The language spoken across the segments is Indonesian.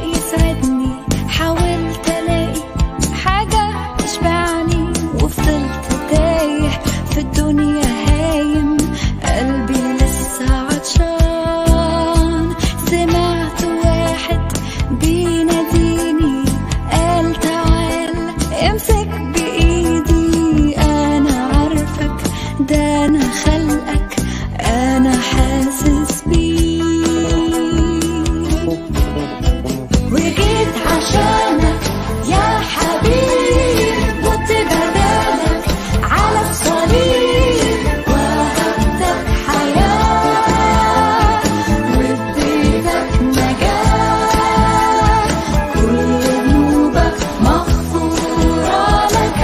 يسعدني، حاولت الاقي حاجة تشبعني وفضلت تايه في الدنيا هايم، قلبي لسه عطشان. سمعت واحد بيناديني قال تعال امسك بإيدي، أنا عارفك ده أنا خلقك، أنا حاسس بيك، وجيت عشانك يا حبيب، مت بدالك على الصليب، وهبتك حياة واديتك نجاة، كل ذنوبك مغفورة لك.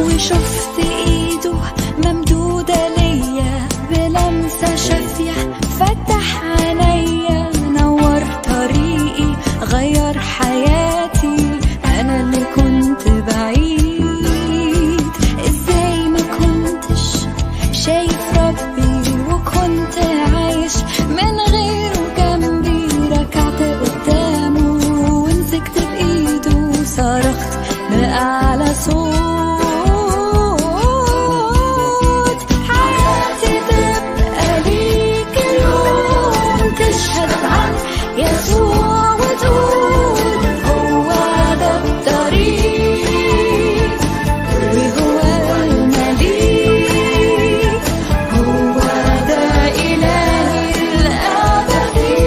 وشفت ايده ممدودة ليا بلمسة شافية، فتح عينيا نور طريقي غير حياتي، انا اللي كنت بعيد. ازاي ما كنتش شايف ربي وكنت عايش من غيره جنبي، ركعت قدامه ومسكت بايده صرخت بأعلى صوت، حياتي تبقى ليك اليوم، تشهد عن يسوع وتقول هو ده الطريق وهو المليك، هو ده إلهي الأبدي.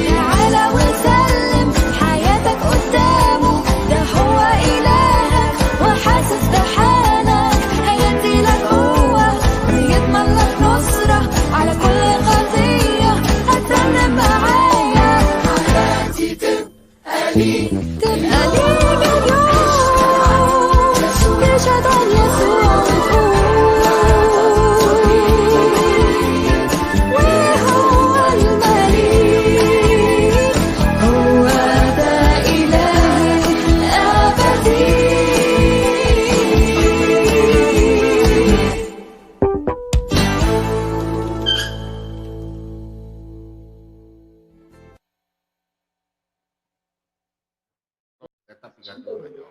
تعالى وسلم حياتك قدامه، ده هو إلهك وحاسس بحالك، هيديلك قوة ويضمن لك نصرة على كل خطية. هترنم معايا حياتي تبقى ليك، تبقى ليك اليوم، تشهد عن يسوع وهو المليك، هو ده إلهي الأبدي. Tetap 30 aja.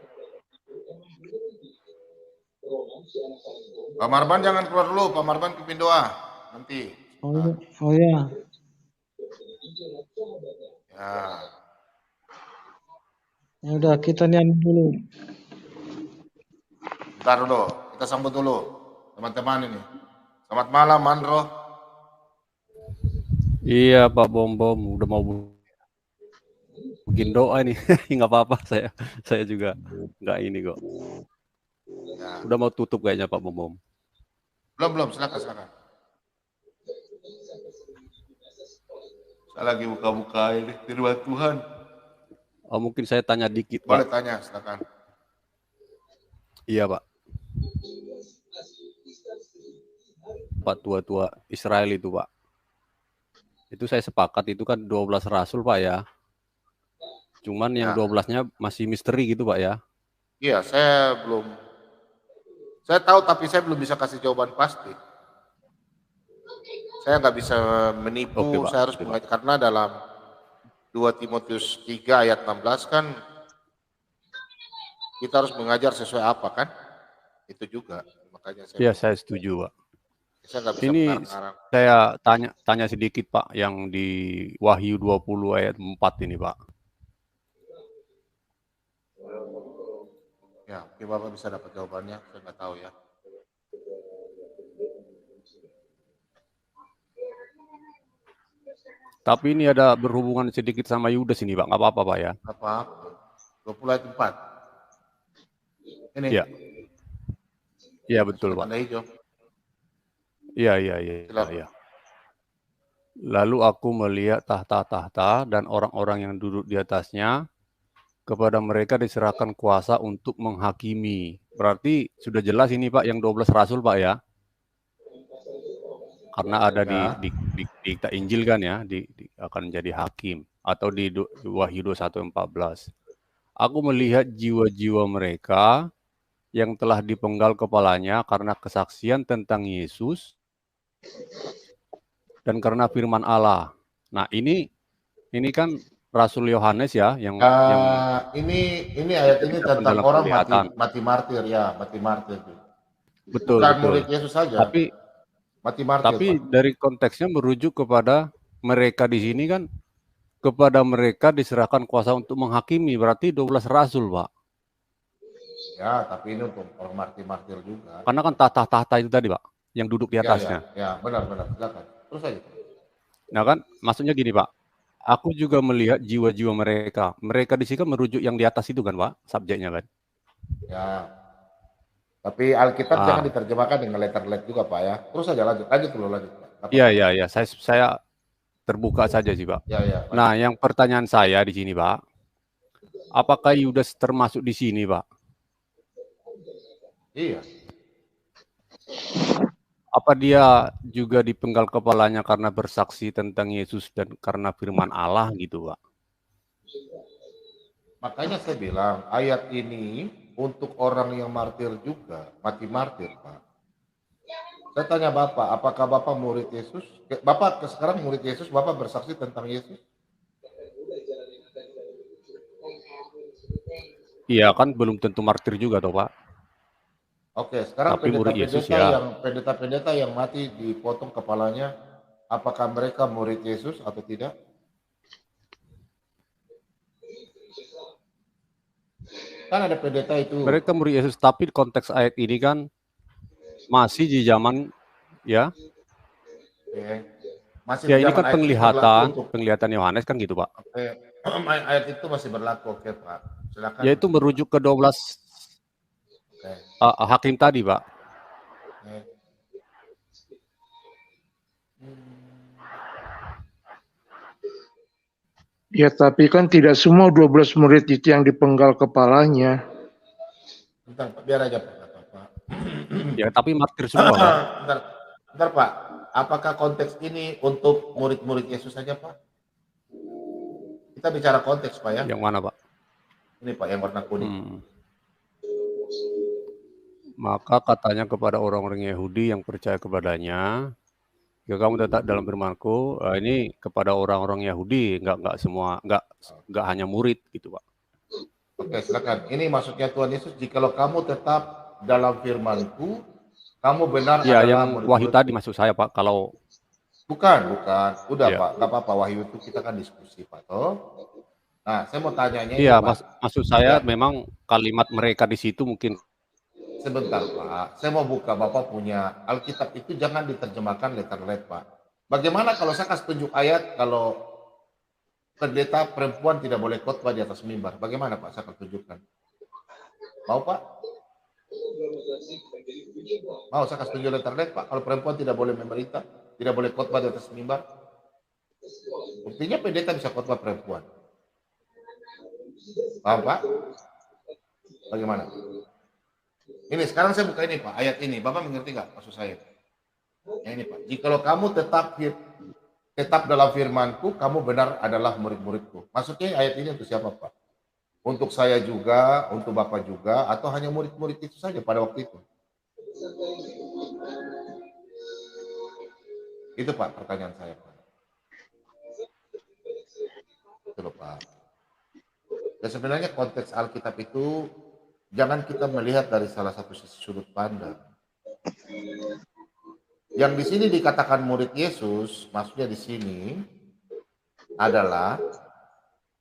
Pak Marban jangan keluar dulu, Pak Marban pimpin doa nanti. Oh ya. Ya, Ya udah kita nyanyi dulu. bentar dulu, kita sambut dulu teman-teman ini. Selamat malam, Mandro. Iya Pak Bom udah mau bikin doa nih. Nggak apa-apa, saya juga nggak ini kok. Ya, Udah mau tutup kayaknya Pak Bom. belum, silakan. Saya lagi buka-buka ini firman Tuhan. Oh, mungkin saya tanya dikit Boleh Pak. tanya, silakan. Iya Pak. Pak tua-tua Israel itu Pak. Itu saya sepakat itu kan 12 rasul Pak ya. Cuman yang Ya. 12-nya masih misteri gitu Pak ya. Iya, saya tahu tapi saya belum bisa kasih jawaban pasti. Saya nggak bisa menipu, Oke, Pak. saya harus mengajar, karena dalam 2 Timotius 3 ayat 16 kan kita harus mengajar sesuai apa kan? Itu juga, makanya Iya, saya setuju Pak. saya nggak bisa Ini mengarang-arang. saya tanya sedikit Pak, yang di Wahyu 20 ayat 4 ini Pak. Ya, mungkin Bapak bisa dapat jawabannya, saya nggak tahu ya. Tapi ini ada berhubungan sedikit sama Yudas ini Pak, nggak apa-apa Pak ya? Apa? 20 ayat 4. Ini. Iya. Iya betul Pak. Tanda hijau. Iya. Silakan. Lalu aku melihat tahta-tahta dan orang-orang yang duduk di atasnya, kepada mereka diserahkan kuasa untuk menghakimi. Berarti sudah jelas ini Pak, yang 12 rasul Pak ya? Karena ada di kitab Injil kan ya, akan jadi hakim. Atau di Wahyu 21:14. Aku melihat jiwa-jiwa mereka yang telah dipenggal kepalanya karena kesaksian tentang Yesus dan karena firman Allah. Nah, ini kan Rasul Yohanes ya yang Ini ayat ini diceritakan tentang dalam orang penglihatan. mati martir ya, mati martir. Betul, Bukan betul. murid Yesus saja, Tapi mati martir, Pak. dari konteksnya merujuk kepada mereka di sini kan, kepada mereka diserahkan kuasa untuk menghakimi, berarti 12 rasul, Pak. Ya, tapi ini untuk orang martir juga. Karena kan tahta-tahta itu tadi, Pak, yang duduk di atasnya. Ya, benar. Silakan. Terus aja. Nah kan, maksudnya gini, Pak. Aku juga melihat jiwa-jiwa mereka. Mereka di sini kan merujuk yang di atas itu kan, Pak, subjeknya kan. Ya. Tapi Alkitab jangan Ah, diterjemahkan dengan letter-let juga, Pak ya. Terus aja lanjut dulu lanjut, Pak. Apa? iya. Saya terbuka saja sih, Pak. Ya, lanjut. Nah, yang pertanyaan saya di sini, Pak, apakah Yudas termasuk di sini, Pak? Iya. Apa dia juga dipenggal kepalanya karena bersaksi tentang Yesus dan karena firman Allah gitu, Pak? Makanya saya bilang ayat ini untuk orang yang martir juga, mati martir, Pak. Saya tanya Bapak, apakah Bapak murid Yesus? Bapak sekarang murid Yesus, Bapak bersaksi tentang Yesus? Iya kan belum tentu martir juga toh, Pak. Oke, sekarang Tapi murid Yesus ya. pendeta-pendeta yang mati dipotong kepalanya, apakah mereka murid Yesus atau tidak? Kan ada pendeta itu. Mereka murid Yesus, tapi konteks ayat ini kan masih di zaman ya. Oke. Masih Ya di ini zaman kan ayat itu berlaku untuk penglihatan Yohanes kan gitu, Pak. oke. Ayat itu masih berlaku, oke Pak. Silakan. Yaitu merujuk ke 12 Oke. hakim tadi, Pak. Oke. Ya, tapi kan tidak semua 12 murid itu yang dipenggal kepalanya. Bentar, Pak. Biar aja Pak. Ya, tapi martir semua, Pak. Bentar Pak. Apakah konteks ini untuk murid-murid Yesus saja, Pak? Kita bicara konteks, Pak ya. Yang mana, Pak? Ini Pak, yang warna kuning. Maka katanya kepada orang-orang Yahudi yang percaya kepadanya, ya kamu tetap dalam firman-Ku. Ini kepada orang-orang Yahudi, nggak hanya murid gitu, Pak. Oke, silakan. Ini maksudnya Tuhan Yesus, jikalau kamu tetap dalam firman-Ku, kamu benar Ya, adalah yang murid-murid. Wahyu tadi maksud saya, Pak. Kalau Bukan. Udah ya. Pak, nggak apa-apa. Wahyu itu kita kan diskusi Pak. Toh. Nah, saya mau tanyanya Iya, ini, Pak. maksud saya Ya. memang kalimat mereka di situ mungkin. Sebentar Pak, saya mau buka. Bapak punya Alkitab itu jangan diterjemahkan letter-let Pak. Bagaimana kalau saya kasih tunjuk ayat kalau pendeta perempuan tidak boleh khotbah di atas mimbar? Bagaimana Pak? Saya akan tunjukkan. Mau Pak? Mau saya kasih tunjuk letter-let Pak? Kalau perempuan tidak boleh memerintah, tidak boleh khotbah di atas mimbar. Buktinya pendeta bisa khotbah perempuan. Paham Pak? Bagaimana? Ini sekarang saya buka ini Pak, ayat ini. Bapak mengerti nggak maksud saya? Yang ini Pak. Jikalau kamu tetap dalam firman-Ku, kamu benar adalah murid-murid-Ku. Maksudnya ayat ini untuk siapa Pak? Untuk saya juga, untuk Bapak juga, atau hanya murid-murid itu saja pada waktu itu? Itu Pak pertanyaan saya Pak. Itu loh Pak. Dan sebenarnya konteks Alkitab itu jangan kita melihat dari salah satu sudut pandang. Yang di sini dikatakan murid Yesus, maksudnya di sini adalah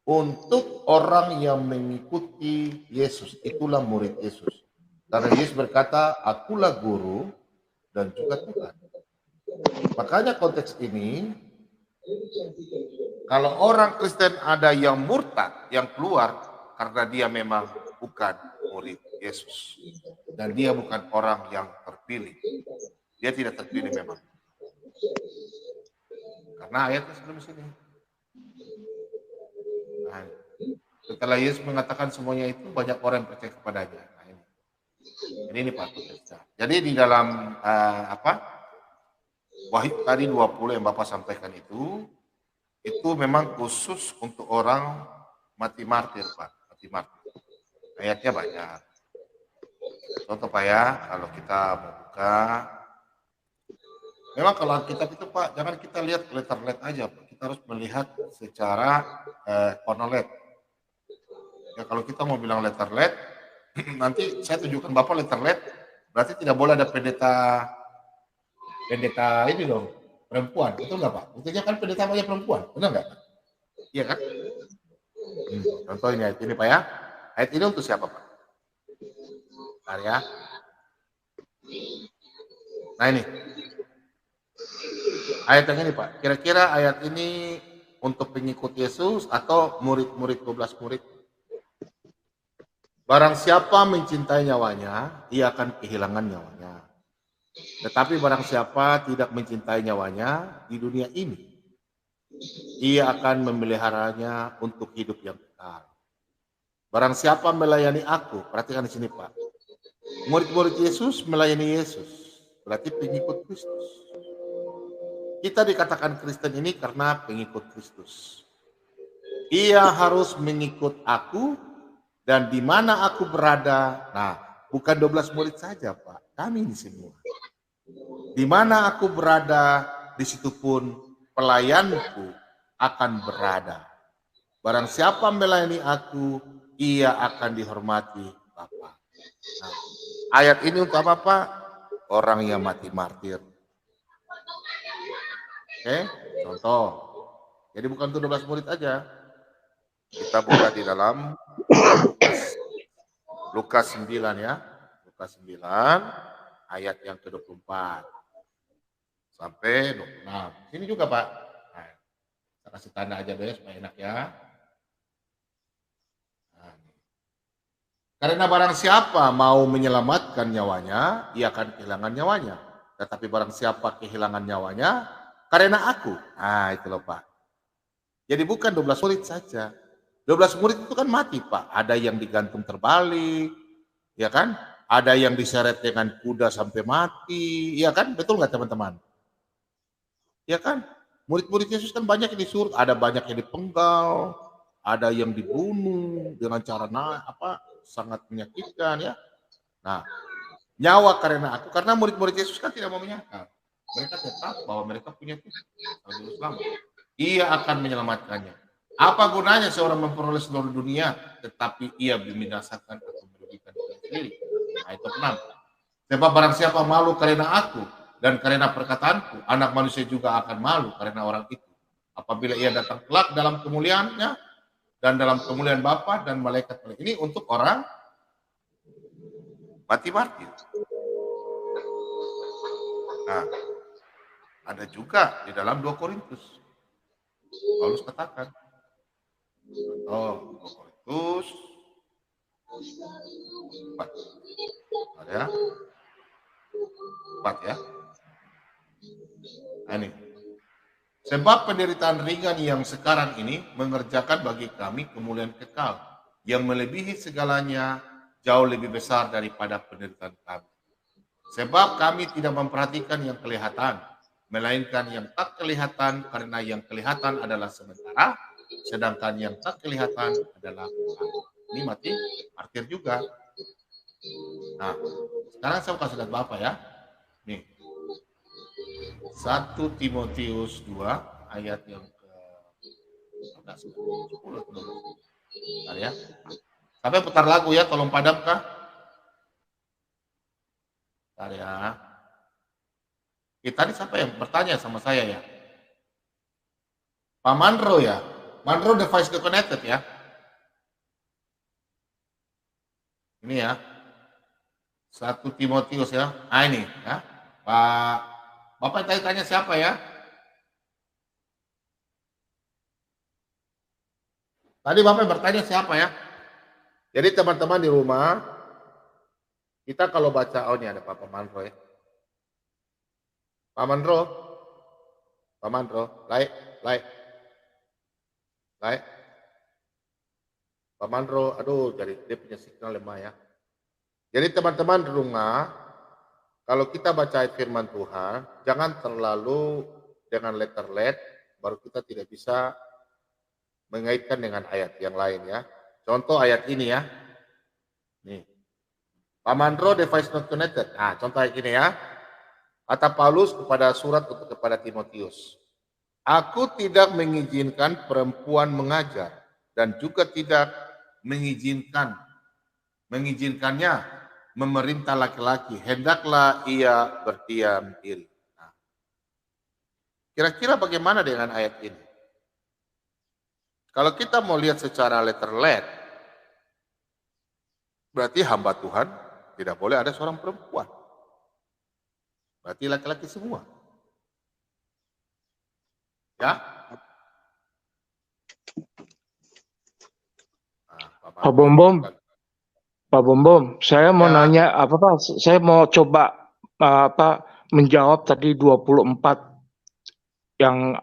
untuk orang yang mengikuti Yesus, itulah murid Yesus. Karena Yesus berkata, akulah guru dan juga Tuhan. Makanya konteks ini, kalau orang Kristen ada yang murtad, yang keluar karena dia memang bukan murid Yesus. Dan dia bukan orang yang terpilih. Dia tidak terpilih memang. Karena ayatnya sebelum sini. Nah, setelah Yesus mengatakan semuanya itu, banyak orang yang percaya kepadanya. Nah, ini Pak. Jadi di dalam Wahyu tadi 20 yang Bapak sampaikan itu memang khusus untuk orang mati martir Pak. Mati martir. Ayatnya banyak. Contoh Pak ya, kalau kita membuka Memang kalau Alkitab itu Pak, jangan kita lihat letter-let aja Pak. Kita harus melihat secara konolet. Ya kalau kita mau bilang letter-let, nanti saya tunjukkan Bapak letter-let, berarti tidak boleh ada pendeta ini dong, perempuan. Betul nggak Pak? Buktinya kan pendeta banyak perempuan, benar nggak? Iya kan? Contoh ini ayat ini Pak ya. Ayat ini untuk siapa Pak? Bentar ya. Nah ini. Ayat yang ini Pak. Kira-kira ayat ini untuk pengikut Yesus atau murid-murid 12 murid? Barang siapa mencintai nyawanya, ia akan kehilangan nyawanya. Tetapi barang siapa tidak mencintai nyawanya di dunia ini, ia akan memeliharanya untuk hidup yang kekal. Barang siapa melayani aku, perhatikan di sini Pak. Murid-murid Yesus melayani Yesus, berarti pengikut Kristus. Kita dikatakan Kristen ini karena pengikut Kristus. Ia harus mengikut aku, dan di mana aku berada, nah bukan 12 murid saja Pak, kami ini semua. Di mana aku berada, di situ pun pelayanku akan berada. Barang siapa melayani aku, ia akan dihormati Bapa. Nah, ayat ini untuk apa Pak? Orang yang mati martir. Oke, contoh. Jadi bukan untuk 12 murid aja. Kita buka di dalam Lukas 9 ya. Lukas 9 ayat yang ke-24 sampai 26. Sini juga Pak. Nah, saya kasih tanda aja deh supaya enak ya. Nah, karena barang siapa mau menyelamatkan nyawanya, ia akan kehilangan nyawanya. Tetapi barang siapa kehilangan nyawanya, karena aku. Nah itu loh Pak. Jadi bukan 12 murid saja. 12 murid itu kan mati Pak. Ada yang digantung terbalik, ya kan? Ada yang diseret dengan kuda sampai mati, ya kan? Betul nggak teman-teman? Ya kan? Murid-murid Yesus kan banyak yang disuruh, ada banyak yang dipenggal, ada yang dibunuh dengan cara sangat menyakitkan ya. Nah, nyawa karena aku, karena murid-murid Yesus kan tidak mau menyangkal. Mereka tetap bahwa mereka punya Tuhan. Ia akan menyelamatkannya. Apa gunanya seorang memperoleh seluruh dunia, tetapi ia membinasakan atau merugikan diri sendiri? Nah itu 6. Sebab barang siapa malu karena aku dan karena perkataanku, anak manusia juga akan malu karena orang itu. Apabila ia datang kelak dalam kemuliaannya dan dalam kemuliaan Bapa dan malaikat. Ini untuk orang mati martir. Nah, ada juga di dalam 2 Korintus. Paulus katakan, 2 Korintus 4. Ada ya? 4 ya. Nah, ini. Sebab penderitaan ringan yang sekarang ini mengerjakan bagi kami kemuliaan kekal yang melebihi segalanya, jauh lebih besar daripada penderitaan kami. Sebab kami tidak memperhatikan yang kelihatan, melainkan yang tak kelihatan, karena yang kelihatan adalah sementara, sedangkan yang tak kelihatan adalah kekal. Ini mati martir juga. Nah, sekarang saya kasih lihat Bapak ya. Nih. 1 Timotius 2 ayat yang ke 10 Bentar ya. Sampai putar lagu ya, tolong padamkah? Bentar ya. Tadi siapa yang bertanya sama saya ya? Pak Mandro ya? Mandro device connected ya? Ini ya. 1 Timotius ya. Nah ini ya. Bapak tanya siapa ya? Tadi Bapak bertanya siapa ya? Jadi teman-teman di rumah, kita kalau baca, oh ini ada Pak Mandro ya. Pak Mandro, like. Pak Mandro, aduh, jadi dia punya signal lemah ya. Jadi teman-teman di rumah, kalau kita baca ayat firman Tuhan, jangan terlalu dengan letter-let, baru kita tidak bisa mengaitkan dengan ayat yang lain ya. Contoh ayat ini ya. Nih. Pak Mandro device not connected. Nah, contoh ayat ini ya. Kata Paulus kepada surat untuk kepada Timotius, aku tidak mengizinkan perempuan mengajar dan juga tidak mengizinkannya memerintah laki-laki, hendaklah ia berdiam diri. Nah, kira-kira bagaimana dengan ayat ini? Kalau kita mau lihat secara letter-let, berarti hamba Tuhan tidak boleh ada seorang perempuan. Berarti laki-laki semua. Ya? Pak Bom, saya mau nanya saya mau coba menjawab tadi 24 yang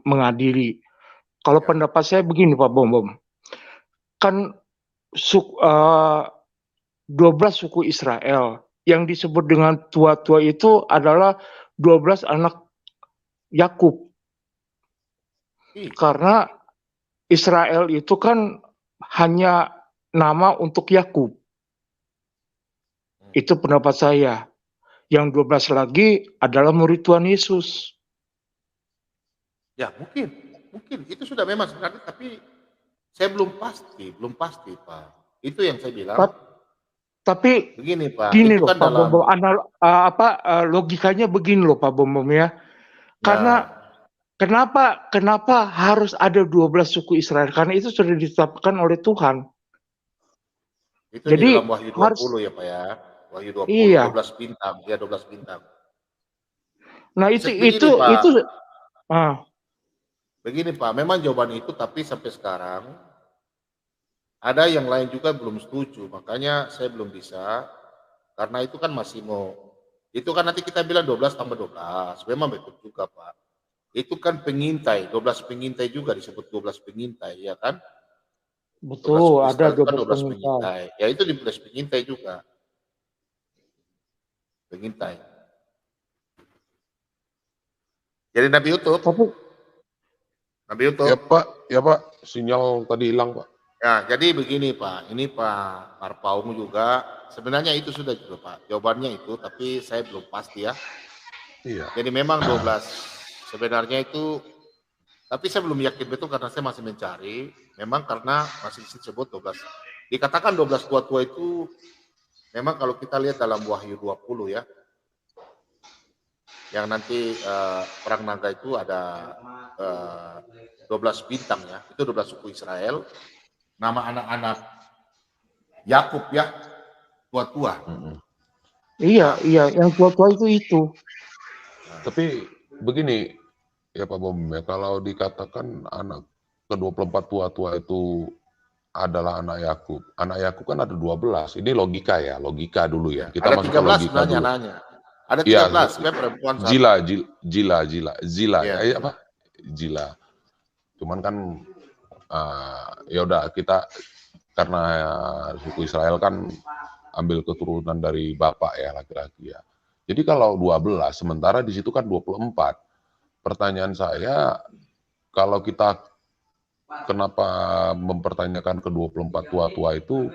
mengadili. Kalau pendapat saya begini Pak Bom, kan 12 suku Israel yang disebut dengan tua-tua itu adalah 12 anak Yakub. Karena Israel itu kan hanya nama untuk Yakub. Itu pendapat saya. Yang 12 lagi adalah murid Tuhan Yesus. Ya, mungkin itu sudah memang sebenarnya, tapi saya belum pasti Pak. Itu yang saya bilang. Tapi begini Pak, gini itu loh kan Pak dalam Bom, logikanya begini loh Pak Bom ya. Karena kenapa harus ada 12 suku Israel? Karena itu sudah ditetapkan oleh Tuhan. Itu jadi, di dalam Wahyu 20 ya Pak ya. Wahyu 20, iya. 12 bintang, ya 12 bintang. Nah Begini Pak, memang jawaban itu, tapi sampai sekarang ada yang lain juga belum setuju, makanya saya belum bisa, karena itu kan masih itu kan nanti kita bilang 12 tambah 12, memang betul juga Pak. Itu kan pengintai, 12 pengintai juga disebut 12 pengintai, ya kan? Betul, ada 12 pengintai. Ya itu 12 pengintai juga. Pengintai. Jadi Nabi Yusuf. Nabi Yusuf. Ya Pak, sinyal tadi hilang Pak. Ya, jadi begini Pak, ini Pak Marpaumu juga, sebenarnya itu sudah juga Pak, jawabannya itu, tapi saya belum pasti ya. Iya. Jadi memang 12, sebenarnya itu, tapi saya belum yakin betul karena saya masih mencari, memang karena masih disebut 12. Dikatakan 12 tua-tua itu, memang kalau kita lihat dalam Wahyu 20 ya, yang nanti perang naga itu ada 12 bintang ya, itu 12 suku Israel, nama anak-anak Yakub ya, tua-tua. Iya, yang tua-tua itu. Tapi begini ya Pak Bom, ya, kalau dikatakan anak ke-24 tua-tua itu adalah anak Yakub. Anak Yakub kan ada 12. Ini logika ya, logika dulu ya. Kita ada masuk 13 ke logika dulu. Nanya. Ada 13, ya, perempuan satu. Zila ya apa? Zila. Cuman kan ya udah, kita karena suku Israel kan ambil keturunan dari bapak ya, laki-laki ya. Jadi kalau 12, sementara di situ kan 24. Pertanyaan saya, kalau kita kenapa mempertanyakan ke-24 tua-tua itu,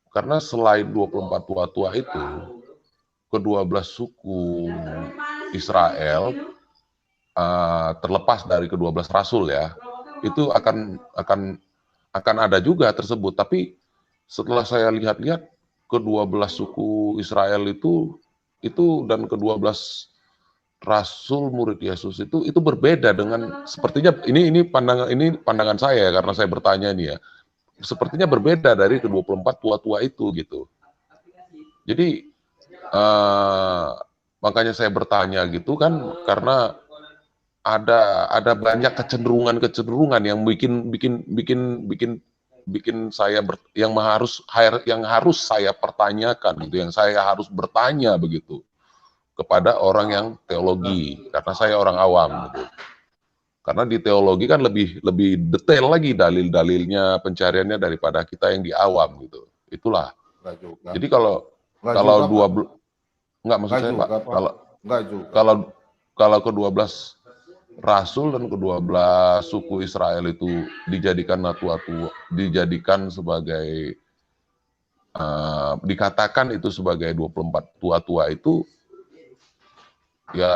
karena selain 24 tua-tua itu, ke-12 suku Israel terlepas dari ke-12 rasul ya, itu akan ada juga tersebut. Tapi setelah saya lihat-lihat, ke-12 suku Israel itu dan ke-12 rasul murid Yesus itu berbeda dengan, sepertinya ini pandangan saya karena saya bertanya ini ya, sepertinya berbeda dari ke-24 tua-tua itu gitu. Jadi makanya saya bertanya gitu kan, karena ada banyak kecenderungan yang bikin saya yang harus saya pertanyakan gitu, yang saya harus bertanya begitu kepada orang yang teologi, karena saya orang awam gitu. Karena di teologi kan lebih detail lagi dalil-dalilnya, pencariannya daripada kita yang di awam gitu. Itulah. Jadi kalau 12 enggak, maksud saya Pak, kalau ke-12 rasul dan ke-12 suku Israel itu dijadikan sebagai dikatakan itu sebagai 24 tua-tua itu, ya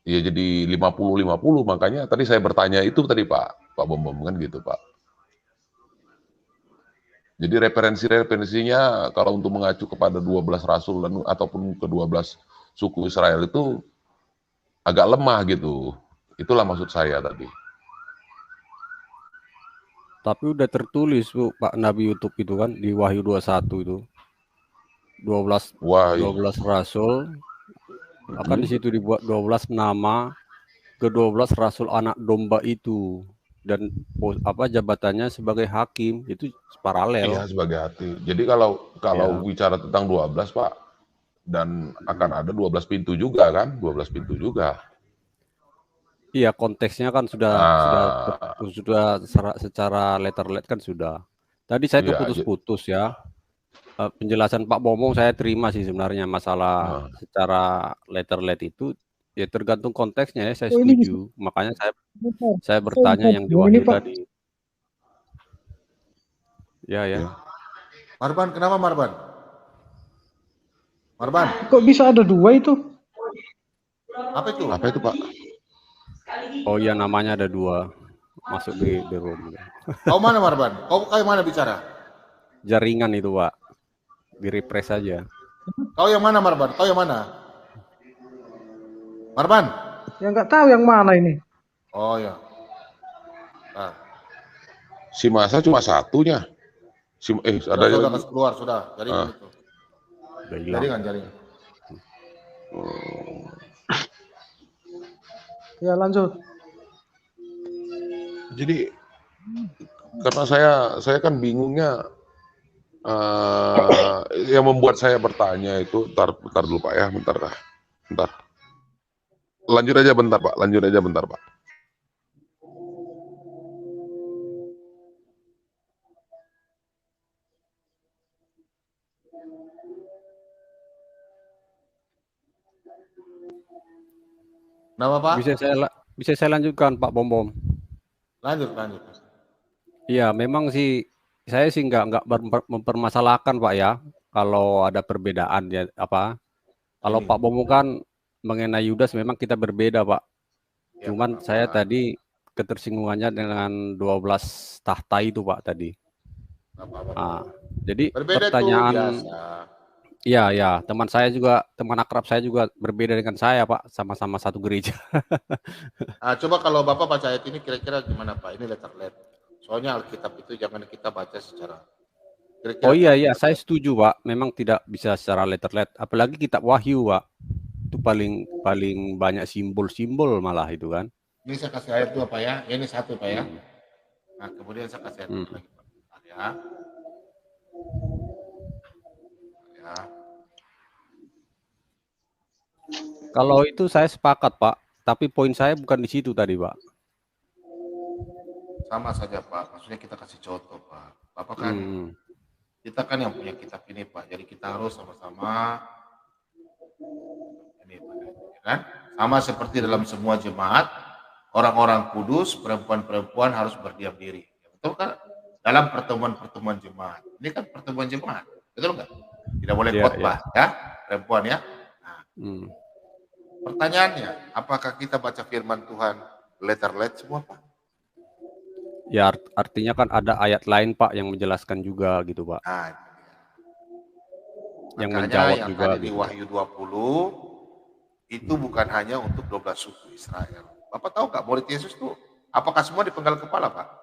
ya jadi 50-50, makanya tadi saya bertanya itu tadi Pak Bom kan gitu Pak. Jadi referensinya kalau untuk mengacu kepada 12 rasul ataupun ke 12 suku Israel itu agak lemah gitu. Itulah maksud saya tadi. Tapi udah tertulis Bu, Pak Nabi YouTube itu kan di Wahyu 21 itu. 12 Wah, 12 rasul akan di situ dibuat 12 nama ke-12 rasul anak domba itu, dan jabatannya sebagai hakim itu paralel. iya sebagai hati. Jadi kalau Ya. bicara tentang 12 Pak, dan akan ada 12 pintu juga kan, 12 pintu juga. Iya, konteksnya kan sudah secara letter-let kan sudah. Tadi saya Iya, terputus-putus ya. Penjelasan Pak Bomong saya terima sih sebenarnya, masalah secara letter-let itu ya tergantung konteksnya ya, saya Oh, ini bisa. setuju. Makanya saya Bentar. bertanya yang di Oh, Wahyu ini Pak. tadi. Ya. Marban, kenapa Marban? Marban, Kok bisa ada 2 itu? apa itu? apa itu Pak? Oh iya, namanya ada 2 masuk di room. Kau mana Marban? Kau yang mana bicara? Jaringan itu Pak, di refresh saja. Kau yang mana Marban? Kau yang mana? Marban? Ya nggak tahu yang mana ini. Oh ya. Nah, Si Masa cuma satunya. Ada sudah kasih keluar sudah. Jaringan itu. Udah hilang. Jaringan. Ya lanjut. Jadi karena saya kan bingungnya, yang membuat saya bertanya itu, bentar dulu Pak ya, bentar. Lanjut aja bentar Pak. Nama Pak? Bisa saya lanjutkan Pak Bom. Lanjut. Iya, memang sih saya sih nggak mempermasalahkan Pak ya, kalau ada perbedaan ya apa. Kalau Pak Bom kan mengenai Yudas memang kita berbeda Pak. Ya, Cuman saya tadi ketersinggungannya dengan 12 tahta itu Pak tadi. Jadi berbeda pertanyaan, tuh biasa. iya, teman akrab saya juga berbeda dengan saya Pak, sama-sama satu gereja. Coba kalau Bapak baca ayat ini kira-kira gimana Pak? Ini letter-let. Soalnya Alkitab itu jangan kita baca secara. Oh iya, saya setuju Pak. Memang tidak bisa secara letter-let. Apalagi kitab Wahyu Pak. Itu paling banyak simbol-simbol malah itu kan. Ini saya kasih ayat 2 Pak ya. Ini 1 Pak ya. Nah kemudian saya kasih ayat 2 lagi Pak. Ya. Kalau itu saya sepakat Pak. Tapi poin saya bukan di situ tadi Pak. Sama saja Pak. Maksudnya kita kasih contoh Pak. Bapak kan kita kan yang punya kitab ini Pak. Jadi kita harus sama-sama ini Pak. Kan? Sama seperti dalam semua jemaat, orang-orang kudus, perempuan-perempuan harus berdiam diri. Betul kan? Dalam pertemuan-pertemuan jemaat. Ini kan pertemuan jemaat. Betul nggak? Tidak boleh khotbah ya, perempuan ya. Nah, pertanyaannya, apakah kita baca firman Tuhan letter-let semua Pak? Ya artinya kan ada ayat lain Pak yang menjelaskan juga gitu Pak. Nah, yang menjawab yang juga tadi di Wahyu 20 itu bukan hanya untuk 12 suku Israel. Bapak tahu nggak murid Yesus tuh apakah semua dipenggal kepala Pak?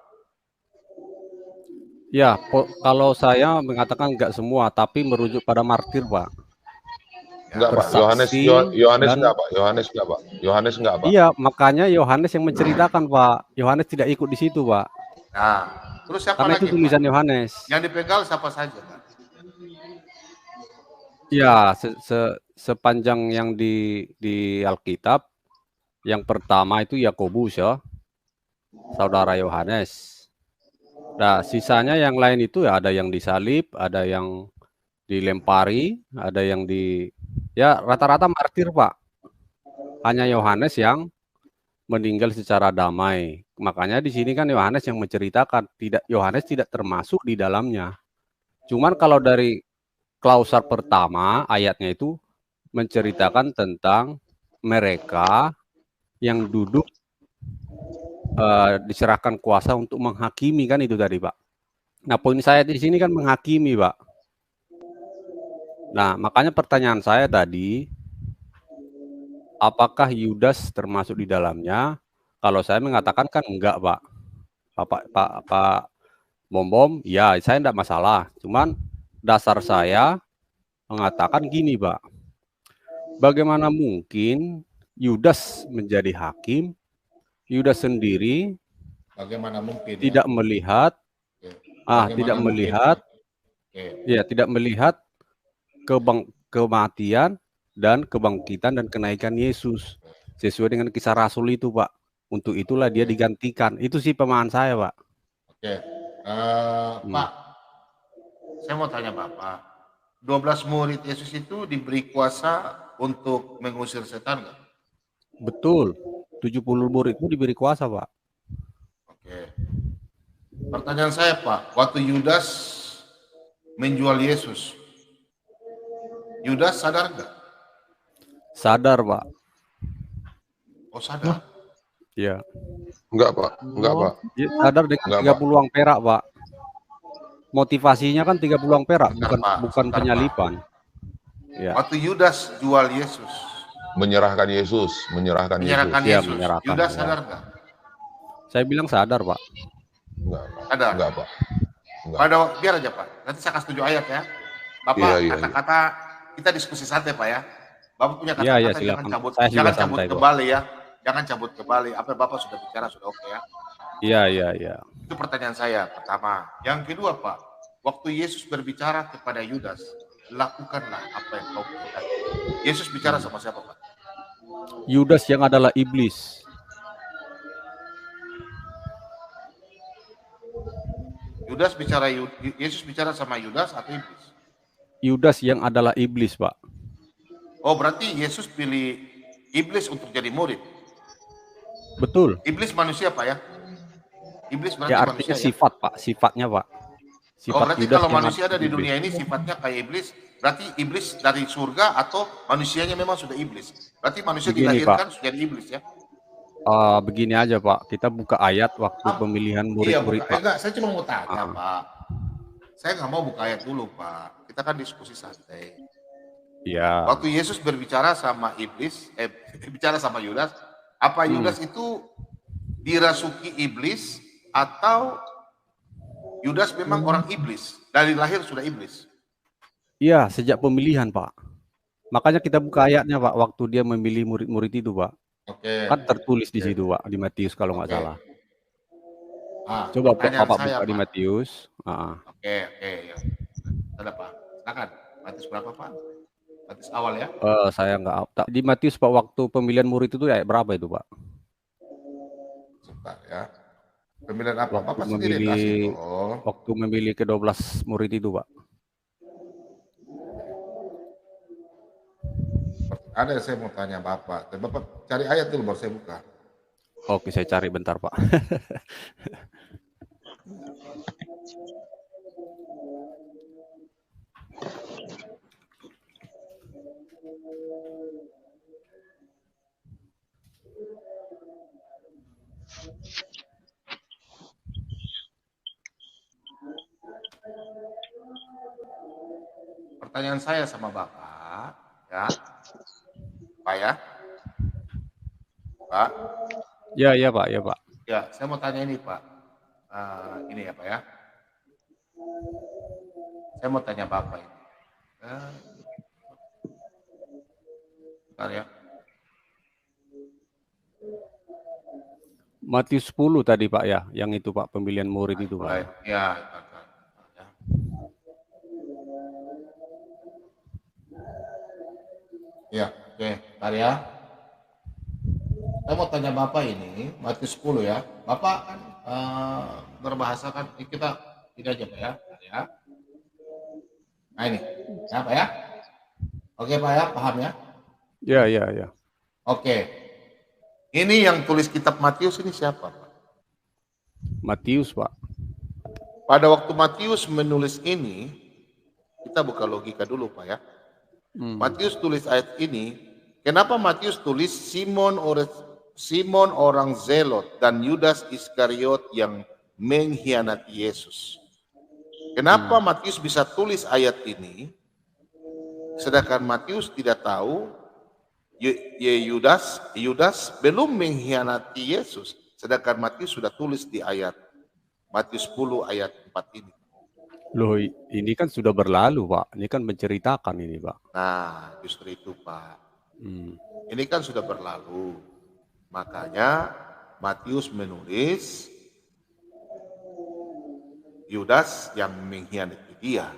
Ya, kalau saya mengatakan enggak semua, tapi merujuk pada martir Pak. Enggak Pak, Yohanes enggak Pak. Iya, makanya Yohanes yang menceritakan Pak. Yohanes tidak ikut di situ Pak. Nah, terus siapa karena lagi itu tulisan Pak? Yohanes. Yang dipenggal siapa saja Pak? Ya, sepanjang yang di Alkitab, yang pertama itu Yakobus ya, saudara Yohanes. Nah, sisanya yang lain itu ya ada yang disalib, ada yang dilempari, ada yang ya rata-rata martir Pak. Hanya Yohanes yang meninggal secara damai. Makanya di sini kan Yohanes yang menceritakan, Yohanes tidak termasuk di dalamnya. Cuman kalau dari klausar pertama ayatnya itu menceritakan tentang mereka yang duduk diserahkan kuasa untuk menghakimi, kan itu tadi, Pak. Nah, poin saya di sini kan menghakimi, Pak. Nah, makanya pertanyaan saya tadi, apakah Yudas termasuk di dalamnya? Kalau saya mengatakan kan enggak, Pak. Pak Bom, ya saya enggak masalah. Cuman dasar saya mengatakan gini, Pak. Bagaimana mungkin Yudas menjadi hakim? Yudas sendiri Bagaimana mungkin tidak melihat, tidak melihat, tidak melihat kematian dan kebangkitan dan kenaikan Yesus sesuai dengan kisah Rasul itu, Pak. Untuk itulah dia digantikan. Itu sih pemahaman saya, Pak. Oke, Pak, saya mau tanya Bapak, 12 murid Yesus itu diberi kuasa untuk mengusir setan nggak? Betul, 70 murid itu diberi kuasa, Pak. Oke. Pertanyaan saya, Pak, waktu Yudas menjual Yesus, Yudas sadar nggak? Sadar, Pak. Oh, sadar. Iya. Enggak, Pak. Enggak, Pak. Dia sadar dengan 30 uang perak, Pak. Motivasinya kan 30 uang perak, bukan penyalipan. Ya. Waktu Yudas jual Yesus, Menyerahkan Yesus. Iya, menyerahkan. Yudas sadar nggak? Saya bilang sadar, Pak. Enggak, Pak. Sadar. Enggak, Pak. Enggak. Pada biar aja, Pak. Nanti saya kasih 7 ayat ya. Bapak Iya. kata-kata kita diskusi santai, Pak ya. Bapak punya Iya, kata-kata jangan silakan. cabut, Saya juga jangan cabut santai ke kok. Bali ya. Jangan cabut ke Bali. Apa Bapak sudah bicara sudah oke ya. Iya. Itu pertanyaan saya pertama. Yang kedua, Pak, waktu Yesus berbicara kepada Yudas, lakukanlah apa yang kau katakan. Yesus bicara sama siapa, Pak? Yudas yang adalah iblis. Yesus bicara sama Yudas atau iblis? Yudas yang adalah iblis, Pak. Oh, berarti Yesus pilih iblis untuk jadi murid. Betul. Iblis manusia, Pak ya? Iblis berarti Ya artinya manusia sifat, Pak. Sifatnya, Pak. Oh, berarti Yudas kalau yang manusia ada di iblis. dunia ini sifatnya kayak iblis, berarti iblis dari surga atau manusianya memang sudah iblis? Berarti manusia Begini, dilahirkan sudah jadi iblis ya? Begini aja, Pak. Kita buka ayat waktu pemilihan murid-murid, Iya, Pak. enggak, saya cuma mau tanya, Pak. Saya nggak mau buka ayat dulu, Pak. Kita kan diskusi santai. Iya. Waktu Yesus berbicara sama iblis, bicara sama Yudas, apa Yudas itu dirasuki iblis atau Yudas memang orang iblis? Dari lahir sudah iblis? Iya, sejak pemilihan, Pak. Makanya kita buka ayatnya, Pak, waktu dia memilih murid-murid itu, Pak. Oke. Kan tertulis di situ, Pak, di Matius kalau nggak salah. Coba pertanyaan Bapak saya, buka di Pak. Matius. Oke, ya. Ada, Pak. Silakan. Matius berapa, Pak? Matius awal ya? Saya nggak di Matius, Pak, waktu pemilihan murid itu ayat berapa itu, Pak? Sebentar ya. Pemilihan apa? Waktu Bapak sendiri kasih. waktu memilih ke-12 murid itu, Pak. Ada yang saya mau tanya Bapak. Tapi Bapak cari ayat dulu baru saya buka. Oke, saya cari bentar, Pak. Pertanyaan saya sama Bapak, ya. Pak ya? Pak? Ya, Pak. Ya, saya mau tanya ini, Pak. Ini ya, Pak ya. Saya mau tanya Bapak ini. Bentar ya. Matius 10 tadi, Pak, ya. Yang itu, Pak, pemilihan murid itu, Pak. Ya. Ya, oke. Bentar ya. Saya mau tanya Bapak ini, Matius 10 ya. Bapak kan berbahasa kan, kita tidak aja Pak ya. Bentar ya. Nah ini, ya Pak ya. Oke Pak ya, paham ya? Ya. Oke. Ini yang tulis kitab Matius ini siapa Pak? Matius, Pak. Pada waktu Matius menulis ini, kita buka logika dulu Pak ya. Matius tulis ayat ini Kenapa Matius tulis Simon orang Zelot dan Yudas Iskariot yang mengkhianati Yesus? Kenapa Matius bisa tulis ayat ini, sedangkan Matius tidak tahu Yudas belum mengkhianati Yesus, sedangkan Matius sudah tulis di ayat Matius 10 ayat 4 ini. Loh, ini kan sudah berlalu, Pak. Ini kan menceritakan ini, Pak. Nah, justru itu, Pak. Ini kan sudah berlalu. Makanya Matius menulis Yudas yang mengkhianati dia,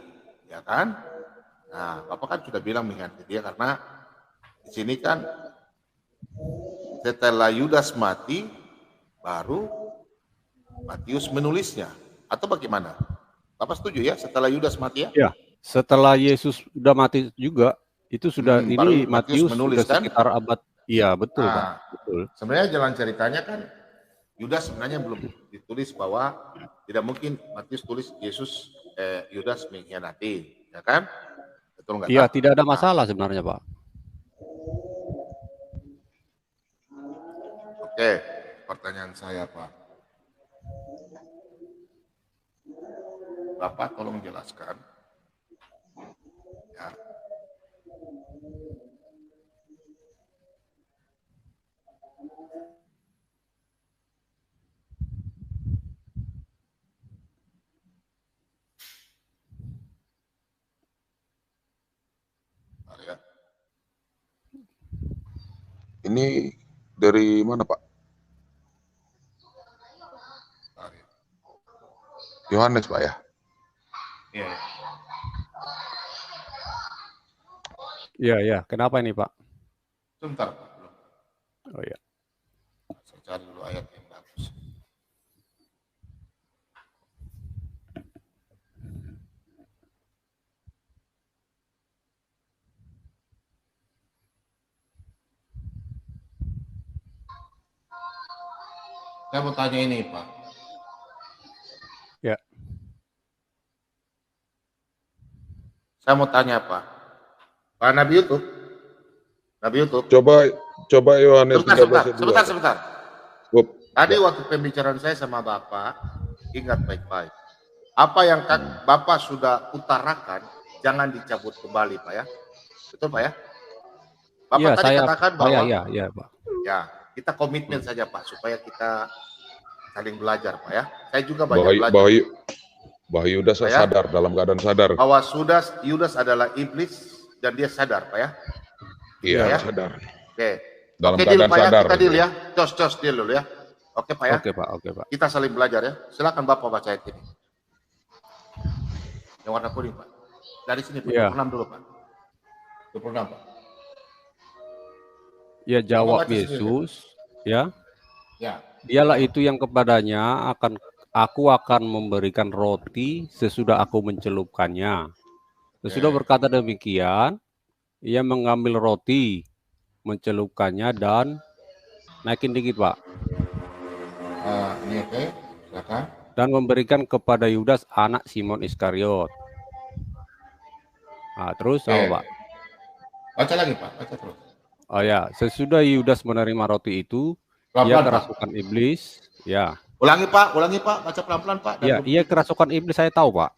ya kan? Nah, Bapak kan sudah bilang mengkhianati dia karena di sini kan setelah Yudas mati baru Matius menulisnya, atau bagaimana? Bapak setuju ya setelah Yudas mati ya? Ya, setelah Yesus sudah mati juga, itu sudah ini baru Matius Matius menulis, sudah kan? sekitar abad. Iya, betul, Nah, Pak. Betul. sebenarnya jalan ceritanya kan Yudas sebenarnya belum ditulis bahwa tidak mungkin Matius tulis Yudas mengkhianati, ya kan? Betul nggak? Iya, Pak? tidak ada masalah sebenarnya, Pak. Oke, pertanyaan saya, Pak. Bapak tolong jelaskan. Ya. Ya. Ini dari mana, Pak? Yohanes, Pak ya? Iya. Iya, iya. Kenapa ini, Pak? Sebentar, Pak. Belum. Oh ya. Saya cari dulu ayat yang bagus. Saya mau tanya ini, Pak. Ya. Saya mau tanya, Pak. Pak Nabi YouTube. Coba Yohanes 13 ayat 2. Sebentar. Up. Tadi waktu pembicaraan saya sama Bapak, ingat baik-baik. Apa yang Bapak sudah utarakan, jangan dicabut kembali, Pak ya. Betul, Pak ya? Bapak Iya, tadi katakan bahwa iya, Pak. ya, kita komitmen saja, Pak, supaya kita saling belajar, Pak ya. Saya juga banyak belajar. Bahwa Yudas Pak ya? sadar, dalam keadaan sadar. Bahwa Yudas adalah iblis dan dia sadar, Pak ya. Iya, ya? Sadar. Oke. Dalam Oke, keadaan Pak ya, sadar. kita deal ya. Cos deal dulu ya. Oke, Pak ya. Oke, Pak. Oke, Pak. Kita saling belajar ya. Silakan Bapak baca ayat ini. Yang warna kuning, Pak. Dari sini, Pak. Iya. 26 dulu, Pak. 26, Pak. Ya, jawab baca sendiri. Yesus, ya. Ya. Dialah itu yang kepadanya aku akan memberikan roti sesudah aku mencelupkannya. Sesudah berkata demikian, ia mengambil roti, mencelupkannya dan naikin dikit, Pak. Ini oke. Silakan. Dan memberikan kepada Yudas anak Simon Iskariot. Nah, terus Oke. apa, Pak? Baca lagi, Pak. Baca terus. Oh ya, sesudah Yudas menerima roti itu, ia Pelan-pelan, Pak. kerasukan iblis. Ya, Ulangi, Pak. Baca pelan-pelan, Pak. ya, ia kerasukan iblis, saya tahu, Pak.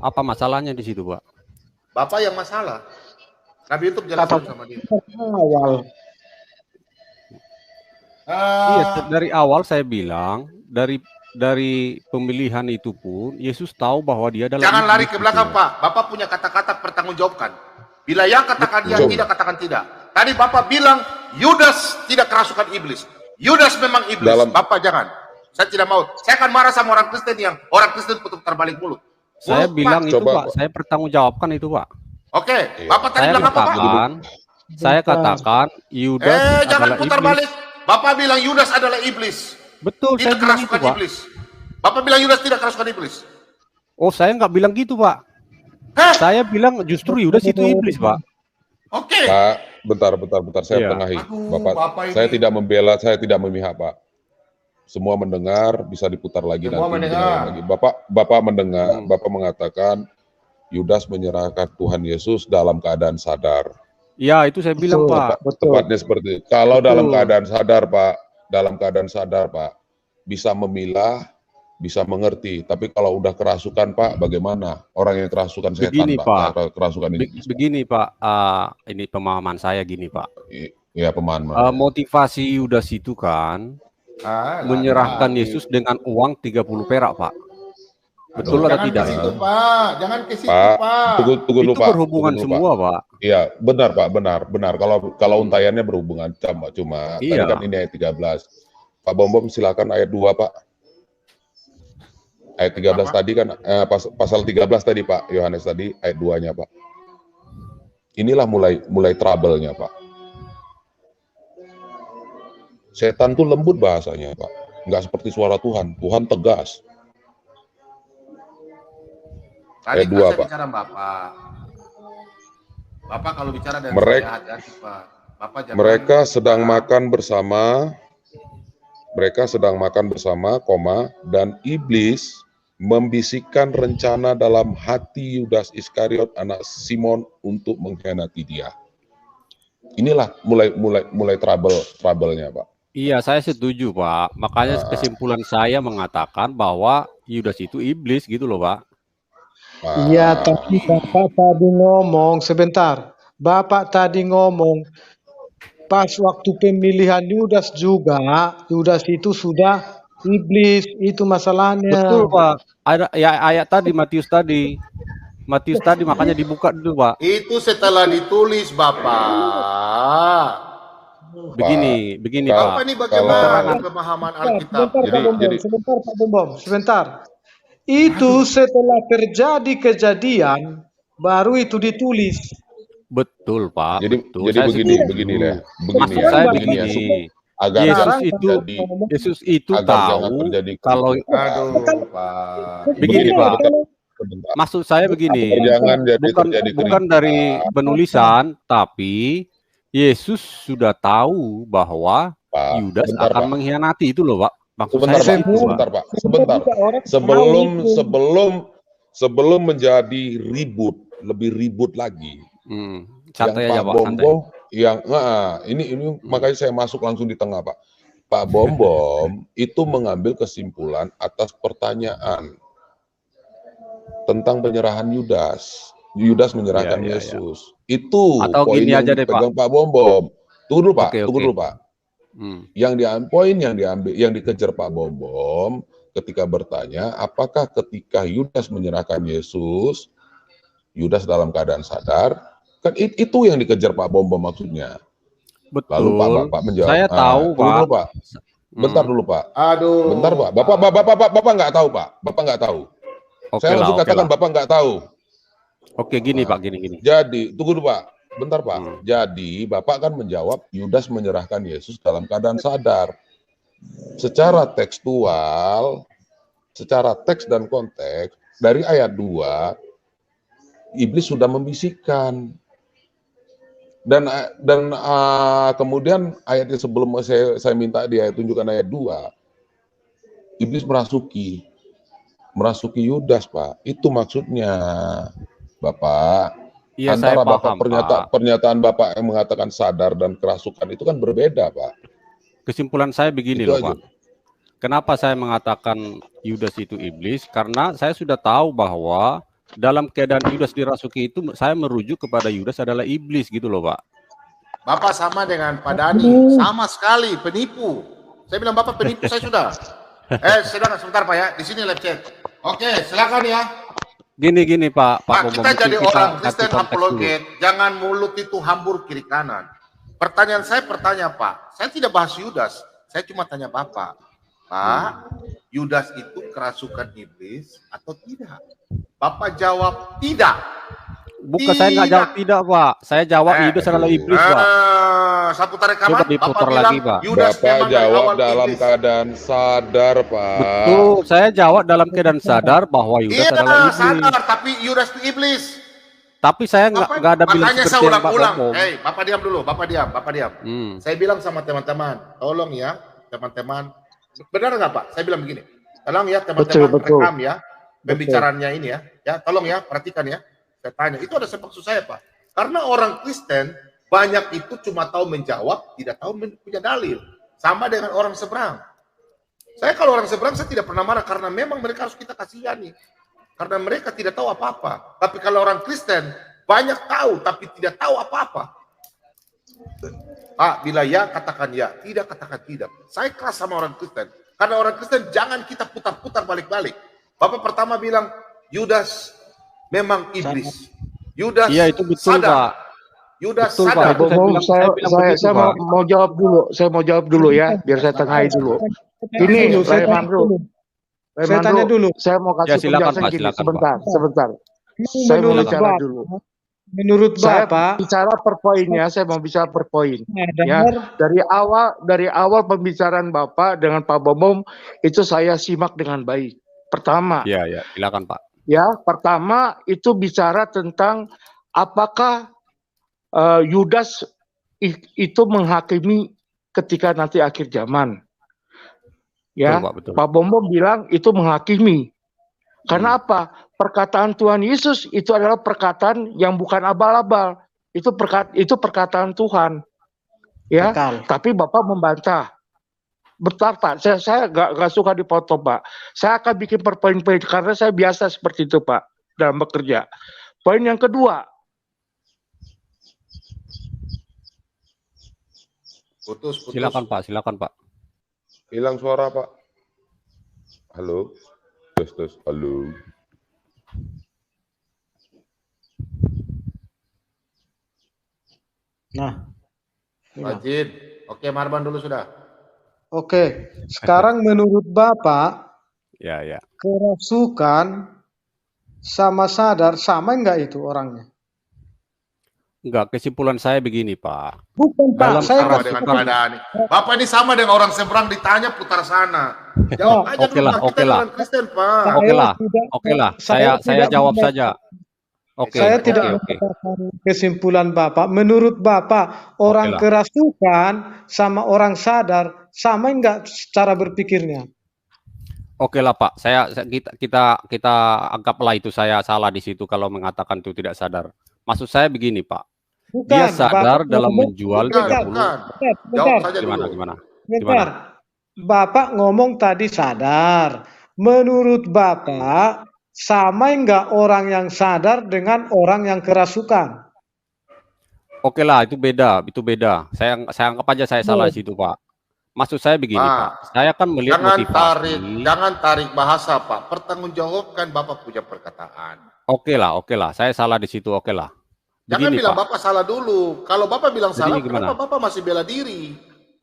Apa masalahnya di situ, Pak? Bapak yang masalah. Nabi YouTube jelaskan sama dia. Awal. Iya, dari awal saya bilang, dari pemilihan itu pun Yesus tahu bahwa dia adalah Jangan lari iblis ke belakang, gitu. Pak. Bapak punya kata-kata pertanggungjawabkan. Bila yang katakan ya, Betul. tidak katakan tidak. Tadi Bapak bilang Yudas tidak kerasukan iblis. Yudas memang iblis. Bapak jangan. Saya tidak mau. Saya akan marah sama orang Kristen yang orang Kristen putar balik mulut. Saya Mulut, bilang Pak. itu, Coba, Pak. Pak. Saya pertanggungjawabkan itu, Pak. Oke, Bapak tadi Saya bilang apa, Pak? katakan, Yudas Jangan adalah putar iblis. balik. Bapak bilang Yudas adalah iblis. Betul, saya Tidak bilang itu, kerasukan Pak. iblis. Bapak bilang Yudas tidak kerasukan iblis. Oh, saya nggak bilang gitu, Pak. Hah? Saya bilang justru Yudas itu iblis, Pak. Oke. Pak, bentar, saya Iya. tengahi. Aduh, Bapak, Bapak ini- saya tidak membela, saya tidak memihak, Pak. Semua mendengar, bisa diputar lagi Semua nanti. mendengar. Lagi. Bapak mendengar, Bapak mengatakan Yudas menyerahkan Tuhan Yesus dalam keadaan sadar. Ya, itu saya bilang, Betul, Pak. betul. Tepatnya seperti itu. Kalau dalam Betul. keadaan sadar, Pak, dalam keadaan sadar, Pak, bisa memilah, bisa mengerti. Tapi kalau udah kerasukan, Pak, bagaimana? Orang yang kerasukan setan, Begini, Pak. Kerasukan iblis. Begini, Pak. Ini pemahaman saya gini, Pak. Iya, pemahaman. Motivasi Yudas itu kan menyerahkan Yesus dengan uang 30 perak, Pak. Betul atau Jangan tidak ke situ, itu? Pak. Jangan ke situ, Pak, Pak. tunggu dulu, Itu Pak. berhubungan Tunggu dulu, semua, Pak. Iya, benar, Pak, benar. Kalau untayannya berhubungan cuma tadi Iya. kan ini ayat 13. Pak Bom silakan ayat 2, Pak. Ayat 13 tadi kan pasal 13 tadi, Pak. Yohanes tadi ayat 2-nya, Pak. Inilah mulai trouble-nya, Pak. Setan tuh lembut bahasanya, Pak. Nggak seperti suara Tuhan. Tuhan tegas. Tadi Ayat kan 2, saya Pak. bicara Bapak. Bapak kalau bicara dengan Mereka- saya hati-hati, Pak. Bapak jangan Mereka sedang makan bersama, dan iblis membisikkan rencana dalam hati Yudas Iskariot anak Simon untuk mengkhianati dia. Inilah mulai trouble-nya, Pak. Iya, saya setuju, Pak. Makanya kesimpulan saya mengatakan bahwa Yudas itu iblis gitu loh, Pak. Iya, tapi Bapak tadi ngomong, sebentar. Bapak tadi ngomong, pas waktu pemilihan Yudas juga, Yudas itu sudah iblis, itu masalahnya. Betul, Pak. Ada ya ayat tadi Matius tadi, makanya dibuka dulu, Pak. itu setelah ditulis, Bapak. Begini, Bapak Pak. ini bagaimana pemahaman Alkitab? Sebentar, Pak Bombom, sebentar. Itu setelah terjadi kejadian, baru itu ditulis. Betul, Pak. Jadi Betul. jadi Saya begini setuju. ya. Maksud saya begini ya, begini. agar Yesus jangan itu terjadi Yesus itu agar jangan tahu terjadi kalau Aduh, Pak. begini, Pak. sebentar. Maksud saya begini. Jangan terjadi Bukan dari penulisan, tapi Yesus sudah tahu bahwa Pak. Yudas Sebentar, akan Pak. mengkhianati itu loh, Pak. Maksud Sebentar, saya Pak. gitu, Pak. Sebentar, Pak. Sebentar. Sebelum menjadi lebih ribut lagi. Santai yang aja, Pak Pak. Santai. Bom ini makanya saya masuk langsung di tengah, Pak. Pak Bom itu mengambil kesimpulan atas pertanyaan tentang penyerahan Yudas. Yudas menyerahkan Iya, iya, Yesus. Itu Atau poin gini yang aja deh, dipegang Pak Bom. Tunggu dulu, Pak. Oke, Tunggu oke. dulu, Pak. Poin yang dikejar Pak Bom ketika bertanya, apakah ketika Yudas menyerahkan Yesus, Yudas dalam keadaan sadar? Kan itu yang dikejar Pak Bom maksudnya. Betul. Lalu Pak menjawab. Saya tahu, tunggu Pak. dulu, Pak. Bentar dulu, Pak. Aduh. Bentar, Pak. Bapak nggak tahu, Pak. Bapak nggak tahu. Oke Saya lah, langsung oke katakan lah. Bapak nggak tahu. Oke, gini, Pak, gini. Jadi, tunggu dulu, Pak. Bentar, Pak. Jadi, Bapak kan menjawab Yudas menyerahkan Yesus dalam keadaan sadar. Secara tekstual, secara teks dan konteks, dari ayat 2, iblis sudah membisikkan. Dan kemudian ayat yang sebelum saya minta dia tunjukkan ayat 2, iblis merasuki Yudas, Pak. Itu maksudnya, Bapak. Iya, Antara saya paham, Pak. pernyataan Bapak yang mengatakan sadar dan kerasukan itu kan berbeda, Pak. Kesimpulan saya begini Itu loh, aja. Pak. Kenapa saya mengatakan Yudas itu iblis? Karena saya sudah tahu bahwa dalam keadaan Yudas dirasuki itu saya merujuk kepada Yudas adalah iblis gitu loh, Pak. Bapak sama dengan Pak Dani, sama sekali penipu. Saya bilang Bapak penipu, saya sudah. Sebentar Pak ya, di sini live chat. Oke, silakan ya. Gini Pak. Pak, kita mungkin jadi orang kasih Kristen konteks dulu. apologet, jangan mulut itu hambur kiri kanan. Pertanyaan saya Pak, saya tidak bahas Yudas, saya cuma tanya Bapak. Pak, Yudas itu kerasukan iblis atau tidak? Bapak jawab tidak. Bukan, saya nggak jawab tidak, Pak. Saya jawab Yudas adalah iblis, Pak. Saya putar rekaman, Coba diputar Bapak bilang lagi, Pak. Yudas Bapak memang dari jawab awal dalam iblis. keadaan sadar, Pak. Betul, saya jawab dalam keadaan sadar bahwa Yudas Iya, adalah iblis. sadar, tapi Yudas itu iblis. Tapi saya nggak ada bilang Makanya saya seperti yang Pak ulang-ulang. ngomong. Bapak diam dulu, Bapak diam. Saya bilang sama teman-teman, tolong ya, teman-teman. Benar nggak Pak? Saya bilang begini, tolong ya teman-teman Betul. rekam ya, pembicaraannya ini ya. Ya, tolong ya, perhatikan ya. Saya tanya, itu ada sebab maksud saya, Pak. Karena orang Kristen banyak itu cuma tahu menjawab, tidak tahu punya dalil. Sama dengan orang seberang. Saya kalau orang seberang saya tidak pernah marah karena memang mereka harus kita kasihani. Karena mereka tidak tahu apa-apa. Tapi kalau orang Kristen banyak tahu tapi tidak tahu apa-apa. Pak, bila ya katakan ya, tidak katakan tidak. Saya keras sama orang Kristen. Karena orang Kristen jangan kita putar-putar balik-balik. Bapak pertama bilang Yudas memang iblis. Yudas Iya itu betul sadar. Pak. Yudas Betul, Pak. sadar. Itu saya bilang begitu, Saya Pak. mau jawab dulu. Saya mau jawab dulu ya, biar saya tengahi dulu. Ini saya tanya Raymandro. dulu. Saya tanya dulu. Saya mau Ya, kasih silakan, penjelasan Pak, gini. silakan, Sebentar. Saya mau Menurut bicara Bapak, dulu. menurut Saya Bapak, bicara per poinnya. Saya mau bicara per poin. Ya, dengar dari awal pembicaraan Bapak dengan Pak Bomom itu saya simak dengan baik. Pertama, Ya, ya, silakan Pak. ya, pertama itu bicara tentang apakah Yudas itu menghakimi ketika nanti akhir zaman. Ya, Betul, Pak, betul. Pak Bomom bilang itu menghakimi. Karena apa? Perkataan Tuhan Yesus itu adalah perkataan yang bukan abal-abal. Itu perkataan Tuhan. Ya, Betul. tapi Bapak membantah. Bentar Pak, saya nggak suka dipotong Pak. Saya akan bikin per poin-poin karena saya biasa seperti itu Pak dalam bekerja. Poin yang kedua, Putus. Silakan Pak, silakan Pak. Hilang suara, Pak. Halo. Tes. Halo. Nah, Pak Jin. Oke, Marban dulu sudah. oke. Sekarang menurut Bapak, Ya, ya. kerasukan sama sadar sama enggak itu orangnya? Enggak, kesimpulan saya begini, Pak. Bukan Dalam Pak, saya Sama kasih dengan tahu. keadaan ini. Bapak ini sama dengan orang seberang ditanya putar sana. Jawab aja Oke dulu, lah, Pak. oke Kita lah. orang Kristen, Pak. Oke lah, tidak- Oke lah, saya saya tidak jawab mengatakan- saja. Oke, Saya oke, tidak oke. mengatakan kesimpulan Bapak. Menurut Bapak, orang lah. kerasukan sama orang sadar sama enggak cara berpikirnya? Oke lah Pak, kita anggaplah itu saya salah di situ kalau mengatakan itu tidak sadar. Maksud saya begini Pak, Bukan. dia sadar Bapak dalam ngomong- menjual Bukan, 30. bukan. Bentar, Jawab bentar, saja Gimana, dulu. gimana? bentar. Bapak ngomong tadi sadar. Menurut Bapak, sama enggak orang yang sadar dengan orang yang kerasukan? Oke lah, itu beda. Saya anggap aja saya salah di situ Pak. Maksud saya begini Pak, Pak, saya kan melihat Jangan tarik bahasa, Pak. Pertanggungjawabkan Bapak punya perkataan. Oke lah, saya salah di situ. Oke lah. Jangan Begini bilang Pak, Bapak salah dulu. Kalau Bapak bilang Jadinya salah, gimana? kenapa Bapak masih bela diri?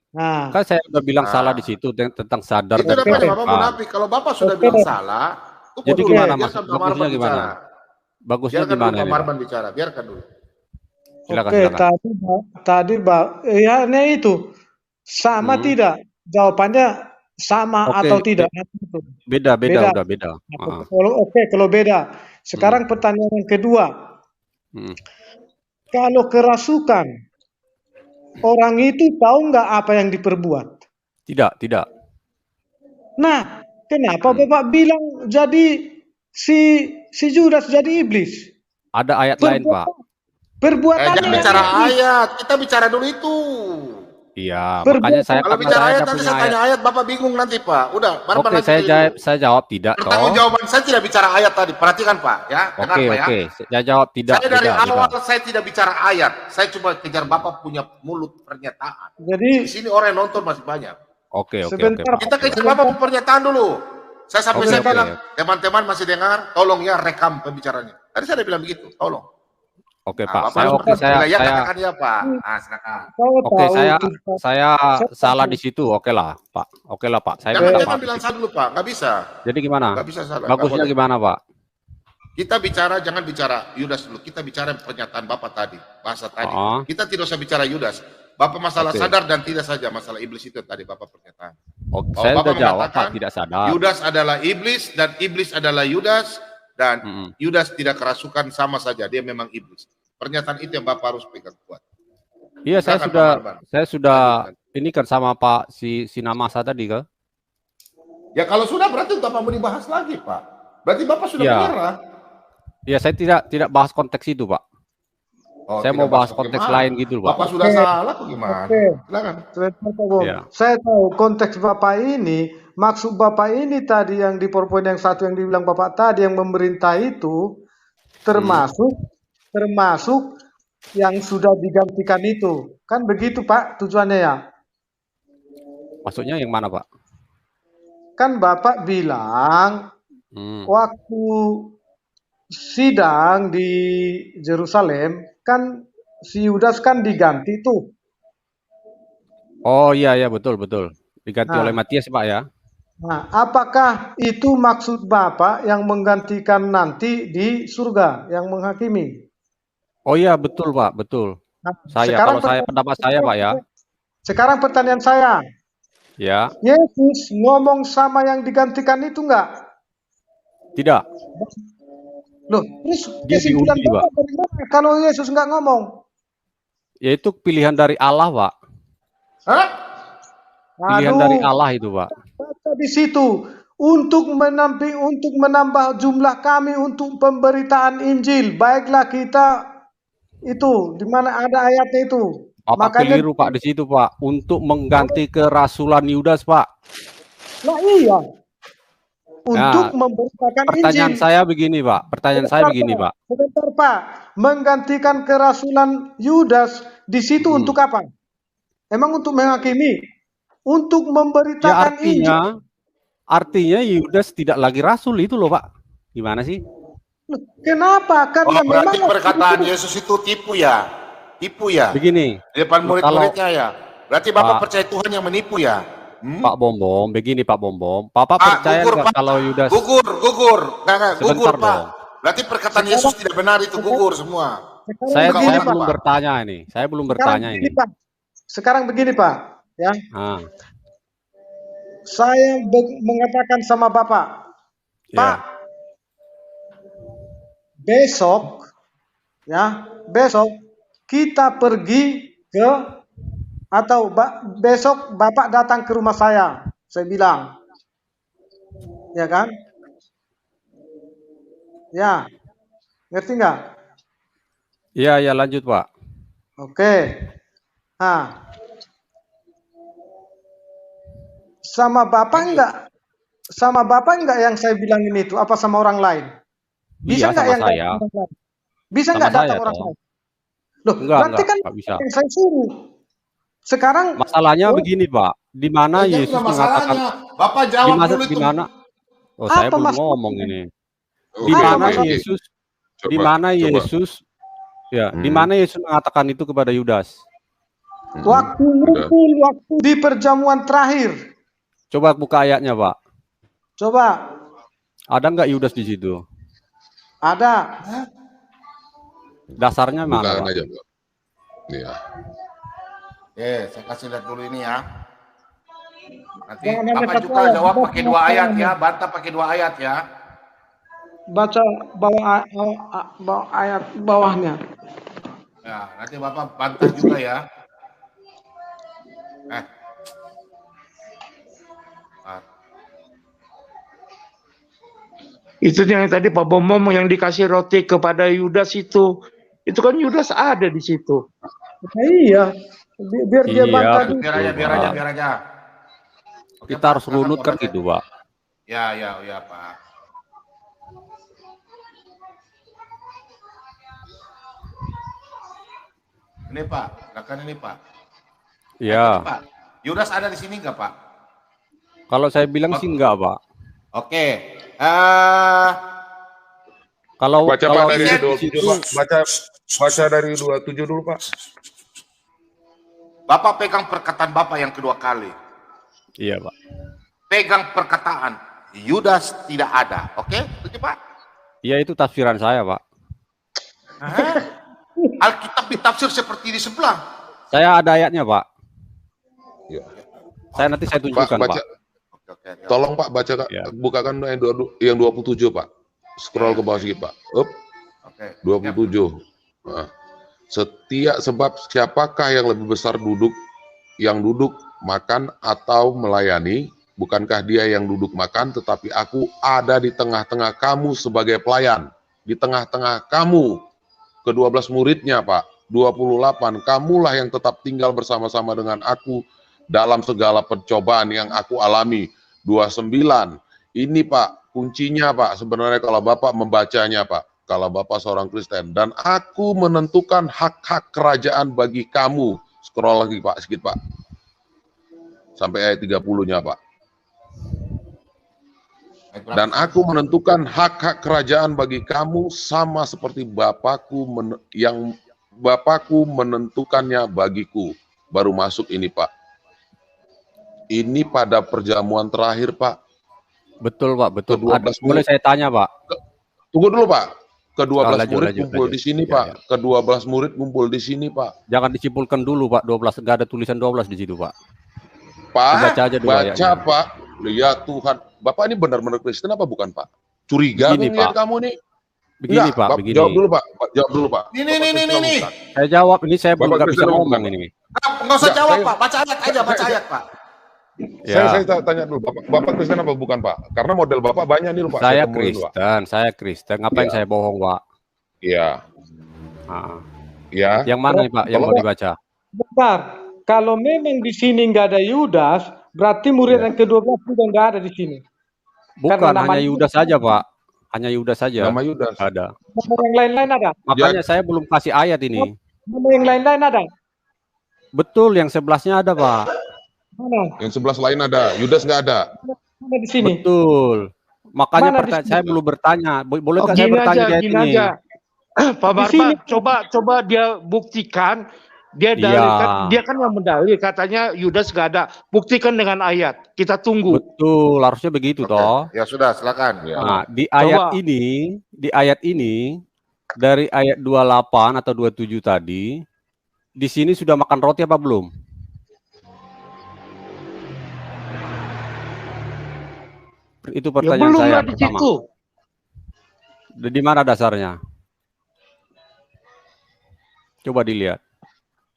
Nah, kan saya udah bilang Nah. salah di situ tentang sadar Itu dan namanya tidak. Bapak munafik. Kalau Bapak sudah Oke. bilang salah, tunggu Jadi dulu. gimana, Biarkan maksud- Pak Marban bagusnya gimana? bicara. Bagusnya Biarkan gimana dulu Pak nih, Pak? Marban bicara. Biarkan dulu. Silakan, oke, silakan. tadi ya ini itu sama tidak? Jawabannya sama Oke, atau tidak? Beda, Beda. udah beda. Heeh. Kalau beda. Sekarang pertanyaan yang kedua. Hmm. Kalau kerasukan, orang itu tahu nggak apa yang diperbuat? Tidak. Nah, kenapa Bapak bilang jadi si Judas jadi iblis? Ada ayat lain, Pak. Perbuatannya Jangan bicara ayat. Kita bicara dulu itu. Iya, Perbuatan. makanya saya Kalau karena bicara saya ayat ada nanti punya saya tanya ayat, Bapak bingung nanti, Pak. Udah, Marban Oke, nanti dulu. saya jawab tidak toh. Pertanggungjawaban saya tidak bicara ayat tadi. Perhatikan, Pak, ya. Dengar, Pak, ya. Oke, saya jawab tidak. Saya dari beda. awal saya tidak bicara ayat. Saya cuma kejar Bapak punya mulut pernyataan. Jadi Di sini orang yang nonton masih banyak. Oke. Sebentar. Pak. Kita kejar Bapak punya pernyataan dulu. Saya sampai Oke, saya oke. bilang, teman-teman masih dengar, tolong ya rekam pembicaraannya. Tadi saya udah bilang begitu, tolong. Oke, Nah, Pak. Bapak Saya harus oke, saya ya, katakan ya, Pak. Nah, silakan. kau Oke, tahu kita- saya salah di situ. Oke lah, Pak. Oke lah, Pak. Saya minta Jangan maaf. bilang salah dulu, Pak. Nggak bisa. Jadi gimana? Nggak bisa salah. Bagusnya Nggak boleh. gimana, Pak? Kita bicara, jangan bicara Yudas dulu. Kita bicara pernyataan Bapak tadi, bahasa tadi. Oh. Kita tidak usah bicara Yudas. Bapak masalah Oke. sadar dan tidak saja masalah iblis itu tadi Bapak pernyataan. Oke, Oh, saya Bapak udah jawab, mengatakan Pak. Tidak sadar. Yudas adalah iblis dan iblis adalah Yudas dan Mm-mm. Yudas tidak kerasukan sama saja. Dia memang iblis. Pernyataan itu yang Bapak harus pegang kuat. Iya, Silakan, Pak Marban. saya sudah ini kan sama Pak si Namasa tadi kan. Ya kalau sudah berarti untuk apa mau dibahas lagi, Pak? Berarti Bapak sudah Iya. menyerah. Ya, saya tidak bahas konteks itu, Pak. Oh, Saya tidak mau bahas bagaimana? konteks lain gitu, Pak. Bapak sudah Oke. salah apa gimana? Oke. Silakan. Sebentar, Pak Bom. Ya. Saya tahu konteks Bapak ini, maksud Bapak ini tadi yang di PowerPoint yang satu yang dibilang Bapak tadi yang memerintah itu termasuk yang sudah digantikan itu. Kan begitu, Pak, tujuannya ya? Maksudnya yang mana, Pak? Kan Bapak bilang Hmm. waktu sidang di Yerusalem kan si Yudas kan diganti tuh. Oh iya betul. Diganti Nah. oleh Matias, Pak ya. Nah, apakah itu maksud Bapak yang menggantikan nanti di surga yang menghakimi? Oh iya betul, Pak, betul. Nah, Kalau saya pendapat saya, Pak ya. Sekarang pertanyaan saya, Ya, Yesus ngomong sama yang digantikan itu enggak? tidak. Loh, terus Dia kesimpulan diuji, Bapak dari mana kalau Yesus enggak ngomong? Yaitu pilihan dari Allah, Pak. Hah? Pilihan dari Allah itu, Pak. Baca di situ untuk menambah jumlah kami untuk pemberitaan Injil. Baiklah kita itu di mana ada ayatnya itu. Bapak Makanya keliru, Pak, di situ, Pak. Untuk mengganti kerasulan Yudas, Pak. lah iya. Untuk Nah, memberitakan Pertanyaan Injil. saya begini, Pak. Sebentar, Pak. Menggantikan kerasulan Yudas di situ untuk apa? Emang untuk menghakimi? Untuk Ya memberitakan Injil. artinya Yudas tidak lagi rasul itu loh, Pak. Gimana sih? Loh, kenapa? Oh, Karena berarti memang perkataan Yesus itu tipu ya? Tipu ya? Begini, Di depan murid-muridnya ya? Berarti Bapak Pak. percaya Tuhan yang menipu ya? Pak Bom, begini Pak Bom. Bapak percaya gugur, nggak Pak. kalau Yudas? Gugur. Nggak, gugur, Sebentar Pak. dong. Berarti perkataan Yesus tidak benar itu, gugur semua. Saya begini, Pak. belum bertanya ini. Saya belum bertanya ini. Pak. Sekarang begini, Pak. Ya, Ah, saya mengatakan sama Bapak, ya. Pak, besok kita pergi ke besok Bapak datang ke rumah saya bilang, ya kan? Ya, ngerti nggak? Iya, lanjut Pak. Oke. Nah, sama Bapak enggak yang saya bilangin itu? Apa sama orang lain? Bisa Iya, enggak sama yang saya. datang orang lain? Bisa Sama enggak datang saya, orang toh. lain? Loh, Enggak, berarti kan nggak bisa. yang saya suruh. Sekarang Masalahnya begini Pak, di mana Ya, Yesus nggak mengatakan masalahnya. Bapak jawab dulu itu. di mana? Oh, saya Apa belum masalahnya? ngomong ini. Oke, Di mana oke, oke. Yesus? Coba, Di mana coba. Yesus? Ya, di mana Yesus mengatakan itu kepada Yudas? waktu ngumpul, waktu di perjamuan terakhir. Coba buka ayatnya, Pak. Coba, Ada nggak Yudas di situ? ada. Dasarnya mana, Bukaan Pak? aja, Pak. Iya. Saya kasih lihat dulu ini ya. Nanti Jangan hanya Bapak satu juga ayat, jawab Bapak pakai 2 ayat ayat. ya, bantah pakai 2 ayat ya. Baca ayat bawahnya. Ya, nanti Bapak bantah juga ya. Itu yang tadi Pak Bom yang dikasih roti kepada Yudas itu kan Yudas ada di situ. Iya, biar dia Iya, bantah betul. dulu. Biar aja. Oke, Kita Pak, harus silakan runut kan Bapak. gitu, Pak. Ya, Pak. Ini Pak, silakan ini Pak. Iya. Pak, Yudas ada di sini nggak Pak? Kalau saya bilang sih enggak, Pak. Oke. Kalau Baca Pak kalau dari Yesus 27 itu Pak. Baca dari 27 dulu Pak. Bapak pegang perkataan Bapak yang kedua kali. Iya, Pak. Pegang perkataan Yudas tidak ada. Oke? Begitu Pak? Iya, itu tafsiran saya, Pak. Alkitab ditafsir seperti di sebelah. Saya ada ayatnya, Pak. Ya. Nanti saya Pak, tunjukkan, baca. Pak. Oke. Tolong Pak baca Kak. Ya. Bukakan yang 27 Pak. Scroll ke bawah sedikit Pak. Up. Oke. 27. Nah. Sebab siapakah yang lebih besar yang duduk makan atau melayani? Bukankah dia yang duduk makan, tetapi aku ada di tengah-tengah kamu sebagai pelayan. di tengah-tengah kamu, ke-12 muridnya Pak, 28, kamulah yang tetap tinggal bersama-sama dengan aku dalam segala pencobaan yang aku alami. 29, ini Pak, kuncinya Pak, sebenarnya kalau Bapak membacanya Pak, kalau Bapak seorang Kristen, dan aku menentukan hak-hak kerajaan bagi kamu. Scroll lagi Pak, sedikit Pak. Sampai ayat 30-nya Pak. Dan aku menentukan hak-hak kerajaan bagi kamu sama seperti yang Bapakku menentukannya bagiku. Baru masuk ini Pak. Ini pada perjamuan terakhir Pak. Betul Pak, betul. Ke-12 Boleh saya tanya Pak? Tunggu dulu Pak. Ke-12 lanjut, murid lanjut, kumpul lanjut. di sini Ya, Pak. ya. Ke-12 murid kumpul di sini Pak. Jangan disimpulkan dulu Pak, 12, nggak ada tulisan 12 di situ Pak. Pak, Baca aja dulu baca ayatnya. Pak. Lihat Tuhan. Bapak ini benar-benar Kristen apa bukan Pak? Curiga Begini, ngelihat Pak. kamu nih. Begini Enggak, Pak, Bapak, begini. jawab dulu Pak. Jawab dulu Pak. Ini, Bapak Kristen apa bukan? Saya jawab, ini saya belum Bapak nggak bisa Kristen apa ngomong bukan? ini. Nggak usah Enggak, jawab saya- Pak, baca ayat aja, baca ayat Pak. Ya. Saya tanya dulu, Bapak Kristen apa bukan Pak? Karena model Bapak banyak nih loh Pak. Saya temuin dulu, Pak. Kristen. Ngapain Iya. saya bohong Pak? Iya, Ah. iya. Yang mana nih Pak yang mau Tolong, dibaca? Bentar, kalau memang di sini nggak ada Yudas, berarti murid Ya. yang ke-12 juga nggak ada di sini. Bukan, Karena hanya namanya- Yudas saja Pak. Hanya Yudas saja. Nama Yudas. Ada. Nama yang lain-lain ada? Makanya saya belum kasih ayat ini. Nama yang lain-lain ada? Betul, yang 11-nya ada Pak. Mana? Yang 11 lain ada, Yudas nggak ada. Mana di sini? Betul. Makanya Mana di sini? saya belum bertanya. Boleh nggak saya Gini bertanya di aja, ayat gini ini? aja. Pak Di sini. Barba, coba dia buktikan. Dia Iya. dalilkan, dia kan yang mendalil katanya Yudas gak ada. Buktikan dengan ayat. Kita tunggu. Betul, harusnya begitu Oke. toh. Ya sudah, silakan. Ya. Nah, di ayat Coba. ini dari ayat 28 atau 27 tadi, di sini sudah makan roti apa belum? Itu Ya pertanyaan belum saya lah di pertama. situ. Di mana dasarnya? Coba dilihat.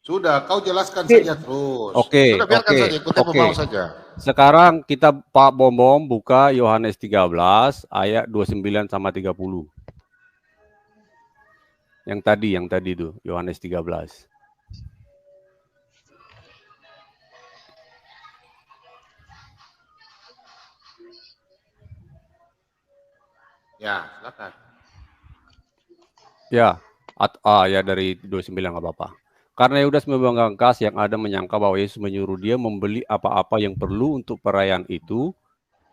Sudah, kau jelaskan saja terus. Oke, Sudah, biarkan oke, saja, ikuti oke. pemau saja. Sekarang kita Pak Bom buka Yohanes 13 ayat 29 sama 30. Yang tadi itu Yohanes 13. Ya, silakan. Ya, ya dari 29 nggak apa-apa. Karena Yudas memegang kas yang ada menyangka bahwa Yesus menyuruh dia membeli apa-apa yang perlu untuk perayaan itu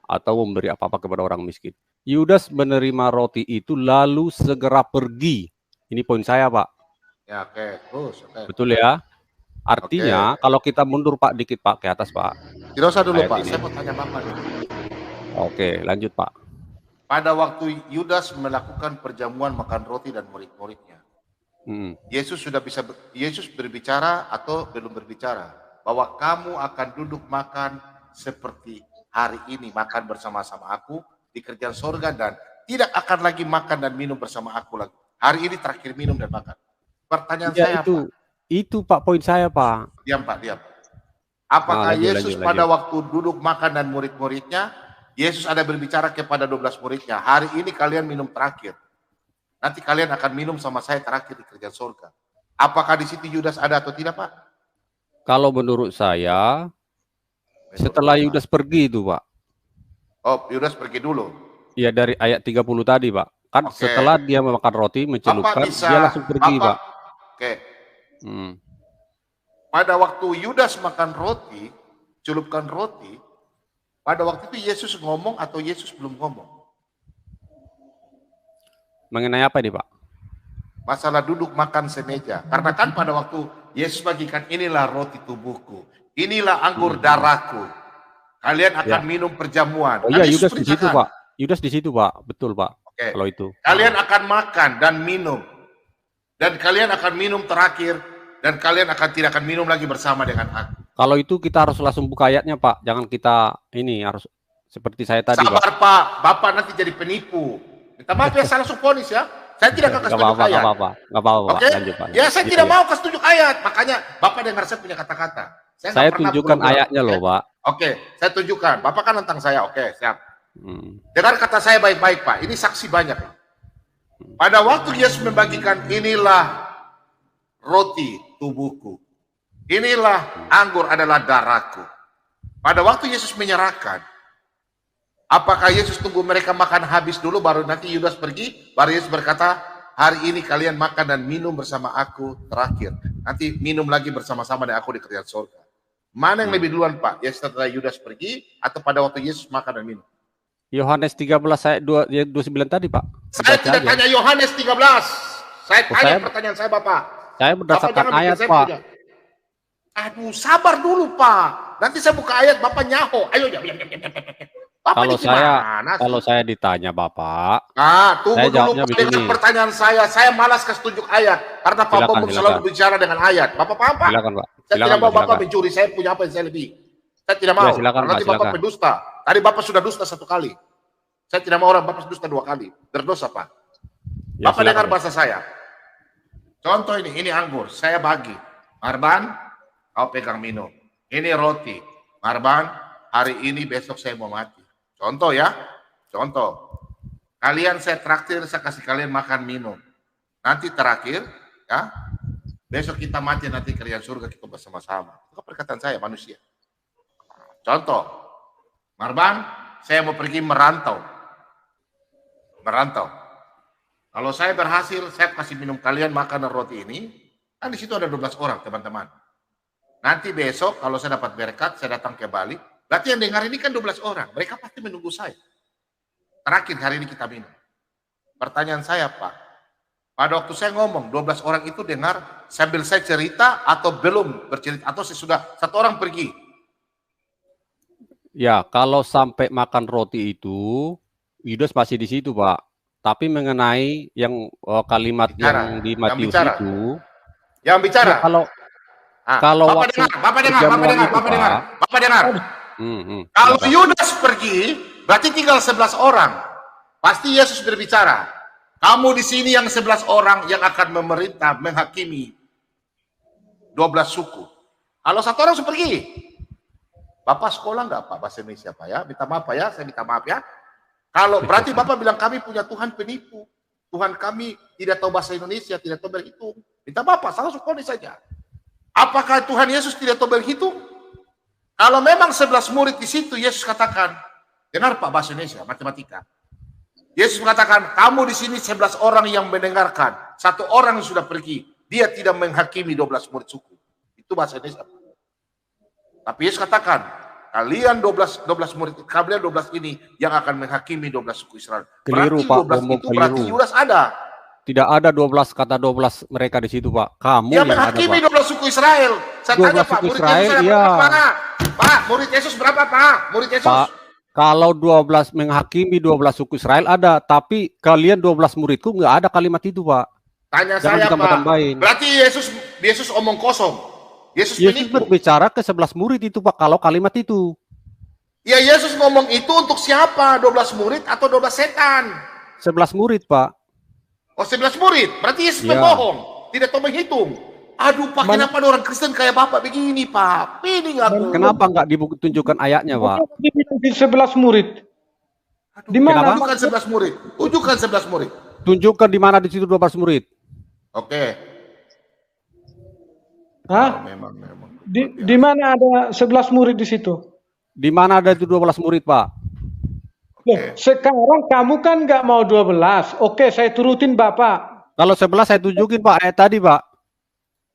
atau memberi apa-apa kepada orang miskin. Yudas menerima roti itu lalu segera pergi. Ini poin saya, Pak. Ya, oke, terus. Oke. Betul ya? Artinya kalau kita mundur Pak dikit Pak ke atas Pak. Tidak usah dulu Ayat Pak, ini. saya mau tanya Bapak dulu. Oke, lanjut Pak. Pada waktu Yudas melakukan perjamuan makan roti dan murid-muridnya, Yesus berbicara atau belum berbicara bahwa kamu akan duduk makan seperti hari ini makan bersama-sama aku di kerjaan sorga dan tidak akan lagi makan dan minum bersama aku lagi. Hari ini terakhir minum dan makan. Pertanyaan Ya, saya itu Pak poin saya Pak. diam Pak, diam. Apakah Lanjut, Yesus lanjut, pada waktu duduk makan dan murid-muridnya, Yesus ada berbicara kepada 12 muridnya, hari ini kalian minum terakhir. Nanti kalian akan minum sama saya terakhir di kerjaan surga. Apakah di situ Yudas ada atau tidak, Pak? Kalau menurut saya setelah Yudas pergi itu Pak. Oh, Yudas pergi dulu. Ya dari ayat 30 tadi Pak. Kan Oke. setelah dia memakan roti mencelupkan, dia langsung pergi Pak. Oke. Hmm. Pada waktu Yudas makan roti, celupkan roti, pada waktu itu Yesus ngomong atau Yesus belum ngomong? Mengenai apa ini Pak? Masalah duduk makan semeja. Karena kan pada waktu Yesus bagikan inilah roti tubuhku, inilah anggur darahku. Kalian akan minum perjamuan. Oh Kan iya Yesus Yudas di situ beritakan. Pak. Yudas di situ Pak. Betul Pak. Oke. Kalau itu. Kalian akan makan dan minum. Dan kalian akan minum terakhir. Dan kalian tidak akan minum lagi bersama dengan aku. Kalau itu kita harus langsung buka ayatnya Pak. Jangan kita ini harus seperti saya tadi Sabar Pak. Pak, Bapak nanti jadi penipu. Minta maaf ya, saya langsung ponis ya. Saya tidak akan kasih Nggak tunjuk apa-apa, ayat. nggak apa-apa, nggak apa-apa Pak. Oke? Lanjut Pak. Ya saya Lanjut, tidak ya. mau kasih tunjuk ayat. Makanya Bapak dengar saya punya kata-kata. Saya nggak pernah tunjukkan pura-pura. ayatnya loh Pak. Oke, saya tunjukkan. Bapak kan nentang saya. Oke, siap. Hmm. Dengar kata saya baik-baik Pak. Ini saksi banyak. Pak. Pada waktu Yesus membagikan, inilah roti tubuhku, inilah anggur adalah darahku. Pada waktu Yesus menyerahkan, apakah Yesus tunggu mereka makan habis dulu baru nanti Yudas pergi? Baru Yesus berkata, hari ini kalian makan dan minum bersama aku terakhir. Nanti minum lagi bersama-sama dengan aku di kerajaan surga. Mana yang lebih duluan, Pak? Yesus setelah Yudas pergi atau pada waktu Yesus makan dan minum? Yohanes 13 ayat 29 tadi, Pak. Saya Baca tidak aja. tanya Yohanes 13. Saya Oh, tanya saya- pertanyaan saya, Bapak. Saya Bapak berdasarkan jangan bikin ayat, saya Pak. punya. Aduh, sabar dulu, Pak. Nanti saya buka ayat, Bapak nyaho. Ayo, Bapak Kalau ini gimana sih? Kalau saya ditanya, Bapak, Nah, tunggu saya dulu jawabnya Pak, dengan begini. pertanyaan saya. Saya malas kasih tunjuk ayat. Karena Pak Silakan, Bombong silakan. selalu bicara dengan ayat. Bapak paham, Pak? silakan, Pak. Saya Silakan, tidak mau Pak, Bapak silakan. mencuri. Saya punya apa yang saya lebih. Saya tidak mau. Ya, silakan, Karena Pak, nanti Bapak silakan. pendusta. Tadi Bapak sudah dusta 1 kali. Saya tidak mau orang Bapak dusta 2 kali. Berdosa, Pak. Ya, Bapak silakan, dengar Pak. bahasa saya. Contoh ini anggur. Saya bagi. Marban, kau pegang minum. Ini roti. Marban, hari ini besok saya mau mati. Contoh ya. Contoh. Kalian saya traktir, saya kasih kalian makan minum. Nanti terakhir, ya. Besok kita mati, nanti kerjaan surga kita bersama-sama. Itu perkataan saya, manusia. Contoh. Marban, saya mau pergi merantau. Merantau. Kalau saya berhasil, saya kasih minum kalian makan dan roti ini, kan di situ ada 12 orang, teman-teman. Nanti besok, kalau saya dapat berkat, saya datang ke Bali, berarti yang dengar ini kan 12 orang. Mereka pasti menunggu saya. Terakhir hari ini kita minum. Pertanyaan saya, Pak, pada waktu saya ngomong, 12 orang itu dengar sambil saya cerita atau belum bercerita, atau sesudah 1 orang pergi. Ya, kalau sampai makan roti itu, Yudas masih di situ, Pak. Tapi mengenai yang kalimat Bicara, yang di yang Matius bicara. itu, Yang bicara. ya, kalau Ah, kalau Bapak waktu dengar, Bapak dengar, perjamuan Bapak dengar, itu, Bapak dengar, Pak. Bapak dengar. Kalau silakan. Yudas pergi, berarti tinggal 11 orang. Pasti Yesus berbicara. Kamu di sini yang 11 orang yang akan memerintah, menghakimi 12 suku. Kalau 1 orang sudah pergi. Bapak sekolah nggak Pak bahasa Indonesia Pak ya? Minta maaf Pak ya, saya minta maaf ya. Kalau berarti Bapak bilang kami punya Tuhan penipu. Tuhan kami tidak tahu bahasa Indonesia, tidak tahu berhitung. Minta maaf Pak, salah sukoni saja. Apakah Tuhan Yesus tidak tahu berhitung? Kalau memang 11 murid di situ, Yesus katakan, dengar Pak bahasa Indonesia, matematika. Yesus mengatakan, kamu di sini 11 orang yang mendengarkan, 1 orang yang sudah pergi, dia tidak menghakimi 12 murid suku. Itu bahasa Indonesia. Tapi Yesus katakan, kalian 12 murid, kalian 12 ini yang akan menghakimi 12 suku Israel. Keliru, Berarti Pak, 12 Bombong, itu berarti keliru. Yudas ada. Tidak ada 12 kata 12 mereka di situ, Pak. Kamu Yang yang ada, menghakimi Pak. 12 suku Israel. Saya 12 tanya Pak, suku murid Israel, Yesus ada iya. berapa? Pak, murid Yesus berapa Pak? Murid Yesus. Pak, kalau 12 menghakimi 12 suku Israel ada, tapi kalian 12 muridku nggak ada kalimat itu, Pak. Tanya Jangan saya Pak. ditambah-tambahin. Berarti Yesus omong kosong. Yesus Yesus penipu. berbicara ke 11 murid itu, Pak, kalau kalimat itu. Ya Yesus ngomong itu untuk siapa? 12 murid atau 12 setan? 11 murid, Pak. Oh 11 murid, berarti Yesus Ya. pembohong, tidak tahu menghitung. Aduh Pak, Man- kenapa ada orang Kristen kayak Bapak begini Pak? Pilih aku. Kenapa nggak ditunjukkan ayatnya, Pak? Di 11 murid. Aduh, Di mana? Tunjukkan 11 murid. Tunjukkan 11 murid. Tunjukkan di mana di situ 12 murid. Oke. Hah? Memang. Di mana ada 11 murid di situ? Di mana ada itu 12 murid, Pak? Loh, sekarang kamu kan nggak mau 12. Oke, saya turutin Bapak. Kalau 11 saya tunjukin, Pak, ayat tadi, Pak.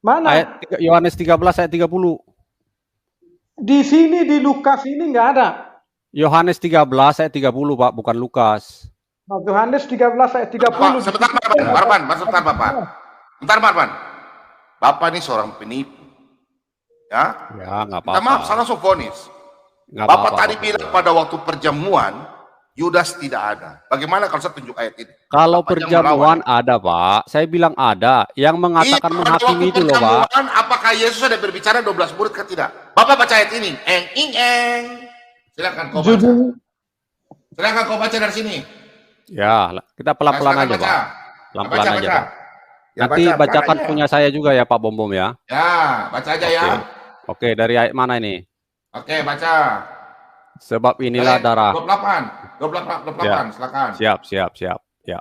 Mana? Ayat Yohanes 13 ayat 30. Di sini di Lukas ini nggak ada. Yohanes 13 ayat 30, Pak, bukan Lukas. Nah, Yohanes 13 ayat 30. Pak, sebentar Marban, sebentar Bapak. Bentar Marban. Bapak ini seorang penipu. Ya, Ya, nggak minta maaf, apa-apa. salah sofonis. Nggak Bapak apa-apa, tadi Pak. bilang pada waktu perjamuan, Yudas tidak ada. Bagaimana kalau saya tunjuk ayat ini? Kalau Bapak jangan perjamuan melawan. ada, Pak. Saya bilang ada. Yang mengatakan Pada menghakimi waktu itu loh, Pak. perjamuan, apakah Yesus ada berbicara 12 murid kan tidak? Bapak baca ayat ini. Eng. Silakan kau baca. Judul Silakan kau baca dari sini. Ya, kita pelan-pelan Silakan aja, baca. Pak. Pelan-pelan aja, Pak. Ya, Nanti baca, bacakan aja. punya saya juga ya, Pak Bom ya. Ya, baca aja ya. Oke, dari ayat mana ini? Oke, baca. Sebab inilah Ayat darah. 28. 28, Ya. silakan. Siap. Ya.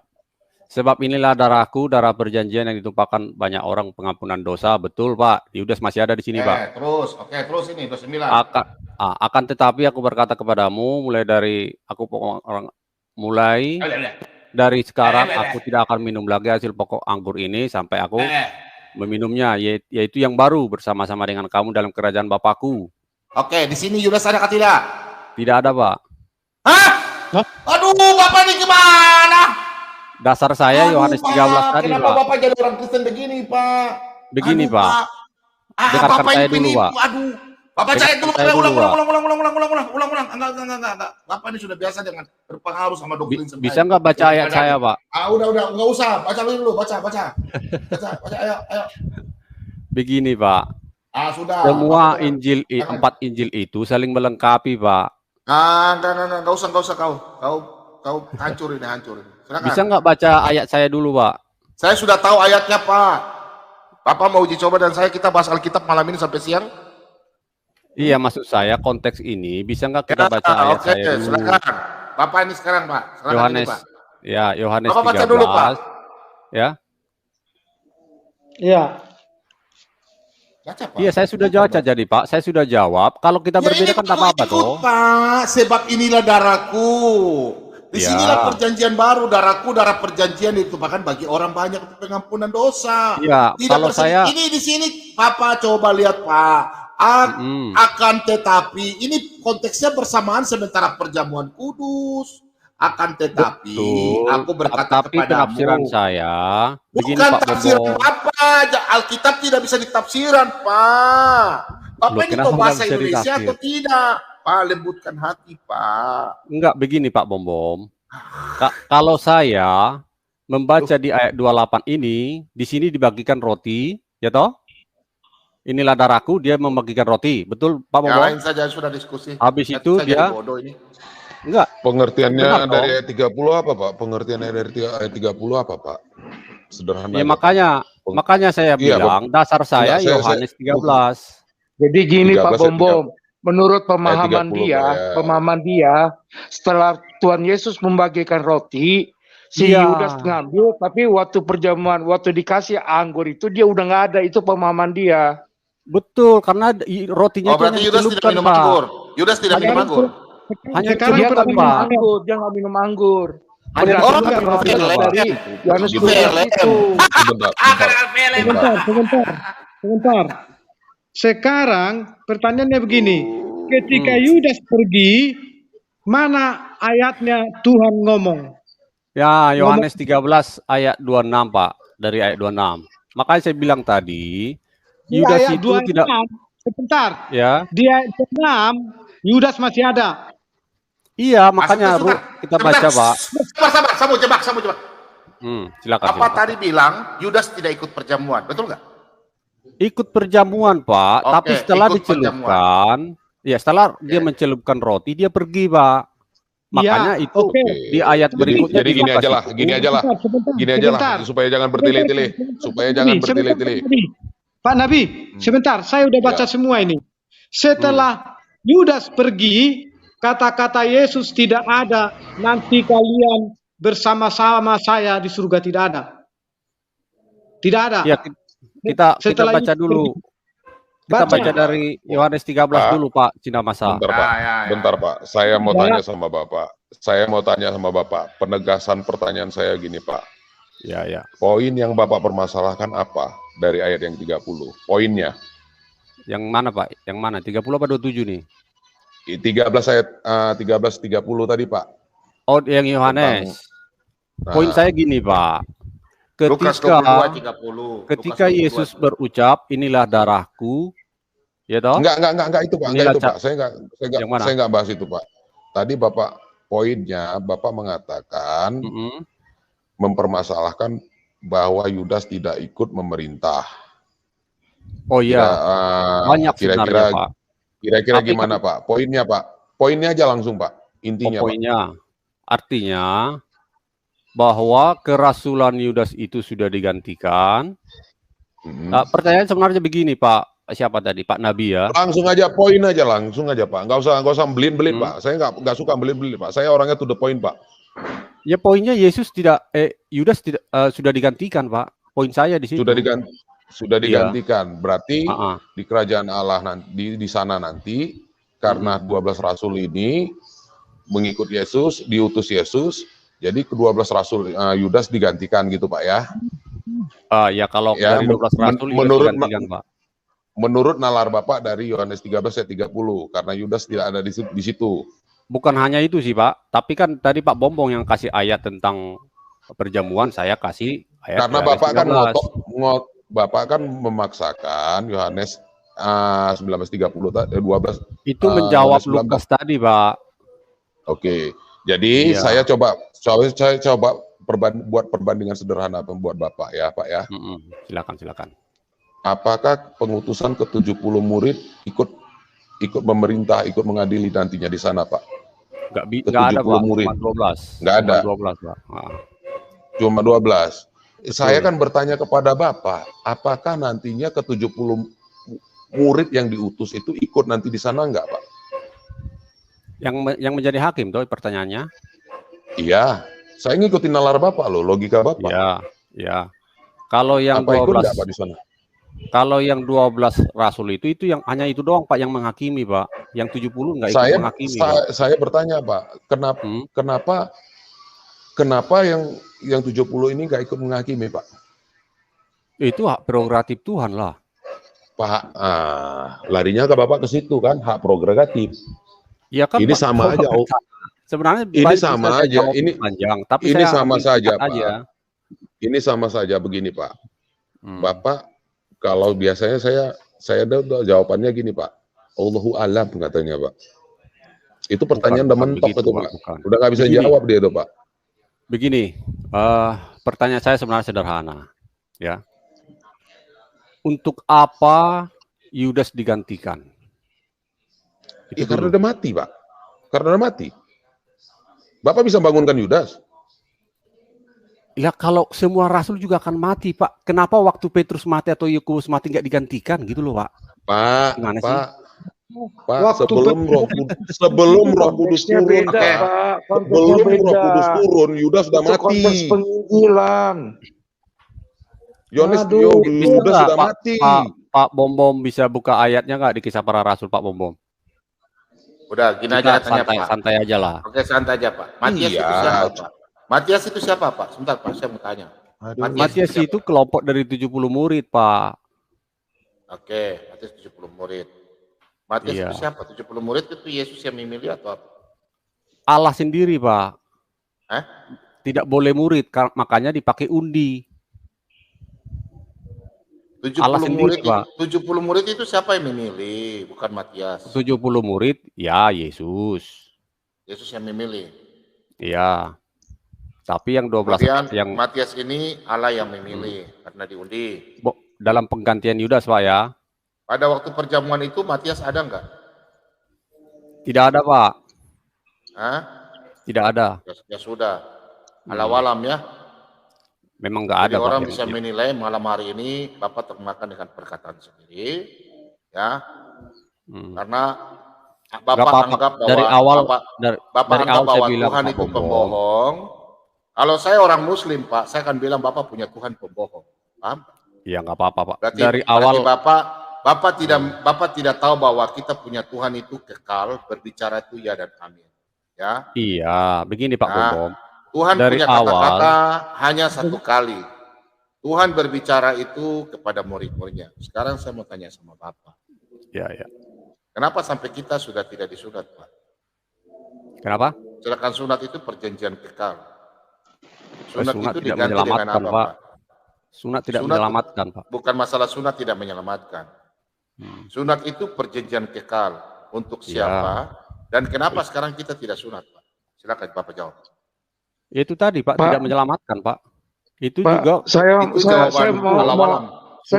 Sebab inilah darahku, darah perjanjian yang ditumpahkan banyak orang pengampunan dosa. Betul, Pak. Yudas masih ada di sini, Pak. Terus, terus ini 29. Akan tetapi aku berkata kepadamu, mulai dari dari sekarang aku tidak akan minum lagi hasil pokok anggur ini sampai aku meminumnya, yaitu yang baru bersama-sama dengan kamu dalam kerajaan Bapakku. Oke, di sini Yudas ada atau tidak? Tidak ada, Pak. Hah? Aduh, Bapak ini gimana? Dasar saya Yohanes 13 tadi, kenapa Pak. Bapak jadi orang Kristen begini, Pak? Begini, Pak. Dengarkan Bapak saya ini dulu, Pak. Aduh. Bapak saya dulu, Dengarkan saya dulu, Pak. ulang. Enggak. Bapak ini sudah biasa dengan berpengaruh sama doktrin saya. Bisa nggak baca ayat saya, Pak? Udah, enggak usah. Baca dulu, baca. Baca, ayo. Begini, Pak. Sudah. Semua Injil, 4 Injil itu saling melengkapi, Pak. Enggak usah kau hancur ini. Silakan. Bisa nggak baca ayat saya dulu, Pak? Saya sudah tahu ayatnya, Pak. Bapak mau uji coba dan kita bahas Alkitab malam ini sampai siang? Iya, maksud saya konteks ini bisa nggak kita baca ayat saya dulu? Silakan. Bapak ini sekarang, Pak. Silakan Yohanes, ini, Pak. ya, Yohanes Bapak 13. baca dulu, Pak. Ya. Ya. Baca, Pak. Iya, saya sudah baca jadi, Pak. Saya sudah jawab. Kalau kita berbeda kan tak apa-apa, toh. Pak, sebab inilah darahku. Di Ya. sinilah perjanjian baru, darahku, darah perjanjian itu bahkan bagi orang banyak untuk pengampunan dosa. Iya, kalau saya ini di sini, Papa coba lihat, Pak. Akan tetapi ini konteksnya bersamaan sementara perjamuan kudus. Akan tetapi betul, aku berkata tapi kepadamu, penafsiran saya begini, bukan Pak tafsiran Bobo. apa, Alkitab tidak bisa ditafsiran, Pak. Bapak Loh, ini kenapa tahu bahasa nggak bisa Indonesia ditafsir? atau tidak? Pak, lembutkan hati, Pak. Enggak, begini Pak Bom. Kalau saya membaca di ayat 28 ini, di sini dibagikan roti, ya toh? Inilah darahku, dia membagikan roti. Betul, Pak Bom? Yang lain saja sudah diskusi. Habis itu dia bodoh ini. enggak. Pengertiannya Benar, dari toh? ayat 30 apa, Pak? Pengertiannya dari ayat 30 apa, Pak? Sederhana. Ya aja, makanya saya Iya, bilang dasar saya Enggak, Yohanes 13. Jadi gini 13 Pak ya, Bom, menurut 30, pemahaman dia, setelah Tuhan Yesus membagikan roti, si Iya. Yudas ngambil, tapi waktu perjamuan, waktu dikasih anggur itu dia udah nggak ada, itu pemahaman dia. Betul, karena rotinya itu Berarti hanya Yudas tidak dicelupkan, minum Pak. anggur. Yudas tidak minum anggur. Hanya Sekarang Dia nggak dicelupkan, minum Pak. anggur, dia nggak minum anggur. Hanya Berdasarkan dicelupkan Oh, rotinya, film. Pak. dari Yohanes Gitu. 12 itu. Sebentar. Sekarang pertanyaannya begini, ketika Yudas pergi, mana ayatnya Tuhan ngomong? Ya, Yohanes 13 ayat 26, Pak. Dari ayat 26. Makanya saya bilang tadi, Di Yudas ayat itu 26, tidak, sebentar, ya. di ayat 6, Yudas masih ada. Iya, makanya Sebentar. kita baca, Pak. Sabar, sama coba. Silakan. Apa silakan. tadi bilang Yudas tidak ikut perjamuan, betul nggak? Ikut perjamuan, Pak. Oke, Tapi setelah ikut dicelupkan, ya setelah dia mencelupkan roti, dia pergi, Pak. Makanya Ya, itu oke. di ayat berikutnya. Jadi gini aja lah, gini aja lah, supaya jangan bertele-tele, Pak Nabi, sebentar, saya udah baca semua ini. Setelah Yudas pergi, kata-kata Yesus tidak ada, nanti kalian bersama-sama saya di surga, tidak ada. Tidak ada. Ya, kita Setelah baca itu dulu. Kita baca dari Yohanes 13 Pak. dulu, Pak Cinamasa. Bentar, Pak. Bentar, Pak. Saya mau tanya sama Bapak. Penegasan pertanyaan saya gini, Pak. Ya. Poin yang Bapak permasalahkan apa dari ayat yang 30? Poinnya. Yang mana, Pak? Yang mana? 30 apa 27 nih? 13 ayat 13:30 tadi, Pak. Oh, yang Yohanes. Nah, Poin saya gini, Pak. Lukas 22:30. Ketika Yesus berucap, inilah darahku, ya toh? Enggak itu, Pak. Inilah Enggak itu, Pak. yang mana? Saya enggak bahas itu, Pak. Tadi Bapak poinnya Bapak mengatakan mempermasalahkan bahwa Yudas tidak ikut memerintah. Oh iya, banyak sebenarnya, Kira-kira Pak. kira-kira Tapi gimana, Pak? Poinnya, Pak. Poinnya aja langsung, Pak. Intinya, Pak. Poinnya, artinya bahwa kerasulan Yudas itu sudah digantikan. Nah, pertanyaan sebenarnya begini, Pak. Siapa tadi? Pak Nabi ya? Langsung aja, poin aja, langsung aja, Pak. Nggak usah belin-belin, Pak. Saya nggak suka belin-belin, Pak. Saya orangnya to the point, Pak. Ya poinnya Yesus tidak, Yudas tidak sudah digantikan, Pak. Poin saya di situ. Sudah Iya. digantikan. Berarti Heeh. di kerajaan Allah nanti di sana nanti karena 12 rasul ini mengikut Yesus, diutus Yesus, jadi ke-12 rasul Yudas digantikan gitu Pak ya. Ya kalau Ya, dari 12 rasul Yudas digantikan, Pak. menurut nalar Bapak dari Yohanes 13 ayat 30 karena Yudas tidak ada di situ. Bukan hanya itu sih, Pak. Tapi kan tadi Pak Bombong yang kasih ayat tentang perjamuan, saya kasih ayat Karena Yohanes Bapak kan 13. Bapak kan memaksakan Yohanes 19:30 12. Itu menjawab Yohanes 19. Lukas tadi, Pak. Oke. Jadi Iya. saya coba buat perbandingan sederhana buat Bapak ya, Pak ya. Silakan. Apakah pengutusan ke-70 murid ikut memerintah, ikut mengadili nantinya di sana, Pak? Nggak ada, Pak. murid. Cuma 12. Nggak ada. 12, Pak. Cuma 12. Saya kan bertanya kepada Bapak, apakah nantinya ke-70 murid yang diutus itu ikut nanti di sana enggak, Pak? Yang menjadi hakim tuh pertanyaannya. Iya, saya ngikutin nalar Bapak loh, logika Bapak. Iya. Kalau yang apa 12 ikut enggak, Pak, di sana? Kalau yang 12 rasul itu yang hanya itu doang, Pak, yang menghakimi, Pak. Yang 70 enggak ikut menghakimi, Pak. Saya bertanya, Pak, kenapa yang 70 ini enggak ikut menghakimi, Pak? Itu hak prerogatif Tuhan lah. Pak, larinya ke Bapak ke situ kan, hak prerogatif. Ya kan, ini Pak, sama aja. Sebenarnya ini sama aja. Panjang, tapi ini saya sama saja, Pak. aja. Ini sama saja begini, Pak. Bapak, kalau biasanya saya ada jawabannya gini, Pak. Allahu alam katanya, Pak. Itu pertanyaan udah mentok itu, Pak. Udah nggak bisa jawab dia itu, Pak. Begini, pertanyaan saya sebenarnya sederhana, ya. Untuk apa Yudas digantikan? Ya, karena udah mati, Pak. Karena udah mati. Bapak bisa bangunkan Yudas? Ya kalau semua rasul juga akan mati, Pak. Kenapa waktu Petrus mati atau Yakobus mati nggak digantikan gitu loh, Pak? Pak, Waktu sebelum Roh Kudus turun, beda, Pak. sebelum Roh Kudus turun, Yudas sudah mati. Konteks penginjilan. Yudas sudah mati. Pak Bombom bisa buka ayatnya nggak di Kisah Para Rasul, Pak Bombom? Udah, gini aja tanya, Pak. Santai aja lah. Oke, santai aja, Pak. Matias itu siapa, Pak? Matias itu siapa, Pak? Sebentar, Pak, saya mau tanya. Matias itu kelompok dari 70 murid, Pak. Oke, Matias 70 murid. Matias itu siapa? 70 murid itu Yesus yang memilih atau apa? Allah sendiri, Pak. Tidak boleh murid, makanya dipakai undi. 70 murid, Pak. 70 murid itu siapa yang memilih? Bukan Matias. 70 murid, ya Yesus. Yesus yang memilih. Iya. Tapi yang 12 yang Matias ini Allah yang memilih karena diundi. Dalam penggantian Yudas, Pak ya. Pada waktu perjamuan itu Matias ada enggak? Tidak ada, Pak. Tidak ada. Ya sudah. Alam ya. Memang nggak ada. Jadi orang bisa menilai malam hari ini Bapak termakan dengan perkataan sendiri, ya, karena Bapak anggap bahwa dari awal Bapak anggap bahwa Tuhan itu pembohong. Kalau saya orang Muslim, Pak, saya akan bilang Bapak punya Tuhan pembohong, paham? Iya, nggak apa-apa, Pak. Berarti, dari awal Bapak tidak tahu bahwa kita punya Tuhan itu kekal, berbicara itu ya dan amin, ya. Iya, begini Pak Bombom. Tuhan dari punya kata-kata hanya satu kali. Tuhan berbicara itu kepada murid-muridnya. Sekarang saya mau tanya sama Bapak. Ya. Kenapa sampai kita sudah tidak disunat, Pak? Kenapa? Sedangkan sunat itu perjanjian kekal. Sunat itu tidak diganti dengan apa, Pak? Sunat tidak menyelamatkan, Pak. Bukan masalah sunat tidak menyelamatkan. Sunat itu perjanjian kekal. Untuk siapa? Dan kenapa sekarang kita tidak sunat, Pak? Silakan Bapak jawab. Itu tadi, Pak, tidak menyelamatkan, Pak. Itu Pak, juga saya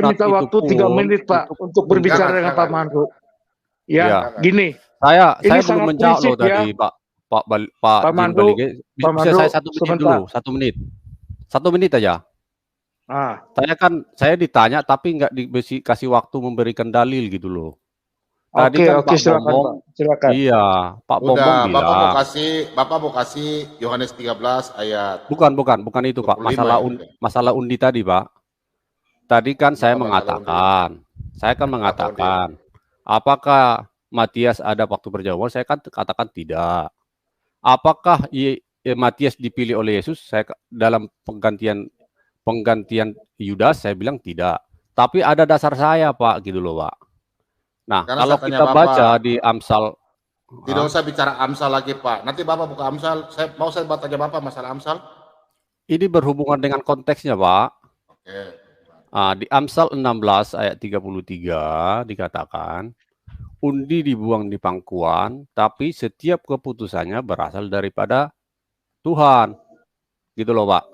minta waktu 3 menit, Pak, untuk berbicara dengan Pak Mandu. Ya, gini. Saya belum menjawab loh tadi, Pak Mandu. Bisa saya 1 menit dulu, 1 menit. 1 menit aja. Saya ditanya tapi nggak dikasih waktu memberikan dalil gitu loh. Tadi Oke, kan oke, Pak silakan Bombong, Pak. Silakan. iya, Pak Bombong Udah, bilang, Bapak mau kasih Yohanes 13 ayat bukan itu Pak, 25 ya? masalah undi tadi Pak. Tadi kan saya Bukan masalah undi. Apa undi? mengatakan, apakah Matias ada waktu perjamuan? Saya kan katakan tidak. Apakah Matias dipilih oleh Yesus? Saya dalam penggantian Yudas, saya bilang tidak. Tapi ada dasar saya Pak, gitu loh Pak. Nah, Karena kalau saya tanya kita Bapak, baca di Amsal, tidak usah bicara Amsal lagi Pak. Nanti Bapak buka Amsal. Saya tanya Bapak masalah Amsal. ini berhubungan dengan konteksnya Pak. Oke. Di Amsal 16 ayat 33 dikatakan, undi dibuang di pangkuan, tapi setiap keputusannya berasal daripada Tuhan. Gitu loh Pak.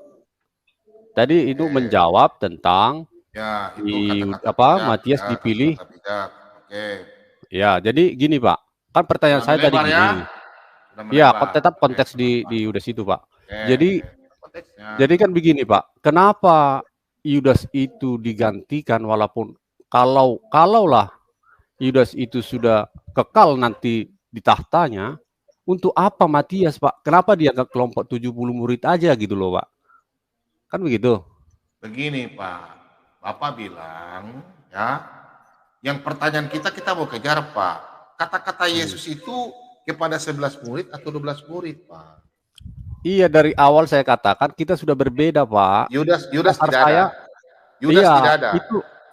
Tadi itu menjawab tentang Ya, itu kata-kata bijak, Matias ya, dipilih. kata-kata bijak. Oke. Ya, jadi gini Pak. Kan pertanyaan Sudah saya tadi melebar gini. ya? Sudah Ya, melebar. tetap Oke, konteks di Yudas itu Pak. Oke. Konteksnya. Jadi kan begini Pak. Kenapa Yudas itu digantikan walaupun kalaulah Yudas itu sudah kekal nanti di tahtanya, untuk apa Matias Pak? Kenapa dia ke kelompok 70 murid aja gitu loh Pak? Kan begitu. Begini Pak, Bapak bilang ya, yang pertanyaan kita mau kejar Pak. Kata-kata Yesus itu kepada 11 murid atau 12 murid Pak? Iya, dari awal saya katakan kita sudah berbeda Pak. Yudas Dasar tidak saya, ada. Yudas iya, tidak ada.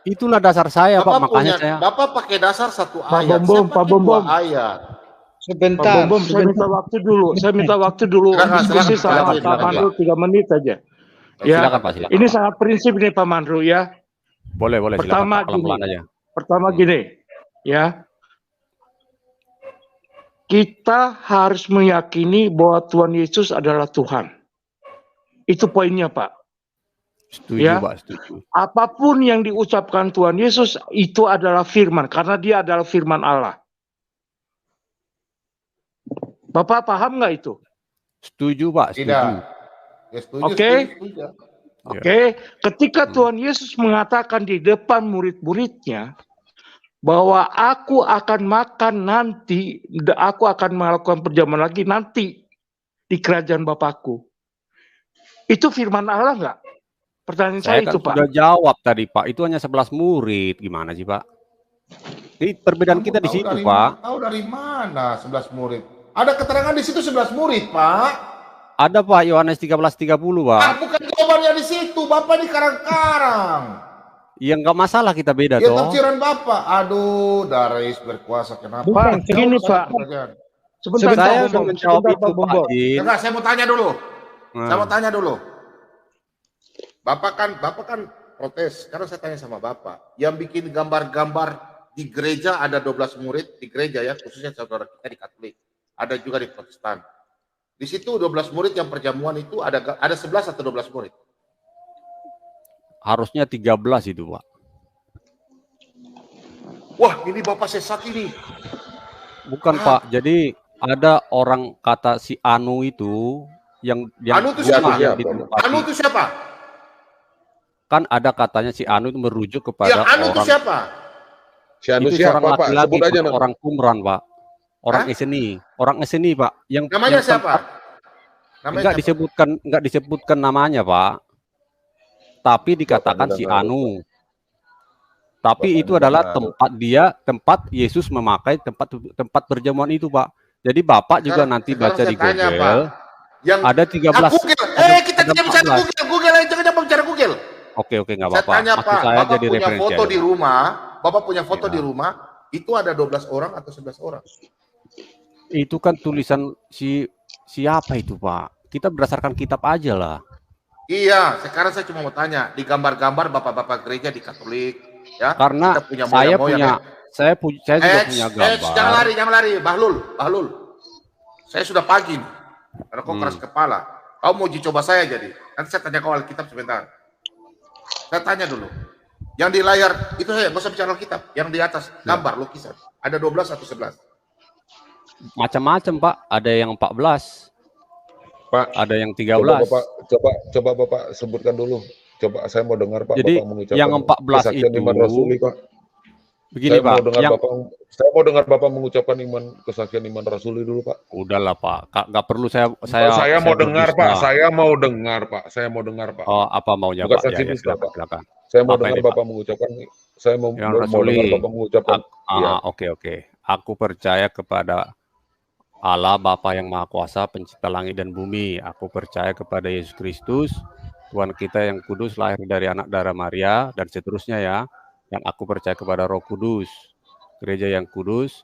itulah dasar saya Pak, makanya saya. Bapak pakai dasar satu Pak ayat. Bombom, Saya Pak pakai Bombom. 2 ayat. Pak Sebentar, Bombom, saya minta waktu dulu. Saya minta waktu dulu. Diskusi sama Pak Mandru 3 menit saja. Ya, Silakan Pak, silakan. ini sangat prinsip nih Pak Mandru ya. Boleh Pertama silakan Pak, pelan-pelan gini. aja. Pertama gini, ya. Kita harus meyakini bahwa Tuhan Yesus adalah Tuhan. Itu poinnya, Pak. Setuju Ya. Pak, setuju. Apapun yang diucapkan Tuhan Yesus itu adalah firman, karena dia adalah firman Allah. Bapak paham nggak itu? Setuju Pak, setuju. Tidak. Ya, setuju, Oke. setuju. Oke, ketika Tuhan Yesus mengatakan di depan murid-muridnya bahwa aku akan makan nanti, aku akan melakukan perjamuan lagi nanti di kerajaan Bapakku. Itu firman Allah nggak? Pertanyaan saya Saya kan itu, Pak. sudah jawab tadi Pak, itu hanya 11 murid. Gimana sih Pak? Ini perbedaan kita di situ Pak. Tahu dari mana 11 murid? Ada keterangan di situ 11 murid, Pak. Ada Pak, Yohanes 13:30 Pak. Bukan jawabannya di situ, Bapak di karang-karang. Ya nggak masalah kita beda Ya toh. tafsiran Bapak. Aduh, Daris berkuasa kenapa? Pak, begini Pak. Sebentar, Saya Pak sudah Bombom. menjawab Sebentar, itu Pak Pak Bombom. Jin. Enggak, saya mau tanya dulu. Nah. Saya mau tanya dulu. Bapak kan protes. Karena saya tanya sama Bapak, yang bikin gambar-gambar di gereja ada 12 murid di gereja ya, khususnya saudara kita di Katolik. Ada juga di Protestan. Di situ 12 murid yang perjamuan itu ada 11 atau 12 murid? Harusnya 13 itu Pak. Wah, ini Bapak sesat ini. Bukan Pak, jadi ada orang kata si Anu itu yang Anu itu siapa? yang ditempati. Anu itu siapa? Kan ada katanya si Anu itu merujuk Ya, kepada Anu itu orang siapa? Si Anu itu siapa seorang Pak? laki-laki, Sebut aja Pak, nama. orang Qumran Pak. Orang SNI Pak. Namanya yang siapa? Enggak disebutkan namanya Pak. Tapi dikatakan si dengar. Anu. Tapi Bapak itu adalah dengar. tempat Yesus memakai tempat perjamuan itu Pak. Jadi Bapak juga nanti Sekarang baca saya di tanya, Google. Pak. Yang Ada 13. Google. Kita ada tidak bicara 14. Google aja, jangan bicara Google. Oke, nggak Saya apa-apa. tanya Maksud Pak, saya Bapak jadi punya referensi foto aja, di Pak. rumah, Bapak punya foto Ya. di rumah, itu ada 12 orang atau 11 orang? Itu kan tulisan siapa itu Pak? Kita berdasarkan kitab aja lah. Iya, sekarang saya cuma mau tanya, di gambar-gambar bapak-bapak gereja di Katolik, ya. Karena kita punya saya moyang-moyang, saya juga punya gambar. jangan lari, Bahlul. Saya sudah pagi nih, karena kau keras kepala. Kau mau uji coba saya jadi. Nanti saya tanya kau Alkitab sebentar. Saya tanya dulu. Yang di layar, itu saya nggak usah bicara Alkitab. Yang di atas, gambar, lukisan. Ada 12 atau 11? Macam-macam Pak. Ada yang 14. Pak, Ada yang coba 13. Coba Bapak sebutkan dulu. Coba saya mau dengar Pak. Jadi, Bapak mengucapkan yang 14 kesaksian itu- iman rasuli Pak. Begini Pak, Saya mau dengar Bapak mengucapkan kesaksian iman rasuli dulu, Pak. udahlah Pak, nggak perlu saya Saya mau dengar, berdusta. Pak. Saya mau dengar, Pak. Oh, apa maunya Bukan Pak? Ya, saksi ya dusta, silakan, Pak. silakan. Saya mau Apa dengar ini, Pak? Bapak mengucapkan, saya mau Yang dengar rasuli. Bapak mengucapkan. Ya. Oke. Aku percaya kepada Allah Bapa yang Maha Kuasa, pencipta langit dan bumi. Aku percaya kepada Yesus Kristus, Tuhan kita yang kudus, lahir dari anak darah Maria, dan seterusnya ya. Yang aku percaya kepada Roh Kudus, gereja yang kudus,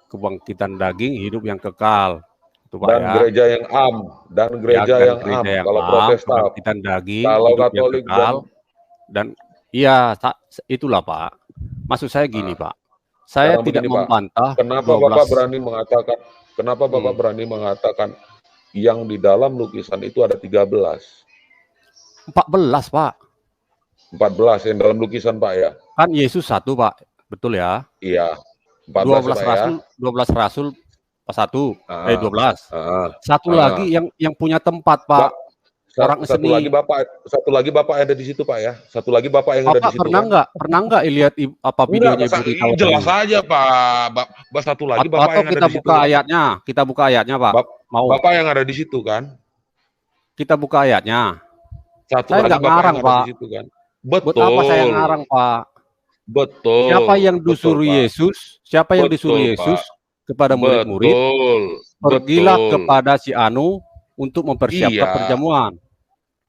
kebangkitan daging, hidup yang kekal. Itu Pak Dan ya. gereja yang dan gereja yang Kalau Protestan, kebangkitan daging, kalau hidup Katolik yang kekal, dan iya, itulah Pak. Maksud saya gini Pak, saya tidak begini, Pak. membantah. Kenapa Bapak berani mengatakan? Kenapa Bapak berani mengatakan yang di dalam lukisan itu ada 13? 14 Pak. 14 yang dalam lukisan, Pak ya? Kan Yesus satu Pak, betul ya? Iya. 14 12 rasul, 12 rasul satu, 12. Satu Ah. lagi yang punya tempat Pak. Orang Satu seni. lagi Bapak ada di situ, Pak ya. Satu lagi Bapak yang ada di Bapak situ. pernah nggak lihat apa videonya Ibu Rita? Jelas saja, Pak. Satu lagi Bapak Atau yang kita ada di situ. buka ayatnya, kita buka ayatnya Pak. Mau? Bapak yang ada di situ kan? Kita buka ayatnya. Satu Saya lagi nggak Bapak ngarang yang ada Pak. di situ kan? Buat Betul. apa saya ngarang Pak? Betul. Siapa yang disuruh Betul, Pak. Yesus? Siapa yang Betul, disuruh Yesus Pak. kepada murid-murid? Pergilah kepada si Anu untuk mempersiapkan perjamuan.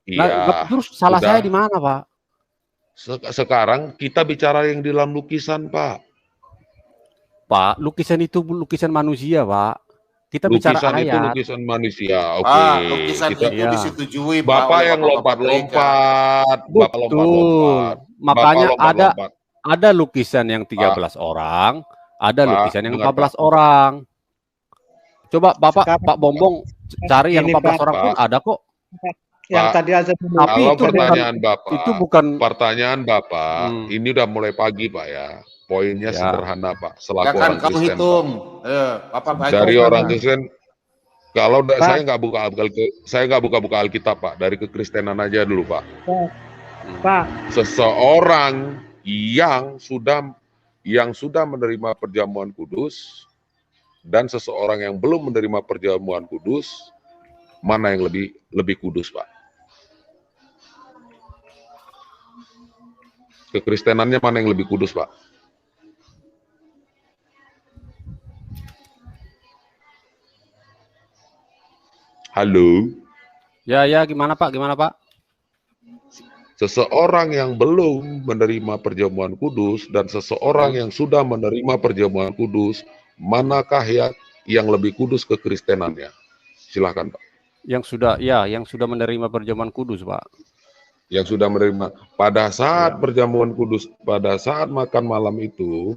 Iya. Nah, terus salah saya di mana, Pak? Sekarang kita bicara yang di dalam lukisan, Pak. Pak, lukisan itu lukisan manusia, Pak. Kita bicara Lukisan itu ayat. lukisan manusia. Oke. Lukisan Kita, itu disetujui Pak, Bapak oleh yang lompat-lompat. Bapak Betul. lompat-lompat. Makanya Bapak lompat-lompat. ada lukisan yang 13 orang, ada Pak, lukisan yang dengar, 14 orang. Coba Bapak, Sekarang, Pak Bombong cari yang ini, 14 Pak. orang pun ada kok. Yang Pak, tadi aja dulu. Tapi Kalau itu pertanyaan Bapak, itu bukan pertanyaan Bapak, ini udah mulai pagi, Pak ya. Poinnya Ya. sederhana, Pak. Ya Selaku kan orang kau Kristen, hitung. Pak. Bapak Dari hitung orang mana? Kristen, kalau Pak. saya nggak buka Alkitab, Pak. Dari kekristenan aja dulu, Pak. Pak, Seseorang yang sudah menerima perjamuan kudus dan seseorang yang belum menerima perjamuan kudus, mana yang lebih kudus, Pak? Kekristenannya mana yang lebih kudus, Pak? Halo? Ya, gimana Pak? Gimana Pak? Seseorang yang belum menerima perjamuan kudus dan seseorang yang sudah menerima perjamuan kudus, manakah yang lebih kudus kekristenannya? Silahkan, Pak. Yang sudah menerima perjamuan kudus, Pak. Yang sudah menerima. Pada saat perjamuan kudus, pada saat makan malam itu,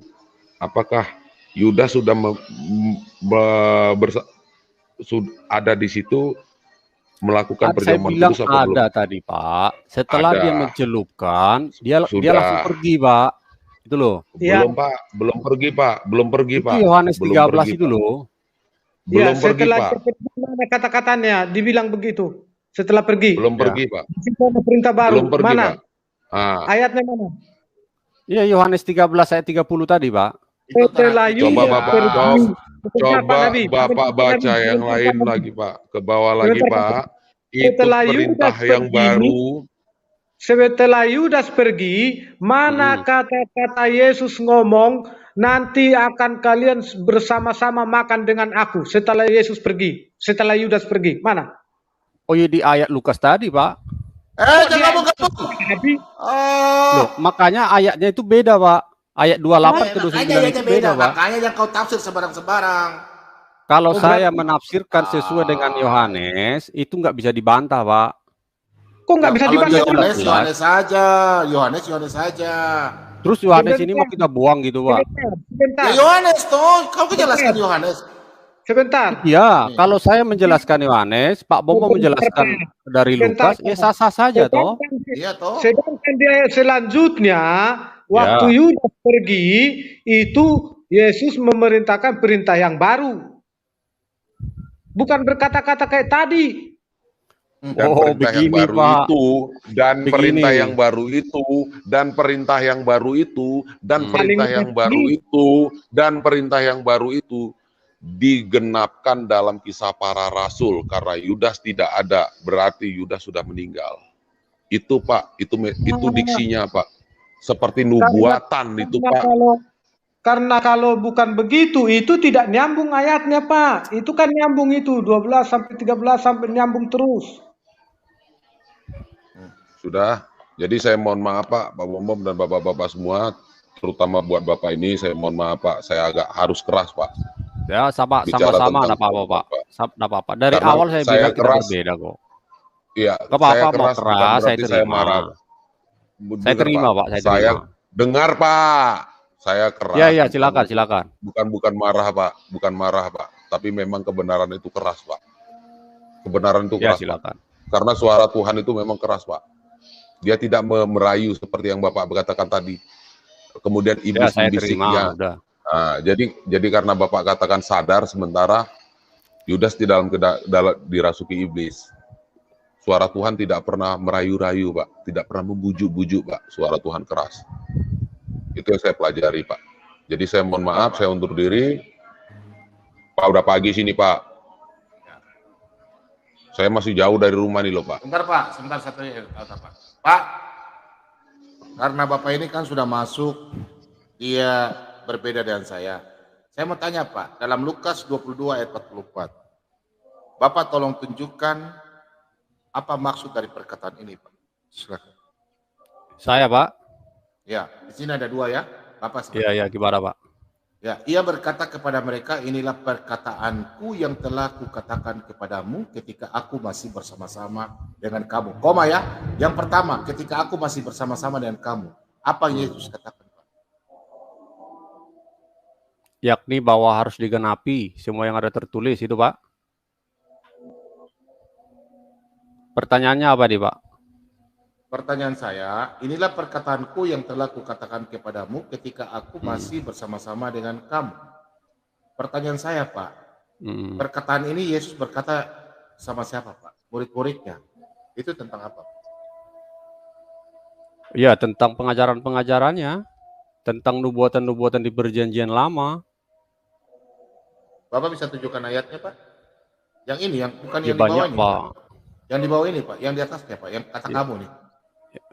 apakah Yudas sudah ada di situ melakukan perjamuan saya bilang kudus atau belum? ada tadi, Pak. Setelah Ada. dia mencelupkan, dia Sudah. langsung pergi, Pak. Itu loh. Ya. Belum, Pak. Belum pergi, Pak. Belum pergi, Itu Pak. Yohanes Belum 13 pergi, itu Pak. loh. Belum pergi, setelah Pak. mana kata-katanya dibilang begitu. Setelah pergi. Belum pergi, Pak. Di situ ada perintah baru. Belum pergi, mana? Pak. Ah, Ayatnya mana? Iya, Yohanes 13 ayat 30 tadi, Pak. Itu Setelah terakhir. coba Yudas Bapak, pergi. Sebentar, Pak coba Nabi. Bapak Sebentar, baca Nabi. yang Sebentar, lain Nabi. lagi, Pak. Ke bawah lagi, Sebentar, Pak. Itu Setelah perintah Yudas yang pergi, baru. Setelah Yudas pergi, mana kata-kata Yesus ngomong, nanti akan kalian bersama-sama makan dengan aku. Setelah Yesus pergi, setelah Yudas pergi, mana? Oh iya, di ayat Lukas tadi, Pak. Jangan gabung-gabung. Nabi, Loh, makanya ayatnya itu beda, Pak. Ayat 28 ke 29 Makanya itu beda, Pak. Makanya yang kau tafsir sebarang-sebarang. Kalau Oh, saya berarti- menafsirkan sesuai dengan Yohanes, itu nggak bisa dibantah, Pak. kok nggak bisa Kalau dibantah? Yohanes, juga? Yohanes saja. Yohanes saja. Terus Yohanes ini mau kita buang gitu, Pak. Sebentar, Ya Yohanes toh, kau kejelaskan Yohanes. sebentar. Ya, kalau saya menjelaskan Yohanes, Pak Bomo menjelaskan dari Lukas, ya sah-sah saja toh. Iya toh. Sedangkan di ayat selanjutnya, waktu Yudas pergi, itu Yesus memerintahkan perintah yang baru. Bukan berkata-kata kayak tadi. Dan Oh, perintah yang begini, baru Pak. itu, dan perintah Begini. yang baru itu, dan perintah yang baru itu, dan Hmm. perintah yang baru itu, dan perintah yang baru itu digenapkan dalam Kisah Para Rasul, karena Yudas tidak ada, berarti Yudas sudah meninggal. Itu Pak, itu diksinya Pak. Seperti nubuatan itu Pak. Karena kalau bukan begitu, itu tidak nyambung ayatnya, Pak. Itu kan nyambung itu 12 sampai 13 sampai nyambung terus. Sudah. Jadi saya mohon maaf Pak, Pak Bom dan Bapak-bapak semua, terutama buat Bapak ini, saya mohon maaf Pak, saya agak harus keras Pak. Ya, Bicara sama-sama, tentang enggak apa-apa, Pak. Pak. Enggak apa-apa. Dari Karena awal saya bilang kita keras, berbeda kok. iya, Enggak saya apa-apa, mau keras bukan keras, saya berarti saya terima. marah. Saya terima, Pak, saya terima. Dengar Pak, saya keras. Iya, silakan. Bukan marah Pak, bukan marah Pak, tapi memang kebenaran itu keras Pak. Kebenaran itu Ya, keras silakan. Pak. Karena suara Tuhan itu memang keras Pak. Dia tidak merayu seperti yang Bapak katakan tadi. Kemudian iblis Ya, saya membisiknya. terima, udah. Nah, jadi karena Bapak katakan sadar, sementara Yudas di dalam dirasuki iblis. Suara Tuhan tidak pernah merayu-rayu Pak, tidak pernah membujuk-bujuk Pak. Suara Tuhan keras. Itu yang saya pelajari Pak. Jadi saya mohon maaf, saya undur diri. Pak udah pagi sini Pak. Saya masih jauh dari rumah nih loh Pak. Sebentar Pak, sebentar satu Pak. Pak, karena Bapak ini kan sudah masuk, dia berbeda dengan saya. Saya mau tanya Pak, dalam Lukas 22 ayat 44, Bapak tolong tunjukkan apa maksud dari perkataan ini Pak. Silakan. Saya, Pak. Ya, di sini ada dua ya, Bapak. Iya, gimana Pak? Ya, ia berkata kepada mereka, inilah perkataanku yang telah kukatakan kepadamu ketika aku masih bersama-sama dengan kamu. Koma ya, yang pertama, ketika aku masih bersama-sama dengan kamu. Apa yang Yesus katakan? Yakni bahwa harus digenapi semua yang ada tertulis itu Pak. Pertanyaannya apa nih Pak? Pertanyaan saya, inilah perkataanku yang telah kukatakan kepadamu ketika aku masih bersama-sama dengan kamu. Pertanyaan saya Pak, perkataan ini Yesus berkata sama siapa Pak? Murid-muridnya. Itu tentang apa? Ya, tentang pengajaran-pengajarannya, tentang nubuatan-nubuatan di perjanjian lama. Bapak bisa tunjukkan ayatnya Pak? Yang ini, yang bukan Ya, yang di bawah banyak ini Pak. Yang di bawah ini Pak, yang di atasnya Pak, yang kata kamu nih.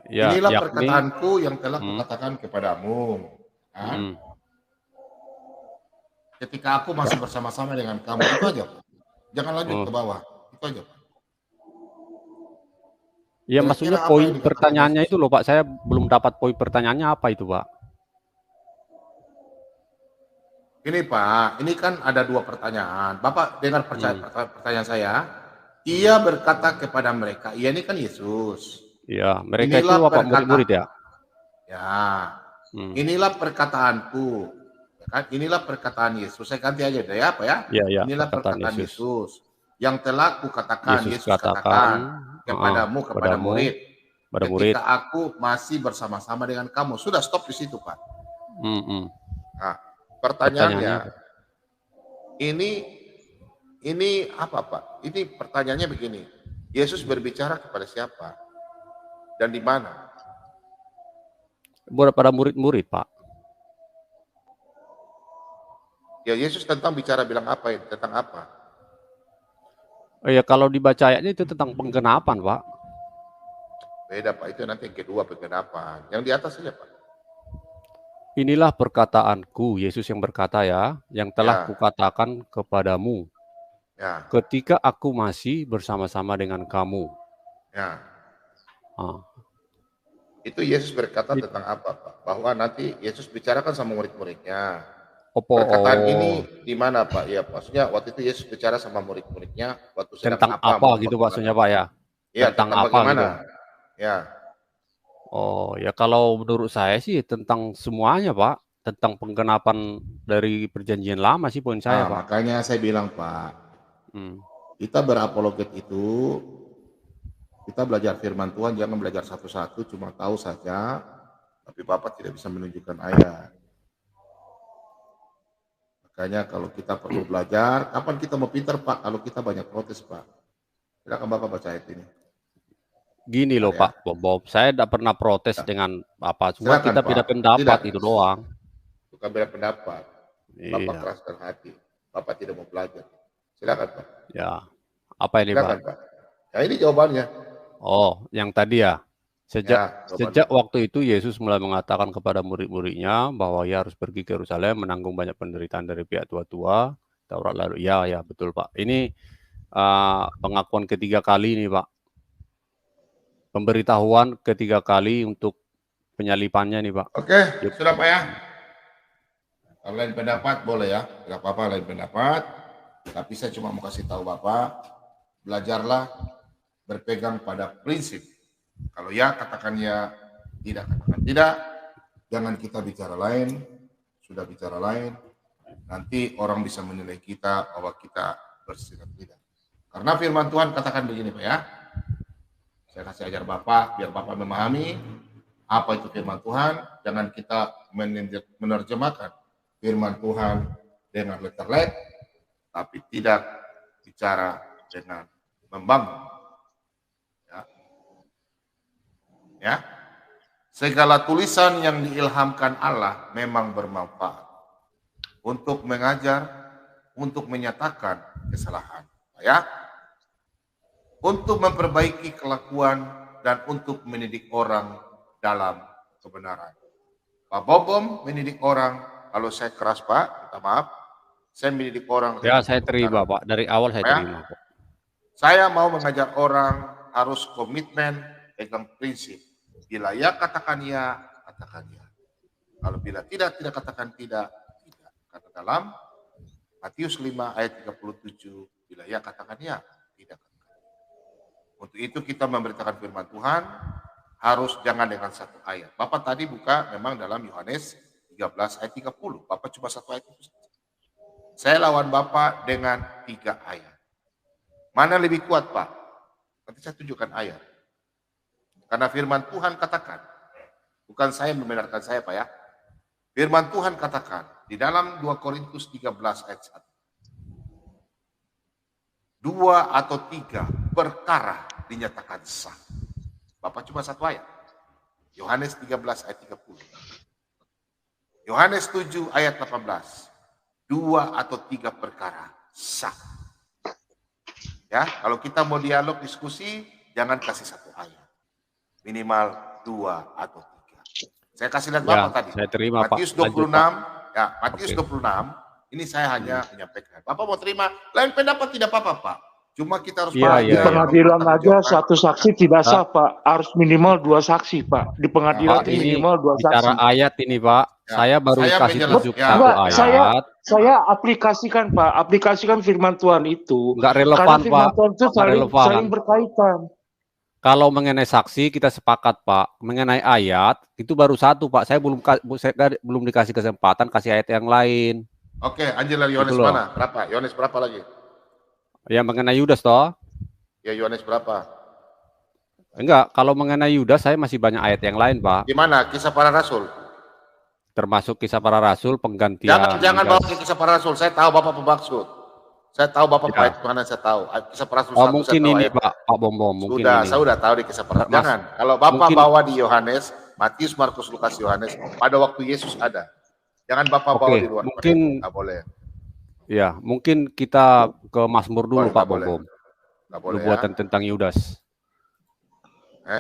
Ya, inilah yakni, perkataanku yang telah kukatakan kepadamu. Ketika aku masih bersama-sama dengan kamu. Itu aja Pak. Jangan lanjut ke bawah. Itu aja Pak. Ya, maksudnya poin pertanyaannya itu loh Pak, saya belum dapat poin pertanyaannya apa itu Pak. Ini Pak, ini kan ada dua pertanyaan. Bapak dengar pertanyaan saya. Ia berkata kepada mereka, ia ini kan Yesus. Ya, mereka inilah itu apa, murid-murid ya? Ya, inilah perkataanku. Ya kan? Inilah perkataan Yesus. Saya ganti aja deh ya Pak ya. Ya, inilah perkataan Yesus. Yang telah kukatakan, Yesus katakan kepadamu, kepada murid. Ketika aku masih bersama-sama dengan kamu. Sudah stop di situ Pak. Nah, pertanyaannya, ini apa Pak? Ini pertanyaannya begini. Yesus berbicara kepada siapa? Dan di mana? Pada murid-murid Pak. Ya Yesus tentang bicara bilang apa ini? Tentang apa? Ya kalau dibaca ayatnya itu tentang penggenapan Pak. Beda Pak, itu nanti yang kedua penggenapan. Yang di atas saja Pak. Inilah perkataanku, Yesus yang berkata ya, yang telah kukatakan kepadamu. Ya. Ketika aku masih bersama-sama dengan kamu. Ya. Itu Yesus berkata tentang apa Pak? Bahwa nanti Yesus bicarakan sama murid-muridnya. Perkataan ini di mana Pak? Ya maksudnya waktu itu Yesus bicara sama murid-muridnya waktu tentang apa gitu maksudnya Pak ya? Ya tentang apa bagaimana? Gitu? Ya. Oh ya kalau menurut saya sih tentang semuanya Pak, tentang penggenapan dari perjanjian lama sih poin saya Pak. Makanya saya bilang Pak, kita berapologet itu kita belajar firman Tuhan, jangan belajar satu-satu, cuma tahu saja, tapi Bapak tidak bisa menunjukkan ayat. Makanya kalau kita perlu belajar, kapan kita mau pintar Pak? Kalau kita banyak protes Pak. Silakan Bapak baca ayat ini. Gini loh Ya. Pak Bob, saya tidak pernah protes Ya. dengan apa, cuma Silakan, kita Pak. beda pendapat Tidak. itu doang. Bukan beda pendapat. Bapak Iya, keraskan hati. Bapak tidak mau belajar. Silakan Pak. ya. Apa ini Pak? Silakan Pak. Ya ini jawabannya. Oh, yang tadi ya. Sejak Ya, jawabannya. sejak waktu itu Yesus mulai mengatakan kepada murid-muridnya bahwa ia harus pergi ke Yerusalem menanggung banyak penderitaan dari pihak tua-tua Taurat lalu. Ya, betul Pak. Ini pengakuan ketiga kali nih Pak. Pemberitahuan ketiga kali untuk penyalipannya nih Pak. Oke, sudah Pak ya. Kalau lain pendapat boleh ya. Tidak apa-apa lain pendapat. Tapi saya cuma mau kasih tahu Bapak, belajarlah berpegang pada prinsip. Kalau ya katakan ya, tidak katakan tidak. Jangan kita bicara lain, sudah bicara lain. Nanti orang bisa menilai kita bahwa kita bersikap tidak. Karena firman Tuhan katakan begini Pak ya. Saya kasih ajar Bapak, biar Bapak memahami apa itu firman Tuhan. Jangan kita menerjemahkan firman Tuhan dengan letterlet, tapi tidak bicara dengan membangun. Ya, segala tulisan yang diilhamkan Allah memang bermanfaat untuk mengajar, untuk menyatakan kesalahan, ya, untuk memperbaiki kelakuan dan untuk mendidik orang dalam kebenaran. Pak Bobom mendidik orang, kalau saya keras Pak, minta maaf, saya mendidik orang. Ya, saya terima Pak. Dari awal saya terima Pak. Saya mau mengajar orang harus komitmen, pegang prinsip. Bila ya katakan ya, katakan ya. Kalau bila tidak katakan tidak. Kata dalam Matius 5 ayat 37, bila ya katakan ya, tidak katakan. Untuk itu kita memberitakan firman Tuhan, harus jangan dengan satu ayat. Bapak tadi buka memang dalam Yohanes 13 ayat 30. Bapak cuma satu ayat itu saja. Saya lawan Bapak dengan 3 ayat. Mana lebih kuat Pak? Nanti saya tunjukkan ayat. Karena firman Tuhan katakan, bukan saya membenarkan saya Pak ya. Firman Tuhan katakan di dalam 2 Korintus 13 ayat 1. 2 atau 3 perkara dinyatakan sah. Bapak cuma satu ayat. Yohanes 13 ayat 30. Yohanes 7 ayat 18. 2 atau 3 perkara sah. Ya, kalau kita mau dialog diskusi, jangan kasih satu ayat. Minimal 2 atau 3. Saya kasih lihat Bapak tadi. Saya terima Matius Pak. 26, Lanjut, ya Matius 26, ini saya hanya menyampaikan. Bapak mau terima, lain pendapat tidak apa-apa Pak. Cuma kita harus Iya, Di iya. pengadilan aja satu saksi tidak sah Pak, harus minimal 2 saksi Pak. Di pengadilan Pak, ini minimal 2 saksi. bicara ayat ini Pak. Ya, Saya baru saya kasih menjelaskan. tunjuk Ya. satu Enggak, ayat. saya aplikasikan Pak, aplikasikan firman Tuhan itu. Enggak Karena relevan firman Pak. Tuhan itu Enggak relevan. saling berkaitan. Kalau mengenai saksi kita sepakat Pak. Mengenai ayat itu baru satu Pak. Saya belum dikasih kesempatan kasih ayat yang lain. Oke, Angela Yohanes Gitu loh. mana? Berapa? Yohanes berapa lagi? Ya mengenai Yudas toh? Ya Yohanes berapa? Enggak, kalau mengenai Yudas saya masih banyak ayat yang lain Pak. Gimana? Kisah para Rasul. Termasuk kisah para rasul, penggantian. Jangan Yudas. bawa ke kisah para Rasul. Saya tahu Bapak pemaksud. Saya tahu Bapak Ya. ayat mana saya tahu. Kisah para Rasul Oh, 1 mungkin saya tahu ini ayat. Pak Bom, mungkin Sudah, ini. saya udah tahu di kisah para Rasul. Mas- Jangan. Kalau Bapak mungkin- bawa di Yohanes, Matius, Markus, Lukas, Yohanes, pada waktu Yesus ada. Jangan Bapak bawa Oke, di luar. mungkin Nggak boleh. ya, mungkin kita ke Mazmur dulu Boleh, Pak nggak boleh. Bom. Nggak boleh Nubuatan tentang Yudas.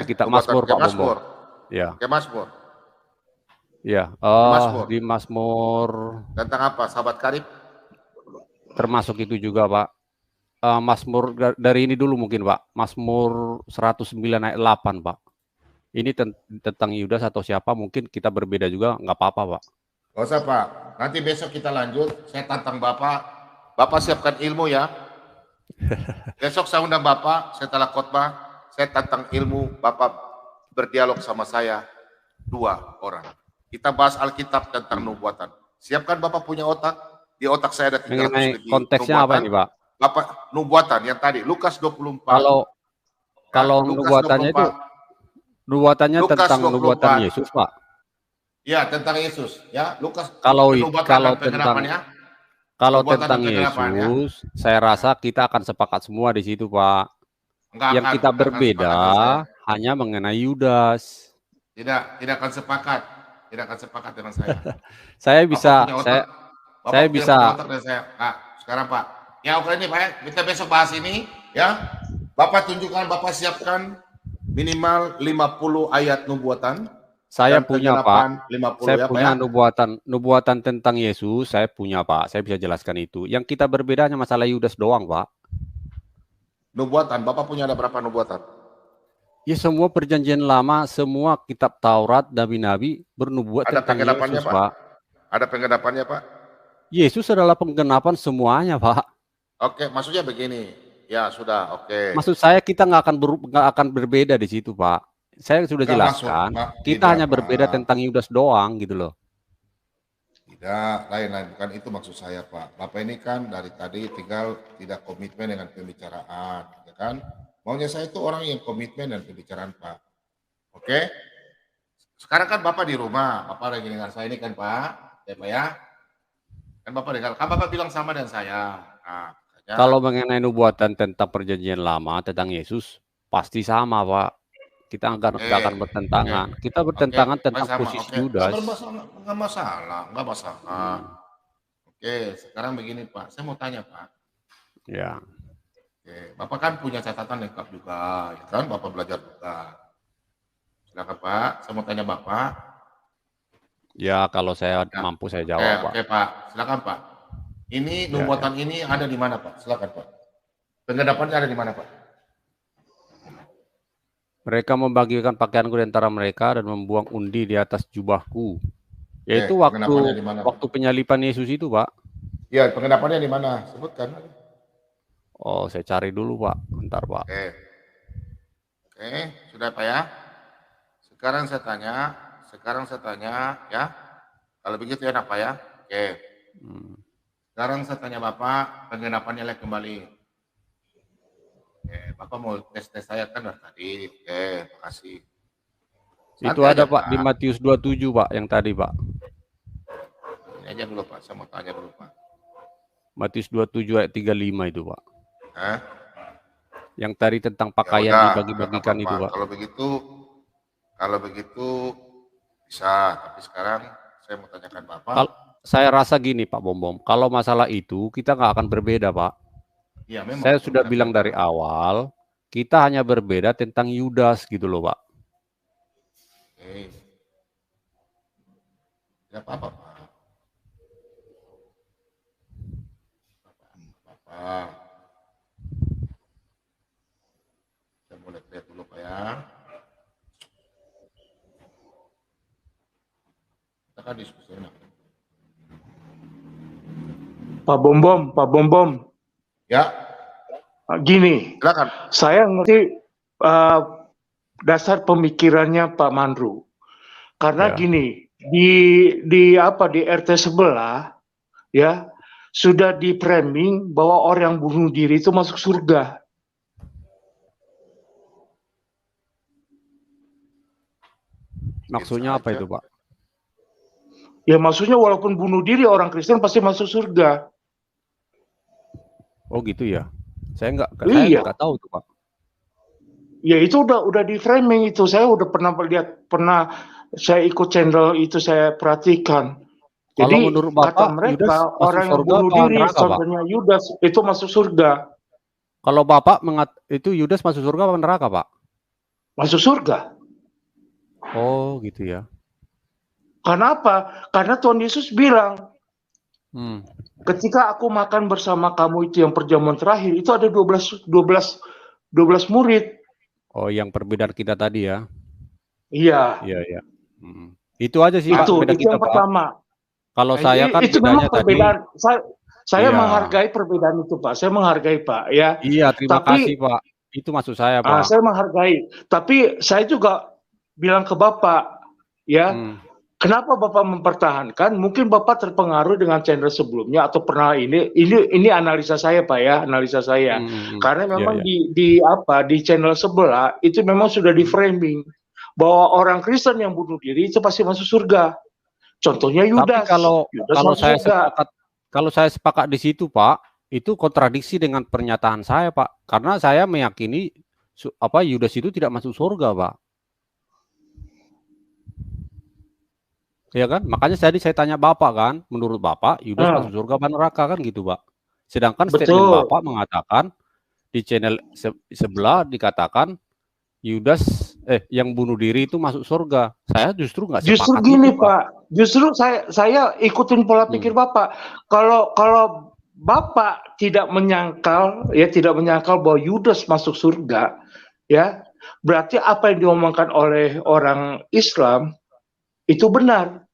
Kita Nubuatan Mazmur, kayak Pak Mazmur. Ya, Kayak Mazmur. ya. Mazmur. Di Mazmur Tentang apa? Sahabat karib? termasuk itu juga Pak. Mazmur dari ini dulu mungkin Pak. Mazmur 109 ayat 8 Pak. Ini tentang Yudas atau siapa mungkin kita berbeda juga nggak apa-apa Pak. Nggak usah Pak. Nanti besok kita lanjut. Saya tantang Bapak. Bapak siapkan ilmu ya. Besok saya undang Bapak. Setelah khotbah, saya tantang ilmu. Bapak berdialog sama saya 2 orang. Kita bahas Alkitab tentang nubuatan. Siapkan Bapak punya otak. Di otak saya ada 300 Mengenai lebih konteksnya apa ini Pak? Bapak nubuatan yang tadi Lukas 24. Kalau Lukas nubuatannya 24. itu nubuatannya Lukas tentang 24. nubuatan Yesus Pak. Ya, tentang Yesus ya. Lukas Kalau nubuatan kalau dan pengharapannya. Kalau Nubuatan tentang dan pengharapan, ya. Yesus, saya rasa kita akan sepakat semua di situ Pak. Enggak Yang akan, kita enggak akan berbeda sepakat dengan saya. hanya mengenai Yudas. Tidak akan sepakat. Tidak akan sepakat dengan saya. Saya Bapak bisa, punya otak. Bapak saya tidak bisa. punya otak dari saya. Nah, sekarang Pak. Ya oke ini Pak ya. Kita besok bahas ini ya. Bapak tunjukkan, Bapak siapkan minimal 50 ayat nubuatan. Saya dan punya kegelapan Pak. 50 Saya ya punya Pak ya. nubuatan tentang Yesus. Saya punya Pak. Saya bisa jelaskan itu. Yang kita berbeda hanya masalah Yudas doang Pak. Nubuatan, Bapak punya ada berapa nubuatan? Ya semua perjanjian lama, semua kitab Taurat, nabi-nabi bernubuat Ada tentang penggenapannya Yesus Pak? Pak. Ada penggenapannya Pak? Yesus adalah penggenapan semuanya Pak. Oke, maksudnya begini. Ya sudah, oke. Maksud saya kita nggak akan berbeda di situ Pak. Saya sudah Nggak jelaskan. Kita tidak, hanya berbeda Pak. tentang Yudas doang gitu loh. Tidak, lain-lain. Bukan itu maksud saya Pak. Bapak ini kan dari tadi tinggal tidak komitmen dengan pembicaraan, ya kan? Maunya saya itu orang yang komitmen dan pembicaraan Pak. Oke? Sekarang kan Bapak di rumah, Bapak lagi dengar saya ini kan Pak, ya Pak ya? Kan Bapak dengar, kan Bapak bilang sama dengan saya. Nah, makanya, Kalau mengenai nubuatan tentang perjanjian lama tentang Yesus pasti sama Pak. Kita nggak akan bertentangan. Kita bertentangan tentang sama, posisi oke. Yudas. Nggak masalah. Oke, sekarang begini Pak, saya mau tanya Pak. Ya. Oke, Bapak kan punya catatan lengkap juga, ya kan? Bapak belajar juga. Silakan Pak, saya mau tanya Bapak. Ya, kalau saya Ya. mampu saya jawab Pak. Oke Pak, silakan Pak. Ini nubuatan ini ada di mana Pak? Silakan Pak. Penggenapannya ada di mana Pak? Mereka membagikan pakaianku di antara mereka dan membuang undi di atas jubahku. Yaitu penggenapannya di mana, Pak? waktu penyalipan Yesus itu Pak. Iya, penggenapannya di mana? Sebutkan. Oh, saya cari dulu Pak. Bentar Pak. Oke, sudah Pak ya. Sekarang saya tanya ya. Kalau begitu ya Pak ya. Oke. Sekarang saya tanya Bapak, penggenapannya lagi kembali. Oke, Bapak mau tes saya kan dari tadi. Oke, makasih. Itu ada Pak di Matius 27 Pak yang tadi Pak. Ini aja dulu Pak, saya mau tanya dulu Pak. Matius 27 ayat 35 itu Pak. Hah? Yang tadi tentang pakaian Ya udah, dibagi-bagikan nggak itu apa-apa. Pak. Kalau begitu bisa, tapi sekarang saya mau tanyakan Bapak. Saya rasa gini Pak Bom, kalau masalah itu kita nggak akan berbeda Pak. Ya, memang, saya sudah bilang dari awal, kita hanya berbeda tentang Yudas gitu loh Pak. Oke. Tidak apa-apa Pak. Bapak. Saya boleh lihat dulu Pak ya. Kita kan diskusi enak. Pak Bom. Ya. Gini, Silakan. saya ngerti dasar pemikirannya Pak Mandru. Karena gini, di RT sebelah ya sudah di framing bahwa orang yang bunuh diri itu masuk surga. Maksudnya apa itu Pak? Ya maksudnya walaupun bunuh diri orang Kristen pasti masuk surga. Oh gitu ya. Saya nggak tahu tuh Pak. Ya itu udah di framing itu. Saya udah pernah saya ikut channel itu, saya perhatikan. Jadi kalau menurut Bapak, kata mereka orang yang bunuh diri saudaranya Yudas itu masuk surga. Kalau Bapak itu Yudas masuk surga apa neraka Pak? Masuk surga. Oh gitu ya. Karena apa? Karena Tuhan Yesus bilang, ketika aku makan bersama kamu itu yang perjamuan terakhir, itu ada 12 murid. Oh, yang perbedaan kita tadi ya? Iya. Iya. Itu aja sih Pak, beda itu kita yang pertama. Kalau saya kan itu memang perbedaan. Saya iya. menghargai perbedaan itu Pak. Saya menghargai Pak ya. Iya, terima kasih Pak. Itu maksud saya Pak. Saya menghargai. Tapi saya juga bilang ke Bapak ya. Kenapa Bapak mempertahankan? Mungkin Bapak terpengaruh dengan channel sebelumnya atau pernah ini analisa saya Pak ya, analisa saya. Karena memang di channel sebelah itu memang sudah di framing bahwa orang Kristen yang bunuh diri itu pasti masuk surga. Contohnya Yudas. Tapi kalau saya sepakat di situ Pak, itu kontradiksi dengan pernyataan saya Pak. Karena saya meyakini Yudas itu tidak masuk surga, Pak. Ya kan? Makanya tadi saya tanya Bapak kan, menurut Bapak Yudas masuk surga apa neraka kan gitu, Pak. Sedangkan statement Betul. Bapak mengatakan di channel sebelah dikatakan Yudas yang bunuh diri itu masuk surga. Saya justru nggak Justru sepakat gini, itu, Pak. Justru saya ikutin pola pikir Bapak. Kalau Bapak tidak menyangkal bahwa Yudas masuk surga, ya, berarti apa yang diomongkan oleh orang Islam itu benar.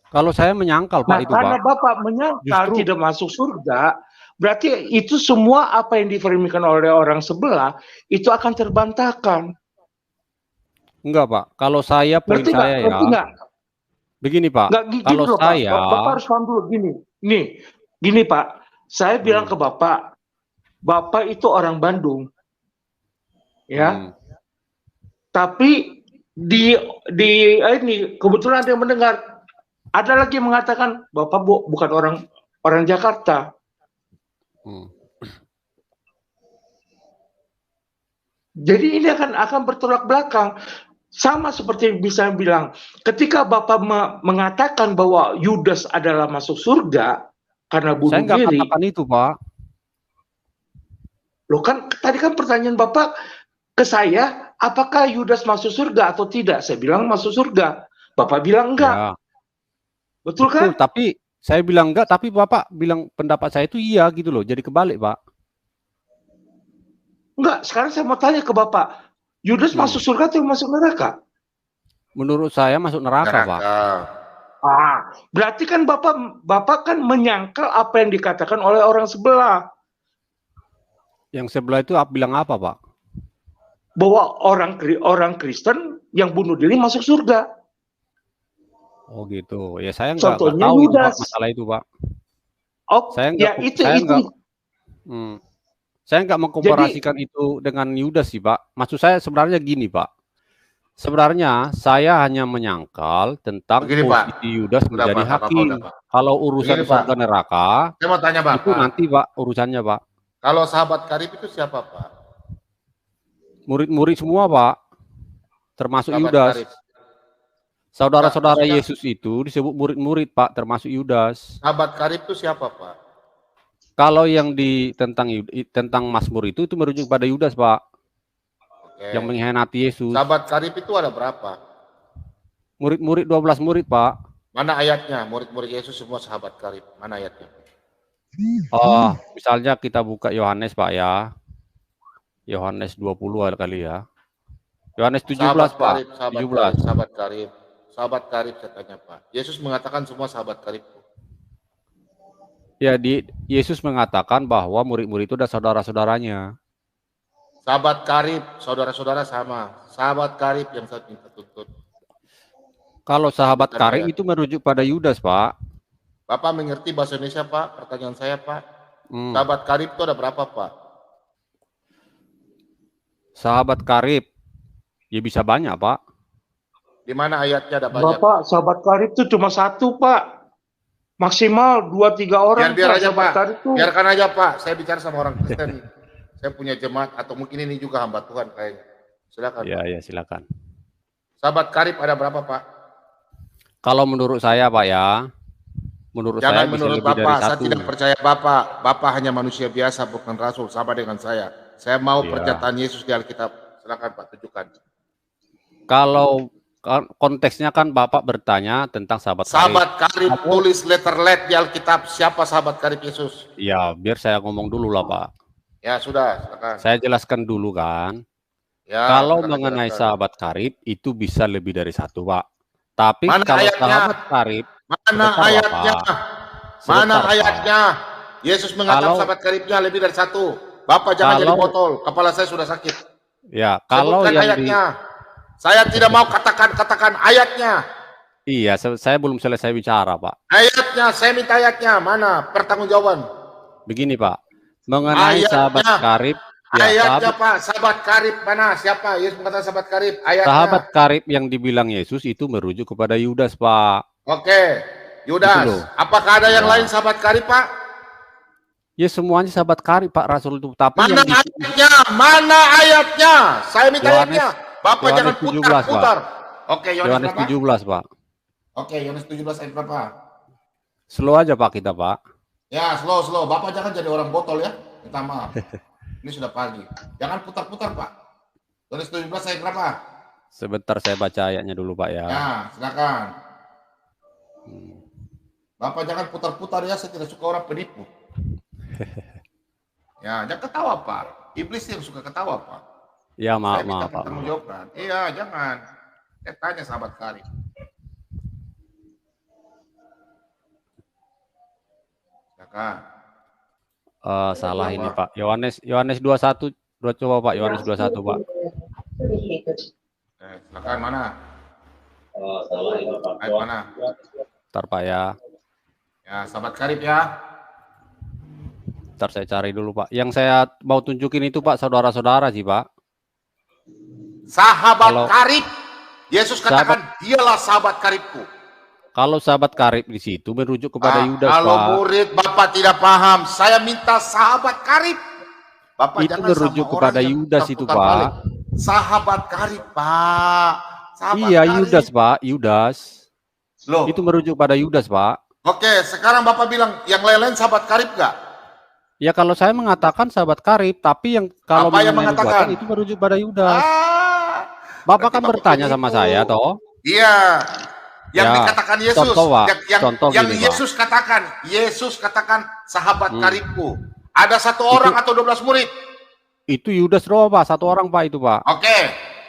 Kalau saya menyangkal, Pak, Nah, itu, karena Pak. Bapak menyangkal Justru- tidak masuk surga, berarti itu semua apa yang difirmankan oleh orang sebelah itu akan terbantahkan. Enggak, Pak. Kalau saya poin Ngerti saya nggak? Ngerti ya. nggak? Begini, Pak. Nggak gini Kalau loh, Pak. saya Bapak harus paham dulu gini. Nih, gini Pak. Saya bilang ke Bapak, Bapak itu orang Bandung, ya. Tapi di ini kebetulan ada yang mendengar. Ada lagi yang mengatakan Bapak bukan orang Jakarta. Jadi ini akan bertolak belakang. Sama seperti yang bisa bilang, ketika Bapak mengatakan bahwa Yudas adalah masuk surga karena bunuh saya nggak diri. katakan itu, Pak. Loh kan tadi kan pertanyaan Bapak ke saya, apakah Yudas masuk surga atau tidak? Saya bilang masuk surga. Bapak bilang enggak. Ya. Betul kan? Tapi saya bilang enggak, tapi Bapak bilang pendapat saya itu iya gitu loh. Jadi kebalik, Pak. Enggak, sekarang saya mau tanya ke Bapak. Yudas masuk surga atau masuk neraka? Menurut saya masuk neraka, Pak. Berarti kan Bapak kan menyangkal apa yang dikatakan oleh orang sebelah. Yang sebelah itu bilang apa, Pak? Bahwa orang Kristen yang bunuh diri masuk surga. Oh gitu. Ya saya nggak Contohnya tahu itu, Pak, Yudas. masalah itu, Pak. Oh, Saya ya nggak, itu. Saya nggak mengkomparasikan itu dengan Yudas sih, Pak. Maksud saya sebenarnya gini, Pak. Sebenarnya saya hanya menyangkal tentang Begini, posisi Pak. Yudas menjadi hakim. Kalau urusan Begini, surga Pak. neraka, Saya mau tanya Bapak. itu nanti, Pak, urusannya, Pak. Kalau sahabat karib itu siapa, Pak? Murid-murid semua, Pak. Termasuk Sahabat Yudas. karib. Saudara-saudara Maksudnya- Yesus itu disebut murid-murid, Pak, termasuk Yudas. Sahabat karib itu siapa, Pak? Kalau yang tentang Mazmur itu merujuk pada Yudas, Pak. Oke. Yang mengkhianati Yesus. Sahabat karib itu ada berapa? Murid-murid 12 murid, Pak. Mana ayatnya? Murid-murid Yesus semua sahabat karib. Mana ayatnya? Oh, misalnya kita buka Yohanes, Pak ya. Yohanes 20 kali ya. Yohanes 17, Pak. 17. Sahabat karib. Sahabat karib saya tanya, Pak. Yesus mengatakan semua sahabat karib. Ya, Yesus mengatakan bahwa murid-murid itu adalah saudara-saudaranya. Sahabat karib, saudara-saudara sama. Sahabat karib yang saya minta tuntut. Kalau sahabat karib itu merujuk pada Yudas, Pak. Bapak mengerti bahasa Indonesia, Pak? Pertanyaan saya, Pak. Sahabat karib itu ada berapa, Pak? Sahabat karib, ya bisa banyak, Pak. Di mana ayatnya ada banyak? Bapak, sahabat karib itu cuma satu, Pak. Maksimal 2-3 orang. Biar aja, Pak. Itu. Biarkan aja, Pak. Saya bicara sama orang Kristen. Saya punya jemaat atau mungkin ini juga hamba Tuhan kayaknya. Silakan. Ya, silakan. Sahabat karib ada berapa, Pak? Kalau menurut saya, Pak ya, menurut Jangan saya bisa menurut lebih Bapak, dari saya satu. tidak percaya Bapak. Bapak hanya manusia biasa, bukan rasul, sama dengan saya. Saya mau pernyataan Yesus di Alkitab. Silakan, Pak, tunjukkan. Kalau konteksnya kan Bapak bertanya tentang sahabat karib. Sahabat karib tulis letter let di Alkitab. Siapa sahabat karib Yesus? Ya, biar saya ngomong dulu lah, Pak. Ya, sudah, silakan. Saya jelaskan dulu kan. Ya, Kalau silakan mengenai jelaskan. sahabat karib itu bisa lebih dari satu, Pak. Tapi Mana kalau ayatnya? sahabat karib, Mana sebentar, ayatnya? Bapak. Mana Sebentar, Pak. ayatnya? Yesus mengatakan Kalau- sahabat karibnya lebih dari satu. Bapak jangan jadi Kalau- botol. Kepala saya sudah sakit. Ya, kalau Sebutkan yang ayatnya. Saya tidak mau katakan ayatnya. iya, saya belum selesai bicara, Pak. Ayatnya, saya minta ayatnya. Mana pertanggungjawaban? Begini, Pak. Mengenai Ayatnya. sahabat karib, ya, Ayatnya, Pak. Sahabat karib mana? Siapa? Yesus mengatakan sahabat karib. Ayatnya. sahabat karib yang dibilang Yesus itu merujuk kepada Yudas, Pak. Oke. Yudas. Gitu loh. Apakah ada yang Ya. lain sahabat karib, Pak? Ya semuanya sahabat karib Pak Rasul itu. Tapi Mana yang di ayatnya? Mana ayatnya? Saya minta Yohanes ayatnya. Bapak Yohanes jangan 17, Pak. putar-putar. Oke, Yohanes Yohanes berapa? 17 Pak. Oke, Yohanes 17 ayat berapa? Slow aja Pak kita Pak. Ya, slow. Bapak jangan jadi orang botol ya. Minta maaf. Ini sudah pagi. Jangan putar-putar, Pak. Yohanes 17 ayat berapa? Sebentar saya baca ayatnya dulu Pak ya. Ya, silakan. Bapak jangan putar-putar ya, saya tidak suka orang penipu. Ya, jangan ketawa, Pak. Iblis yang suka ketawa, Pak. Ya Saya maaf minta maaf Pak. pertanggungjawabkan. Iya, jangan. Saya tanya sahabat karib. Silakan. Salah ini Pak. Yohanes 21 coba Pak. Yohanes 21 Pak. Silakan mana? Ayat mana? Ntar Pak ya. Ya, sahabat karib ya. Ntar saya cari dulu Pak. Yang saya mau tunjukin itu Pak saudara-saudara sih Pak. Sahabat Kalau- karib. Yesus katakan, dialah sahabat karibku. Kalau sahabat karib di situ merujuk kepada Yudas Kalau Pak. murid Bapak tidak paham, saya minta sahabat karib. Bapak Itu jangan merujuk sama kepada orang yang Yudas itu, putar-putar Pak. balik. Sahabat karib, Pak. Sahabat Iya karib. Yudas Pak. Yudas. Loh, Itu merujuk pada Yudas Pak. oke, sekarang Bapak bilang yang lain-lain sahabat karib nggak? Ya kalau saya mengatakan sahabat karib, tapi yang kalau Apa yang mengenai mengatakan? nubuatan itu merujuk pada Yudas. berarti Bapak kan Bapak bertanya sama penipu. saya toh. Iya. Yang Ya, dikatakan Yesus, contoh, Pak. yang Contoh yang gini, Pak. Yesus katakan sahabat karibku. Ada satu orang atau 12 murid. Itu Yudas doang Pak, satu orang Pak itu Pak. Oke.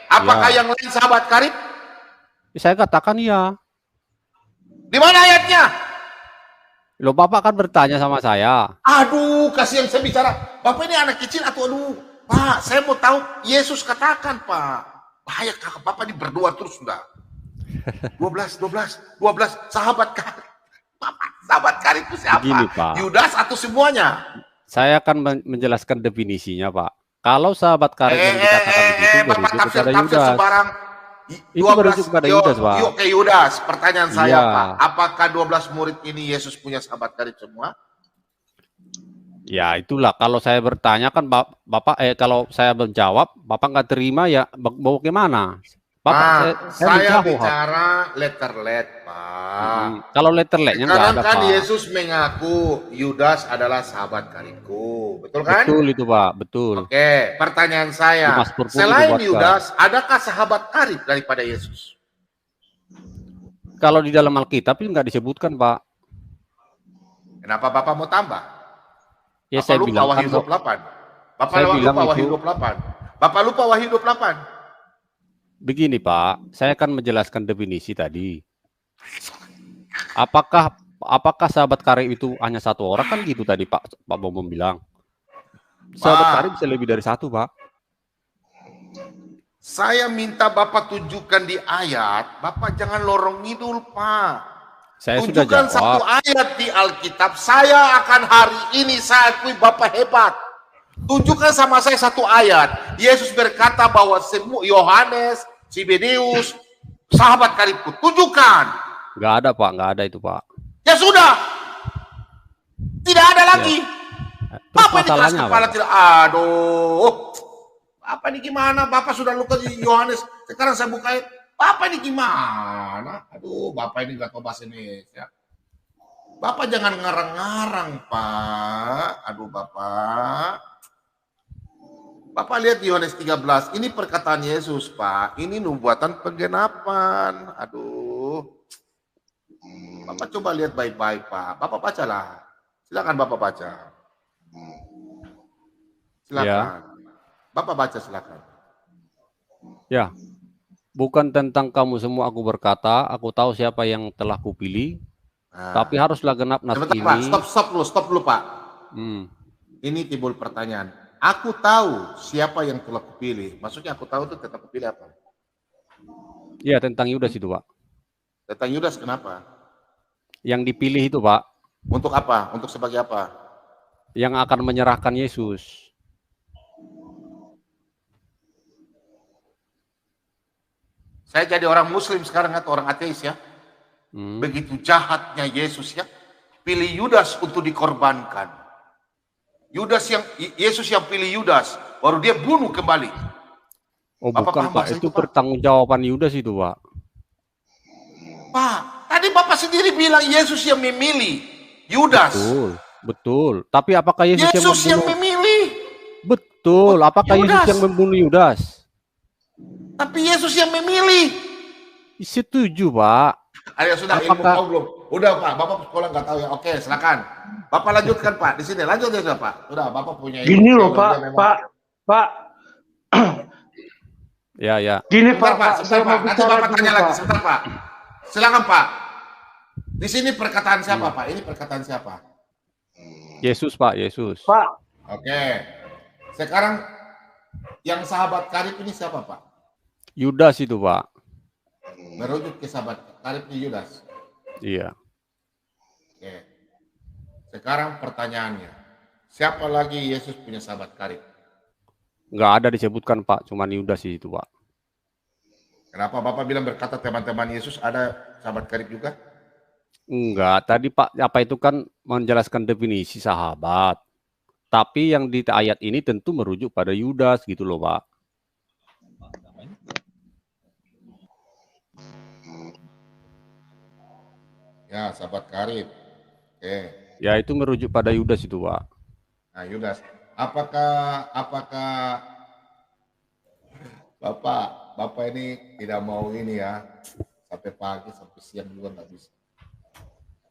Apakah Ya. yang lain sahabat karib? Saya katakan iya. Di mana ayatnya? Loh Bapak kan bertanya sama saya. Aduh, kasihan saya bicara. Bapak ini anak kecil atau aduh. Pak, saya mau tahu Yesus katakan, Pak. Bahaya kakak Bapak ini berdua terus sudah. 12 sahabat karib. Bapak, sahabat karib itu siapa? Begini, Pak. Yudas atau semuanya? Saya akan menjelaskan definisinya Pak. Kalau sahabat karib yang dikatakan di situ Bapak merujuk tafsir kepada Yudas. sembarang. Itu merujuk kepada Yudas, Pak. Oke, Yudas. Pertanyaan saya, Iya. Pak. Apakah 12 murid ini Yesus punya sahabat karib semua? Ya itulah kalau saya bertanya kan Bapak kalau saya menjawab Bapak nggak terima ya mau gimana? Bapak saya saya menjawab. bicara letter-let, Pak. Kalau letterletnya nggak Sekarang ada kan Pak. Yesus mengaku Yudas adalah sahabat karibku. Betul kan? Betul itu Pak, betul. Oke, pertanyaan saya. Mas Purpur Selain itu buat Yudas, adakah sahabat karib daripada Yesus? Kalau di dalam Alkitab itu nggak disebutkan Pak. Kenapa Bapak mau tambah? Ya Bapak saya lupa bilang Wahyu kan, 28. Bapak saya lupa bilang Wahyu itu- 28. Bapak lupa Wahyu 28. begini Pak, saya akan menjelaskan definisi tadi. Apakah sahabat karib itu hanya satu orang kan gitu tadi Pak Bom bilang. Sahabat Pak. karib bisa lebih dari satu Pak. Saya minta Bapak tunjukkan di ayat. Bapak jangan lorong ngidul, Pak. Saya sudah Tunjukkan satu jawab. ayat di Alkitab. Saya akan hari ini saya akui Bapak hebat. Tunjukkan sama saya satu ayat. Yesus berkata bahwa semua Yohanes, Sibedeus, sahabat karibku. Tunjukkan. Nggak ada Pak, nggak ada itu Pak. Ya sudah. Tidak ada lagi. Terus Bapak ini keras masalahnya kepala apa? tidak. Aduh. Bapak ini gimana? Bapak sudah luka di Yohanes. Sekarang saya buka ayat. Bapak ini gimana? Aduh, Bapak ini nggak tahu bahasa Indonesia. Bapak jangan ngarang-ngarang, Pak. Aduh, Bapak. Bapak lihat di Yohanes 13. Ini perkataan Yesus, Pak. Ini nubuatan penggenapan. Aduh. Bapak coba lihat baik-baik, Pak. Bapak bacalah. Silakan Bapak baca. Silakan. Ya. Bapak baca silakan. Ya, bukan tentang kamu semua aku berkata, aku tahu siapa yang telah kupilih, Nah, tapi haruslah genap nas sebentar, ini. Pak. Stop dulu, Pak. Hmm. Ini timbul pertanyaan. Aku tahu siapa yang telah kupilih. Maksudnya aku tahu itu tetap kupilih apa? Ya, tentang Yudas itu, Pak. Tentang Yudas kenapa? Yang dipilih itu, Pak, Untuk apa? Untuk sebagai apa? yang akan menyerahkan Yesus. Saya jadi orang Muslim sekarang atau orang ateis ya. Hmm. Begitu jahatnya Yesus ya. Pilih Yudas untuk dikorbankan. Yesus yang pilih Yudas, baru dia bunuh kembali. Oh Bapak bukan paham Pak, bahasa itu itu, Pak? pertanggungjawaban Yudas itu Pak. Pak, tadi Bapak sendiri bilang Yesus yang memilih Yudas. Betul, betul. Tapi apakah Yesus yang Yesus yang membunuh? memilih. Betul. Apakah Yesus Yudas. yang membunuh Yudas? Tapi Yesus yang memilih. Setuju Pak. Ayo sudah, ilmu Apakah- tahu belum? Udah Pak, Bapak sekolah nggak tahu ya. Oke, silakan. Bapak lanjutkan Pak. Di sini lanjut ya Pak. Sudah, Bapak punya ilmu. Gini loh Kalau dia Pak, memang- Pak, Ya. gini Sebentar Pak, saya sebentar mau Pak. Nanti bicara Bapak dulu, tanya lagi. Pak. Sebentar Pak. Silakan Pak. Di sini perkataan siapa Pak? Ini perkataan siapa? Yesus Pak, Yesus. Pak, Oke. Sekarang yang sahabat karib ini siapa Pak? Yudas itu Pak. Merujuk ke sahabat karibnya Yudas. Iya. Oke. Sekarang pertanyaannya, siapa lagi Yesus punya sahabat karib? Nggak ada disebutkan Pak, cuman Yudas itu Pak. Kenapa Bapak bilang berkata teman-teman Yesus ada sahabat karib juga? Enggak, tadi Pak, apa itu kan menjelaskan definisi sahabat. Tapi yang di ayat ini tentu merujuk pada Yudas gitu loh Pak. Ya, sahabat karib. Oke. Ya itu merujuk pada Yudas itu Pak. Nah, Yudas, apakah Bapak ini tidak mau ini ya sampai pagi sampai siang juga nggak bisa?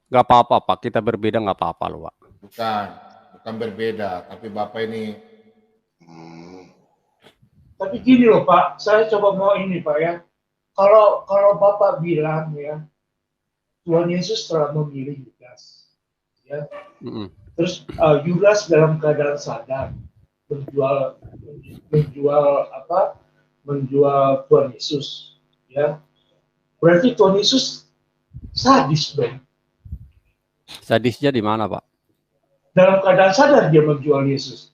Nggak apa-apa Pak, kita berbeda nggak apa-apa loh Pak. Bukan berbeda, tapi Bapak ini tapi gini loh Pak, saya coba mau ini Pak ya. Kalau Bapak bilang ya, Tuhan Yesus telah memilih Yudas, ya. Terus Yudas dalam keadaan sadar menjual Tuhan Yesus, ya. Berarti Tuhan Yesus sadis dong. Sadisnya di mana Pak? Dalam keadaan sadar dia menjual Yesus.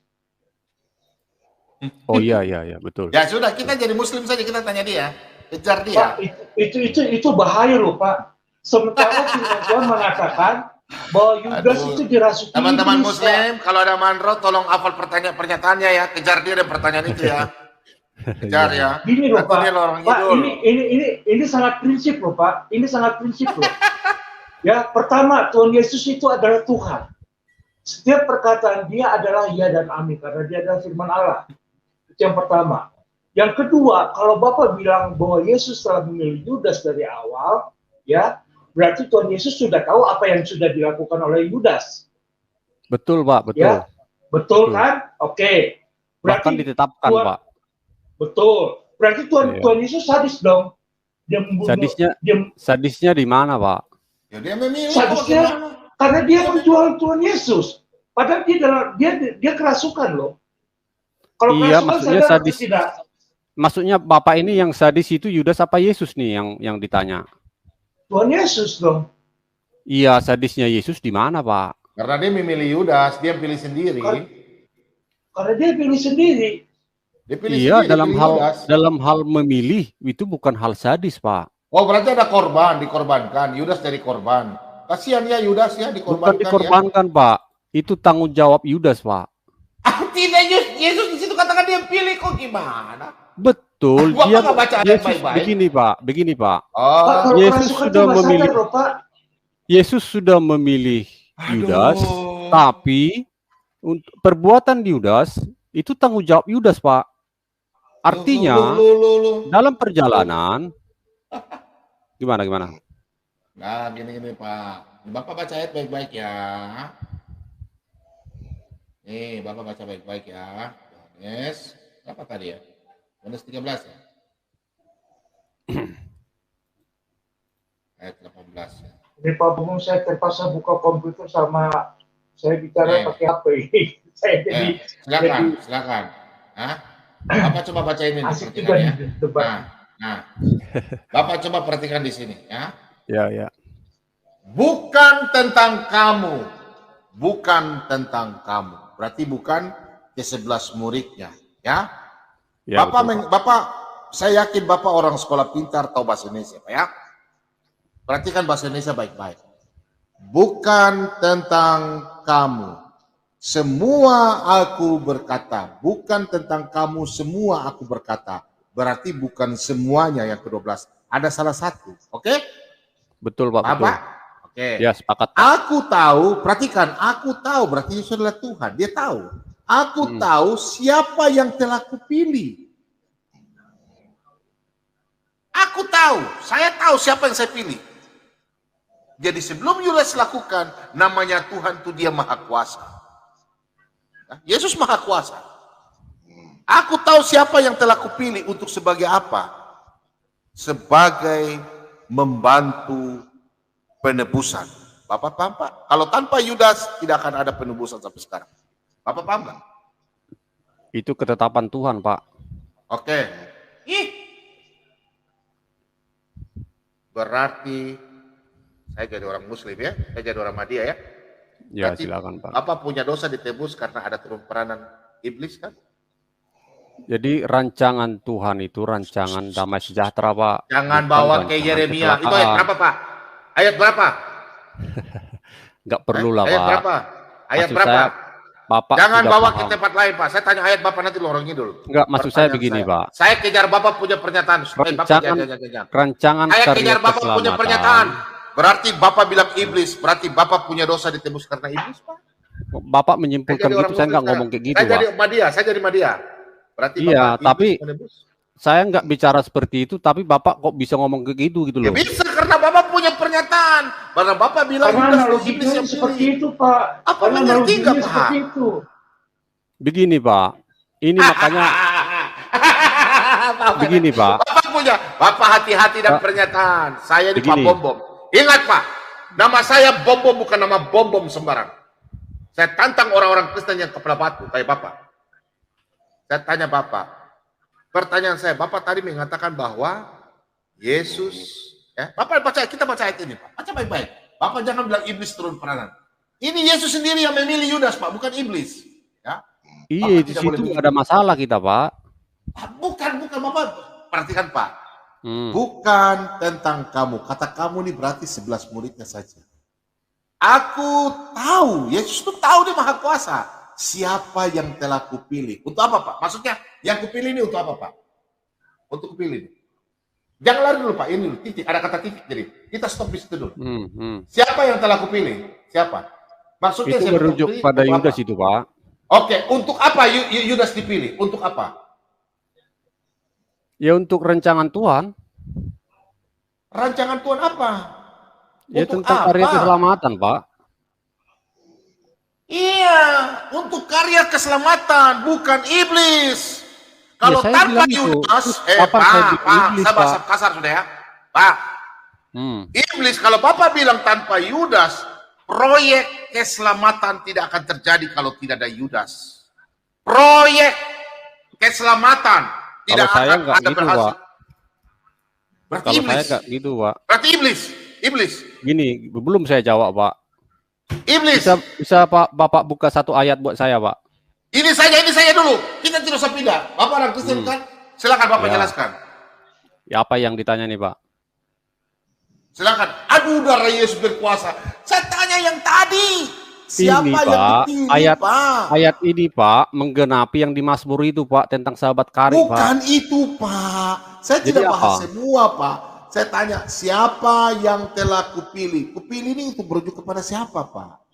Oh iya, betul. ya sudah, kita jadi Muslim saja, kita tanya dia, kejar dia. Pak, itu bahaya loh Pak. Sementara firman Tuhan mengatakan bahwa Yudas Aduh. itu dirasuki Teman-teman iblis, Muslim, kalau ada mandro, tolong hafal pernyataannya ya, kejar dia dan pertanyaan itu ya, kejar ya. Pak. Gini loh Nanti Pak, dia lorong Pak ngidul. ini sangat prinsip loh Pak. Ini sangat prinsip loh. Ya, pertama Tuhan Yesus itu adalah Tuhan. Setiap perkataan dia adalah ya dan amin karena dia adalah firman Allah. Itu yang pertama. Yang kedua, kalau Bapak bilang bahwa Yesus telah memilih Yudas dari awal, ya, berarti Tuhan Yesus sudah tahu apa yang sudah dilakukan oleh Yudas. Betul Pak, betul. Ya, betul kan? Oke. Bahkan ditetapkan Pak. Betul. Berarti Iya. Tuhan Yesus sadis dong. Dia membunuh. Sadisnya di mana Pak? Ya, dia memilih. Sadisnya karena dia menjual Tuhan Yesus. Padahal dia kerasukan loh. Kalau Iya, kerasukan maksudnya sadar atau sadis. tidak? Maksudnya Bapak ini yang sadis itu Yudas apa Yesus nih yang ditanya? Tuhan Yesus dong. Iya, sadisnya Yesus di mana Pak? Karena dia memilih Yudas, dia pilih sendiri. Karena dia pilih sendiri. Dia pilih Iya, sendiri, pilih Yudas. dalam hal memilih itu bukan hal sadis Pak. Oh, berarti ada korban, dikorbankan. Yudas dari korban. Kasihan ya Yudas ya, Bukan dikorbankan dikorbankan Pak. Itu tanggung jawab Yudas Pak. Tidak, Yesus di situ katakan dia pilih, kok gimana? Betul, Bapak dia nggak baca ayat Yesus baik-baik? begini Pak. Oh, Pak, kalau Yesus kerasukan sudah itu nggak memilih. sadar loh, Pak. Yesus sudah memilih Yudas, aduh. tapi untuk perbuatan Yudas itu tanggung jawab Yudas, Pak. Artinya Lu. dalam perjalanan gimana? Nah, gini Pak. Bapak baca ayat baik-baik ya. Nih, Bapak baca baik-baik ya. Yohanes, apa tadi ya? Yohanes 13 ya? Ayat 18 ya. Ini Pak Bung, saya terpaksa buka komputer sama saya bicara pakai HP ini. Saya jadi Silakan. Hah? Bapak coba baca ini asik juga perhatikan ya. nih debat. Nah. Bapak coba perhatikan di sini ya. Ya. Bukan tentang kamu. Berarti bukan ke-11 muridnya, ya. Ya, Bapak, saya yakin Bapak orang sekolah pintar tahu bahasa Indonesia, Pak ya. Perhatikan bahasa Indonesia baik-baik. Bukan tentang kamu, Semua aku berkata, bukan tentang kamu semua aku berkata. Berarti bukan semuanya yang ke-12. Ada salah satu. Oke? Betul, Pak. Paham, Betul. Pak? Oke. Ya, sepakat, Pak. Aku tahu, perhatikan, aku tahu, berarti Yesus adalah Tuhan. Dia tahu. Aku tahu siapa yang telah kupilih. Aku tahu, saya tahu siapa yang saya pilih. Jadi sebelum Yudas lakukan, namanya Tuhan itu dia maha kuasa. Yesus maha kuasa. Aku tahu siapa yang telah kupilih untuk sebagai apa? Sebagai membantu penebusan. Bapak paham, Pak? Kalau tanpa Yudas tidak akan ada penebusan sampai sekarang. Bapak paham nggak? Itu ketetapan Tuhan, Pak. Oke. Berarti saya jadi orang Muslim ya, saya jadi orang Madya ya. Ya, Berarti silakan, Pak. Bapak punya dosa ditebus karena ada turun peranan iblis kan? Jadi rancangan Tuhan itu rancangan damai sejahtera, Pak. Jangan Bukan bawa ke rancangan Yeremia. Itu ayat kecelakaan. berapa, Pak? Ayat berapa? Nggak perlu lah, Ayat Pak. berapa? Ayat Maksud berapa? saya, Bapak Jangan sudah bawa paham. ke tempat lain, Pak. Saya tanya ayat Bapak nanti lorong ngidul. Enggak, maksud saya Pertanyaan begini, saya. Pak. Saya kejar Bapak punya pernyataan. Rancangan Saya karya kejar Bapak punya keselamatan. pernyataan. Berarti Bapak bilang iblis. Berarti Bapak punya dosa ditebus karena iblis, Pak. Bapak menyimpulkan gitu, saya nggak ngomong kayak gitu, Saya jadi Pak. Madya, saya jadi Madya. Berarti Iya, Bapak tapi iblis menebus. saya nggak bicara seperti itu, tapi Bapak kok bisa ngomong kayak gitu Ya loh. bisa karena Bapak punya pernyataan. Karena Bapak bilang Karena Yudas analoginya iblis yang seperti pilih. itu, Pak. Apa Karena mengerti analoginya nggak, Pak? seperti itu. Begini, Pak. Ini makanya begini, Pak. Bapak hati-hati dan pernyataan. Saya di Pak Begini. Bom-Bom. Ingat, Pak. Nama saya Bom-Bom bukan nama Bom-Bom sembarang. Saya tantang orang-orang Kristen yang kepala batu kayak Bapak. Saya tanya Bapak. Pertanyaan saya, Bapak tadi mengatakan bahwa Yesus, ya, Bapak baca, kita baca ayat ini, Pak. Baca baik-baik. Bapak jangan bilang iblis turun peranan. Ini Yesus sendiri yang memilih Yudas, Pak, bukan iblis. Ya. Iya, Bapak di tidak situ boleh nggak ada masalah kita, Pak. Bukan Bapak. Perhatikan, Pak. Hmm. Bukan tentang kamu. Kata kamu ini berarti 11 muridnya saja. Aku tahu, Yesus itu tahu dia maha kuasa. Siapa yang telah kupilih? Untuk apa, Pak? Maksudnya yang kupilih ini untuk apa, Pak? Untuk kupilih. Jangan lari dulu, Pak. Ini dulu, titik. Ada kata titik. Jadi kita stop di situ dulu. Siapa yang telah kupilih? Siapa? Maksudnya Itu merujuk kupilih pada untuk Yudas apa? itu, Pak. Oke, untuk apa Yudas dipilih? Untuk apa? Ya untuk rancangan Tuhan. Rancangan Tuhan apa? Ya Untuk tentang karya apa? keselamatan, Pak. Iya, untuk karya keselamatan, bukan iblis. Kalau saya tanpa bilang itu. Yudas, Terus kapan saya bilang iblis, saya bahasa Pak? kasar sudah ya, Pak. Iblis, kalau Bapak bilang tanpa Yudas, proyek keselamatan tidak akan terjadi kalau tidak ada Yudas. Proyek keselamatan tidak Kalau saya akan nggak ada gitu, berhasil. Pak. Berarti Kalau iblis. saya nggak gitu, Pak. Berarti iblis. Gini, belum saya jawab, Pak. Iblis. Bisa Pak, Bapak buka satu ayat buat saya, Pak. Ini saja dulu. Kita tidak usah pindah. Bapak orang Kristen kan? Silakan Bapak Ya. jelaskan. Ya apa yang ditanya nih, Pak? Silakan. Aduh, darah Yesus berkuasa. Saya tanya yang tadi. Siapa Ini, yang Pak, dipilih, Pak? Ayat ini, Pak, menggenapi yang di Mazmur itu, Pak, tentang sahabat karib, Pak. Bukan itu, Pak. Saya Jadi tidak bahas apa? semua, Pak. Saya tanya, siapa yang telah kupilih? Kupilih ini untuk merujuk kepada siapa, Pak?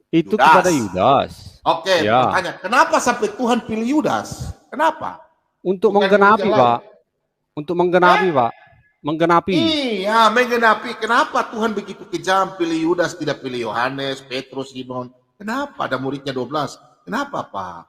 Itu Yudas. kepada Yudas. Oke, Ya. bertanya, kenapa sampai Tuhan pilih Yudas? Kenapa? Untuk Bukan menggenapi, yang lain. Pak. Untuk menggenapi, Pak. Menggenapi. Iya, menggenapi. Kenapa Tuhan begitu kejam pilih Yudas, tidak pilih Yohanes, Petrus, Simon? Kenapa? Ada muridnya 12. Kenapa, Pak?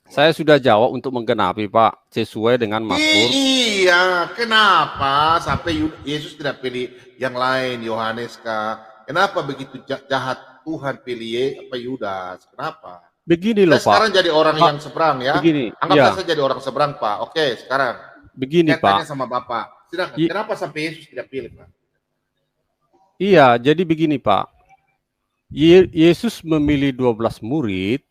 Saya sudah jawab untuk menggenapi, Pak. Sesuai dengan Mazmur. Iya, kenapa sampai Yesus tidak pilih yang lain, Yohanes kah? Kenapa begitu jahat Tuhan pilih Yudas? Kenapa? Begini loh, Saya sekarang Pak. jadi orang Pak, yang seberang ya. begini, Anggaplah ya. saya jadi orang seberang, Pak. Oke, sekarang. Begini, Saya tanya Pak. sama Bapak. Silakan, I- kenapa sampai Yesus tidak pilih, Pak? Iya, jadi begini, Pak. Yesus memilih 12 murid.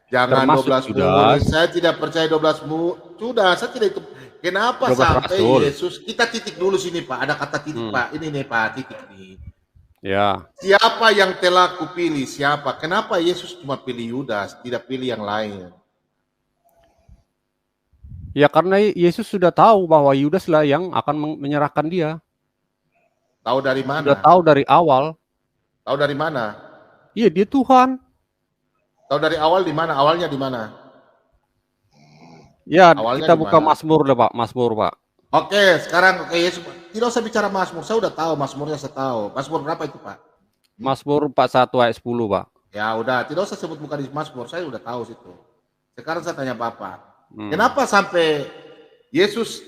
Jangan Termasuk 12 Yudas. murid. Saya tidak percaya 12 murid. Sudah, saya tidak itu. Kenapa 12 sampai rasul. Yesus? Kita titik dulu sini, Pak. Ada kata titik, Pak. Ini nih, Pak, titik nih. Ya, Siapa yang telah kupilih? Siapa? Kenapa Yesus cuma pilih Yudas, tidak pilih yang lain? ya karena Yesus sudah tahu bahwa Yudas lah yang akan menyerahkan dia. Tahu dari Sudah mana? tahu dari awal. Tahu dari mana? Iya, dia Tuhan. Tahu dari awal di mana? Awalnya di mana? Ya, Awalnya kita di buka mana? Mazmur deh, Pak. Mazmur, Pak. Oke, sekarang Yesus tidak usah bicara Mazmur. Saya udah tahu Mazmurnya, saya tahu. Mazmur berapa itu, Pak? Mazmur 41 ayat 10, Pak. Ya udah, tidak usah sebut bukan di Mazmur. Saya udah tahu situ. Sekarang saya tanya Bapak, Hmm. kenapa sampai Yesus,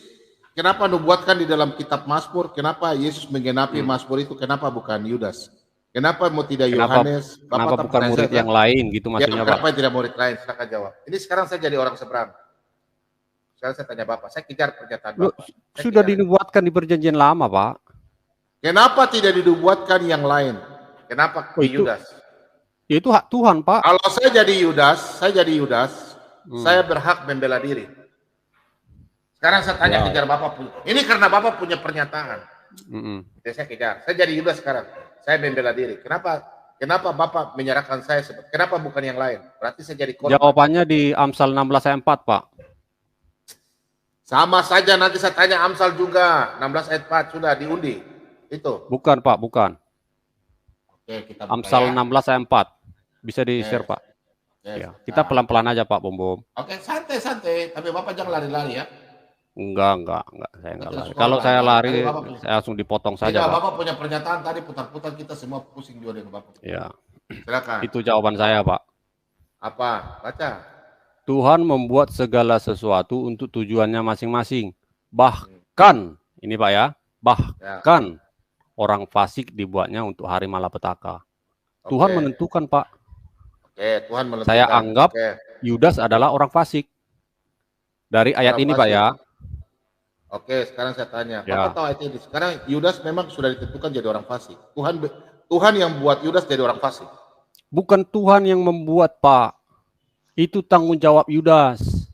kenapa nubuatkan di dalam kitab Mazmur? Kenapa Yesus menggenapi Mazmur itu? Kenapa bukan Yudas? Kenapa mau tidak Kenapa Yohanes? kenapa tahu bukan pertanyaan murid saya, yang lain gitu Ya, maksudnya, Pak? kenapa tidak murid lain? Silakan jawab. Ini sekarang saya jadi orang seberang. Sekarang saya tanya Bapak, saya kejar pernyataan Loh, Bapak. Saya sudah kejar. dinubuatkan di perjanjian lama, Pak. Kenapa tidak dinubuatkan yang lain? Kenapa Oh, itu- Yudas? Ya, itu hak Tuhan, Pak. Kalau saya jadi Yudas, saya berhak membela diri. Sekarang saya tanya Wow. kejar Bapak. Ini karena Bapak punya pernyataan. Mm-mm. Jadi saya kejar. Saya jadi Yudas sekarang. Saya membela diri. Kenapa Bapak menyerahkan saya? Kenapa bukan yang lain? Berarti saya jadi korban. Jawabannya di Amsal 16 ayat 4, Pak. Sama saja nanti saya tanya Amsal juga. 16 ayat 4 sudah diundi. Itu. Bukan, Pak, bukan. Oke, kita buka Amsal ya. 16 ayat 4. Bisa di-share, Yes. Pak. Yes. Ya, kita Nah. pelan-pelan aja, Pak Bom. Oke, santai. Tapi Bapak jangan lari-lari ya. Enggak. Saya enggak Betul, lari. sekolah, Kalau Pak. saya lari, Tadi Bapak punya- saya langsung dipotong saja, Tidak, Pak. Bapak punya pernyataan tadi putar-putar kita semua pusing juga dengan Bapak. Ya, Silakan. itu jawaban saya, Pak. Apa? Baca. Tuhan membuat segala sesuatu untuk tujuannya masing-masing. Bahkan, ini Pak ya, bahkan orang fasik dibuatnya untuk hari malapetaka. Tuhan Oke. menentukan, Pak. Oke, Tuhan menentukan. Saya anggap Oke. Yudas adalah orang fasik. Dari ayat Orang ini, Pak fasik. ya. Oke, sekarang saya tanya. Ya. Bapak tahu ayat ini. Sekarang Yudas memang sudah ditentukan jadi orang fasik. Tuhan yang buat Yudas jadi orang fasik. Bukan Tuhan yang membuat, Pak. Itu tanggung jawab Yudas.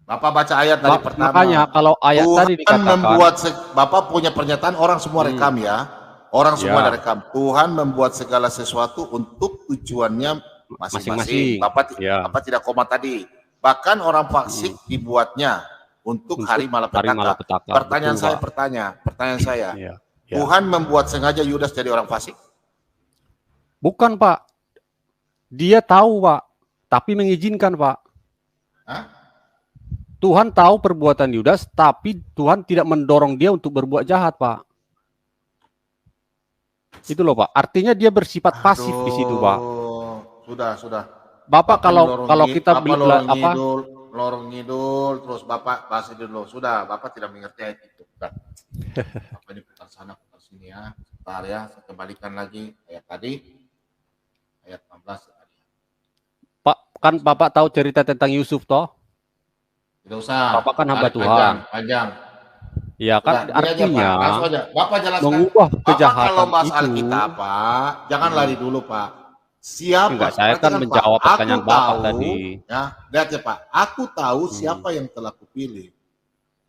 Bapak baca ayat dari pertama. Makanya kalau ayat Tuhan tadi dikatakan, membuat Bapak punya pernyataan, orang semua rekam ya. Orang semua Ya. ada rekam. Tuhan membuat segala sesuatu untuk tujuannya masing-masing. Bapak tidak koma tadi. Bahkan orang fasik dibuatnya untuk hari malapetaka. Pertanyaan saya, Ya. Tuhan membuat sengaja Yudas jadi orang fasik? Bukan, Pak. Dia tahu, Pak, tapi mengizinkan, Pak. Hah? Tuhan tahu perbuatan Yudas, tapi Tuhan tidak mendorong dia untuk berbuat jahat, Pak. Itu loh, Pak. Artinya dia bersifat pasif di situ, Pak. Sudah. Bapak kalau kita lorong ngidul, terus Bapak bahas dulu. Sudah, Bapak tidak mengerti ayat itu. Bapak ini putar sana, putar sini ya. Sebentar ya, saya kembalikan lagi ayat tadi. Ayat 16 tadi. Pak, kan Bapak tahu cerita tentang Yusuf, toh? Tidak usah. Bapak kan hamba Tuhan. Panjang. Ya kan, Sudah, artinya langsung aja. Bapak jelaskan. mengubah Bapak kejahatan kalau bahas itu. Alkitab, Pak, jangan lari dulu, Pak. Siapa? Enggak, saya kan Perhatikan, menjawab Pak. pertanyaan Aku Bapak tahu, tadi. Ya, lihat ya, Pak. Aku tahu siapa yang telah kupilih.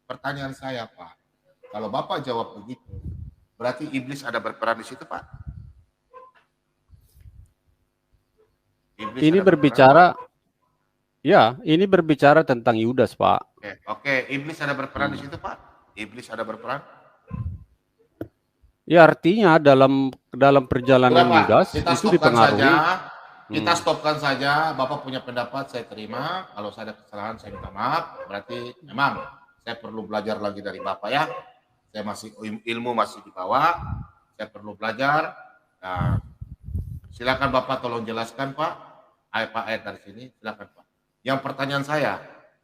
Pertanyaan saya, Pak. Kalau Bapak jawab begitu, berarti iblis ada berperan di situ, Pak. Iblis Ini ada berbicara, ya, ini berbicara tentang Yudas, Pak. Oke. Iblis ada berperan di situ, Pak. Iblis ada berperan. Ya, artinya dalam perjalanan Sudah, Pak. Yudas Kita itu stopkan dipengaruhi. saja. Kita stopkan saja. Bapak punya pendapat, saya terima. Kalau saya ada kesalahan, saya minta maaf. Berarti memang saya perlu belajar lagi dari Bapak ya. Saya masih ilmu masih di bawah. Saya perlu belajar. Nah, silakan Bapak tolong jelaskan, Pak. Ayat dari sini, silakan, Pak. Yang pertanyaan saya,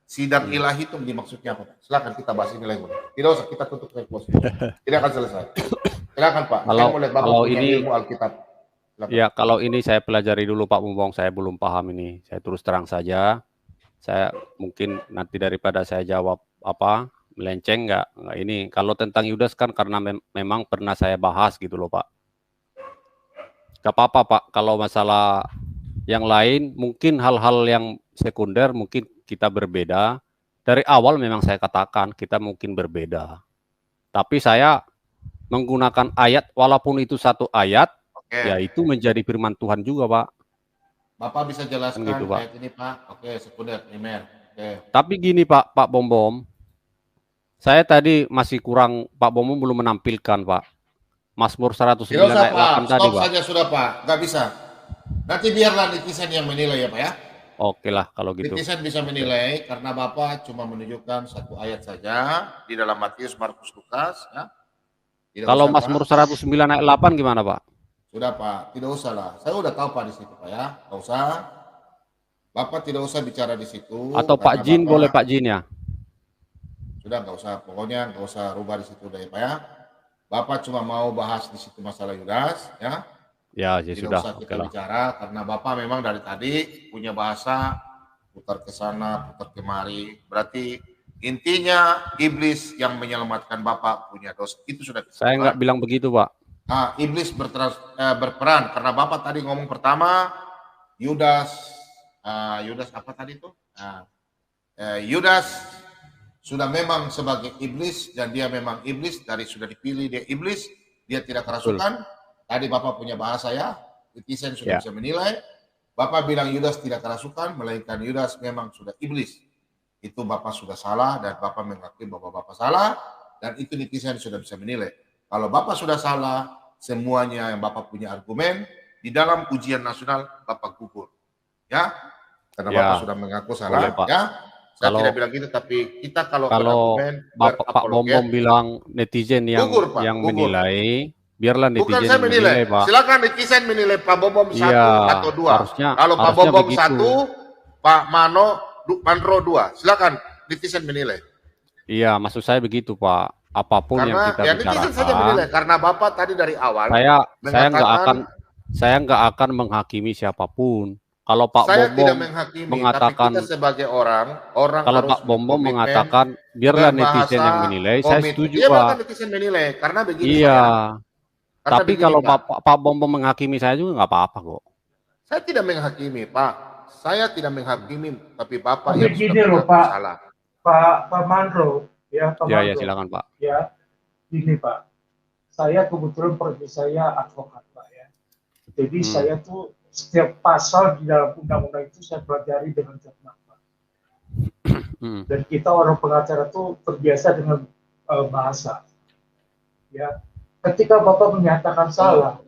sidang ilahi itu dimaksudnya apa, Pak? Silakan kita bahas ini lagi. Tidak usah kita tutup close. Tidak akan selesai. Silakan, Pak. Saya mau lihat Bapak Kalau punya ini ilmu Alkitab. Silakan. Ya, kalau ini saya pelajari dulu, Pak Mumbong. Saya belum paham ini. Saya terus terang saja. Saya mungkin nanti daripada saya jawab melenceng nggak ini. Kalau tentang Yudas kan karena memang pernah saya bahas gitu loh, Pak. Gak apa-apa, Pak. Kalau masalah yang lain, mungkin hal-hal yang sekunder mungkin kita berbeda. Dari awal memang saya katakan kita mungkin berbeda. Tapi saya menggunakan ayat, walaupun itu satu ayat, Oke. Ya itu menjadi firman Tuhan juga, Pak. Bapak bisa jelaskan gitu, Pak. ayat ini, Pak? Oke, sekunder, Imer. Oke. Tapi gini Pak Bom Bom, saya tadi masih kurang, Pak Bom Bom belum menampilkan Pak. Mazmur 109 Tidak usah, ayat Pak. 8 tadi, Stop Pak. saja sudah, Pak. Nggak bisa. Nanti biarlah netizen yang menilai ya, Pak ya. Oke lah kalau gitu. Netizen bisa menilai karena Bapak cuma menunjukkan satu ayat saja di dalam Matius, Markus, Lukas. Ya. Tidak Kalau usah, Mazmur Pak. 109 ayat 8 gimana Pak? Sudah, Pak. Tidak usah lah. Saya udah tahu, Pak, di situ, Pak ya. Nggak usah. Bapak tidak usah bicara di situ. Atau Pak karena Jin Bapak- boleh Pak Jin ya? Sudah, nggak usah. Pokoknya nggak usah rubah di situ deh, Pak ya. Bapak cuma mau bahas di situ masalah Yudas, ya. Ya, ya Tidak sudah. usah Oke kita lah. bicara karena Bapak memang dari tadi punya bahasa putar ke sana, putar kemari. Berarti intinya iblis yang menyelamatkan Bapak punya dosa. Itu sudah Saya nggak bilang begitu Pak. Nah, iblis berperan karena Bapak tadi ngomong pertama Yudas apa tadi itu? Yudas sudah memang sebagai iblis dan dia memang iblis dari sudah dipilih dia iblis, dia tidak kerasukan. Tadi Bapak punya bahasa ya, netizen sudah Ya. bisa menilai. Bapak bilang Yudas tidak kerasukan, melainkan Yudas memang sudah iblis. Itu Bapak sudah salah dan Bapak mengakui bahwa Bapak salah dan itu netizen sudah bisa menilai. Kalau Bapak sudah salah, semuanya yang Bapak punya argumen di dalam ujian nasional Bapak gugur. Ya. Karena Ya, Bapak sudah mengaku salah, boleh, Pak. ya. Saya Kalau- tidak bilang gitu tapi kita kalau Pak Bom Bom bilang netizen yang Gugur, Pak, yang gugur. menilai, biarlah Bukan netizen saya yang menilai, menilai. Pak. Silakan netizen menilai Pak Bom Iya, 1 atau 2. harusnya Kalau Pak harusnya Bom begitu. 1, Pak Manro 2. Silakan netizen menilai. Iya, maksud saya begitu, Pak. Apapun yang Karena kita ya netizen saja bicarakan, menilai karena Bapak tadi dari awal saya nggak akan menghakimi siapapun. Kalau Pak saya Bom tidak Bom menghakimi mengatakan, tapi kita sebagai orang kalau harus Pak Bom Bom berkomitmen, mengatakan biarlah netizen yang berbahasa, menilai, saya komit. setuju, Iya, Pak. bahkan netizen menilai karena begini Iya. Pak, ya. Karena Tapi begini, kalau Pak. Pak Bom Bom menghakimi saya juga nggak apa-apa kok. Saya tidak menghakimi, Pak. Saya tidak menghakimi, tapi Bapak Tapi yang gini sudah loh, mengaku Pak. salah. Pak Manro, ya Pak Ya, Manro. ya silakan Pak. Ya, ini Pak. Saya kebetulan profesi saya advokat, Pak ya. Jadi saya tuh setiap pasal di dalam undang-undang itu saya pelajari dengan cermat, Pak. Dan kita orang pengacara tuh terbiasa dengan bahasa. Ya, ketika Bapak menyatakan salah,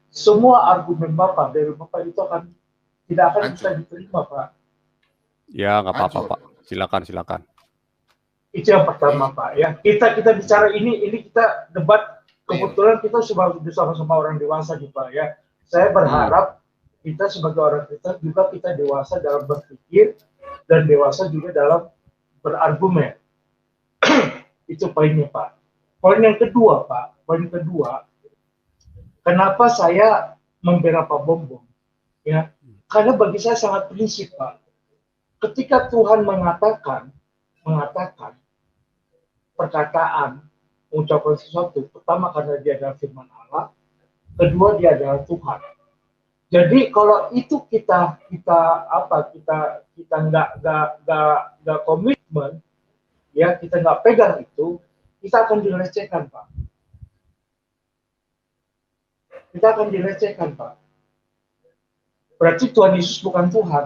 semua argumen Bapak dari Bapak itu tidak akan bisa diterima, Pak. Ya, nggak apa-apa Hancur. Pak. Silakan. Itu yang pertama, Pak. Ya, kita bicara ini kita debat. Kebetulan kita sama-sama orang dewasa nih, Pak. Ya, saya berharap kita sebagai orang Kristen juga kita dewasa dalam berpikir dan dewasa juga dalam berargumen. Itu poinnya, Pak. Poin yang kedua, Pak. Kenapa saya membela Pak Bom Bom? Ya, karena bagi saya sangat prinsip, Pak. Ketika Tuhan mengatakan perkataan, mengucapkan sesuatu, pertama karena dia adalah firman Allah, kedua dia adalah Tuhan. Jadi kalau itu kita nggak komitmen, ya kita nggak pegang itu, kita akan dilecehkan, Pak. Berarti Tuhan Yesus bukan Tuhan.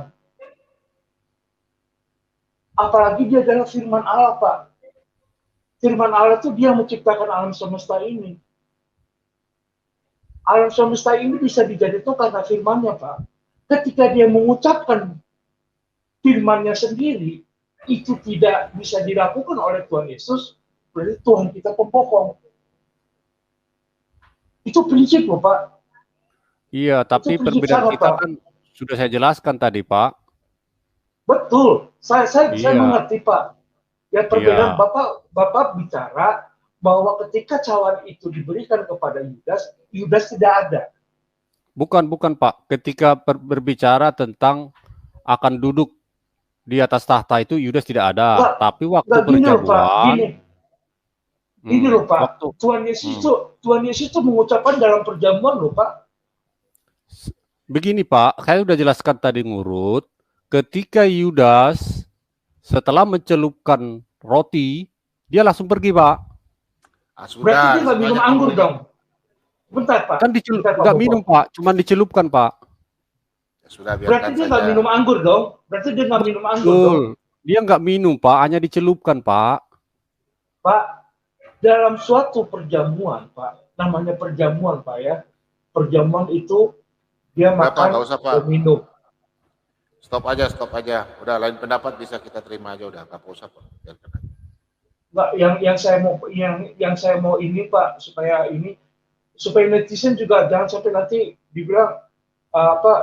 Apalagi dia adalah firman Allah, Pak. Firman Allah itu dia menciptakan alam semesta ini. Alam semesta ini bisa dijadikan karena firman-Nya, Pak. Ketika dia mengucapkan firman-Nya sendiri, itu tidak bisa dilakukan oleh Tuhan Yesus, berarti Tuhan kita pembohong. Itu prinsip loh, Pak. Iya, tapi Itu prinsip perbedaan sangat, kita Pak. kan sudah saya jelaskan tadi, Pak. Betul, saya Iya. mengerti, Pak. Ya perbedaan Iya. Bapak bicara bahwa ketika cawan itu diberikan kepada Yudas tidak ada. Bukan Pak. Ketika berbicara tentang akan duduk di atas tahta itu Yudas tidak ada. Nggak, Tapi waktu Gini loh, Pak. perjamuan, Gini loh, Pak. waktu Tuhan Yesus itu mengucapkan dalam perjamuan loh, Pak. begini Pak, saya sudah jelaskan tadi ngurut. Ketika Yudas setelah mencelupkan roti, dia langsung pergi, Pak. Ah, sudah, Berarti dia nggak minum semuanya anggur kamu- dong. Bentar Pak, Kan bentar Pak nggak Bobo. minum Pak, cuman dicelupkan Pak. Ya sudah, Berarti biarkan dia nggak saja. minum anggur dong? Berarti dia nggak minum anggur dong? Betul. Dia nggak minum Pak, hanya dicelupkan Pak. Pak, dalam suatu perjamuan Pak, namanya perjamuan Pak ya. Perjamuan itu dia Udah, Pak, makan nggak usah, Pak. dan minum. Stop aja. Udah, lain pendapat bisa kita terima aja, udah, nggak usah, Pak. Biarkan aja. Nggak, yang saya mau ini Pak, supaya netizen juga jangan sampai nanti dibilang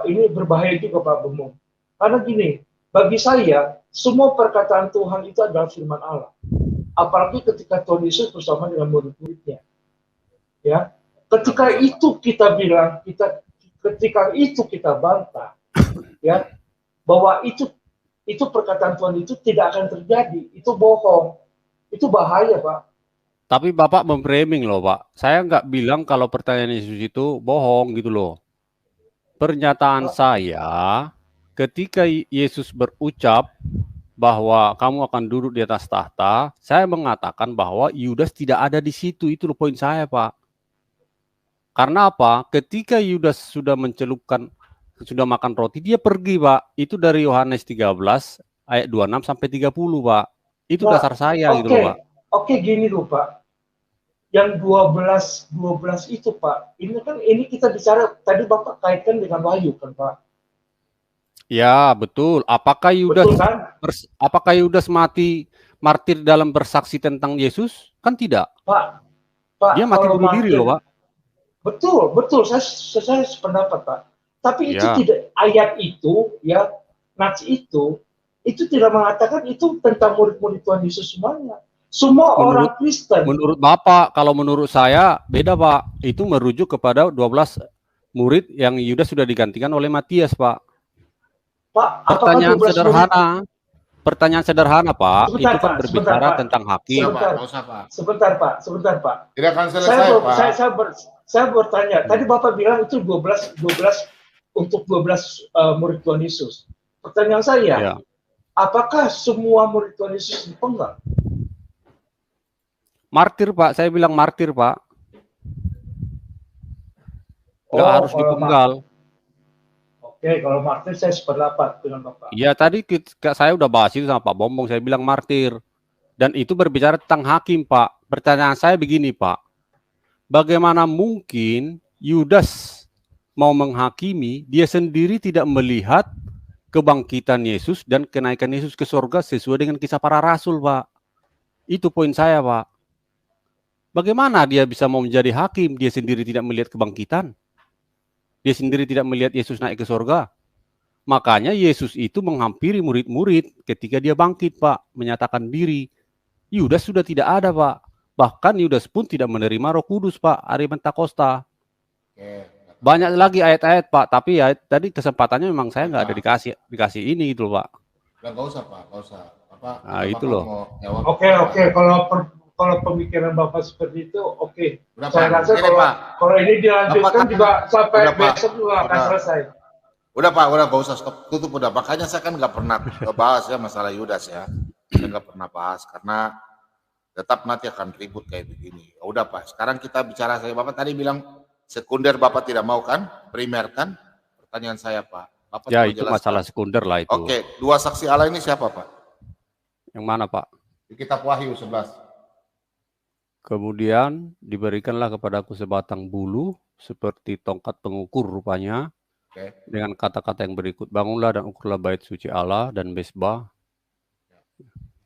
ini berbahaya juga Pak Bemo. Karena gini, bagi saya semua perkataan Tuhan itu adalah firman Allah. Apalagi ketika Tuhan Yesus bersama dengan murid-muridnya. Ya, ketika itu kita bilang, ketika itu kita bantah, ya, bahwa itu perkataan Tuhan itu tidak akan terjadi, itu bohong, itu bahaya Pak. Tapi Bapak memframing loh Pak. Saya nggak bilang kalau pertanyaan Yesus itu bohong gitu loh. Pernyataan saya ketika Yesus berucap bahwa kamu akan duduk di atas tahta, saya mengatakan bahwa Yudas tidak ada di situ. Itu loh poin saya Pak. Karena apa? Ketika Yudas sudah sudah makan roti, dia pergi Pak. Itu dari Yohanes 13 ayat 26 sampai 30 Pak. Itu Pak, dasar saya gitu loh Pak. Oke, gini loh Pak. Yang 12 itu Pak, ini kita bicara tadi Bapak kaitkan dengan Wahyu kan Pak? Ya betul. Apakah Yudas Betul kan? apakah Yudas mati martir dalam bersaksi tentang Yesus? Kan tidak. Pak, Dia mati kalau bunuh diri loh Pak. Betul. Saya sependapat Pak. Tapi itu Ya. tidak, ayat itu ya, nats itu tidak mengatakan itu tentang murid-murid Tuhan Yesus semuanya. Semua orang Kristen. Menurut Bapak, kalau menurut saya beda Pak. Itu merujuk kepada 12 murid yang Yudas sudah digantikan oleh Matias Pak. Pak, Pertanyaan sederhana. Pertanyaan sederhana Pak. Sebentar, itu kan Pak. berbicara Sebentar, Pak. tentang hakim. Sebentar Pak. Tidak akan selesai, Pak. Saya bertanya. Tadi Bapak bilang itu 12 untuk 12 murid Tuhan Yesus. Pertanyaan saya, Ya. apakah semua murid Tuhan Yesus dipenggal? Martir Pak, saya bilang martir Pak. Nggak harus dipenggal. Oke, kalau martir saya sependapat dengan Bapak. Iya, tadi saya udah bahas itu sama Pak Bombong, saya bilang martir. Dan itu berbicara tentang hakim, Pak. Pertanyaan saya begini, Pak. Bagaimana mungkin Yudas mau menghakimi, dia sendiri tidak melihat kebangkitan Yesus dan kenaikan Yesus ke surga sesuai dengan kisah para rasul, Pak. Itu poin saya, Pak. Bagaimana dia bisa mau menjadi hakim, dia sendiri tidak melihat kebangkitan? Dia sendiri tidak melihat Yesus naik ke surga? Makanya Yesus itu menghampiri murid-murid ketika dia bangkit, Pak, menyatakan diri. Yudas sudah tidak ada, Pak. Bahkan Yudas pun tidak menerima Roh Kudus, Pak, hari Pentakosta. Banyak lagi ayat-ayat, Pak, tapi ya tadi kesempatannya memang saya nggak ada dikasih ini gitu, Pak. Nggak usah, Pak, nggak usah. Nah, itu loh. Oke, kalau pemikiran Bapak seperti itu, oke. Udah, Saya Pak. rasa Ini, Pak. kalau ini dilanjutkan Bapak, juga sampai udah, Pak. besok juga akan Udah. selesai. Udah, Pak, udah, nggak usah, stop, tutup udah. Makanya saya kan nggak pernah bahas ya masalah Yudas ya. Saya nggak pernah bahas karena tetap nanti akan ribut kayak begini. Udah, Pak, sekarang kita bicara. Bapak tadi bilang sekunder Bapak tidak mau kan, primer kan? Pertanyaan saya, Pak. Bapak Ya, cuma itu jelaskan. masalah sekunder lah itu. Oke, dua saksi Allah ini siapa, Pak? Yang mana, Pak? Di kitab Wahyu 11. Kemudian diberikanlah kepadaku sebatang bulu seperti tongkat pengukur rupanya. Oke. Dengan kata-kata yang berikut, bangunlah dan ukurlah bait suci Allah dan mesbah.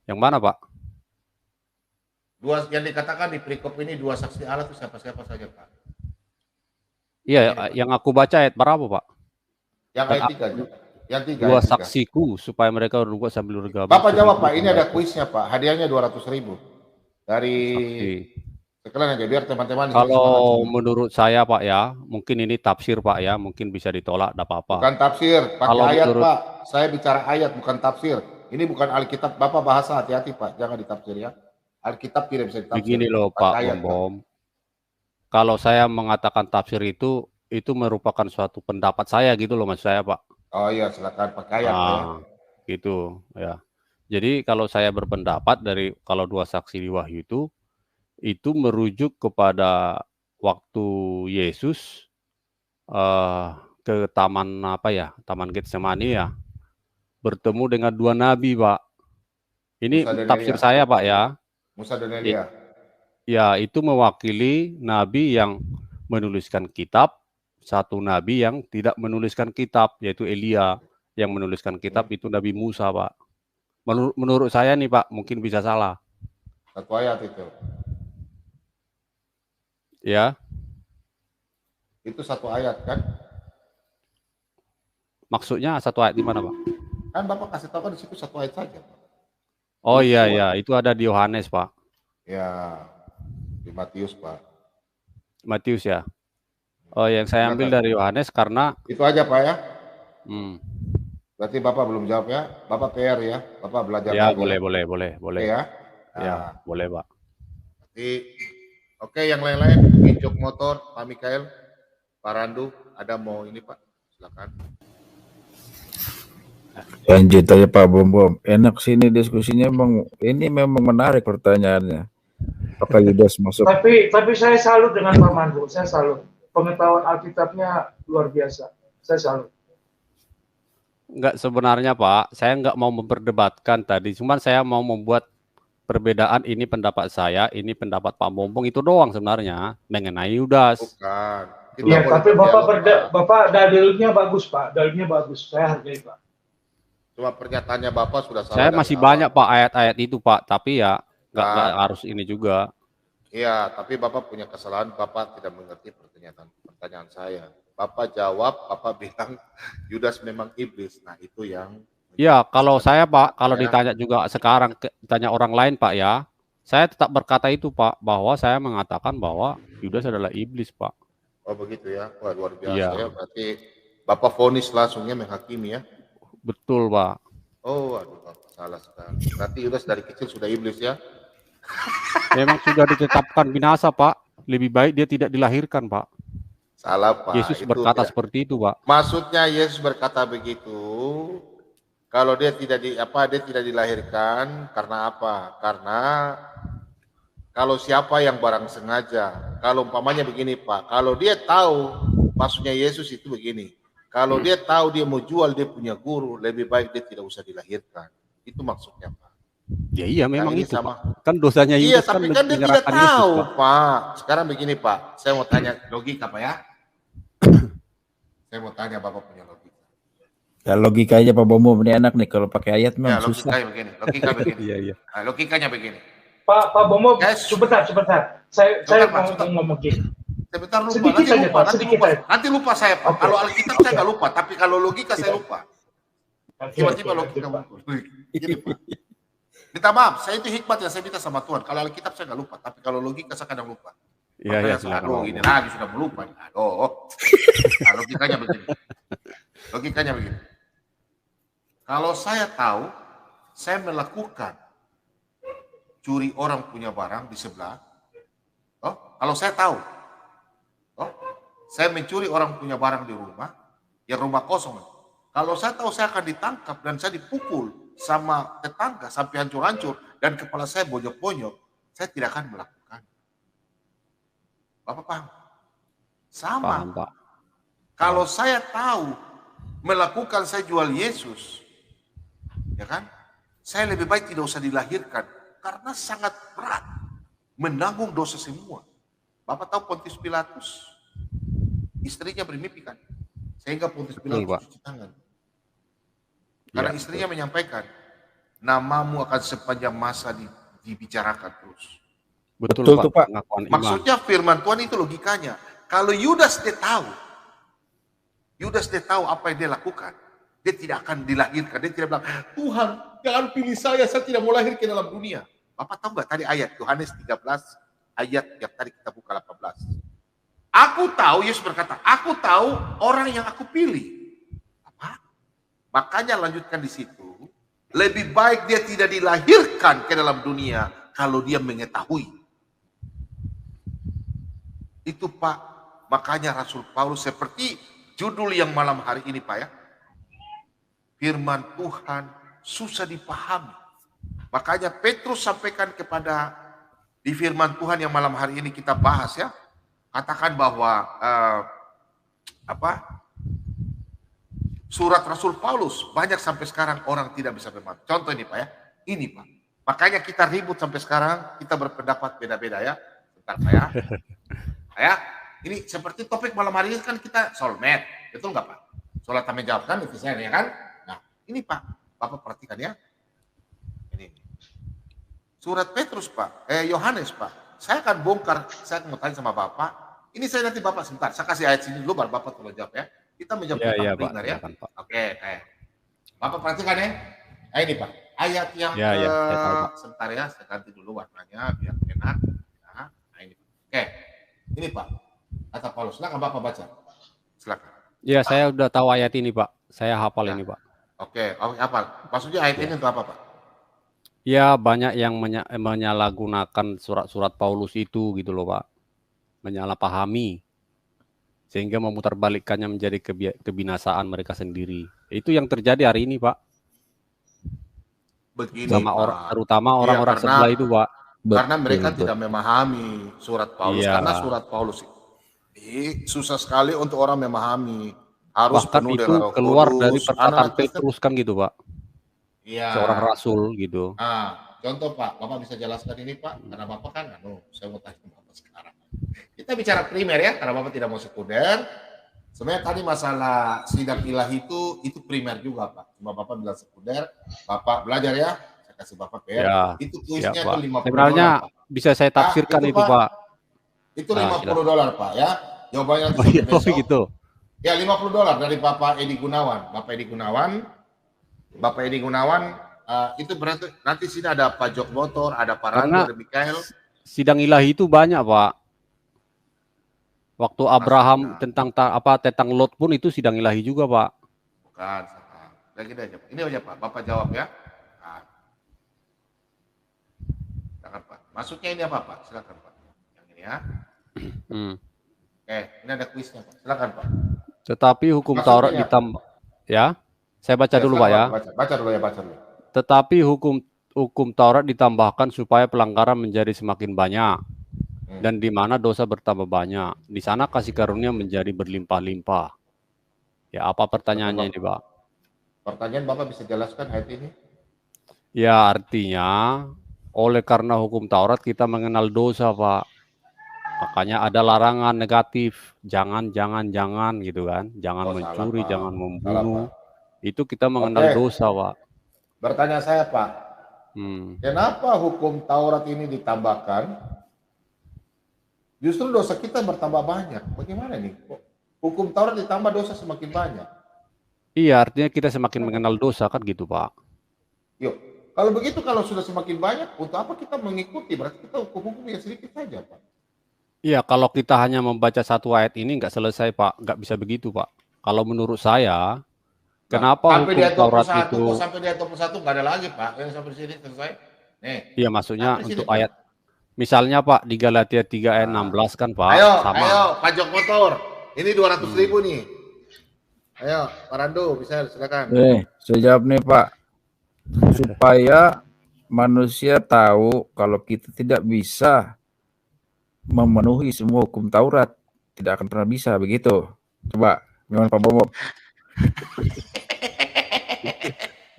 Yang mana, Pak? Dua yang dikatakan di perikop ini dua saksi Allah itu siapa-siapa saja, Pak? Iya, yang aku baca ayat berapa, Pak? Yang ayat 3 juga. Yang 3. Dua saksiku supaya mereka berbuat sambil bergabung. Bapak jawab, Pak. Ini ada kuisnya, Pak. Hadiahnya 200.000 dari sekalian aja biar teman-teman. Kalau menurut saya, Pak ya, mungkin ini tafsir, Pak ya, mungkin bisa ditolak, tidak apa-apa. Bukan tafsir, pakai Kalau ayat, menurut- Pak. Saya bicara ayat, bukan tafsir. Ini bukan Alkitab. Bapak bahasa hati-hati, Pak. Jangan ditafsir ya. Alkitab tidak bisa ditafsir. Begini loh, Pakai Pak ayat, Bom. Kalau saya mengatakan tafsir itu merupakan suatu pendapat saya gitu loh, maksud saya, Pak. Oh iya, silakan pakai ayat, Pak. Gitu ya. Jadi kalau saya berpendapat dari kalau dua saksi di Wahyu itu merujuk kepada waktu Yesus ke taman Taman Getsemani ya, bertemu dengan 2 nabi, Pak. Ini Musa dan tafsir Elia. saya, Pak ya. Musa dan Elia. Ya, itu mewakili nabi yang menuliskan kitab, satu nabi yang tidak menuliskan kitab, yaitu Elia. Yang menuliskan kitab itu Nabi Musa, Pak. Menurut saya nih, Pak, mungkin bisa salah. Satu ayat itu. Ya, Itu satu ayat kan? maksudnya satu ayat di mana, Pak? Kan Bapak kasih tahu kan di situ satu ayat saja. Oh Belum iya, semua. ya, itu ada di Yohanes, Pak. Ya, di Matius, Pak. Matius ya. Oh, yang saya ambil dari Yohanes karena Itu aja, Pak ya. hmm, Berarti Bapak belum jawab ya. Bapak PR ya. Bapak belajar ya, lagi. boleh. Oke ya. Ya, boleh, Pak. Jadi, oke, yang lain-lain, Injok Motor, Pak Mikael, Pak Randu, ada mau ini Pak, silakan. Lanjut aja Pak Bom. Enak sini diskusinya, ini memang menarik pertanyaannya. Apakah Yudas masuk? Tapi saya salut dengan Pak Mandu, saya salut. Pengetahuan Alkitabnya luar biasa. Saya salut. Enggak, sebenarnya Pak, saya enggak mau memperdebatkan tadi, cuman saya mau membuat perbedaan. Ini pendapat saya, ini pendapat Pak Bombong, itu doang sebenarnya mengenai Yudas. Bukan. Iya, tapi Bapak dalilnya bagus, Pak. Dalilnya bagus. Saya hargai, Pak. Cuma pernyataannya Bapak sudah salah. Saya masih banyak Pak ayat-ayat itu, Pak, tapi ya enggak harus ini juga. Iya, tapi Bapak punya kesalahan, Bapak tidak mengerti pertanyaan saya. Bapak jawab, Bapak bilang Yudas memang iblis. Nah, itu yang... Ya, kalau saya Pak, kalau ditanya juga sekarang, ditanya orang lain Pak ya, saya tetap berkata itu Pak, bahwa saya mengatakan bahwa Yudas adalah iblis Pak. Oh begitu ya, wah luar biasa Iya. ya, berarti Bapak vonis langsungnya menghakimi ya? Betul Pak. Oh, aduh Bapak salah sekali. Berarti Yudas dari kecil sudah iblis ya? Memang sudah ditetapkan binasa Pak, lebih baik dia tidak dilahirkan Pak. Salah Pak. Yesus berkata seperti itu Pak. Maksudnya Yesus berkata begitu, kalau dia tidak dilahirkan karena apa? Karena kalau siapa yang barang sengaja, kalau umpamanya begini Pak, kalau dia tahu, maksudnya Yesus itu begini, kalau dia tahu dia mau jual dia punya guru, lebih baik dia tidak usah dilahirkan. Itu maksudnya Pak. Ya iya memang ini itu sama. Pak. Kan dosanya Yudas tapi kan dia tidak tahu Yesus, Pak. Sekarang begini Pak, saya mau tanya logika Pak ya. Saya mau tanya Bapak punya logika. Ya logikanya Pak Bomo ini enak nih, kalau pakai ayat Ya, memang susah. logika begini. Iya. Nah, logikanya begini. Pak Bomo, Yes. sebentar. Saya mau ngomong gini. Sebentar lupa, Sedikit nanti saja, lupa, Pak, sedikit saja. nanti lupa saya Pak. Oke. Kalau Alkitab saya nggak lupa, tapi kalau logika saya lupa. Tiba-tiba logika muncul. Gini Pak. Minta maaf, saya itu hikmat yang saya minta sama Tuhan. Kalau Alkitab saya nggak lupa, tapi kalau logika saya kadang lupa. Iya, Aduh, gini lagi sudah melupa. Aduh, nah, logikanya begini. Kalau saya tahu, saya melakukan curi orang punya barang di sebelah. Kalau saya tahu, saya mencuri orang punya barang di rumah, yang rumah kosong. Kalau saya tahu saya akan ditangkap dan saya dipukul sama tetangga sampai hancur-hancur dan kepala saya bonyok-bonyok, saya tidak akan melakukan. Bapak paham? Sama. Paham, Pak. Kalau saya tahu melakukan saya jual Yesus, ya kan? Saya lebih baik tidak usah dilahirkan karena sangat berat menanggung dosa semua. Bapak tahu Pontius Pilatus, istrinya bermimpi kan? Sehingga Pontius Pilatus cuci tangan. Karena istrinya menyampaikan, namamu akan sepanjang masa dibicarakan terus. Betul tuh Pak. Maksudnya firman Tuhan itu logikanya. Kalau Yudas dia tahu apa yang dia lakukan, dia tidak akan dilahirkan. Dia tidak bilang, Tuhan jangan pilih saya tidak mau lahir ke dalam dunia. Bapak tahu nggak tadi ayat Yohanes 13 ayat yang tadi kita buka 18. Aku tahu, Yesus berkata, aku tahu orang yang aku pilih. Apa? Makanya lanjutkan di situ, lebih baik dia tidak dilahirkan ke dalam dunia kalau dia mengetahui. Itu Pak, makanya Rasul Paulus seperti judul yang malam hari ini Pak ya. Firman Tuhan susah dipahami. Makanya Petrus sampaikan kepada di firman Tuhan yang malam hari ini kita bahas ya. katakan bahwa surat Rasul Paulus banyak sampai sekarang orang tidak bisa memahami. Contoh ini Pak ya, ini Pak. Makanya kita ribut sampai sekarang, kita berpendapat beda-beda ya. Bentar Pak ya. Ya, ini seperti topik malam hari ini kan kita soulmate, betul nggak Pak? Sholat tanya jawab kan, itu saya ya kan? Nah, ini Pak, Bapak perhatikan ya. Ini surat Petrus Pak, Yohanes Pak. Saya akan bongkar, saya akan mau tanya sama Bapak. Ini saya nanti Bapak sebentar, saya kasih ayat sini dulu baru Bapak tolong jawab ya. Kita menjawab tentang primer ya. Oke, Bapak perhatikan ya. Nah, ini Pak, ayat yang sebentar ya, saya ganti dulu warnanya biar enak. Nah, ini. Oke, ini Pak, kata Paulus. Silakan Bapak baca. Silakan. Ya, saya udah tahu ayat ini Pak. Saya hafal ini Pak. Oke, apa? Maksudnya ayat ini untuk apa Pak? Ya, banyak yang menyalahgunakan surat-surat Paulus itu gitu loh Pak. Menyalahpahami. Sehingga memutarbalikkannya menjadi kebinasaan mereka sendiri. Itu yang terjadi hari ini Pak. Begini sama Pak. Terutama orang-orang sebelah itu Pak. Karena mereka tidak memahami surat Paulus. Karena surat Paulus ini susah sekali untuk orang memahami. Harus bahkan penuh itu dengan Roh keluar Kudus. dari perkataan Petrus kan gitu Pak. Iya. Seorang rasul gitu. Contoh Pak, Bapak bisa jelaskan ini Pak, karena Bapak kan, saya mau tanya Bapak sekarang. Kita bicara primer ya, karena Bapak tidak mau sekunder. Sebenarnya tadi masalah sidang ilahi itu primer juga Pak. Cuma Bapak bilang sekunder, Bapak belajar ya, saya kasih Bapak PR. Ya, itu kuisnya Pak. itu $50. Sebenarnya bisa saya tafsirkan itu Pak. Itu $50 Pak ya. Jawabannya besok. Gitu. Ya $50 dari Bapak Edi Gunawan. Bapak Edi Gunawan itu berarti nanti sini ada Pak Jok Motor, ada Pak Rando, ada Mikael. Sidang ilahi itu banyak Pak. Waktu Abraham tentang Lot pun itu sidang ilahi juga Pak. Bukan, lagi aja. Ini aja Pak, Bapak jawab ya. Silakan Pak. Maksudnya ini apa Pak? Silakan Pak. Yang ini ya. Ini ada kuisnya Pak. Silakan Pak. Tetapi hukum Taurat ditambah ya. Saya baca dulu Pak ya. Baca dulu. Tetapi hukum Taurat ditambahkan supaya pelanggaran menjadi semakin banyak. Dan di mana dosa bertambah banyak, di sana kasih karunia menjadi berlimpah-limpah. Ya, apa pertanyaannya ini, Pak? Pertanyaan Bapak bisa jelaskan ayat ini? Ya, artinya oleh karena hukum Taurat kita mengenal dosa, Pak. Makanya ada larangan negatif, jangan gitu kan. Jangan mencuri, jangan membunuh. Itu kita mengenal dosa, Pak. Bertanya saya, Pak. Kenapa hukum Taurat ini ditambahkan? Justru dosa kita bertambah banyak. Bagaimana nih? Hukum Taurat ditambah dosa semakin banyak. Iya, artinya kita semakin mengenal dosa kan gitu, Pak. Yuk, kalau begitu kalau sudah semakin banyak, untuk apa kita mengikuti? Berarti kita hukum-hukum yang sedikit saja, Pak. Iya, kalau kita hanya membaca satu ayat ini nggak selesai, Pak. Nggak bisa begitu, Pak. Kalau menurut saya, kenapa hukum Taurat itu... Sampai di ayat 21 nggak ada lagi, Pak. Yang sampai sini selesai. Nih. Iya, maksudnya untuk ayat... Misalnya Pak, di Galatia 3 ayat 16 kan Pak. Ayo, Pak Jok Motor. Ini 200.000 nih. Ayo, Pak Rando, bisa silakan. Saya jawab nih Pak. Supaya manusia tahu kalau kita tidak bisa memenuhi semua hukum Taurat. Tidak akan pernah bisa, begitu. Coba, gimana Pak Bomo?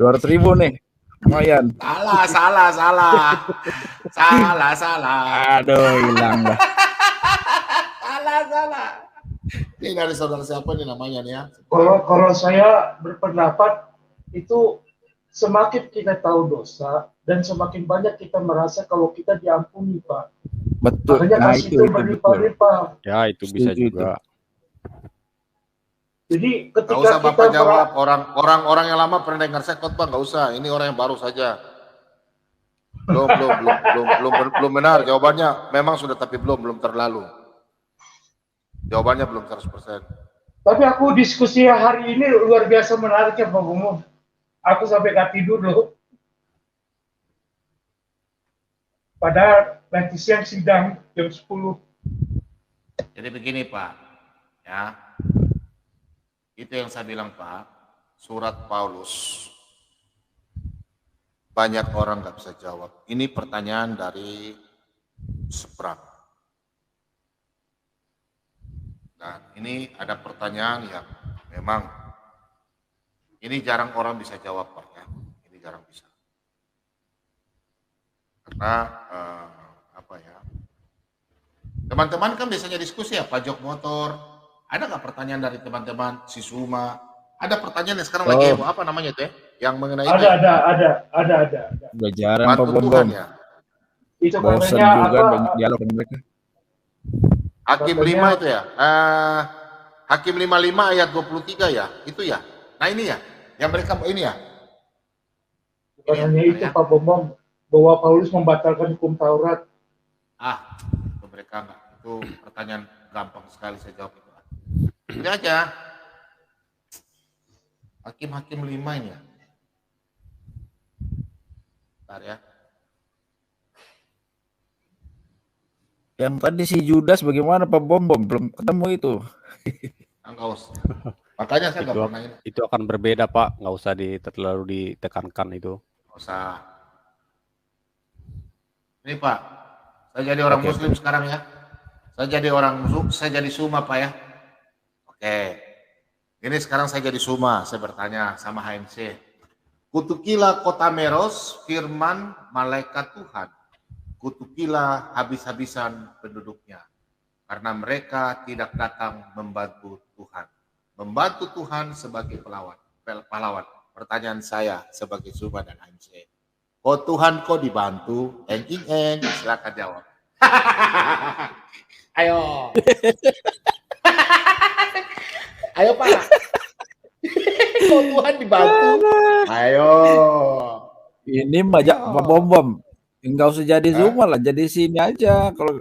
200.000 nih. Lumayan. Salah. Aduh, hilang lah. Salah. Ini dari saudara siapa nih namanya nih ya? Kalau saya berpendapat itu semakin kita tahu dosa dan semakin banyak kita merasa kalau kita diampuni, Pak. Betul. Makanya kasih itu berlimpah-limpah. Ya, itu bisa juga. Jadi ketika nggak usah Bapak kita jawab, orang yang lama pernah dengar saya khotbah, nggak usah. Ini orang yang baru saja. Belum benar jawabannya. Memang sudah, tapi belum terlalu. Jawabannya belum 100%. Tapi aku diskusi hari ini luar biasa menarik ya Pak Bomo. Aku sampai gak tidur loh. Padahal nanti siang sidang jam 10. Jadi begini Pak, ya. Itu yang saya bilang Pak, surat Paulus. Banyak orang nggak bisa jawab. Ini pertanyaan dari seberang. Dan ini ada pertanyaan yang memang ini jarang orang bisa jawab, Pak, ya. Ini jarang bisa. Karena apa ya? Teman-teman kan biasanya diskusi ya, pajak motor. Ada nggak pertanyaan dari teman-teman si Suma? Ada pertanyaan yang sekarang lagi heboh, apa namanya itu ya? Yang mengenai itu ya? Ada. Udah jarang Pak Bantu Bom Tuhan Bom. ya. Itu Bosan katanya juga apa? banyak dialog dengan mereka. Hakim Katanya- 5 itu ya. Hakim 55 ayat 23 ya. Itu ya. Nah ini ya. Yang mereka ini ya. Bukan Ini hanya ya, itu ya. Pak Bambang, bahwa Paulus membatalkan hukum Taurat. Itu mereka enggak. Itu pertanyaan gampang sekali saya jawab itu. Ini aja. Hakim 5 ini ya. Bentar ya. Yang tadi si Judas bagaimana Pak Bom Bom? Belum ketemu itu. Enggak usah. Makanya saya enggak Itu, pernah ini. itu akan berbeda Pak, nggak usah terlalu ditekankan itu. Nggak usah. Ini Pak, saya jadi orang Oke. Muslim sekarang ya. Saya jadi Suma Pak ya. Oke. Ini sekarang saya jadi Suma, saya bertanya sama HMC. Kutukilah kota Meros, firman malaikat Tuhan. Kutukilah habis-habisan penduduknya. Karena mereka tidak datang membantu Tuhan. Membantu Tuhan sebagai pahlawan. Pertanyaan saya sebagai Suma dan HMC. Oh Tuhan kok dibantu? Silakan jawab. Ayo. Ayo Pak. Kok Tuhan dibantu? Ayo. Ini majak Pak Bom Bom. Enggak usah jadi Zuma lah, jadi sini aja. Kalau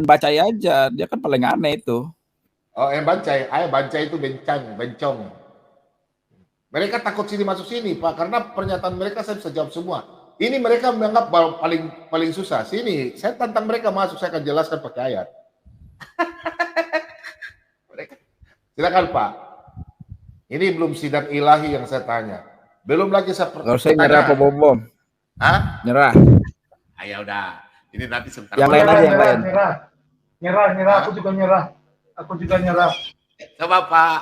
baca aja, dia kan paling aneh itu. Oh, bancai. Ayo bancai itu bencong. Mereka takut sini masuk sini, Pak, karena pernyataan mereka saya bisa jawab semua. Ini mereka menganggap paling susah. Sini, saya tantang mereka masuk, saya akan jelaskan pakai ayat. Silakan Pak. Ini belum sidang ilahi yang saya tanya. Belum lagi saya Enggak usah nyerah Pak Bom Bom. Hah? Nyerah. Ayo udah. Ini nanti sebentar. Yang lain aja, yang lain. Nyerah. Aku juga nyerah. Coba Pak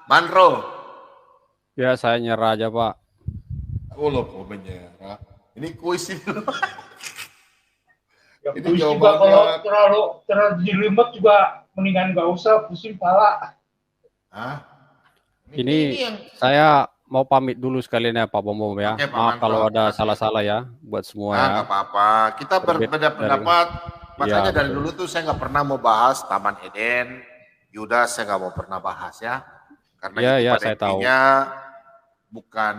Manro. Ya saya nyerah aja Pak. Oh lo kok menyerah. Ini kuis ini loh. Ya, Ini puisi juga jawabannya. kalau terlalu jelimet juga mendingan nggak usah, pusing pala. Hah? Ini yang saya mau pamit dulu sekalian ya Pak Bom Bom ya. Oke, Pak Maaf Manto, kalau ada terima kasih. salah-salah ya buat semua ya. nggak apa-apa. Kita berbeda pendapat. Makanya Iya, dari betul. dulu tuh saya nggak pernah mau bahas Taman Eden. Yudas saya nggak mau pernah bahas ya. Karena Iya, itu iya, pada saya tahu. intinya bukan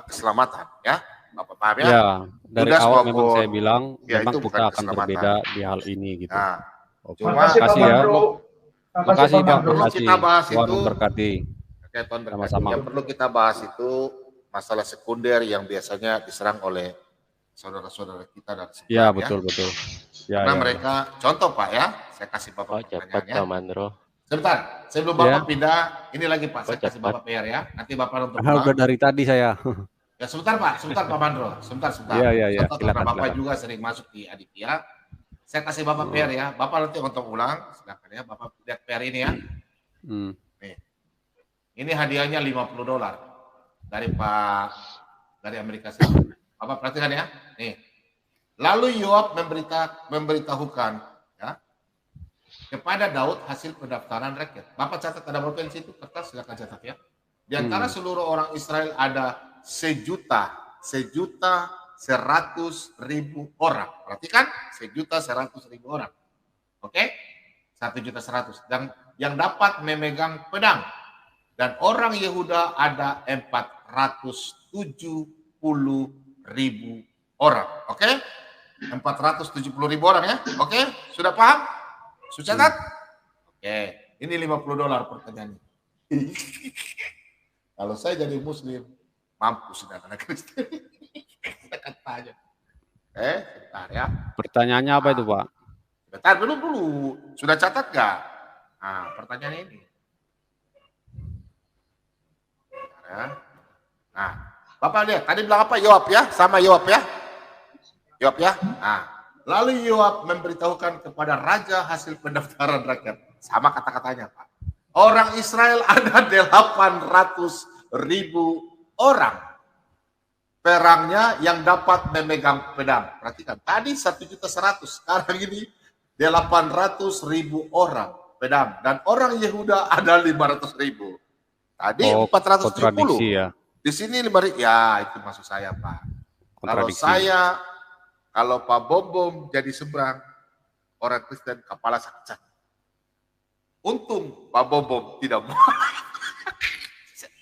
keselamatan ya. Bapak paham ya? Ya, dari Judas awal memang maupun- saya bilang ya, memang itu kita bukan akan keselamatan. berbeda di hal ini gitu. Nah, Oke. Cuma- Makasih Pak Makasih ya. Mandro. Makasih Pak, Mandro. Perlu makasih. kita bahas Tuhan itu. memberkati. oke, Tuan berkati. Sama-sama. Yang perlu kita bahas itu masalah sekunder yang biasanya diserang oleh saudara-saudara kita dari sebelah Ya, betul. Ya, Karena ya. mereka, contoh Pak ya, saya kasih Bapak Oh cepat pertanyaannya. Pak Mandro. Sebentar, sebelum Bapak Ya. pindah, ini lagi Pak, saya Oh, kasih cepat. Bapak PR ya. Nanti Bapak nonton Ah, udah ulang. dari tadi saya. Ya sebentar Pak Mandro, sebentar. Iya, iya, iya. Saya tahu Silakan, karena Bapak silakan. juga sering masuk di Aditya. Saya kasih Bapak PR ya, Bapak nanti nonton ulang, silakan ya, Bapak lihat PR ini ya. Hmm. Ini hadiahnya $50 dari Amerika Serikat. Bapak perhatikan ya. Nih. Lalu Yoab memberitahukan ya kepada Daud hasil pendaftaran rakyat. Bapak catat ada berapa di situ? Kertas silakan catat ya. Di antara seluruh orang Israel ada 1.100.000 orang. Perhatikan, 1.100.000 orang. Oke? 1.100.000 dan yang dapat memegang pedang. Dan orang Yehuda ada 470.000 orang. Oke? 470.000 orang ya. Oke? Sudah paham? Sudah catat? Oke. Ini $50 pertanyaannya. Kalau saya jadi Muslim, mampus dan anak Kristen. Kita akan tanya. Bentar ya. Pertanyaannya apa itu, Pak? Bentar dulu. Sudah catat nggak? Nah, pertanyaan ini. Bentar ya. Nah, Bapak lihat. Tadi bilang apa? Yoab ya? Sama Yoab ya? Yoab ya? Nah, lalu Yoab memberitahukan kepada raja hasil pendaftaran rakyat. Sama kata-katanya, Pak. Orang Israel ada 800.000 orang. Perangnya yang dapat memegang pedang. Perhatikan, tadi 1.100.000, sekarang ini 800.000 orang pedang. Dan orang Yehuda ada 500.000. Tadi Oh, 470. kontradiksi ya. Di sini 5.000. Ya, itu maksud saya, Pak. Kalau Kontradiksi. kalau Pak Bom jadi seberang, orang Kristen kepala sakit. Untung Pak Bom tidak mau.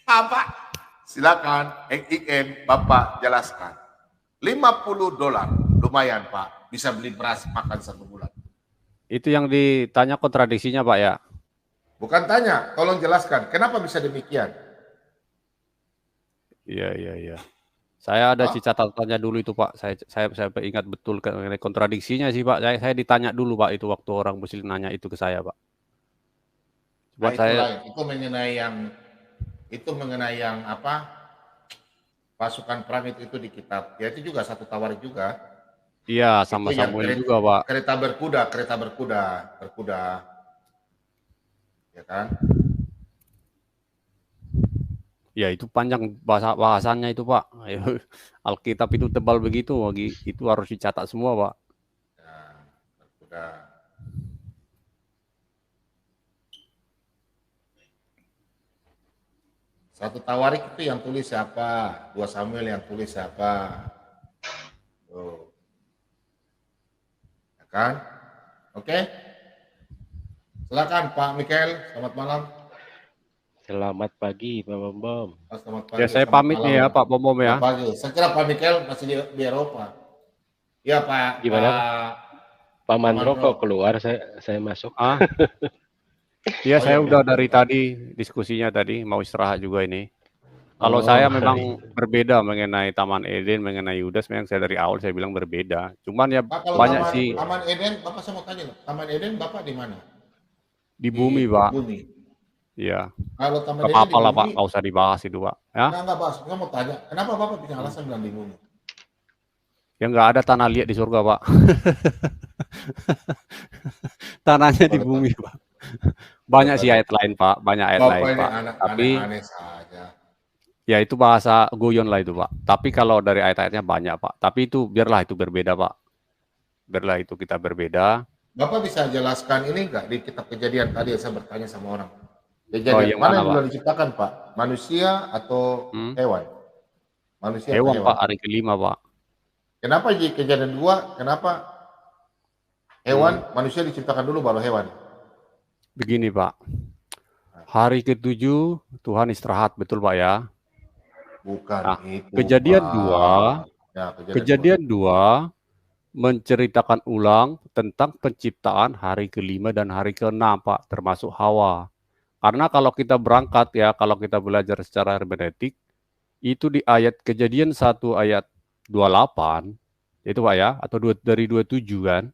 Pak, silakan XXM Bapak jelaskan. $50, lumayan Pak, bisa beli beras makan 1 bulan. Itu yang ditanya kontradiksinya Pak ya? Bukan tanya, tolong jelaskan, kenapa bisa demikian? Iya. Saya ada catatannya dulu itu Pak. Saya ingat betul mengenai kontradiksinya sih Pak. Saya ditanya dulu Pak itu waktu orang Muslim nanya itu ke saya Pak. Nah, Buat itu saya lain. Itu mengenai yang apa? Pasukan perang itu di kitab. Ya itu juga satu Tawarik juga. iya Itu sama yang Samuel juga Pak. kereta berkuda. Ya kan? Ya itu panjang bahasannya itu Pak. Alkitab itu tebal begitu, itu harus dicatat semua Pak. Ya, berkuda. Satu Tawarik itu yang tulis siapa? 2 Samuel yang tulis siapa? Tuh. Ya kan? Oke? Silakan Pak Mikael, selamat malam. Selamat pagi, Pak Bom. Selamat pagi. Ya saya selamat pamit malam. nih ya Pak Pomom ya. Selamat pagi. Saya kira Pak Mikael masih di Eropa. Ya Pak. Gimana? Pak Mandro Mandro. kok keluar, saya masuk. Iya saya iya. udah dari tadi diskusinya tadi mau istirahat juga ini. Kalau saya memang berbeda mengenai Taman Eden, mengenai Yudas, memang saya dari awal saya bilang berbeda. Cuman ya Pak, kalau banyak sih Taman Eden, Bapak saya mau tanya loh. Taman Eden Bapak di mana? di bumi Pak. Bumi. Iya. Kalau Taman Gak Eden apa-apa di lah Pak, bumi, nggak usah dibahas itu Pak. Ya, nggak bahas. Saya mau tanya, kenapa Bapak punya alasan bilang di bumi? yang nggak ada tanah liat di surga Pak. Tanahnya di bumi Pak. Banyak sih ayat lain Pak, banyak ayat Bapak lain ini Pak. anak Tapi aneh saja. ya itu bahasa guyon lah itu Pak. Tapi kalau dari ayat-ayatnya banyak Pak. Tapi itu biarlah itu berbeda Pak. Biarlah itu kita berbeda. Bapak bisa jelaskan ini enggak di kitab Kejadian tadi saya bertanya sama orang. Kejadian yang mana mana, yang Pak? dulu diciptakan Pak? Manusia atau hewan? Manusia atau Hewan hewan? Pak, hari kelima Pak. Kenapa di Kejadian 2? Kenapa hewan manusia diciptakan dulu baru hewan? Begini Pak. Hari ke-7 Tuhan istirahat, betul Pak ya? Bukan Nah, itu. Kejadian Pak. 2, Ya, Kejadian 2 menceritakan ulang tentang penciptaan hari ke-5 dan hari ke-6 Pak, termasuk Hawa. Karena kalau kita berangkat ya, kalau kita belajar secara hermeneutik, itu di ayat Kejadian 1 ayat 28, itu Pak ya, atau dari 27 kan,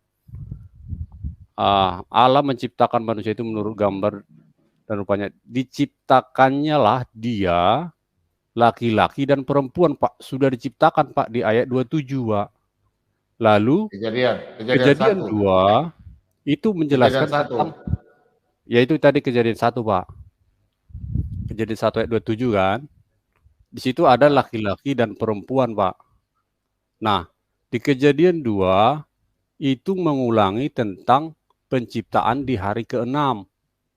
Allah menciptakan manusia itu menurut gambar dan rupanya. Diciptakannya lah dia, laki-laki dan perempuan Pak, sudah diciptakan Pak di ayat 27 Pak. Lalu Kejadian 2 itu menjelaskan Kejadian 1. tentang, yaitu tadi Kejadian 1 Pak. Kejadian 1 ayat 27 kan. Di situ ada laki-laki dan perempuan Pak. Nah, di Kejadian 2 itu mengulangi tentang penciptaan di hari ke-6.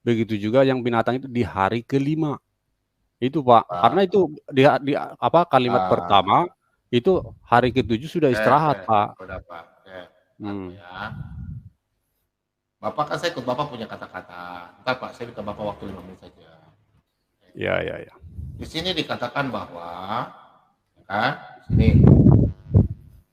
Begitu juga yang binatang itu di hari ke-5. Itu Pak. Karena itu di kalimat pertama itu hari ke-7 sudah istirahat Pak. Udah Pak. Ya. Bapak kan saya ikut Bapak punya kata-kata. Entar Pak, saya minta Bapak waktu 5 menit saja. Ya. Di sini dikatakan bahwa, kan? Di sini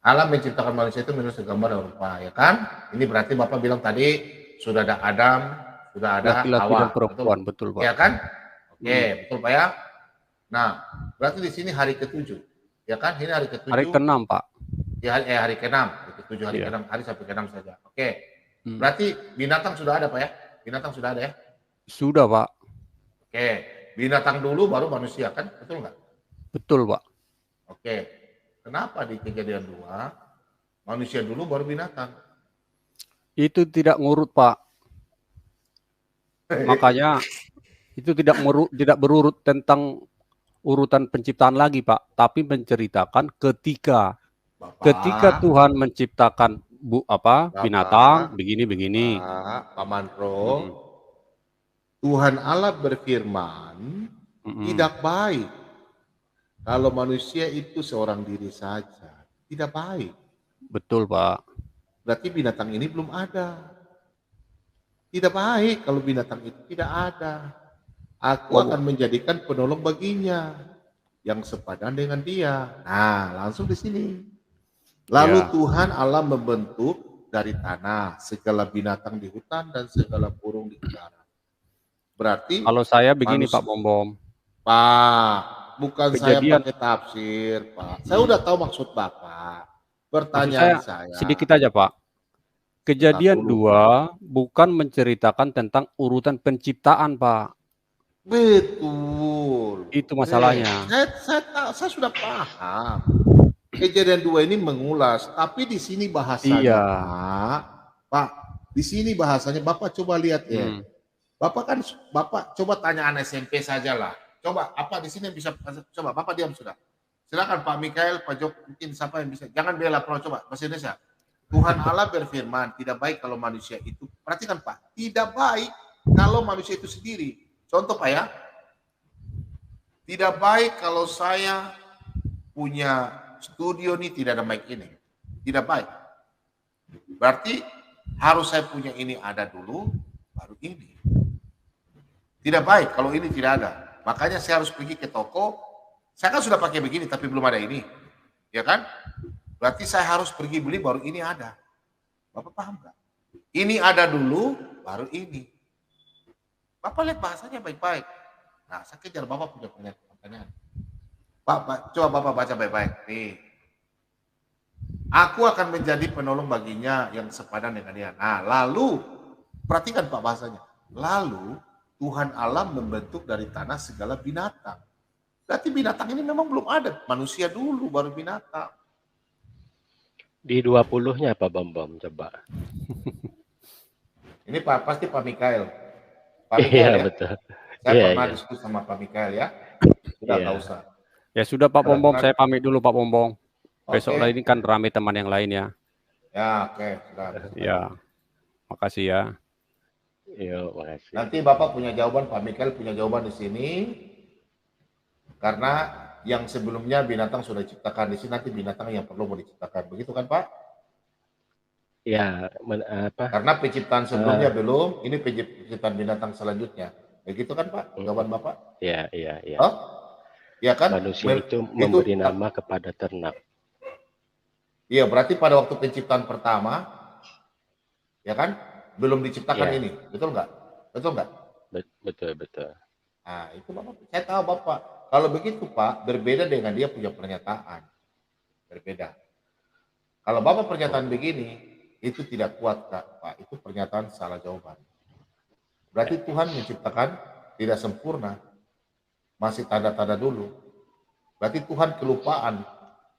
Allah menciptakan manusia itu menurut segambar dan rupa, ya kan? Ini berarti Bapak bilang tadi sudah ada Adam, sudah ada Laki-laki Hawa, dan perempuan, betul Pak. ya kan? Oke, betul Pak ya. Nah, berarti di sini hari ke-7, ya kan? Ini hari ke-7. Hari ke-6 Pak. Ya, hari ke-6, hari ke-7, hari ke-6, hari sampai ke-6 saja. Oke. Berarti binatang sudah ada Pak ya? Binatang sudah ada ya? Sudah Pak. Oke. Binatang dulu baru manusia kan? Betul nggak? Betul Pak. Oke. Kenapa di Kejadian 2 manusia dulu baru binatang? Itu tidak ngurut Pak. Makanya Itu tidak berurut tentang urutan penciptaan lagi, Pak, tapi menceritakan ketika Bapak, Tuhan menciptakan binatang Bapak, begini-begini. Pak Mandro, Mm-mm. Tuhan Allah berfirman, Mm-mm. tidak baik kalau manusia itu seorang diri saja. Tidak baik. Betul, Pak. Berarti binatang ini belum ada. Tidak baik kalau binatang itu tidak ada. Aku akan menjadikan penolong baginya yang sepadan dengan dia. Nah, langsung di sini. Lalu Ya. Tuhan Allah membentuk dari tanah segala binatang di hutan dan segala burung di udara. Berarti Kalau saya begini, manusia- Pak Bom, Pak, bukan saya Kejadian- pakai tafsir, Pak. Saya udah tahu maksud Bapak. maksud Pertanyaan saya saya, sedikit aja, Pak. Kejadian dulu. 2 bukan menceritakan tentang urutan penciptaan, Pak. Betul. Itu masalahnya. Saya sudah paham. Kejadian 2 ini mengulas, tapi di sini bahasanya, Iya. Pak, di sini bahasanya Bapak coba lihat ya. Hmm. Bapak coba tanya anak SMP saja lah. Coba apa di sini bisa coba Bapak diam sudah. Silakan Pak Mikael, Pak Jok, mungkin siapa yang bisa. Jangan bela pro, coba bahasa Indonesia. Tuhan Allah berfirman, tidak baik kalau manusia itu, perhatikan Pak, tidak baik kalau manusia itu sendiri. Contoh Pak ya, tidak baik kalau saya punya studio ini tidak ada mic ini. Tidak baik. Berarti harus saya punya ini ada dulu, baru ini. Tidak baik kalau ini tidak ada. Makanya saya harus pergi ke toko. Saya kan sudah pakai begini tapi belum ada ini. Ya kan? Berarti saya harus pergi beli baru ini ada. Bapak paham nggak? Ini ada dulu, baru ini. Bapak lihat bahasanya baik-baik. Nah, saya kejar Bapak punya pertanyaan. Pak, coba Bapak baca baik-baik. Nih. Aku akan menjadi penolong baginya yang sepadan dengan dia. Nah, lalu, perhatikan Pak bahasanya. Lalu, Tuhan Allah membentuk dari tanah segala binatang. Berarti binatang ini memang belum ada. Manusia dulu, baru binatang. Di 20-nya Pak Bom, coba. Ini Pak, pasti Pak Mikael. Pak Iya, Mikael ya? betul. Saya Iya, pernah iya. diskusi sama Pak Mikael ya. Sudah Iya. nggak usah. Ya sudah Pak Bom, Benar-benar. saya pamit dulu Pak Bom. Besok Oke. lagi kan rame teman yang lain ya. Ya, oke. Sudah. Ya. Makasih ya. Yo, makasih. Nanti Bapak punya jawaban, Pak Mikael punya jawaban di sini. Karena yang sebelumnya binatang sudah diciptakan, di sini nanti binatang yang perlu mau diciptakan. Begitu kan Pak? Ya, Karena penciptaan sebelumnya belum, ini penciptaan binatang selanjutnya. Begitu kan Pak? Jawaban Bapak? ya, iya. Oh? Ya kan? Manusia itu memberi nama kepada ternak. Iya, berarti pada waktu penciptaan pertama, ya kan? Belum diciptakan Iya. ini. Betul nggak? Betul nggak? Betul. Nah, itu Bapak. Saya tahu Bapak. Kalau begitu Pak, berbeda dengan dia punya pernyataan. Berbeda. Kalau Bapak pernyataan begini, itu tidak kuat Pak. Itu pernyataan salah jawaban. Berarti Tuhan menciptakan tidak sempurna. Masih tanda-tanda dulu. Berarti Tuhan kelupaan.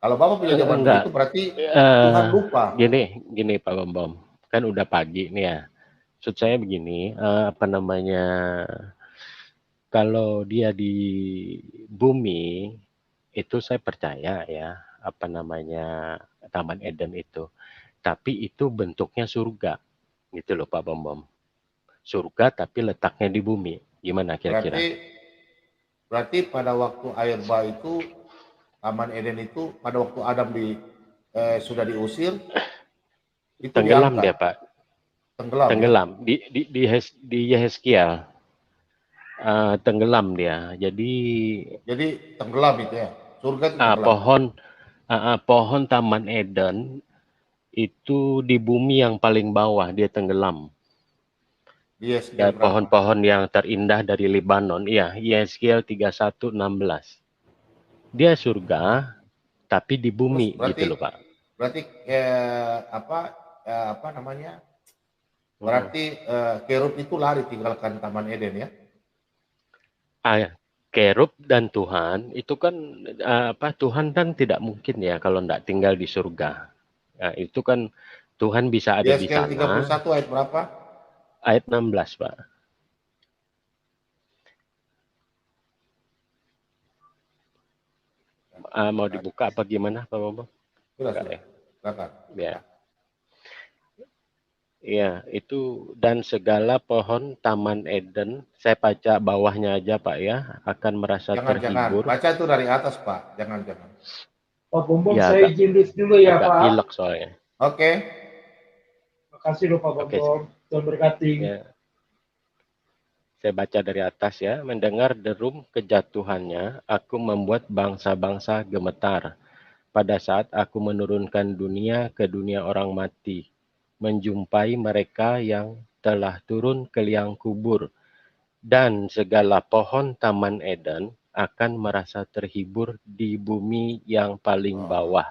Kalau Bapak punya jawaban Enggak. begitu, berarti Tuhan lupa. Gini Pak Bom. Kan udah pagi nih ya. Maksud saya begini, kalau dia di bumi, itu saya percaya ya, Taman Eden itu. Tapi itu bentuknya surga, gitu loh Pak Bom. Surga tapi letaknya di bumi. Gimana kira-kira? Berarti pada waktu air bah itu, Taman Eden itu, pada waktu Adam sudah diusir, itu Tenggelam diangkat. dia Pak. Tenggelam. Di Yehezkiel. Tenggelam dia. Jadi tenggelam itu ya. Surga itu tenggelam. Pohon Taman Eden itu di bumi yang paling bawah dia tenggelam. Dan pohon-pohon yang terindah dari Lebanon, iya, Yehezkiel 31:16. Dia surga tapi di bumi. Berarti, gitu loh Pak. Berarti apa namanya? Berarti kerub itu lari tinggalkan Taman Eden ya? Kerub dan Tuhan itu kan Tuhan kan tidak mungkin ya kalau tidak tinggal di surga. Nah, itu kan Tuhan bisa ada di sana. 31 ayat berapa? Ayat 16 Pak. mau dibuka apa gimana Pak Bambang? Sudah. Ya. Silakan. Ya. Iya, itu dan segala pohon Taman Eden, saya baca bawahnya aja Pak ya, akan merasa Jangan. terhibur. Baca itu dari atas Pak. Jangan. Pak Bombom, Ya, saya izin dulu ya agak Pak. pilek soalnya. Oke. Makasih loh Pak Oke. Bombom. Tuhan berkati. Ya. Saya baca dari atas ya. Mendengar derum kejatuhannya, aku membuat bangsa-bangsa gemetar. Pada saat aku menurunkan dunia ke dunia orang mati, menjumpai mereka yang telah turun ke liang kubur, dan segala pohon Taman Eden akan merasa terhibur di bumi yang paling bawah,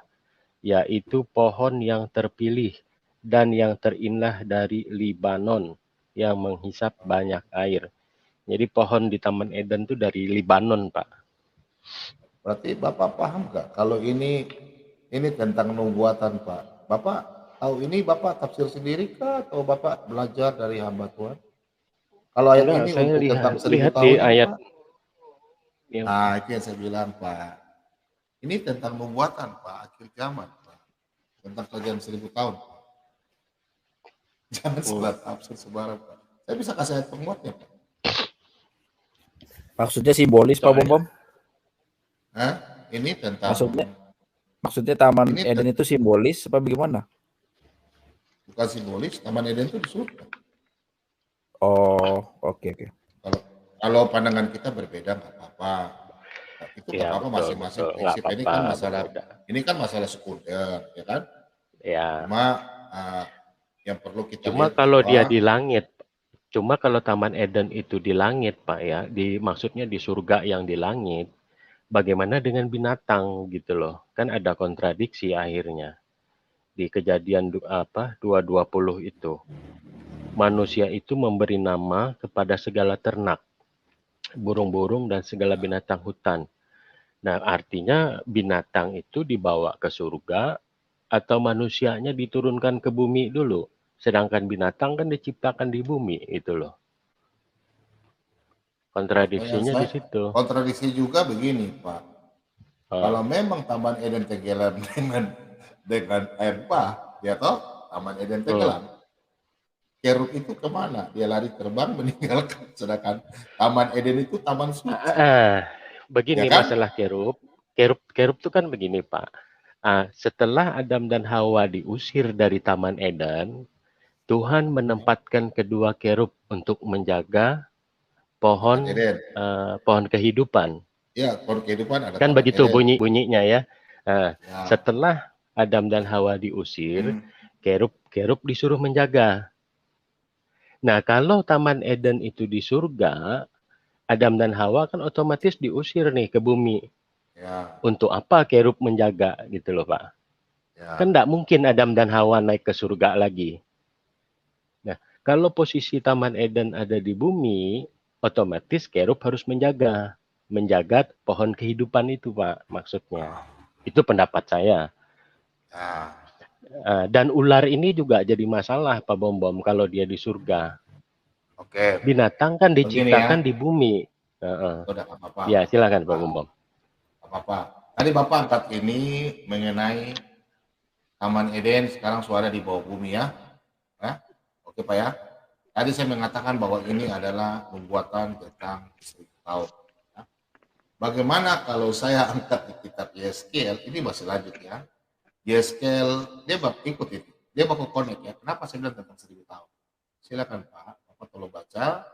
yaitu pohon yang terpilih dan yang terindah dari Libanon yang menghisap banyak air. Jadi pohon di Taman Eden itu dari Libanon, Pak. Berarti Bapak paham nggak kalau ini tentang nubuatan Pak? Bapak tahu ini Bapak tafsir sendiri kah atau Bapak belajar dari hamba Tuhan? Kalau ayat Enggak, ini saya untuk tentang 1000 lihat tahun di ini, ayat Pak. yang Nah, itu yang saya bilang Pak. Ini tentang nubuatan Pak, akhir zaman Pak. Tentang kerjaan 1000 tahun Pak. Jangan salah tafsir sembarang Pak. Saya bisa kasih ayat penguatnya Pak. Maksudnya simbolis Pak Bombom? Hah? Ini tentang Maksudnya Taman Ini Eden itu simbolis apa bagaimana? bukan simbolis, Taman Eden itu di surga. Oh, oke. Kalau pandangan kita berbeda nggak apa-apa. Itu nggak Ya, apa-apa, betul, masing-masing betul. Nggak prinsip. apa-apa, Ini kan masalah sekunder, ya kan? ya. Yang perlu kita Cuma lihat kalau bahwa dia di langit, cuma kalau Taman Eden itu di langit, Pak ya, maksudnya di surga yang di langit, bagaimana dengan binatang gitu loh? Kan ada kontradiksi akhirnya. Di Kejadian 2:20 itu. Manusia itu memberi nama kepada segala ternak, burung-burung dan segala binatang hutan. Nah, artinya binatang itu dibawa ke surga atau manusianya diturunkan ke bumi dulu. Sedangkan binatang kan diciptakan di bumi itu loh. Kontradiksinya di situ. kontradiksi juga begini, Pak. Kalau memang Taman Eden tenggelam dengan air bah, ya toh, Taman Eden tenggelam. Kerub itu kemana? Dia lari terbang meninggalkan. Sedangkan Taman Eden itu taman suci. Begini ya kan? Masalah kerub. Kerub itu kan begini Pak. Setelah Adam dan Hawa diusir dari Taman Eden, Tuhan menempatkan kedua kerub untuk menjaga pohon pohon kehidupan. Ya, pohon kehidupan ada. Kan begitu bunyinya ya. Setelah Adam dan Hawa diusir, kerub disuruh menjaga. Nah, kalau Taman Eden itu di surga, Adam dan Hawa kan otomatis diusir nih ke bumi. Ya. Untuk apa kerub menjaga gitu loh Pak? Ya. Kan tidak mungkin Adam dan Hawa naik ke surga lagi. Nah, kalau posisi Taman Eden ada di bumi, otomatis kerub harus menjaga pohon kehidupan itu Pak, maksudnya. Itu pendapat saya. Dan ular ini juga jadi masalah Pak Bombom kalau dia di surga. Oke. Binatang kan diciptakan di bumi. Ya silakan Pak Bombom. Apa-apa. Tadi Bapak angkat ini mengenai Taman Eden sekarang suara di bawah bumi ya. Oke Pak ya. Tadi saya mengatakan bahwa ini adalah pembuatan tentang 1000 tahun. Bagaimana kalau saya angkat di kitab Yeskel, ini masih lanjut ya. Yeskel, dia ikut itu. Dia bakal connect ya. Kenapa saya bilang tentang 1000 tahun? Silakan Pak. Bapak tolong baca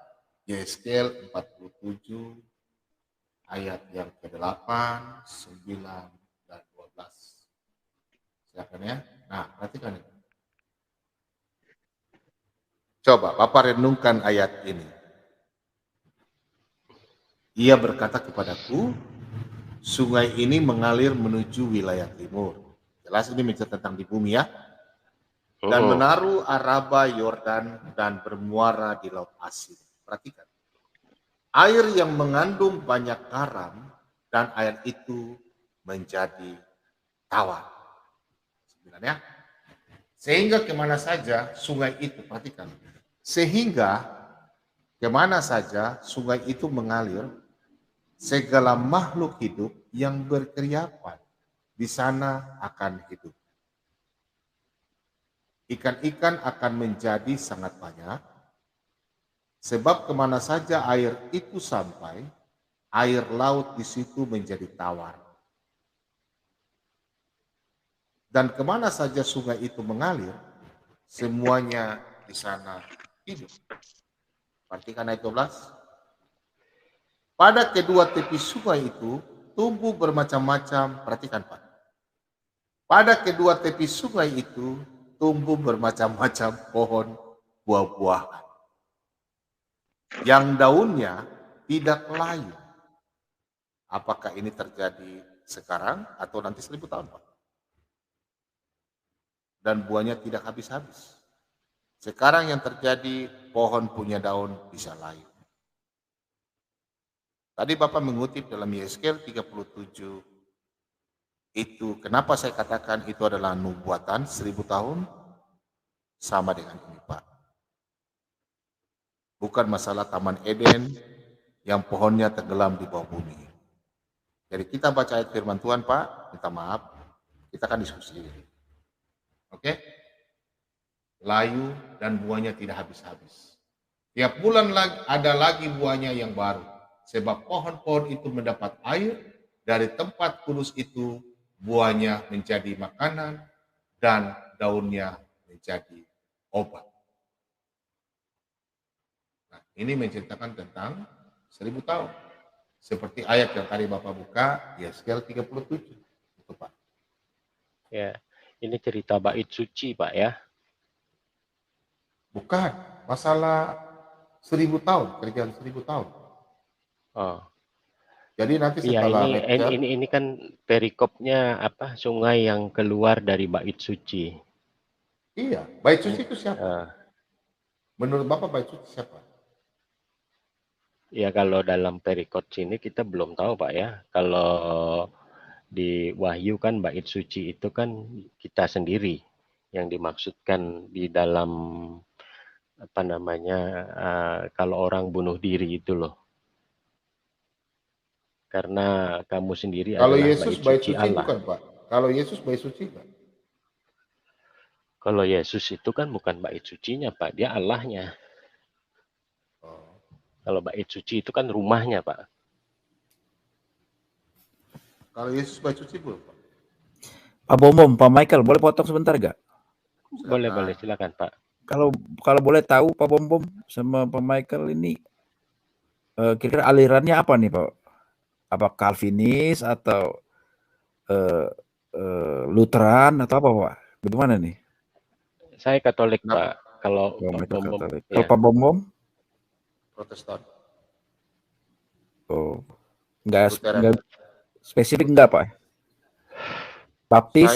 Yeskel 47 ayat yang ke-8, 9, dan 12. Silakan ya. Nah, perhatikan ini. Coba Bapak renungkan ayat ini. Ia berkata kepadaku, sungai ini mengalir menuju wilayah timur. Jelas ini menceritakan tentang di bumi ya. Dan menaruh Araba Yordan dan bermuara di Laut Asin. Perhatikan. Air yang mengandung banyak garam dan air itu menjadi tawar. Sebenarnya. Sehingga kemana saja sungai itu, perhatikan. Sehingga kemana saja sungai itu mengalir, segala makhluk hidup yang berkeriapan di sana akan hidup. Ikan-ikan akan menjadi sangat banyak, sebab kemana saja air itu sampai, air laut di situ menjadi tawar. Dan kemana saja sungai itu mengalir, semuanya di sana hidup. Perhatikan ayat 12. Pada kedua tepi sungai itu tumbuh bermacam-macam, perhatikan Pak. Pada kedua tepi sungai itu tumbuh bermacam-macam pohon buah-buahan, yang daunnya tidak layu. Apakah ini terjadi sekarang atau nanti 1000 tahun Pak? Dan buahnya tidak habis-habis. Sekarang yang terjadi, pohon punya daun bisa layu. Tadi Bapak mengutip dalam Yeskel 37, itu kenapa saya katakan itu adalah nubuatan 1000 tahun? Sama dengan ini Pak. Bukan masalah Taman Eden yang pohonnya tenggelam di bawah bumi. Jadi kita baca ayat firman Tuhan Pak, minta maaf, kita akan diskusi. Oke? Layu dan buahnya tidak habis-habis. Tiap bulan ada lagi buahnya yang baru. Sebab pohon-pohon itu mendapat air dari tempat kudus itu, buahnya menjadi makanan dan daunnya menjadi obat. Nah, ini menceritakan tentang 1000 tahun. Seperti ayat yang tadi Bapak buka, Yeskel 37. Itu Pak. Ya, ini cerita bait suci Pak ya. Bukan, masalah 1000 tahun, kerjaan 1000 tahun. Oh. Jadi nanti Iya, setelah ini kan perikopnya apa? Sungai yang keluar dari bait suci. Iya, bait suci itu siapa? Menurut Bapak bait suci siapa? Ya kalau dalam perikop sini kita belum tahu Pak ya. Kalau di Wahyu kan bait suci itu kan kita sendiri yang dimaksudkan di dalam apa namanya kalau orang bunuh diri itu loh. Karena kamu sendiri kalau adalah Yesus bait suci Allah. Bukan Pak. Kalau Yesus bait suci Pak. Kalau Yesus itu kan bukan bait sucinya Pak, dia Allahnya. Oh. Kalau bait suci itu kan rumahnya Pak. Kalau Yesus bait suci belum Pak? Pak Bom, Pak Michael, boleh potong sebentar gak? Boleh, silakan Pak. Kalau boleh tahu Pak Bom sama Pak Michael ini kira-kira alirannya apa nih Pak? Apa Calvinis atau Lutheran atau apa Pak? Bagaimana nih? Saya Katolik Pak. Kalau Pak Bom? Protestan. Oh, enggak spesifik enggak Pak? Baptis?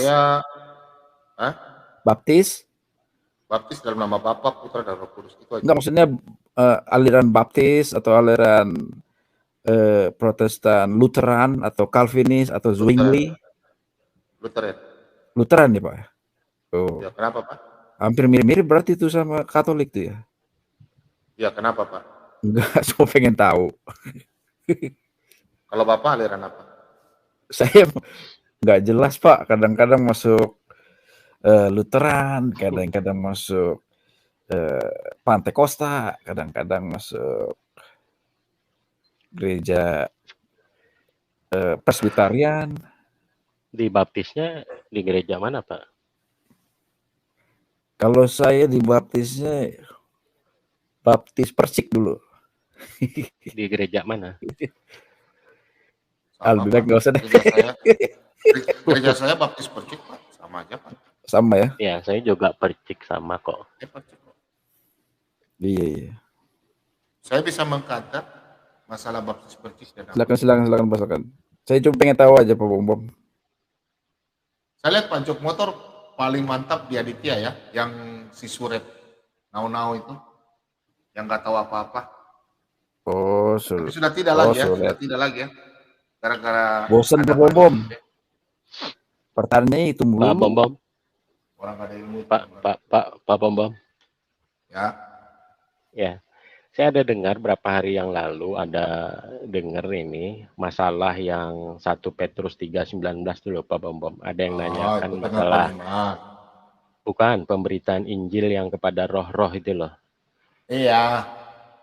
Baptis dalam nama Bapa, Putra dan Roh Kudus. Itu aja. Enggak, maksudnya aliran Baptis atau aliran Protestan, Lutheran atau Calvinis atau Zwingli? Lutheran nih Pak. Oh. Ya, kenapa Pak? Hampir mirip-mirip berarti itu sama Katolik tuh ya? Ya, kenapa Pak? Enggak, cuma pengen tahu. Kalau Bapak aliran apa? Saya enggak jelas Pak, kadang-kadang masuk Lutheran, kadang-kadang masuk Pantekosta, kadang-kadang masuk gereja Presbyterian. Di baptisnya di gereja mana Pak? Kalau saya di baptisnya Baptis Persik dulu. Di gereja mana? Alhamdulillah nggak usah deh. Gereja saya Baptis Persik Pak, sama aja Pak. Sama ya? Ya, saya juga Persik sama kok. Iya. Saya bisa mengkater masalah Baptis Persik dan silakan Pak. Saya cuma pengen tahu aja Pak Bom. Saya lihat Pak Jok Motor paling mantap di Aditya ya, yang si Suret Nau itu, yang nggak tahu apa-apa. Oh, tapi sudah tidak lagi ya, sudah tidak lagi ya. Gara-gara bosan Pak Bom. Pertanyaannya itu mulu. Pak Bom. Orang ada ilmu. Pak Bom. Ya. Ya. Saya ada dengar berapa hari yang lalu ada dengar ini masalah yang 1 Petrus 3:19 dulu Pak Bom. Ada yang Oh, nanyakan itu kan masalah iman. bukan pemberitaan Injil yang kepada roh-roh itu loh. Iya.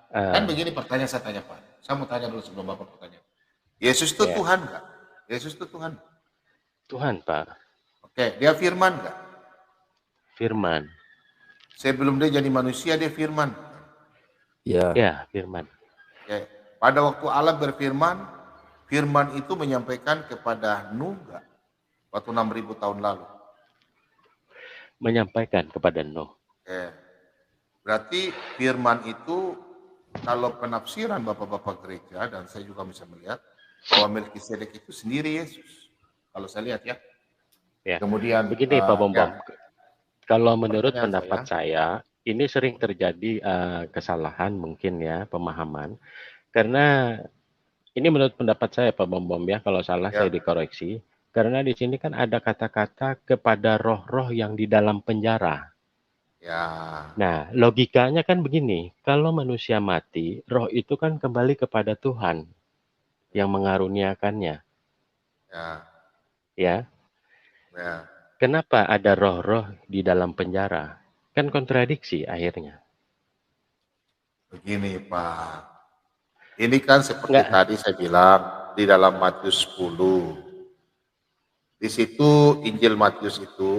Kan Eh, begini pertanyaan saya tanya Pak. Saya mau tanya dulu sebelum Bapak bertanya. Yesus itu ya, Tuhan nggak? Yesus itu Tuhan. Tuhan Pak, Oke, dia firman nggak? firman. Sebelum dia jadi manusia, dia firman. Ya, Ya, firman. Oke. Pada waktu Allah berfirman, firman itu menyampaikan kepada Nuh nggak? Waktu 6.000 tahun lalu. Menyampaikan kepada Nuh. Oke. Berarti firman itu kalau penafsiran Bapak-Bapak gereja dan saya juga bisa melihat bahwa Melkisedek itu sendiri Yesus. Kalau saya lihat ya. Ya. Kemudian Begini Pak Bom. ya, Kalau menurut pertanyaan pendapat saya, ini sering terjadi kesalahan mungkin ya pemahaman. Karena ini menurut pendapat saya Pak Bom ya, kalau salah Ya. saya dikoreksi. Karena di sini kan ada kata-kata kepada roh-roh yang di dalam penjara. Ya. Nah, logikanya kan begini, kalau manusia mati, roh itu kan kembali kepada Tuhan yang mengaruniakannya, Ya. ya. Ya. Kenapa ada roh-roh di dalam penjara? Kan kontradiksi akhirnya. Begini Pak. Ini kan seperti Enggak, tadi saya bilang di dalam Matius 10. Di situ Injil Matius itu,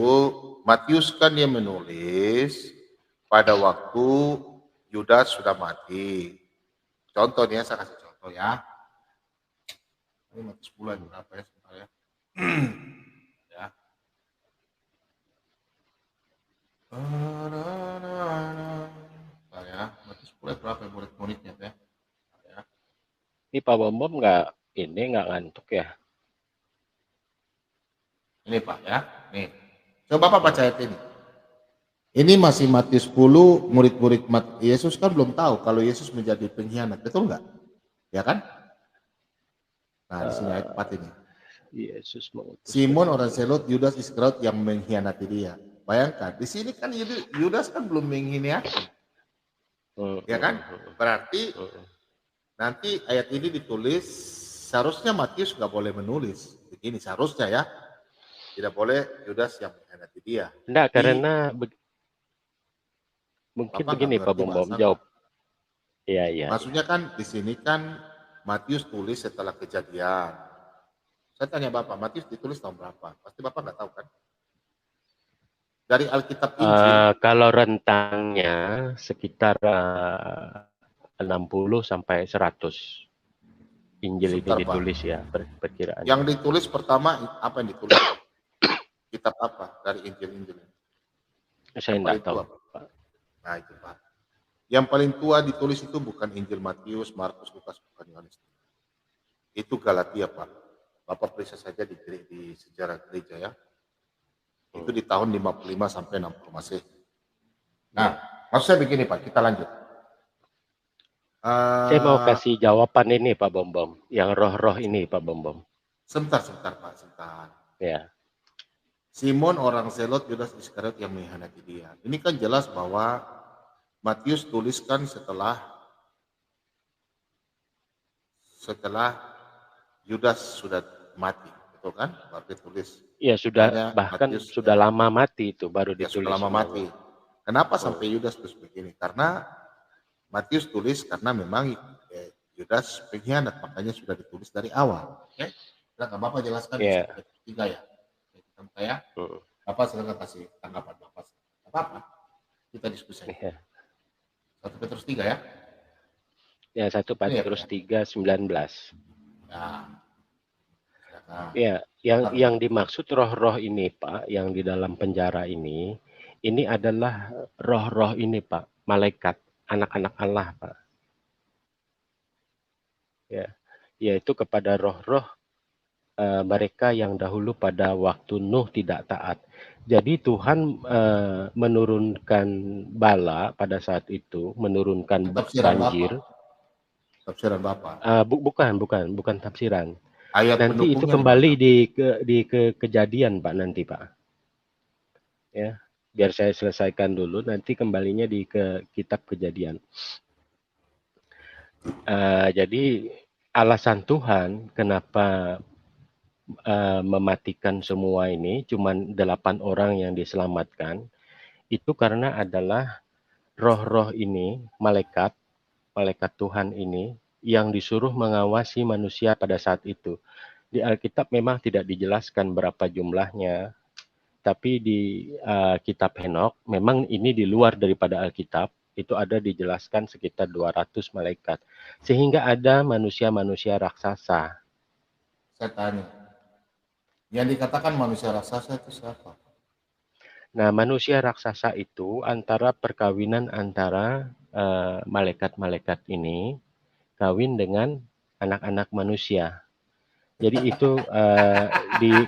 Matius kan dia menulis pada waktu Yudas sudah mati. Contohnya saya kasih contoh ya. Ini Matius 10 ayat berapa ya? Sebentar ya. Ya. Bentar ya. Matius 10 ayat berapa ya? Murid-muridnya ya. Ya. ini Pak Bom nggak ngantuk ya? Ini Pak ya. Nih. Coba Bapak baca ayat ini. Ini masih Matius 10, murid-murid Yesus kan belum tahu kalau Yesus menjadi pengkhianat, betul nggak? Ya kan? Nah, di sini ayat 4 ini. Yesus mengutus Simon orang Selot, Yudas Iskariot yang mengkhianati dia. Bayangkan, di sini kan Yudas kan belum mengkhianati, ya kan? Berarti nanti ayat ini ditulis, seharusnya Matius nggak boleh menulis. Begini seharusnya ya, tidak boleh Yudas yang mengkhianati dia. Enggak, karena mungkin Bapak begini nggak Pak ngerti Bom bahasa, jawab. Pak. Iya, iya. Maksudnya kan di sini kan Matius tulis setelah kejadian. Saya tanya Bapak, Matius ditulis tahun berapa? Pasti Bapak nggak tahu kan? Dari Alkitab Injil. Kalau rentangnya sekitar 60 sampai 100. Injil Sebentar, ini ditulis ya, perkiraan. Yang ditulis pertama apa yang ditulis? Kitab apa dari Injil-Injil? Saya tidak tahu. Pak. Nah itu Pak. Yang paling tua ditulis itu bukan Injil Matius, Markus, Lukas, bukan Yohanes. Itu Galatia Pak. Bapak periksa saja di sejarah gereja ya. Itu di tahun 55 sampai 60 Masehi. Nah, maksud saya begini Pak, kita lanjut. Saya mau kasih jawaban ini Pak Bom, yang roh-roh ini Pak Bom. Sebentar Pak, sebentar. Ya. Simon orang Zelot, Yudas Iskariot yang mengkhianati dia. Ini kan jelas bahwa Matius tuliskan setelah Yudas sudah mati, betul kan? Baru ditulis. Ya sudah, Makanya bahkan Matius, sudah lama mati itu baru ditulis. Sudah lama mati. Kenapa sampai Yudas terus begini? Karena Matius tulis karena memang Yudas pengkhianat, makanya sudah ditulis dari awal. Oke? Silakan Bapak jelaskan di 1 Petrus 3 ya. Kita buka ya. Bapak silakan kasih tanggapan Bapak. Apa-apa? Kita diskusi. 1 Petrus 3 ya. Ya, 1 Petrus 3:19. Ya, yang dimaksud roh-roh ini Pak, yang di dalam penjara ini adalah roh-roh ini Pak, malaikat, anak-anak Allah Pak. Ya, yaitu kepada roh-roh mereka yang dahulu pada waktu Nuh tidak taat. Jadi Tuhan menurunkan bala pada saat itu, menurunkan banjir. Tafsiran Bapak. Bukan tafsiran. Ayat nanti itu kembali di kejadian Pak nanti Pak. Ya, biar saya selesaikan dulu. Nanti kembalinya ke kitab Kejadian. Jadi alasan Tuhan kenapa mematikan semua ini, cuman 8 orang yang diselamatkan, itu karena adalah roh-roh ini, malaikat Tuhan ini, yang disuruh mengawasi manusia pada saat itu. Di Alkitab memang tidak dijelaskan berapa jumlahnya, tapi di kitab Henokh, memang ini di luar daripada Alkitab, itu ada dijelaskan sekitar 200 malaikat. Sehingga ada manusia-manusia raksasa. Saya tanya, yang dikatakan manusia raksasa itu siapa? Nah, manusia raksasa itu antara perkawinan antara malaikat-malaikat ini kawin dengan anak-anak manusia. Jadi itu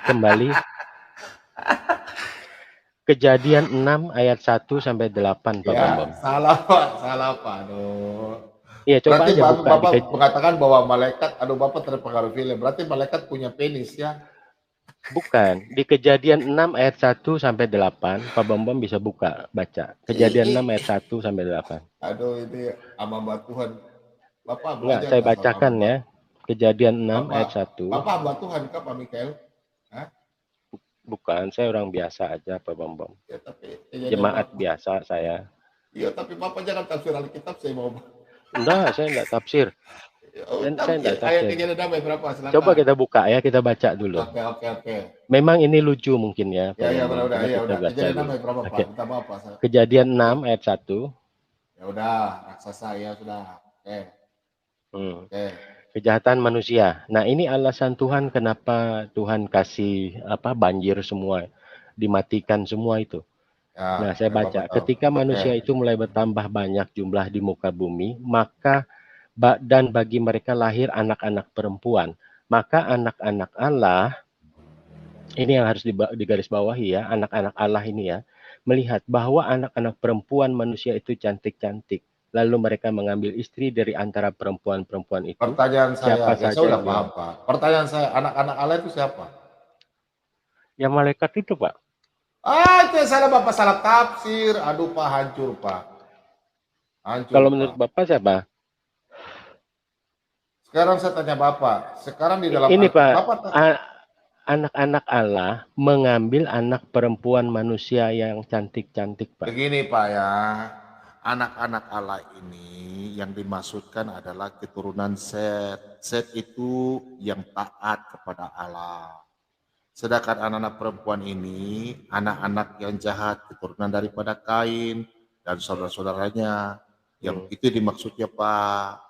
kembali Kejadian 6 ayat 1 sampai 8 Pak Bambang. Salah Pak. Aduh. Iya, coba Berarti aja buka Bapak mengatakan bahwa malaikat, Bapak terpengaruh film. Berarti malaikat punya penis ya? Bukan. Di Kejadian 6 ayat 1 sampai 8, Pak Bambang bisa baca. Kejadian 6 ayat 1 sampai 8. Aduh, ini hamba Tuhan. Bapak enggak, saya bacakan ya. Kejadian 6 ayat 1. Bapak hamba Tuhan kah Pak Mikael? Hah? Bukan, saya orang biasa aja Pak Bambang. Ya, tapi jemaat biasa saya. Iya, tapi Bapak jangan tafsir Alkitab, saya mau. Enggak, saya enggak tafsir. Saya enggak tafsir. Ayat Kejadian berapa? Silakan. Coba kita buka ya, kita baca dulu. Oke. Memang ini lucu mungkin ya. Ya, udah. Kejadian berapa Pak? Kita apa? Kejadian 6 ayat 1. Ya udah, raksasa ya sudah. Oke. Kejahatan manusia. Nah, ini alasan Tuhan kenapa Tuhan kasih banjir semua, dimatikan semua itu. Ya, nah, saya baca. Ketika manusia itu mulai bertambah banyak jumlah di muka bumi, maka dan bagi mereka lahir anak-anak perempuan. Maka anak-anak Allah, ini yang harus digarisbawahi ya, anak-anak Allah ini ya, melihat bahwa anak-anak perempuan manusia itu cantik-cantik. Lalu mereka mengambil istri dari antara perempuan-perempuan itu. Pertanyaan saya, siapa saja saya udah paham Pak. Pertanyaan saya, anak-anak Allah itu siapa? Ya malaikat itu Pak. Itu salah Bapak, salah tafsir. Aduh Pak, hancur Pak. Kalau menurut Bapak siapa? Sekarang saya tanya Bapak. Sekarang di dalam ini Pak, anak-anak Allah mengambil anak perempuan manusia yang cantik-cantik Pak. Begini Pak ya. Anak-anak Allah ini yang dimaksudkan adalah keturunan Set. Set itu yang taat kepada Allah. Sedangkan anak-anak perempuan ini, anak-anak yang jahat, keturunan daripada Kain dan saudara-saudaranya. Yang itu dimaksudnya Pak.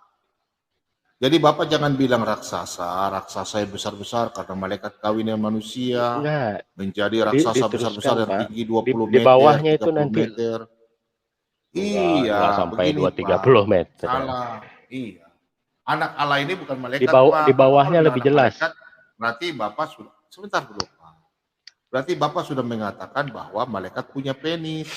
Jadi Bapak jangan bilang raksasa yang besar-besar karena malaikat kawin dengan manusia. Menjadi raksasa besar-besar yang tinggi 20 meter, di bawahnya itu nanti meter. Iya, sampai 230 meter. Salah. Iya. Anak Allah ini bukan malaikat. Di bawahnya lebih jelas. Malaikat, berarti Bapak sudah sebentar dulu Pak. Berarti Bapak sudah mengatakan bahwa malaikat punya penis.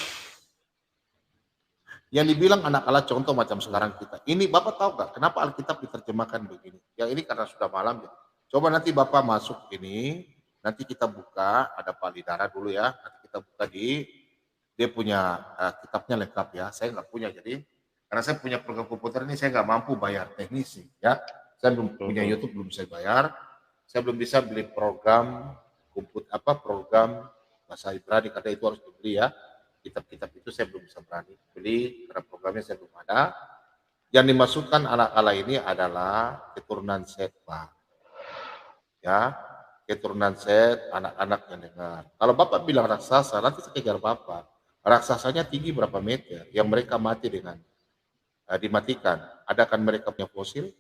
Yang dibilang anak Allah contoh macam sekarang kita. Ini Bapak tahu nggak kenapa Alkitab diterjemahkan begini? Yang ini karena sudah malam ya. Coba nanti Bapak masuk ini, nanti kita buka, ada Pak Lidara dulu ya. Nanti kita buka dia punya kitabnya lengkap ya, saya nggak punya, jadi karena saya punya program komputer ini saya nggak mampu bayar teknisi ya, saya belum punya YouTube, belum bisa bayar, saya belum bisa beli program komputer program bahasa Ibrani karena itu harus dibeli ya, kitab-kitab itu saya belum bisa berani beli karena programnya saya belum ada. Yang dimaksudkan anak Allah ini adalah keturunan Set Pak, ya keturunan Set, anak-anak yang dengar. Kalau Bapak bilang raksasa, nanti saya kejar Bapak. Raksasanya tinggi berapa meter yang mereka mati dengan dimatikan. Adakah mereka punya fosil?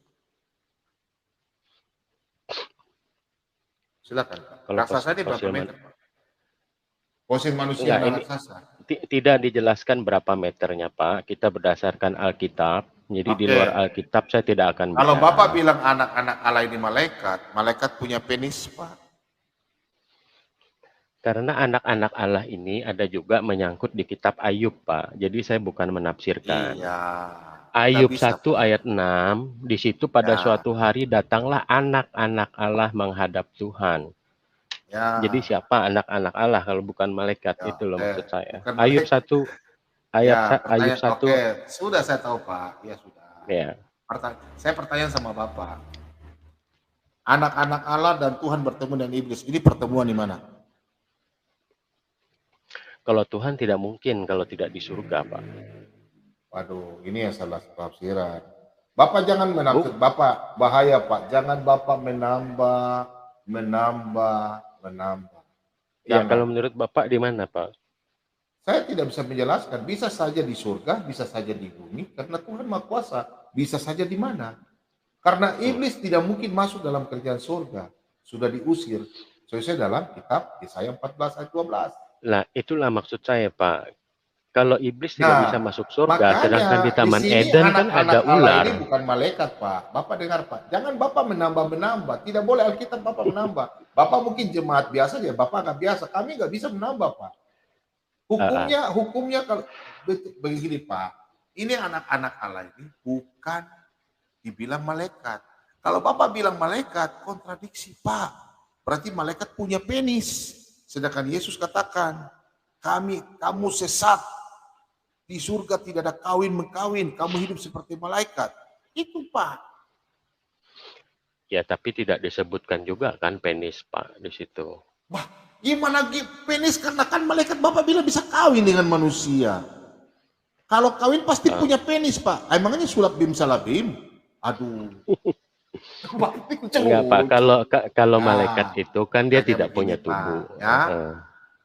Silakan Pak. Raksasa ini berapa meter Pak? Fosil manusia dan raksasa. Tidak dijelaskan berapa meternya Pak. Kita berdasarkan Alkitab. Jadi di luar Alkitab saya tidak akan bisa. Kalau Bapak bilang anak-anak Allah ini malaikat punya penis Pak. Karena anak-anak Allah ini ada juga menyangkut di kitab Ayub, Pak. Jadi saya bukan menafsirkan. Iya. Ayub 1 ayat 6, di situ pada suatu hari datanglah anak-anak Allah menghadap Tuhan. Ya. Jadi siapa anak-anak Allah kalau bukan malaikat? Itu loh maksud saya. Bukan Ayub 1 ayat Ayub 1. Sudah saya tahu Pak. Ya sudah. Ya. Saya pertanyaan sama Bapak. Anak-anak Allah dan Tuhan bertemu dengan iblis. Ini pertemuan di mana? Kalau Tuhan tidak mungkin kalau tidak di surga, Pak. Waduh, ini yang salah tafsiran. Bapak jangan menafsir, Bapak bahaya Pak. Jangan Bapak menambah. Ya, Jangan. kalau menurut Bapak di mana, Pak? Saya tidak bisa menjelaskan. Bisa saja di surga, bisa saja di bumi. Karena Tuhan Maha Kuasa. Bisa saja di mana. Karena iblis tidak mungkin masuk dalam kerjaan surga. Sudah diusir. Sesuai dalam kitab Yesaya 14 ayat 12. Lah, itulah maksud saya, Pak. Kalau iblis tidak bisa masuk surga, sedangkan di Taman di sini Eden kan ada anak-anak Allah ular. ini bukan malaikat, Pak. Bapak dengar, Pak. Jangan Bapak menambah-menambah. Tidak boleh Alkitab Bapak menambah. Bapak mungkin jemaat biasa ya, Bapak nggak biasa. Kami nggak bisa menambah, Pak. Hukumnya kalau begini, Pak. Ini anak-anak Allah ini bukan dibilang malaikat. Kalau Bapak bilang malaikat, kontradiksi, Pak. Berarti malaikat punya penis. Sedangkan Yesus katakan, kamu sesat. Di surga tidak ada kawin-mengkawin, kamu hidup seperti malaikat. Itu, Pak. Ya, tapi tidak disebutkan juga kan penis, Pak, di situ. Wah, gimana penis? Karena kan malaikat Bapak bilang bisa kawin dengan manusia. Kalau kawin pasti punya penis, Pak. Emangnya sulap bim salabim? Aduh. Enggak, Pak. Kalau malaikat itu kan dia tidak punya tubuh. Ya.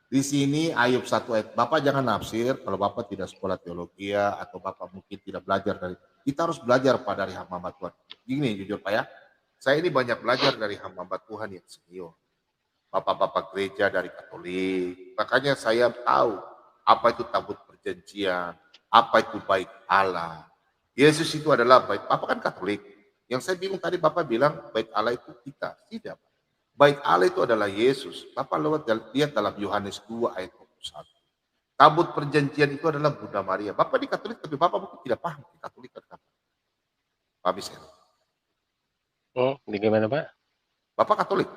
Di sini Ayub 1 ayat. Bapak jangan nafsir kalau Bapak tidak sekolah teologi atau Bapak mungkin tidak belajar dari. Kita harus belajar, Pak, dari hamba Tuhan. Gini jujur, Pak, ya. Saya ini banyak belajar dari hamba Tuhan yang senior. Bapak-bapak gereja dari Katolik. Makanya saya tahu apa itu tabut perjanjian, apa itu bait Allah. Yesus itu adalah bait. Bapak kan Katolik. Yang saya bingung tadi Bapak bilang bait Allah itu kita. Tidak. Bait Allah itu adalah Yesus. Bapak lihat dalam Yohanes 2 ayat 21. Tabut perjanjian itu adalah Bunda Maria. Bapak di Katolik, tapi Bapak mungkin tidak paham di Katolik kan. Pak Bisel. Bagaimana, Pak? Bapak Katolik?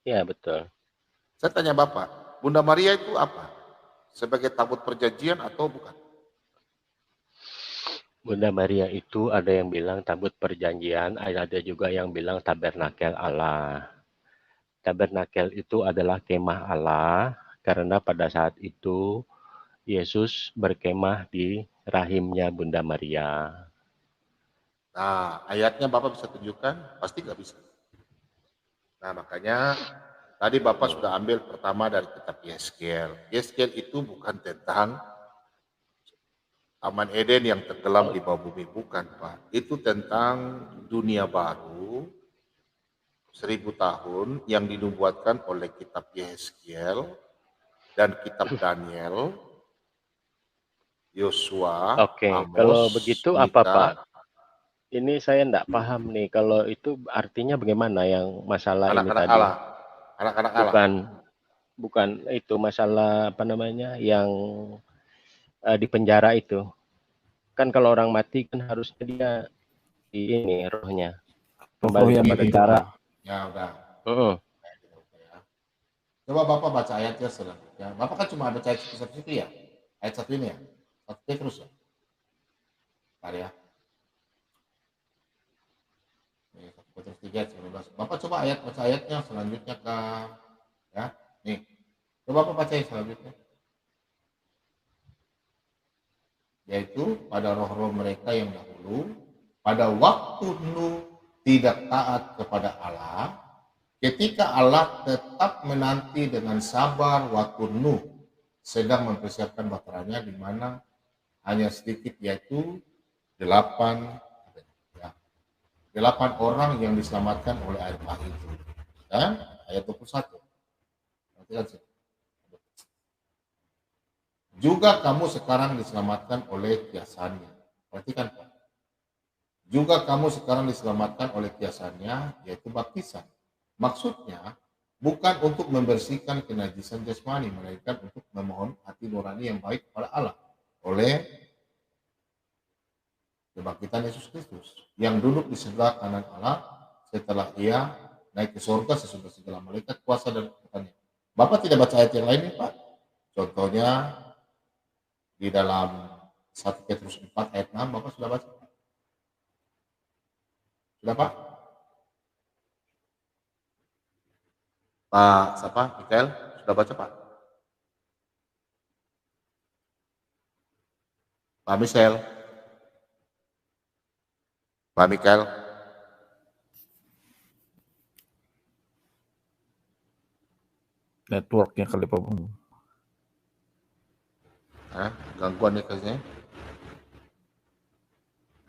Ya, betul. Saya tanya Bapak, Bunda Maria itu apa? Sebagai tabut perjanjian atau bukan? Bunda Maria itu ada yang bilang tabut perjanjian, ada juga yang bilang tabernakel Allah. Tabernakel itu adalah kemah Allah, karena pada saat itu Yesus berkemah di rahimnya Bunda Maria. Nah, ayatnya Bapak bisa tunjukkan? Pasti nggak bisa. Nah, makanya tadi Bapak sudah ambil pertama dari kitab Yeskel. Yeskel itu bukan tentang Taman Eden yang tenggelam di bawah bumi, bukan, Pak. Itu tentang dunia baru, 1000 tahun yang dinubuatkan oleh kitab Yeskel dan kitab Daniel, Yosua. Oke, Amos, kalau begitu apa, Mika. Pak? Ini saya enggak paham nih, kalau itu artinya bagaimana yang masalah ini Anak-anak tadi? Allah. Anak-anak Allah. Bukan itu masalah apa namanya yang di penjara itu. Kan kalau orang mati kan harusnya dia di ini rohnya kembali yang kepada penjara. Ya udah. Coba Bapak baca ayatnya selanjutnya. Bapak kan cuma baca ayat satu ya? Ayat 1 ini ya? 1 Petrus ya? Bentar ya. 1 Petrus 3 ayat 19. Bapak coba baca ayatnya selanjutnya ke ya. Nih. Coba Bapak baca yang selanjutnya. Yaitu pada roh-roh mereka yang dahulu pada waktu Nuh tidak taat kepada Allah, ketika Allah tetap menanti dengan sabar waktu Nuh sedang mempersiapkan baterainya, di mana hanya sedikit, yaitu 8 orang yang diselamatkan oleh air bah itu. Dan ayat 21. Juga kamu sekarang diselamatkan oleh kiasannya. Perhatikan, Pak. Juga kamu sekarang diselamatkan oleh kiasannya, yaitu baptisan. Maksudnya bukan untuk membersihkan kenajisan jasmani, melainkan untuk memohon hati nurani yang baik kepada Allah oleh kebangkitan Yesus Kristus yang duduk di sebelah kanan Allah setelah ia naik ke surga sesudah segala malaikat, kuasa dan kekuatannya. Bapak tidak baca ayat yang lain nih, Pak? Contohnya di dalam 1 Petrus 4 ayat 6, Bapak sudah baca? Sudah Pak? Pak siapa? Mikael, sudah baca Pak? Pak Michel? Pak Mikael? Networknya kali Pak Bung. Gangguan nih kayaknya.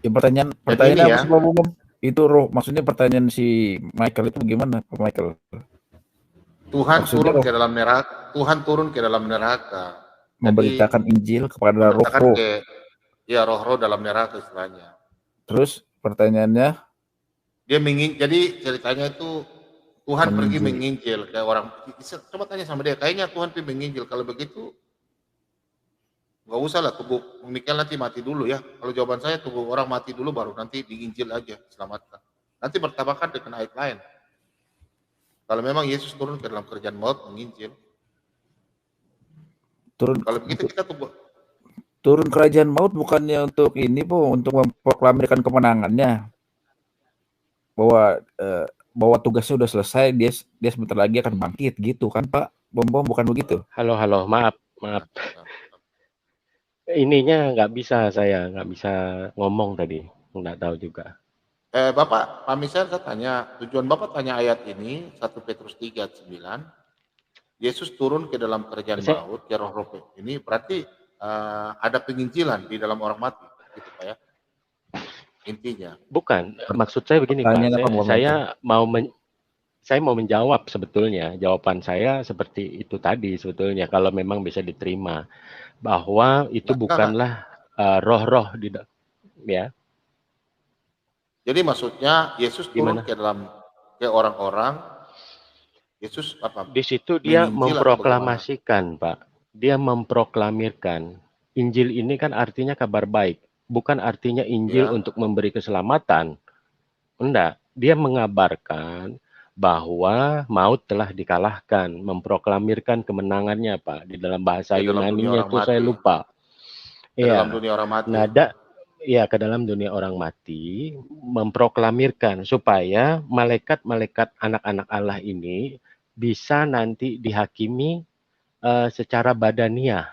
Ya, pertanyaannya apa sih Pak Bung? Itu roh, maksudnya pertanyaan si Michael itu gimana Pak Michael? Tuhan turun ke dalam neraka. Tuhan turun ke dalam neraka. Memberitakan Injil kepada roh-roh. Ya, roh-roh dalam neraka istilahnya. Terus pertanyaannya? Dia jadi ceritanya itu Tuhan pergi menginjil kayak orang. Coba tanya sama dia, kayaknya Tuhan pergi menginjil. Kalau begitu, nggak usah lah tubuh Mikael nanti mati dulu ya. Kalau jawaban saya tubuh orang mati dulu baru nanti diinjil aja, selamatkan. Nanti bertabakan dengan ayat lain. Kalau memang Yesus turun ke dalam kerjaan maut menginjil. Kalau begitu kita turun kerajaan maut bukannya untuk ini Bu, untuk memproklamirkan kemenangannya. Bahwa tugasnya sudah selesai, dia sebentar lagi akan bangkit gitu kan Pak Bom, bukan begitu? Halo, maaf. Ininya nggak bisa ngomong tadi, nggak tahu juga. Bapak, Pak Michel, saya tanya, tujuan Bapak tanya ayat ini 1 Petrus 3:9, Yesus turun ke dalam kerajaan maut, ya roh-roh ini berarti ada penginjilan di dalam orang mati, gitu Pak ya? Intinya. Bukan, maksud saya begini Pak, saya mau menjawab sebetulnya, jawaban saya seperti itu tadi sebetulnya, kalau memang bisa diterima, bahwa itu bukanlah roh-roh ya. Jadi maksudnya Yesus turun ke orang-orang, Yesus apa? Di situ dia memproklamasikan Pak, dia memproklamirkan. Injil ini kan artinya kabar baik, bukan artinya Injil untuk memberi keselamatan. Enggak, dia mengabarkan bahwa maut telah dikalahkan, memproklamirkan kemenangannya Pak. Di dalam bahasa Yunani-nya itu saya lupa. Dalam dunia orang mati. Ke dalam dunia orang mati, memproklamirkan supaya malaikat-malaikat anak-anak Allah ini bisa nanti dihakimi secara badaniah,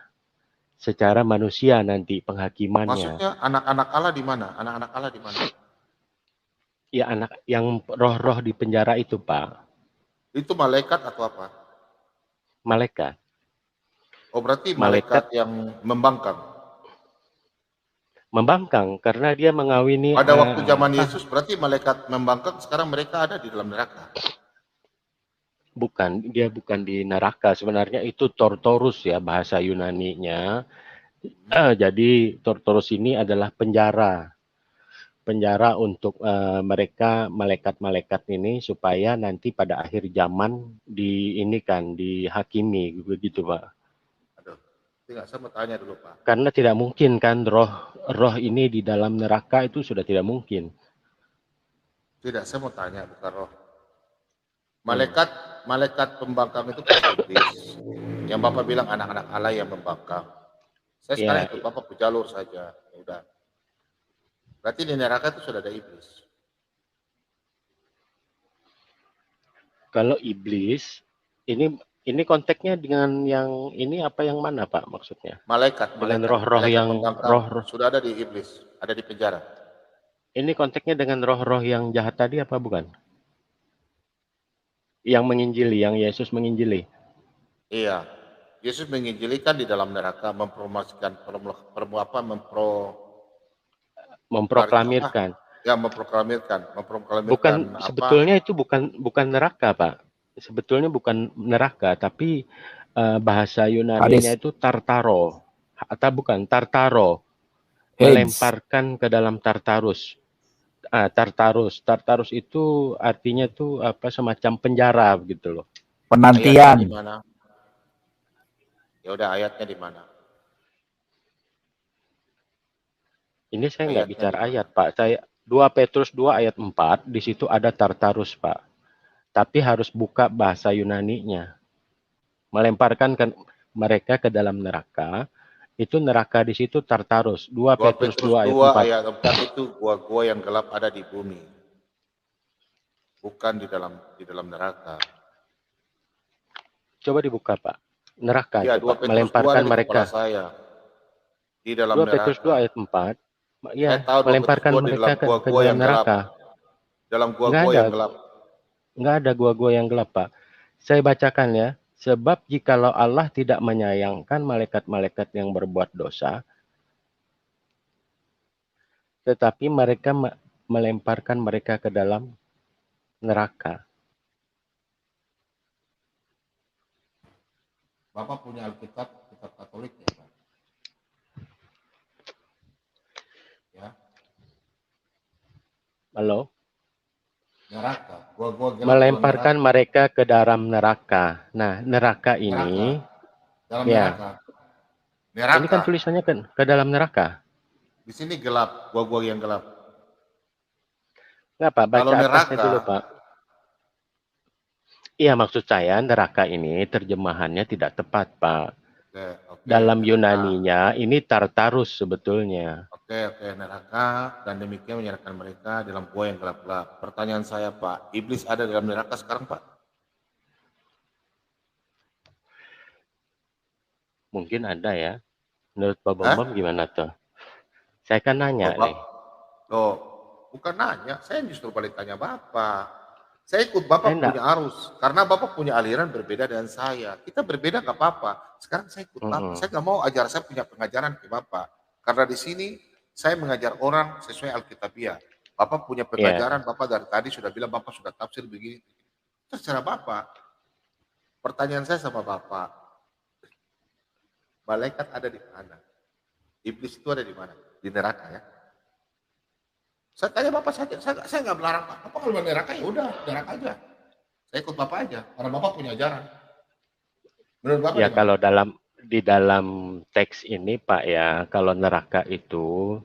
secara manusia nanti penghakimannya. Maksudnya anak-anak Allah di mana? Anak-anak Allah di mana? Ya, anak yang roh-roh di penjara itu Pak. Itu malaikat atau apa? Malaikat. Oh, berarti malaikat yang membangkang. Membangkang karena dia mengawini. Pada waktu zaman Yesus berarti malaikat membangkang, sekarang mereka ada di dalam neraka. Bukan, dia bukan di neraka. Sebenarnya itu Tortorus ya bahasa Yunani-nya. Jadi Tortorus ini adalah penjara untuk mereka malaikat-malaikat ini supaya nanti pada akhir zaman dihakimi begitu Pak. Aduh, saya mau tanya dulu Pak. Karena tidak mungkin kan roh ini di dalam neraka itu sudah tidak mungkin. Tidak, saya mau tanya bukan roh. Malaikat pembangkang itu iblis. Yang Bapak bilang anak-anak Allah yang membangkang. Saya sekarang ikut Bapak berjalur saja. Ya udah. Berarti di neraka itu sudah ada iblis. Kalau iblis, ini konteksnya dengan yang ini apa yang mana Pak maksudnya? Malaikat. Dengan roh-roh yang roh sudah ada di iblis, ada di penjara. Ini konteksnya dengan roh-roh yang jahat tadi apa bukan? Yang menginjili, yang Yesus menginjili. Iya, Yesus menginjili kan di dalam neraka, memproklamirkan. Ya, memproklamirkan. Bukan apa? Sebetulnya itu bukan neraka, Pak. Sebetulnya bukan neraka, tapi bahasa Yunani-nya itu Tartaro. Atau bukan Tartaro. Melemparkan ke dalam Tartarus. Tartarus itu artinya tuh apa semacam penjara gitu loh. Penantian. Ya udah ayatnya di mana? Ini saya nggak bicara ayat, Pak. Saya 2 Petrus 2 ayat 4, di situ ada Tartarus, Pak. Tapi harus buka bahasa Yunani-nya. Melemparkan mereka ke dalam neraka. Itu neraka di situ Tartarus. 2 Petrus 2 ayat 4. Ayat 4 itu gua-gua yang gelap ada di bumi. bukan di dalam neraka. Coba dibuka, Pak. Neraka Iya, itu, 2 Pak. Petrus 2 Melemparkan ada di kepala mereka. saya. Di dalam 2 Petrus 2 neraka. ayat 4. Saya Ya, tahu 2 Petrus melemparkan 2 di mereka dalam ke gua-gua dalam yang gelap. neraka. Dalam Nggak gua-gua ada, yang gelap. nggak ada gua-gua yang gelap, Pak. Saya bacakan ya. Sebab jikalau Allah tidak menyayangkan malaikat-malaikat yang berbuat dosa, tetapi mereka melemparkan mereka ke dalam neraka. Bapak punya Alkitab, kitab Katolik ya, Pak? Ya. Halo? Neraka. Gua-gua gelap dalam Melemparkan neraka. mereka ke dalam neraka. Nah, neraka ini, Dalam ya, neraka. Neraka. ini kan tulisannya ke dalam neraka. Di sini gelap, gua-gua yang gelap. Nggak, Pak, baca Kalau atasnya neraka, dulu, Pak. Iya, maksud saya neraka ini terjemahannya tidak tepat, Pak. oke, Dalam neraka. Yunaninya ini Tartarus sebetulnya. Oke, neraka, dan demikian menyerahkan mereka dalam gua yang gelap-gelap. Pertanyaan saya, Pak, iblis ada dalam neraka sekarang, Pak? Mungkin ada ya. Menurut Pak Bambam gimana tuh? Saya kan nanya nih. Loh, bukan nanya, saya justru balik tanya Bapak. Saya ikut Bapak punya arus, karena Bapak punya aliran berbeda dengan saya. Kita berbeda nggak apa-apa. Sekarang saya ikut Bapak. Saya nggak mau ajar, saya punya pengajaran ke Bapak. Karena di sini saya mengajar orang sesuai Alkitabiah. Bapak punya pengajaran, Bapak dari tadi sudah bilang Bapak sudah tafsir begini. Terserah Bapak. Pertanyaan saya sama Bapak, malaikat ada di mana? Iblis itu ada di mana? Di neraka ya? Saya tanya Bapak saja, saya nggak melarang Pak. Bapak kalau neraka ya udah, neraka aja. Saya ikut Bapak aja, karena Bapak punya ajaran. Menurut Bapak ya gimana? Kalau di dalam teks ini Pak ya, kalau neraka itu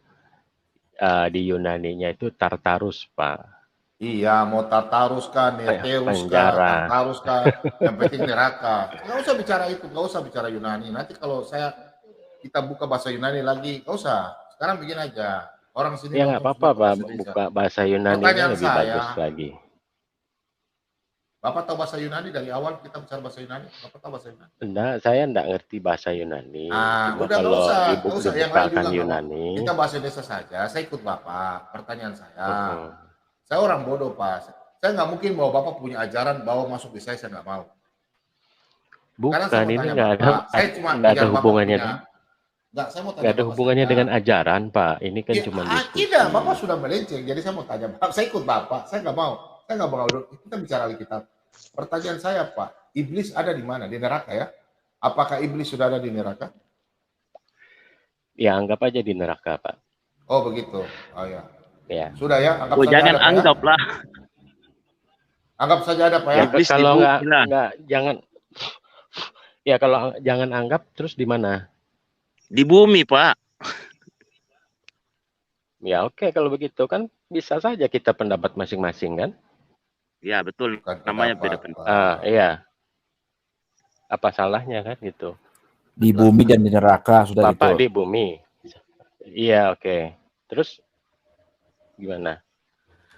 di Yunaninya itu Tartarus, Pak. Iya, mau Tartarus kan, Neteus kan, Tartarus kan, yang penting neraka. Nggak usah bicara itu, nggak usah bicara Yunani. Nanti kalau kita buka bahasa Yunani lagi, nggak usah. Sekarang bikin aja. Orang sini ya nggak apa-apa Pak, buka bahasa Yunani lebih bagus lagi. Bapak tahu bahasa Yunani dari awal kita bicara bahasa Yunani? Bapak tahu bahasa Yunani? Enggak, saya enggak ngerti bahasa Yunani. Udah kalau nggak usah. Yang lain juga Yunani. Kita bahasa Indonesia saja. Saya ikut Bapak. Pertanyaan saya. Saya orang bodoh Pak. Saya nggak mungkin bahwa Bapak punya ajaran bahwa masuk di saya nggak mau. Bukan, ini nggak ada hubungannya. Nggak ada hubungannya dengan ajaran Pak. Ini kan cuma diskusi. Tidak, Bapak sudah melenceng. Jadi saya mau tanya, Pak, saya ikut Bapak. Saya nggak mau. Saya nggak mau. Kita bicara Alkitab. Pertanyaan saya Pak, iblis ada di mana? Di neraka ya? Apakah iblis sudah ada di neraka? Ya anggap aja di neraka Pak. Oh begitu. Oh ya. Ya. Sudah ya. Anggap saja jangan ada, anggap ya? lah. Anggap saja ada Pak ya. Kalau nggak jangan. Ya kalau jangan anggap terus di mana? Di bumi Pak. Ya oke, kalau begitu kan bisa saja kita pendapat masing-masing kan? Ya betul. Namanya beda pendapat. Iya. Apa salahnya kan gitu? Di bumi dan di neraka sudah Bapak itu. di bumi. Iya oke. Terus gimana?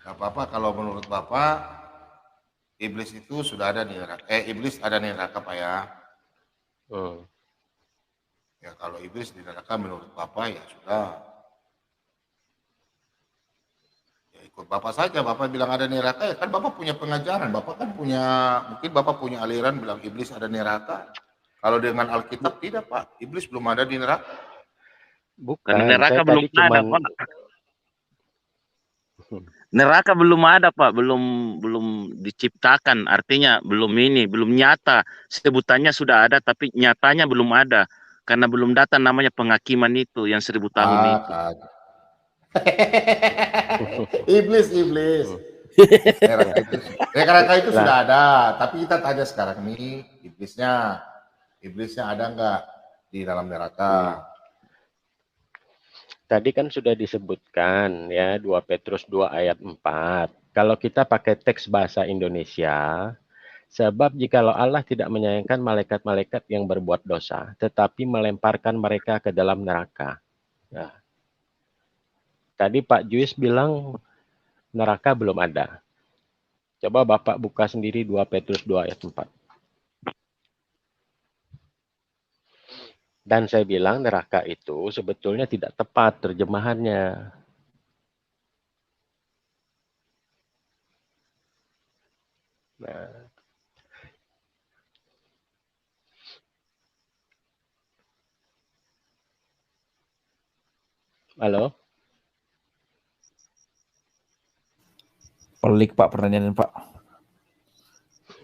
Gak apa-apa kalau menurut Bapak iblis itu sudah ada di neraka. Iblis ada di neraka Pak ya. Ya kalau iblis di neraka menurut Bapak ya sudah. Ya ikut Bapak saja. Bapak bilang ada neraka ya kan Bapak punya pengajaran. Bapak kan punya, mungkin Bapak punya aliran bilang iblis ada neraka. Kalau dengan Alkitab tidak Pak. Iblis belum ada di neraka. Bukan. Neraka belum ada Pak. Neraka belum ada Pak, belum diciptakan, artinya belum nyata. Sebutannya sudah ada, tapi nyatanya belum ada, karena belum datang namanya penghakiman itu yang 1000 tahun itu. Iblis. Neraka itu sudah ada, tapi kita tanya sekarang nih, iblisnya ada nggak di dalam neraka? Tadi kan sudah disebutkan ya 2 Petrus 2 ayat 4. Kalau kita pakai teks bahasa Indonesia, sebab jikalau Allah tidak menyayangkan malaikat-malaikat yang berbuat dosa, tetapi melemparkan mereka ke dalam neraka. Nah, tadi Pak Juis bilang neraka belum ada. Coba Bapak buka sendiri 2 Petrus 2 ayat 4. Dan saya bilang neraka itu sebetulnya tidak tepat terjemahannya. Nah, halo? Pelik Pak pertanyaan Pak.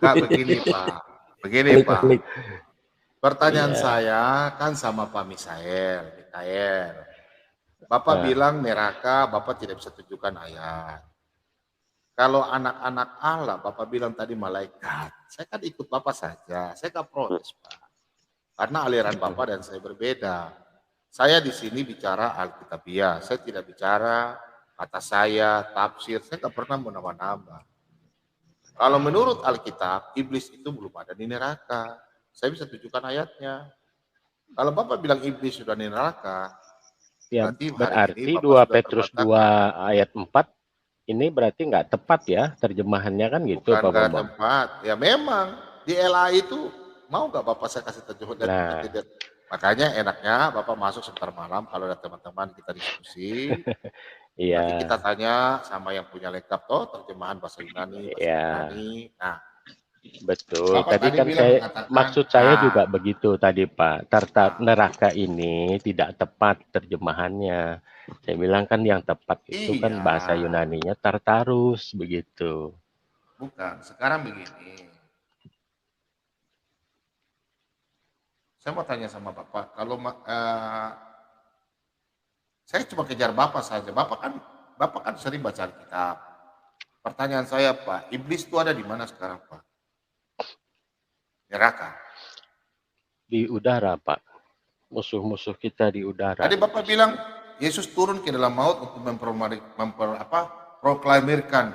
Enggak begini Pak. Begini Pelik, Pak. pelik. Pertanyaan Iya. saya kan sama Pak Mikael. Bapak Nah. bilang neraka, Bapak tidak bisa tunjukkan ayat. Kalau anak-anak Allah, Bapak bilang tadi malaikat. Saya kan ikut Bapak saja. Saya nggak protes, Pak. Karena aliran Bapak dan saya berbeda. Saya di sini bicara Alkitabiah. Saya tidak bicara kata saya, tafsir. Saya nggak pernah menambah-nambah. Kalau menurut Alkitab, iblis itu belum ada di neraka. Saya bisa tunjukkan ayatnya. Kalau Bapak bilang iblis sudah di neraka, Ya, berarti hari berarti ini Bapak 2 sudah Petrus terbantahkan. 2 ayat 4 ini berarti nggak tepat ya terjemahannya kan gitu Bukan Pak nggak Bambang. tempat. Ya memang di LA itu mau nggak Bapak saya kasih terjemahan? Nah. Makanya enaknya Bapak masuk sebentar malam kalau ada teman-teman kita diskusi. Iya. Nanti kita tanya sama yang punya lengkap toh terjemahan bahasa Yunani, bahasa Iya. Yunani. Nah, Betul. Bapak Tadi tadi kan bilang saya mengatakan, maksud saya nah. juga begitu tadi Pak. Neraka ini tidak tepat terjemahannya. Saya bilang kan yang tepat itu kan Iya. bahasa Yunaninya Tartarus begitu. Bukan. Sekarang begini. Saya mau tanya sama Bapak, kalau saya cuma kejar Bapak saja. Bapak kan sering baca Alkitab. Pertanyaan saya Pak, iblis itu ada di mana sekarang Pak? Neraka. Di udara Pak. Musuh-musuh kita di udara. Tadi Bapak bilang Yesus turun ke dalam maut untuk proklamirkan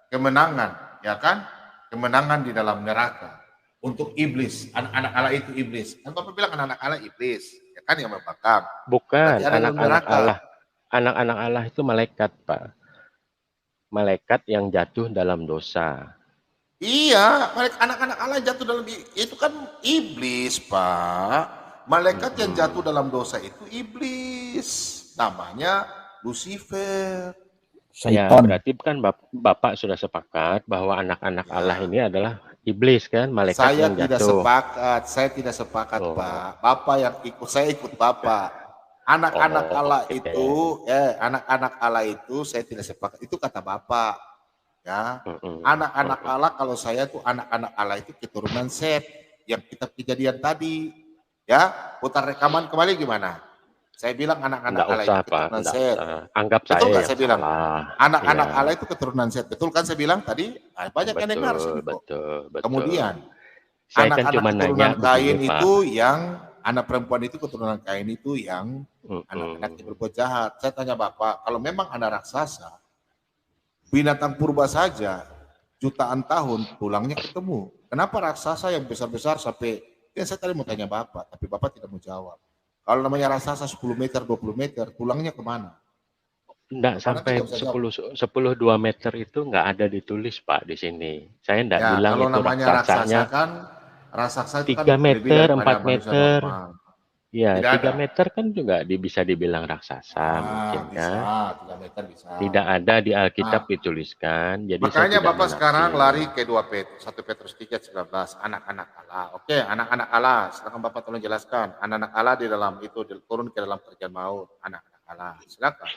kemenangan, ya kan? Kemenangan di dalam neraka untuk iblis. Anak-anak Allah itu iblis. Kan Bapak bilang anak-anak Allah iblis, ya kan yang membakar. Bukan, anak-anak Allah. Anak-anak Allah itu malaikat, Pak. Malaikat yang jatuh dalam dosa. Iya, anak-anak Allah jatuh dalam itu kan iblis, Pak. Malaikat yang jatuh dalam dosa itu iblis. Namanya Lucifer. Ya, berarti kan Bapak sudah sepakat bahwa anak-anak Allah ini adalah iblis kan, malaikat saya yang tidak jatuh. Saya tidak sepakat, Pak. Bapak yang ikut, saya ikut Bapak. Anak-anak Allah itu, anak-anak Allah itu saya tidak sepakat. Itu kata Bapak. Ya, anak-anak Allah kalau saya tuh anak-anak Allah itu keturunan Set yang kitab Kejadian tadi. Ya, putar rekaman kembali gimana? Saya bilang anak-anak Allah itu keturunan Set. Anggap betul saya kan saya bilang? Anak-anak ya. Allah itu keturunan Set. Betul kan saya bilang tadi? Banyak yang dengar sih. Betul. Kemudian Saya kan anak-anak cuma keturunan nanya Kain begini, itu Pak. yang anak perempuan itu keturunan Kain itu yang anak-anak yang berbuat jahat. Saya tanya Bapak, kalau memang ada raksasa, binatang purba saja jutaan tahun tulangnya ketemu. Kenapa raksasa yang besar-besar sampai saya tadi mau tanya Bapak, tapi Bapak tidak mau jawab. Kalau namanya raksasa 10 meter, 20 meter, tulangnya kemana? Enggak, sampai 10-2 meter itu enggak ada ditulis Pak di sini. Saya enggak bilang kalau itu namanya raksasanya raksasa itu 3 meter, 4 meter. Ya, 3 Tidak meter kan juga bisa dibilang raksasa mungkin kan. 3 meter bisa. Tidak ada di Alkitab dituliskan. Jadi Makanya saya Bapak tidak sekarang menafsir. lari ke 1 Petrus 3:19, anak-anak Allah. Oke, anak-anak Allah, silakan Bapak tolong jelaskan. Anak-anak Allah di dalam itu turun ke dalam kerjaan maut, anak-anak Allah. Silakan.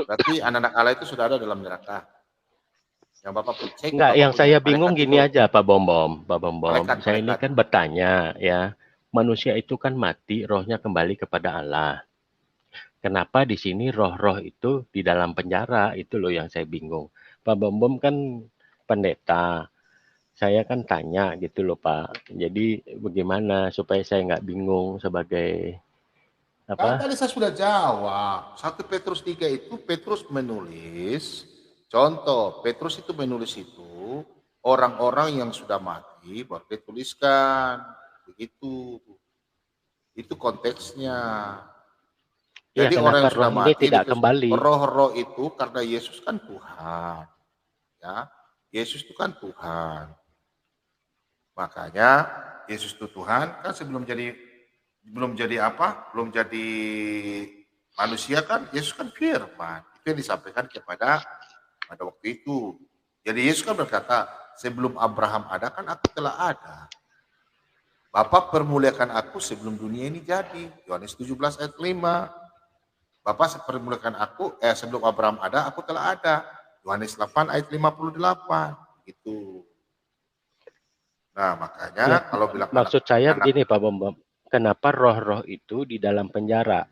Berarti anak-anak Allah itu sudah ada dalam neraka. Yang Bapak Enggak, yang saya bingung gini aja Pak Bom. Malaikat, Saya ini kan bertanya ya. Manusia itu kan mati, rohnya kembali kepada Allah. Kenapa di sini roh-roh itu di dalam penjara? Itu loh yang saya bingung. Pak Bom kan pendeta. Saya kan tanya gitu loh Pak. Jadi bagaimana supaya saya nggak bingung sebagai Kan tadi saya sudah jawab. 1 Petrus 3 itu Petrus menulis, contoh Petrus itu menulis itu orang-orang yang sudah mati baru dituliskan. Begitu. Itu konteksnya. Jadi ya, orang yang sudah mati tidak kembali. Roh-roh itu karena Yesus kan Tuhan. Ya. Yesus itu kan Tuhan. Makanya Yesus itu Tuhan kan sebelum jadi manusia kan Yesus kan firman. Itu yang disampaikan pada waktu itu. Jadi Yesus kan berkata, sebelum Abraham ada kan aku telah ada. Bapa permuliakan aku sebelum dunia ini jadi. Yohanes 17 ayat 5. Bapa permuliakan aku, sebelum Abraham ada, aku telah ada. Yohanes 8 ayat 58. Itu. Nah, makanya Ya, kalau bilang maksud saya begini Pak Bambang, kenapa roh-roh itu di dalam penjara?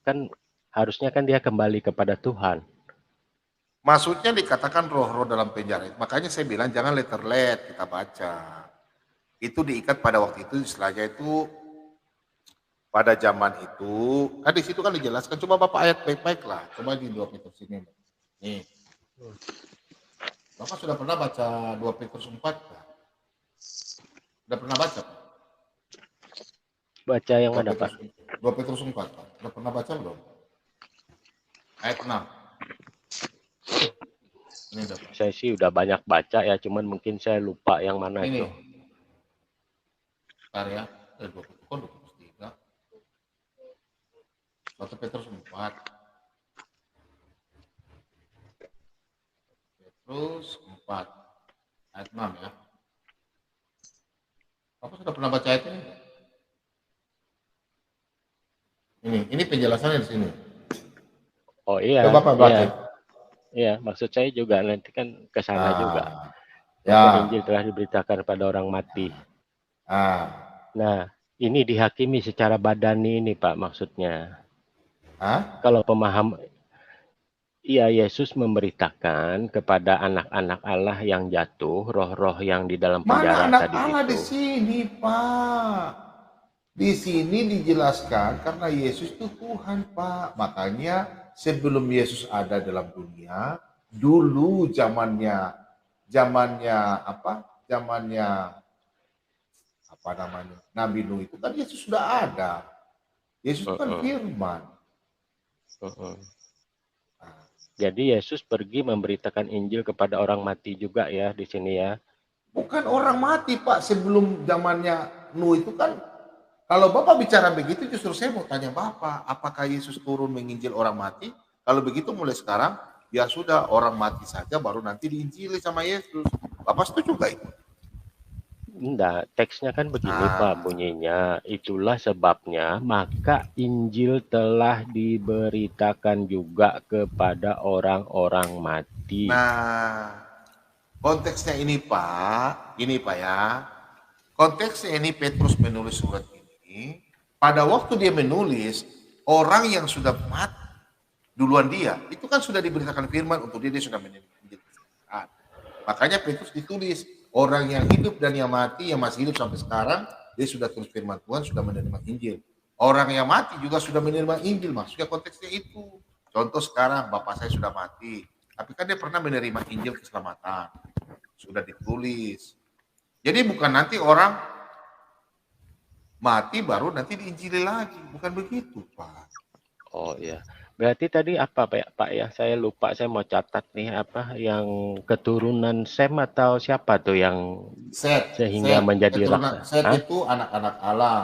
Kan harusnya kan dia kembali kepada Tuhan. maksudnya dikatakan roh-roh dalam penjara. Makanya saya bilang jangan letterlet kita baca. Itu diikat pada waktu itu, istilahnya itu pada zaman itu, kan di situ kan dijelaskan. Coba Bapak ayat baik-baik lah. Coba di 2 Petrus ini. Nih. Bapak sudah pernah baca 2 Petrus 4? Sudah pernah baca? Baca yang mana Pak? 2 Petrus 4, Pak. Sudah pernah baca belum? Ayat 6. Ini udah, Pak. Saya sih udah banyak baca ya, cuman mungkin saya lupa yang mana Ini. itu. Bentar ya. 2 Petrus 3. 1 Petrus 4. Petrus 4. Ayat 6 ya. Bapak sudah pernah baca ayat ini? Ini penjelasannya di sini. Oh iya. Coba Bapak baca. Iya, maksud saya juga nanti kan ke sana juga. Ya. Injil telah diberitakan pada orang mati. Ah. Nah, ini dihakimi secara badani ini Pak maksudnya. Hah? Kalau pemaham, iya Yesus memberitakan kepada anak-anak Allah yang jatuh, roh-roh yang di dalam penjara Mana anak tadi Allah itu. di sini Pak? Di sini dijelaskan karena Yesus itu Tuhan Pak. Makanya sebelum Yesus ada dalam dunia, dulu zamannya Nabi Nuh itu kan Yesus sudah ada. Yesus kan firman. Jadi Yesus pergi memberitakan Injil kepada orang mati juga ya di sini ya. Bukan orang mati Pak, sebelum zamannya Nuh itu kan, kalau Bapak bicara begitu justru saya mau tanya Bapak, apakah Yesus turun menginjil orang mati? Kalau begitu mulai sekarang, ya sudah orang mati saja baru nanti diinjili sama Yesus. Bapak setuju nggak itu? Enggak, teksnya kan begini Pak bunyinya. Itulah sebabnya maka Injil telah diberitakan juga kepada orang-orang mati. Nah, konteksnya ini Pak ya. Konteksnya ini Petrus menulis surat ini. Pada waktu dia menulis, orang yang sudah mati duluan dia, itu kan sudah diberitakan firman untuk dia sudah menerima Injil. Makanya Petrus ditulis, orang yang hidup dan yang mati, yang masih hidup sampai sekarang, dia sudah terus firman Tuhan, sudah menerima Injil. Orang yang mati juga sudah menerima Injil, maksudnya konteksnya itu. Contoh sekarang, bapak saya sudah mati, tapi kan dia pernah menerima Injil keselamatan. Sudah ditulis. Jadi bukan nanti orang mati baru nanti diinjili lagi, bukan begitu Pak. Oh iya. Berarti tadi apa Pak ya? Saya lupa, saya mau catat nih apa yang keturunan Sem atau siapa tuh yang sehingga menjadi raksasa? Set itu anak-anak Allah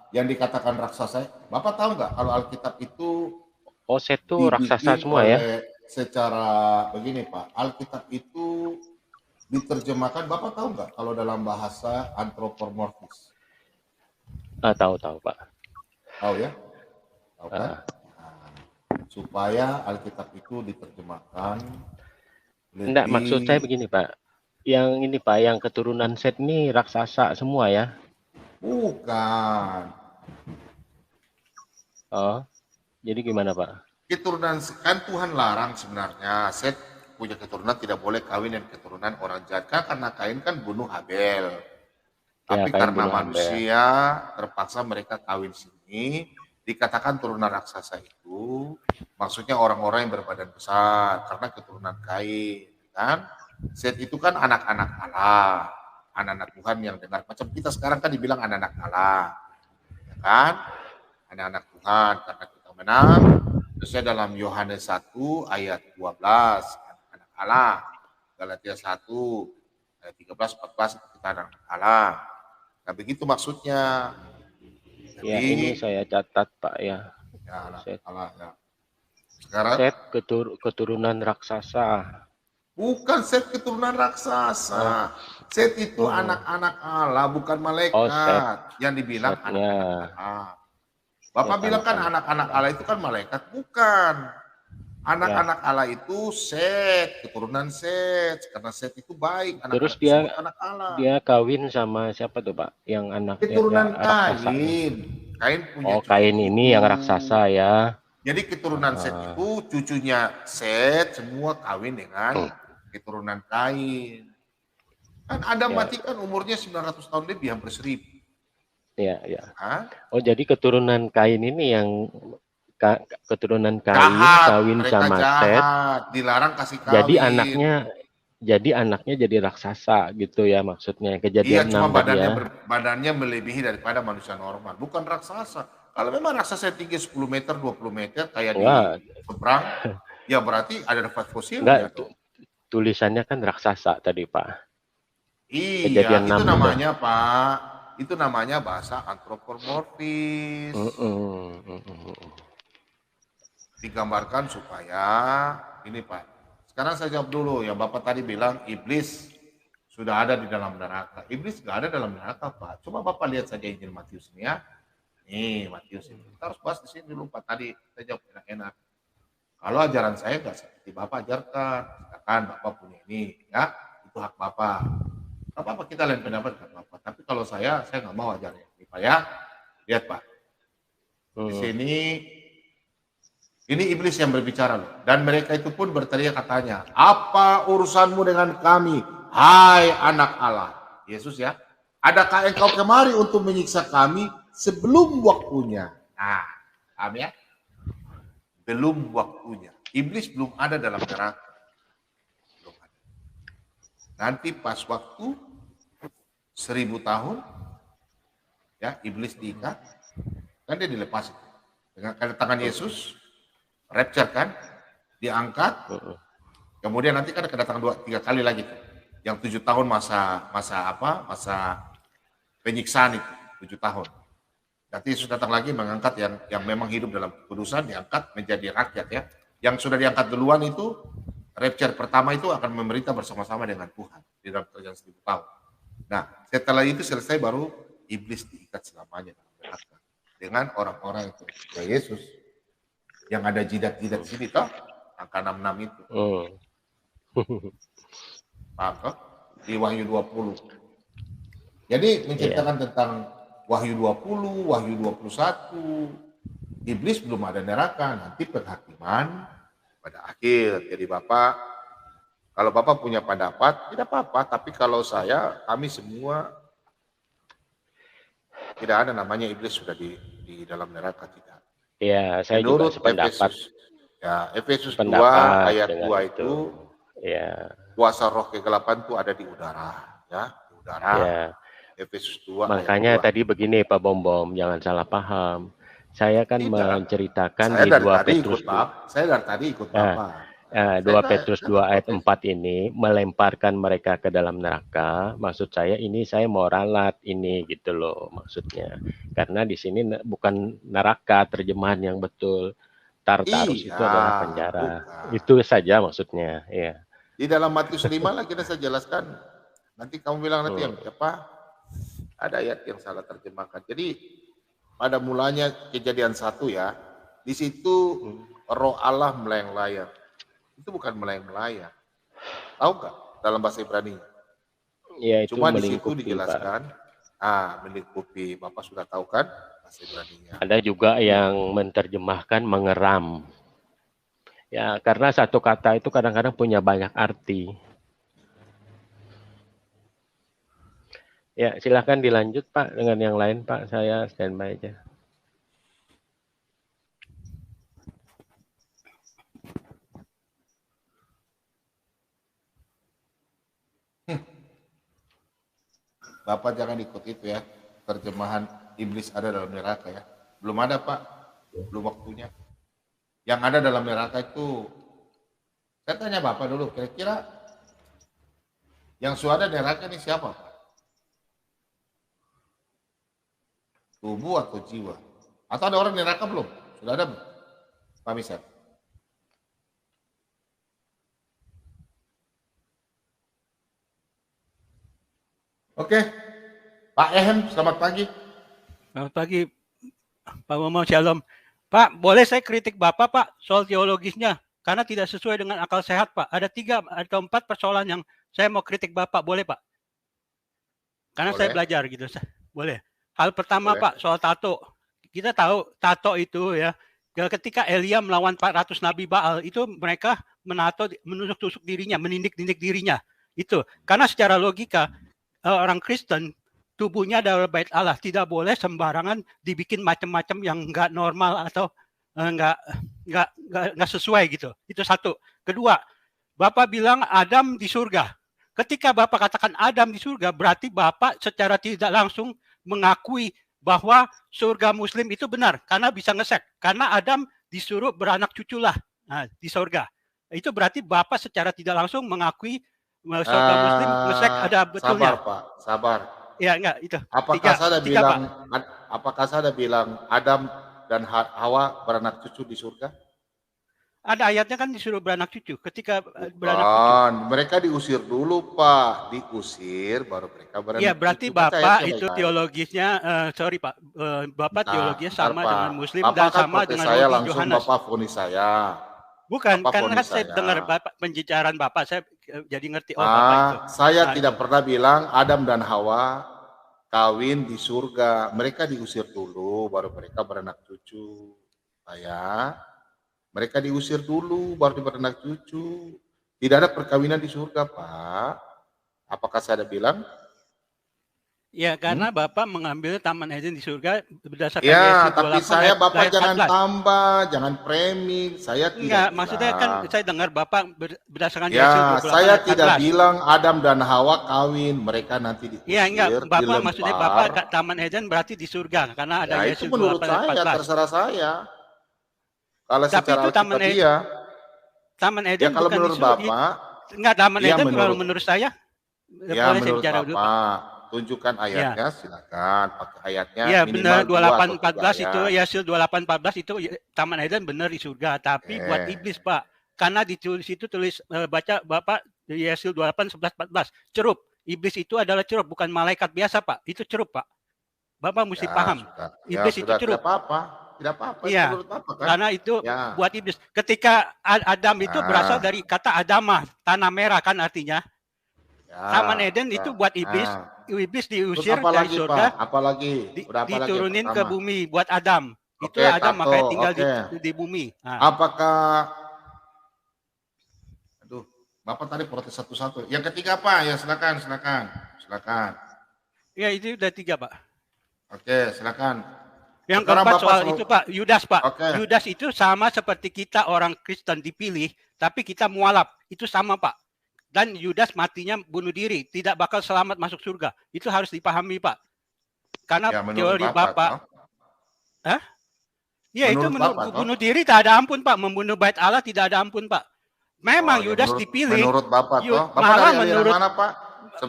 yang dikatakan raksasa. Bapak tahu nggak kalau Alkitab itu Set itu raksasa semua ya? Secara begini Pak, Alkitab itu diterjemahkan, Bapak tahu nggak kalau dalam bahasa antropomorfis? Tahu Pak. Tahu ya? Tahu kan? Supaya Alkitab itu diterjemahkan lebih... Enggak, maksud saya begini Pak. Yang ini Pak, yang keturunan Set ini raksasa semua ya? Bukan. Oh, jadi gimana Pak? Keturunan, kan Tuhan larang sebenarnya Set punya keturunan tidak boleh kawin dengan keturunan orang jahat, karena Kain kan bunuh Habel. Tapi ya, karena manusia terpaksa mereka kawin sini, dikatakan turunan raksasa itu maksudnya orang-orang yang berbadan besar karena keturunan Kain kan. Set itu kan anak-anak Allah, anak-anak Tuhan yang dengar, macam kita sekarang kan dibilang anak-anak Allah ya kan, anak-anak Tuhan karena kita menang. Terusnya dalam Yohanes 1 ayat 12 anak-anak Allah. Galatia 1 ayat 13-14 kita anak Allah. Nah begitu maksudnya. Ya, ini saya catat Pak ya. Ya, anak Set. Allah ya. Sekarang Set keturunan raksasa. bukan Set keturunan raksasa. Set itu anak-anak Allah, bukan malaikat. Yang dibilang anak-anak Allah. Bapak bilang kan anak-anak Allah itu kan malaikat, bukan. Anak-anak Allah itu Set, keturunan Set, karena Set itu baik. Terus dia anak Allah. Dia kawin sama siapa tuh Pak? Yang anak keturunan Kain. Kain punya Kain ini yang raksasa ya. Jadi keturunan Set itu cucunya Set semua kawin dengan keturunan Kain. Kan Adam mati kan umurnya 900 tahun lebih, hampir 1000. Iya, iya. Oh, jadi keturunan Kain ini yang keturunan Kain jahat, kawin sama Set. Dilarang kasih kawin. Jadi anaknya jadi raksasa gitu ya maksudnya. Kejadian cuma badannya melebihi daripada manusia normal, bukan raksasa. Kalau memang raksasa tinggi 10 meter, 20 meter kayak di seberang, ya berarti ada fosilnya. Tulisannya kan raksasa tadi Pak. Iya, kejadian itu namanya Pak. Itu namanya bahasa antropomorfis. Digambarkan supaya ini Pak. Sekarang saya jawab dulu yang Bapak tadi bilang iblis sudah ada di dalam neraka. Iblis nggak ada dalam neraka Pak. Coba Bapak lihat saja Injil Matius ini ya. Nih Matius ini. Kita harus bahas di sini dulu Pak. Tadi saya jawab enak-enak. Kalau ajaran saya nggak seperti Bapak ajarkan. Silakan Bapak punya ini ya. Itu hak Bapak. Apa-apa kita lain pendapat hak Bapak. Tapi kalau saya nggak mau ajarnya. Ini Pak ya. Lihat Pak. Di sini ini iblis yang berbicara loh. Dan mereka itu pun berteriak katanya, apa urusanmu dengan kami, hai anak Allah. Yesus ya, adakah engkau kemari untuk menyiksa kami sebelum waktunya? Nah, paham ya? Belum waktunya. Iblis belum ada dalam neraka. Belum ada. Nanti pas waktu 1000 tahun, ya iblis diikat, kan dia dilepas dengan kedatangan Yesus. Rapture kan, diangkat, kemudian nanti kan kedatangan 2-3 kali lagi tuh. Yang 7 tahun masa penyiksaan itu 7 tahun. Nanti Yesus datang lagi mengangkat yang memang hidup dalam kekudusan, diangkat menjadi rakyat ya. Yang sudah diangkat duluan itu rapture pertama itu akan memerintah bersama-sama dengan Tuhan di dalam kerjaan 1000 tahun. Nah setelah itu selesai baru iblis diikat selamanya dalam neraka dengan orang-orang itu ya Yesus. Yang ada jidat-jidat di sini toh, angka 66 itu. Paham toh? Di Wahyu 20. Jadi menceritakan tentang Wahyu 20, Wahyu 21, iblis belum ada neraka, nanti penghakiman pada akhir. Jadi Bapak, kalau Bapak punya pendapat, tidak apa-apa, tapi kalau kami semua tidak ada namanya iblis sudah di dalam neraka, tidak. Ya, saya menurut juga sependapat. Efesus 2 ayat 2 itu ya. Kuasa roh kegelapan itu ada di udara, ya, di udara. Ya. Efesus 2 makanya ayat 2. Tadi begini Pak Bom, jangan salah paham. Saya kan menceritakan di 2 Petrus. Saya dari tadi ikut Bapak. 2 Petrus 2 ayat 4 ini melemparkan mereka ke dalam neraka. Maksud saya ini saya mau ralat ini gitu loh maksudnya. Karena di sini bukan neraka terjemahan yang betul. Tartarus itu adalah penjara. Bukan. Itu saja maksudnya. Ya. Di dalam Matius 5 lah kita saya jelaskan. Nanti kamu bilang nanti yang apa? Ada ayat yang salah terjemahkan. Jadi pada mulanya Kejadian 1 ya. Di situ Roh Allah melayang-layang. Itu bukan melayang-melayang. Tahu nggak dalam bahasa Ibrani? Ya, itu cuma di situ dijelaskan. Pak. Melingkupi. Bapak sudah tahu kan bahasa Ibraninya. Ada juga yang menerjemahkan mengeram. Ya, karena satu kata itu kadang-kadang punya banyak arti. Ya, silakan dilanjut Pak dengan yang lain Pak. Saya standby aja. Bapak jangan ikut itu ya, terjemahan iblis ada dalam neraka ya. Belum ada Pak, belum waktunya. Yang ada dalam neraka itu, saya tanya Bapak dulu, kira-kira Yang sudah ada neraka ini siapa, Pak? Tubuh atau jiwa? Atau ada orang neraka belum? Sudah ada belum? Pak Misal. Oke. Pak Ehem, selamat pagi. Selamat pagi, Pak Muhammad Shalom. Pak, boleh saya kritik Bapak, Pak, soal teologisnya? Karena tidak sesuai dengan akal sehat, Pak. Ada 3 atau 4 persoalan yang saya mau kritik Bapak, boleh, Pak? Karena saya Boleh. belajar gitu. Boleh. Hal pertama, Boleh. Pak, soal tato. Kita tahu tato itu ya, ketika Elia melawan 400 Nabi Baal, itu mereka menato, menusuk-tusuk dirinya, menindik-nindik dirinya. Itu. Karena secara logika, orang Kristen, tubuhnya adalah bait Allah, tidak boleh sembarangan dibikin macam-macam yang nggak normal atau nggak sesuai gitu. Itu satu. Kedua, Bapak bilang Adam di surga. Ketika Bapak katakan Adam di surga, berarti Bapak secara tidak langsung mengakui bahwa surga Muslim itu benar, karena bisa ngesek. Karena Adam disuruh beranak cucu lah di surga. Itu berarti Bapak secara tidak langsung mengakui surga Muslim ngesek ada betulnya. Sabar, Pak. Sabar. Ya, enggak, itu. Apakah saya bilang Adam dan Hawa beranak cucu di surga? Ada ayatnya kan disuruh beranak cucu. Ketika beranak cucu. Mereka diusir dulu, Pak. Diusir baru mereka beranak cucu. Iya, berarti Bapak itu teologisnya, sorry Pak, Bapak teologisnya sama dengan Muslim dan sama dengan saya Rodi langsung Yohanes. Bapak vonis saya. Bukan, karena kan saya dengar Bapak pembicaraan Bapak, saya jadi ngerti. Oh, Bapak itu. Saya tidak pernah bilang Adam dan Hawa kawin di surga. Mereka diusir dulu, baru mereka beranak cucu. Mereka diusir dulu, baru beranak cucu. Tidak ada perkawinan di surga, Pak. Apakah saya ada bilang? Ya, karena Bapak mengambil Taman Eden di surga berdasarkan ya, Yesus 28 tapi saya Bapak jangan 14. tambah, jangan framing. Saya tidak Enggak, maksudnya kan saya dengar Bapak berdasarkan ya, Yesus 28 saya tidak bilang Adam dan Hawa kawin, mereka nanti diusir. Iya, enggak, Bapak dilempar. maksudnya Bapak Taman Eden berarti di surga karena ada Ya, Yesus itu menurut 28 saya, 14. terserah saya. Kalau Tapi secara itu Taman Eden, Alkitabiah, Taman Eden ya kalau bukan menurut di surga. Bapak, Enggak, Taman ya Eden kalau menurut saya, ya boleh saya menurut bicara dulu, Pak. Bapak, tunjukkan ayatnya, silakan pakai ayatnya. Iya, benar, minimal 28-14 itu, Yesus 28-14 itu Taman Eden benar di surga, tapi buat iblis, Pak. Karena ditulis itu baca Bapak Yesus 28-11-14, cerup. Iblis itu adalah cerup, bukan malaikat biasa, Pak. Itu cerup, Pak. Bapak mesti paham. Iblis itu cerup. Tidak apa-apa. Iya, kan? karena itu buat iblis. Ketika Adam itu berasal dari kata Adamah, tanah merah kan artinya. Taman Eden itu buat iblis. Iblis diusir dari surga. Apalagi? Diturunin ke bumi buat Adam. Itu Adam makanya tinggal di bumi. Apakah? Aduh, Bapak tadi protes satu-satu. Yang ketiga apa? Ya silakan. Ya itu udah 3, Pak. Oke, silakan. Yang keempat soal itu, Pak, Yudas, Pak. Yudas itu sama seperti kita orang Kristen dipilih, tapi kita mualaf. Itu sama, Pak. Dan Yudas matinya bunuh diri, tidak bakal selamat masuk surga. Itu harus dipahami, Pak. Karena teori Bapak. Hah? Ya, itu bunuh diri tidak ada ampun, Pak. Membunuh bait Allah tidak ada ampun, Pak. Memang Yudas dipilih. Menurut Bapak, malah menurut mana, Pak?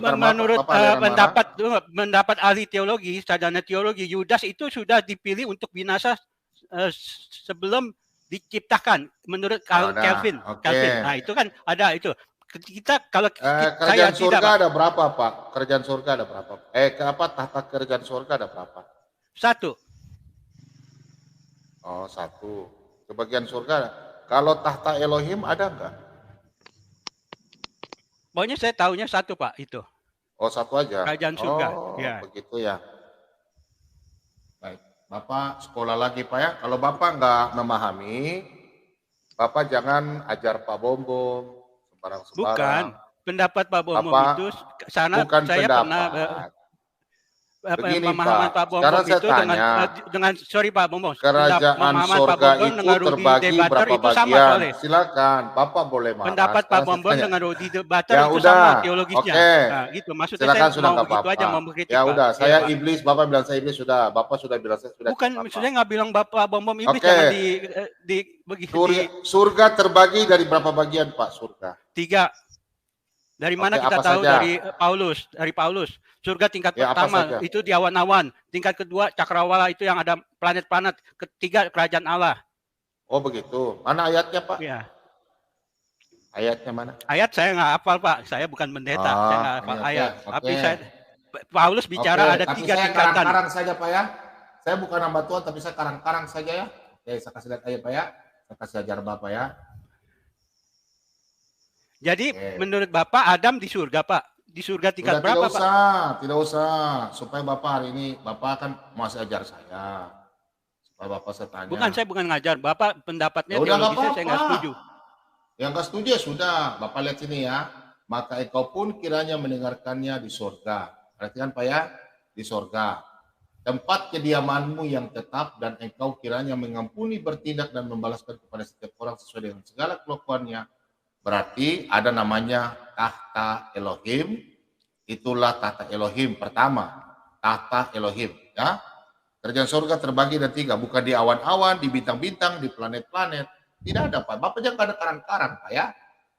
Menurut pendapat ahli teologi, sarjana teologi, Yudas itu sudah dipilih untuk binasa sebelum diciptakan menurut Calvin. Nah, itu kan ada itu. Kita kalau kerajaan surga ada berapa, Pak? Kerajaan surga ada berapa? Tahta kerajaan surga ada berapa? 1. Oh, 1. Kebagian surga. Kalau tahta Elohim ada enggak? Pokoknya saya tahunya 1, Pak, itu. Oh, 1 aja. Kerajaan surga. Ya. Begitu ya. Baik, Bapak sekolah lagi, Pak ya. Kalau Bapak nggak memahami, Bapak jangan ajar Pak Bombom sembarang-sembarang. Bukan. Pendapat Pak Bombom itu sana saya pernah begini, pemahaman Pak Bombom itu dengan sorry Pak Bombom. Kerajaan surga itu terbagi berapa bagian? Silakan, Bapak boleh marah. Pendapat Pak Bombom dengan Rodi Debater itu sama teologisnya. Nah, gitu. Maksudnya silakan, saya mau gitu aja mau mengkritik. Ya udah, saya iblis, Bapak bilang saya iblis sudah. Bapak sudah bilang saya sudah. Bukan, maksudnya nggak bilang Bapak Bombom iblis, jangan di surga terbagi dari berapa bagian, Pak, surga? 3. Dari mana Oke, kita apa tahu? saja? Dari Paulus. Surga tingkat Ya, apa pertama saja? itu di awan-awan, tingkat kedua cakrawala itu yang ada planet-planet, ketiga kerajaan Allah. Oh begitu. Mana ayatnya Pak? Ya. Ayatnya mana? Ayat saya nggak hafal Pak, saya bukan pendeta, saya nggak hafal ayat. Tapi Paulus bicara ada tapi 3 saya tingkatan. karang-karang saja Pak ya. Saya bukan hamba Tuhan tapi saya karang-karang saja ya. Oke, saya kasih lihat ayat Pak ya. Saya kasih ajar Bapak ya. Jadi menurut Bapak Adam di surga Pak? Di surga tingkat berapa Pak? Tidak usah. Supaya Bapak hari ini, Bapak kan masih ajar saya. Supaya Bapak saya tanya. Bukan, saya bukan ngajar. Bapak pendapatnya Ya udah, nggak teologisnya saya nggak apa-apa. setuju. Yang nggak setuju ya sudah. Bapak lihat sini ya. Maka engkau pun kiranya mendengarkannya di surga. Perhatikan Pak ya. Di surga. Tempat kediamanmu yang tetap dan engkau kiranya mengampuni, bertindak dan membalaskan kepada setiap orang sesuai dengan segala kelakuannya. Berarti ada namanya tahta Elohim. Itulah tahta Elohim pertama. Tahta Elohim. Ya. Kerajaan surga terbagi ada 3. Bukan di awan-awan, di bintang-bintang, di planet-planet. Tidak ada Pak. Bapak jangan ada karang-karang Pak ya.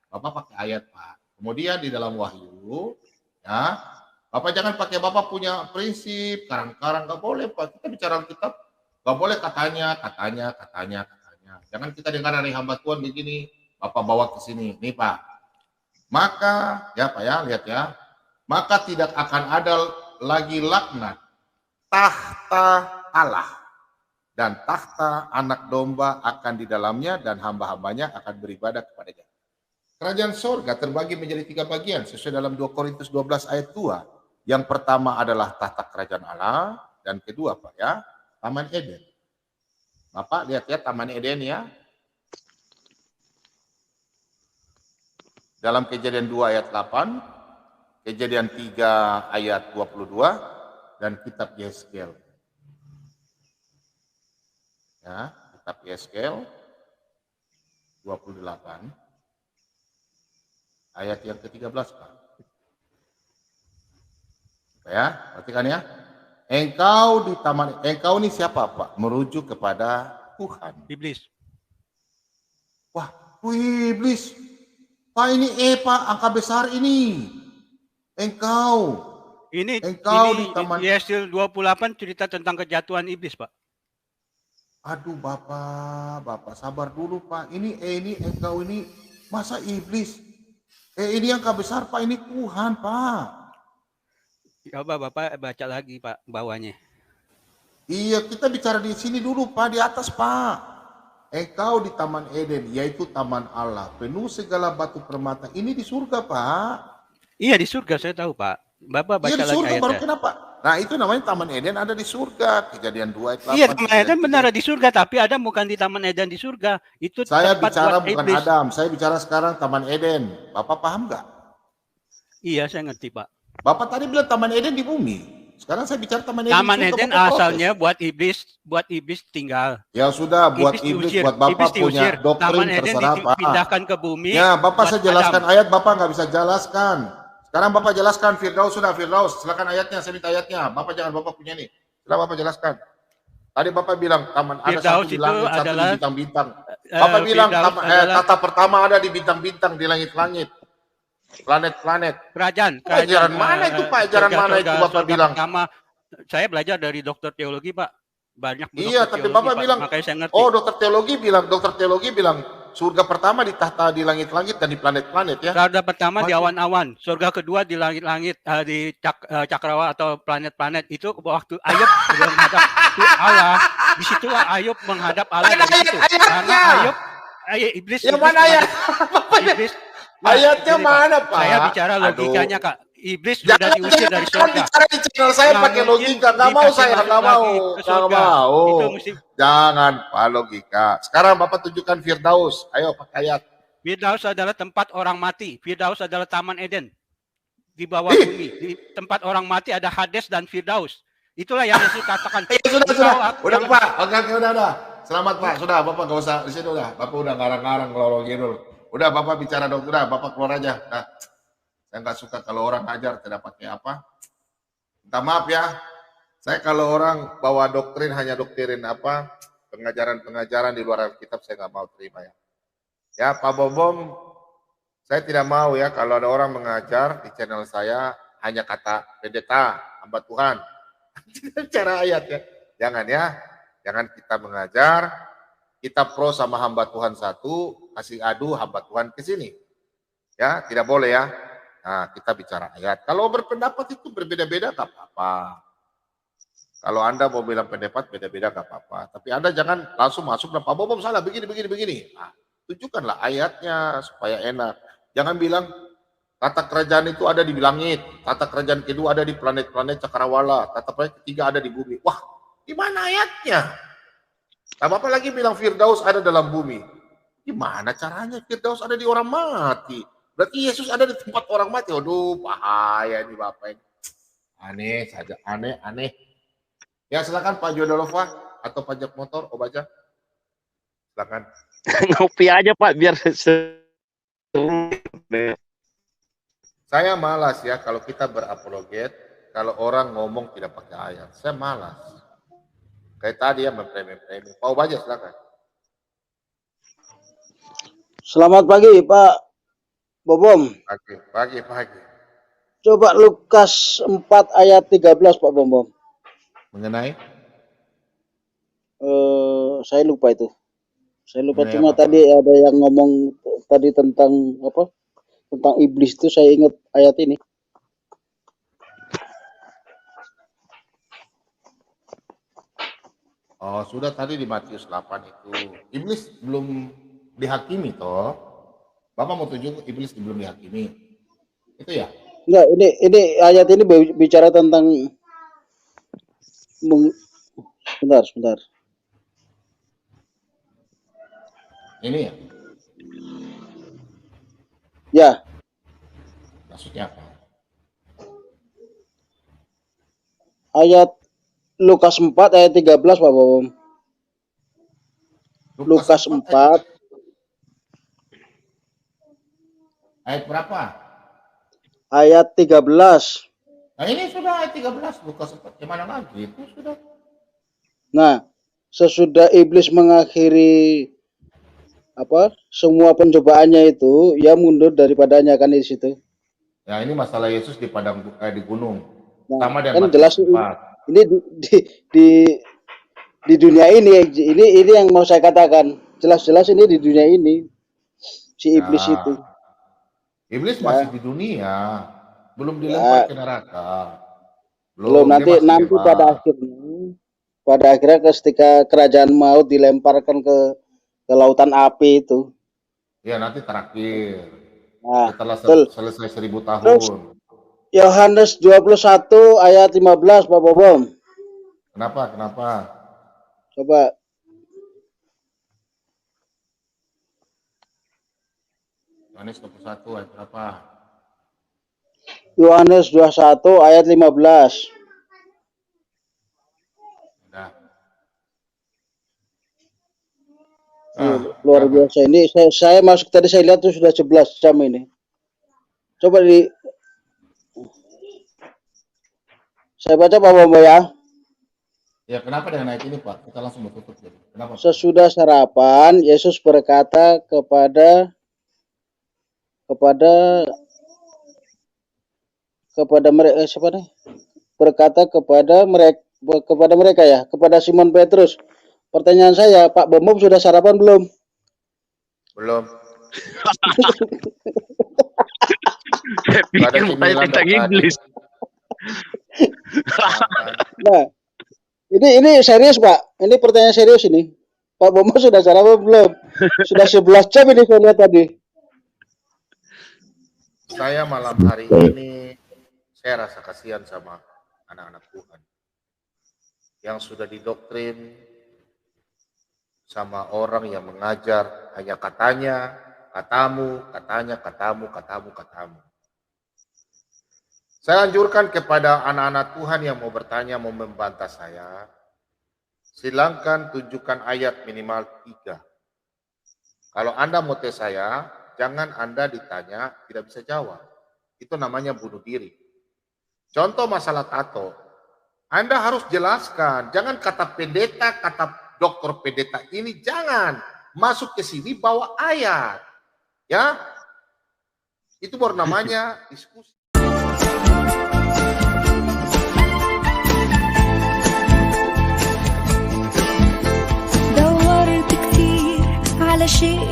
Bapak pakai ayat Pak. Kemudian di dalam Wahyu. Ya. Bapak jangan pakai Bapak punya prinsip. Karang-karang. Nggak boleh Pak. Kita bicara Alkitab. Nggak boleh katanya. Jangan kita dengar dari hamba Tuhan begini. Bapak bawa ke sini. Nih Pak. Maka, ya Pak ya, lihat ya. Maka tidak akan ada lagi laknat. Tahta Allah. Dan tahta anak domba akan di dalamnya dan hamba-hambanya akan beribadah kepadanya. Kerajaan surga terbagi menjadi 3 bagian. Sesuai dalam 2 Korintus 12 ayat 2. Yang pertama adalah tahta kerajaan Allah. Dan kedua Pak ya, Taman Eden. Bapak lihat ya Taman Eden ya. Dalam Kejadian 2 ayat 8, Kejadian 3 ayat 22, dan kitab Yeskel. Ya, kitab Yeskel 28 ayat yang ke-13 Pak. Ya, perhatikan ya. Engkau di taman, engkau ini siapa Pak? Merujuk kepada Tuhan. Iblis. Wah, iblis. Pak ini Pak, angka besar ini. Engkau ini di taman. Yeskel 28 cerita tentang kejatuhan iblis, Pak. Aduh, Bapak sabar dulu, Pak. Ini engkau ini masa iblis? Ini angka besar, Pak. Ini Tuhan, Pak. Coba Bapak baca lagi, Pak, bawahnya. Iya, kita bicara di sini dulu, Pak, di atas, Pak. Engkau di Taman Eden, yaitu Taman Allah, penuh segala batu permata. Ini di surga, Pak. Iya, di surga, saya tahu, Pak. Bapak baca di lagi surga, ayatnya. baru kenapa? Nah, itu namanya Taman Eden ada di surga. Kejadian 2 ayat 8. Iya, Taman Eden benar di surga, tapi Adam bukan di Taman Eden di surga. Itu saya tempat bicara buat bukan iblis. Adam, saya bicara sekarang Taman Eden. Bapak paham nggak? Iya, saya ngerti, Pak. Bapak tadi bilang Taman Eden di bumi. Sekarang saya bicara Taman Eden. Taman Eden asalnya buat iblis tinggal. Ya sudah, buat iblis buat Bapak punya doktrin Taman Eden terserah Pak. dipindahkan ke bumi. Ya, Bapak saya jelaskan ayat, Bapak nggak bisa jelaskan. Sekarang Bapak jelaskan Firdaus sudah, Firdaus. Silakan ayatnya, saya minta ayatnya. Bapak jangan Bapak punya nih. Silakan Bapak jelaskan. Tadi Bapak bilang taman ada satu di langit, satu di bintang-bintang. Bapak bilang kata pertama ada di bintang-bintang, di langit-langit. Planet-planet. Kerajaan. Ajaran mana itu Pak? Ajaran mana itu Bapak bilang? Pertama, saya belajar dari dokter teologi Pak. Banyak iya, tapi Bapak bilang, oh dokter teologi bilang surga pertama di tahta di langit-langit dan di planet-planet ya. Surga pertama di awan-awan, surga kedua di langit-langit, di cakrawala atau planet-planet. Itu waktu Ayub menghadap Allah, disitulah Ayub menghadap Allah. Karena iblis. Yang mana ayat? Iblis. Ayatnya mana Pak? Saya bicara logikanya Kak. Iblis sudah diusir dari surga. Bicara di channel saya pakai logika, nggak mau saya, nggak mau. Jangan Pak logika. Sekarang Bapak tunjukkan Firdaus. Ayo pakai ayat. Firdaus adalah tempat orang mati. Firdaus adalah Taman Eden di bawah bumi. Di tempat orang mati ada Hades dan Firdaus. Itulah yang Yesus katakan. Sudah Pak. Oke, udah. Selamat Pak. Sudah Bapak nggak usah di sini udah. Bapak udah ngarang-ngarang ngelorong dulu. Udah Bapak bicara dokter, udah Bapak keluar aja. Nah, saya nggak suka kalau orang ngajar tidak pakai apa. Minta maaf ya. Saya kalau orang bawa doktrin hanya doktrin apa pengajaran di luar Alkitab saya nggak mau terima ya. Ya Pak Bobom, Saya tidak mau ya kalau ada orang mengajar di channel saya hanya kata pendeta, hamba Tuhan. Cara ayat ya. Jangan ya. Jangan kita mengajar, kita pro sama hamba Tuhan satu, kasih adu hamba Tuhan ke sini. Ya, tidak boleh ya. Nah, kita bicara ayat. Kalau berpendapat itu berbeda-beda gak apa-apa. Kalau Anda mau bilang pendapat beda-beda gak apa-apa. Tapi Anda jangan langsung masuk dan Pak Bobom salah begini. Nah, tunjukkanlah ayatnya supaya enak. Jangan bilang tata kerajaan itu ada di langit, tata kerajaan kedua ada di planet-planet cakrawala, tata kerajaan ketiga ada di bumi. Wah, di mana ayatnya? Apa lagi bilang Firdaus ada dalam bumi? Gimana caranya Firdaus ada di orang mati? Berarti Yesus ada di tempat orang mati. Aduh, bahaya ini Bapak ini. Aneh saja, aneh. Ya silakan Pak Jodolova atau pajak motor, Obaja. Silakan. Ngopi aja Pak biar Saya malas ya kalau kita berapologet, kalau orang ngomong tidak pakai ayat. Saya malas. Kayak tadi ya mempremi. Pak Obaja silakan. Selamat pagi Pak Bobom. Pagi. Coba Lukas 4 ayat 13 Pak Bobom. Mengenai? Saya lupa itu. Mengenai Cuma apa? tadi ada yang ngomong tadi tentang apa? Tentang iblis itu saya ingat ayat ini. Oh, sudah tadi di Matius 8 itu. Iblis belum dihakimi toh. Bapak mau tunjuk iblis belum dihakimi. Itu ya? Enggak, ini ayat ini bicara tentang sebentar. Ini ya? Ya. Maksudnya apa? Ayat Lukas 4 ayat 13 Pak Bobom. Lukas 4 ayat berapa? Ayat 13. Nah ini sudah ayat 13 Lukas 4. Gimana lagi? Itu sudah. Nah, sesudah iblis mengakhiri semua pencobaannya itu, ia mundur daripadanya kan di situ. Ya ini masalah Yesus di di gunung. Nah, Sama kan dengan jelas ini di dunia ini yang mau saya katakan. Jelas-jelas ini di dunia ini si iblis itu. Iblis masih di dunia, belum dilempar ke neraka. Belum nanti pada akhirnya ketika kerajaan maut dilemparkan ke lautan api itu. Ya nanti terakhir. Nah, setelah selesai 1000 tahun. Terus, Yohanes 21 ayat 15 Pak Bobom. Kenapa? Coba. Yohanes 21 ayat berapa? Yohanes 21 ayat 15. Luar biasa ini saya masuk tadi saya lihat tuh sudah 11 jam ini. Coba saya baca Pak Bobom ya. Ya kenapa dengan ayat ini Pak? Kita langsung tutup jadi. Kenapa? Sesudah sarapan Yesus berkata kepada mereka berkata kepada mereka ya, kepada Simon Petrus. Pertanyaan saya, Pak Bobom sudah sarapan belum? Belum. Bikin tentang iblis. Nah, ini serius Pak. Ini pertanyaan serius ini. Pak Bobom sudah sarapan belum? Sudah 11 jam ini saya lihat tadi. Saya malam hari ini saya rasa kasihan sama anak-anak Tuhan yang sudah didoktrin sama orang yang mengajar hanya katanya, katamu. Saya anjurkan kepada anak-anak Tuhan yang mau bertanya, mau membantah saya, silahkan tunjukkan ayat minimal 3. Kalau Anda mau tes saya, jangan Anda ditanya tidak bisa jawab. Itu namanya bunuh diri. Contoh masalah tato, Anda harus jelaskan, jangan kata pendeta, kata dokter pendeta ini jangan masuk ke sini bawa ayat, ya. Itu baru namanya diskusi. دورت كتير على شيء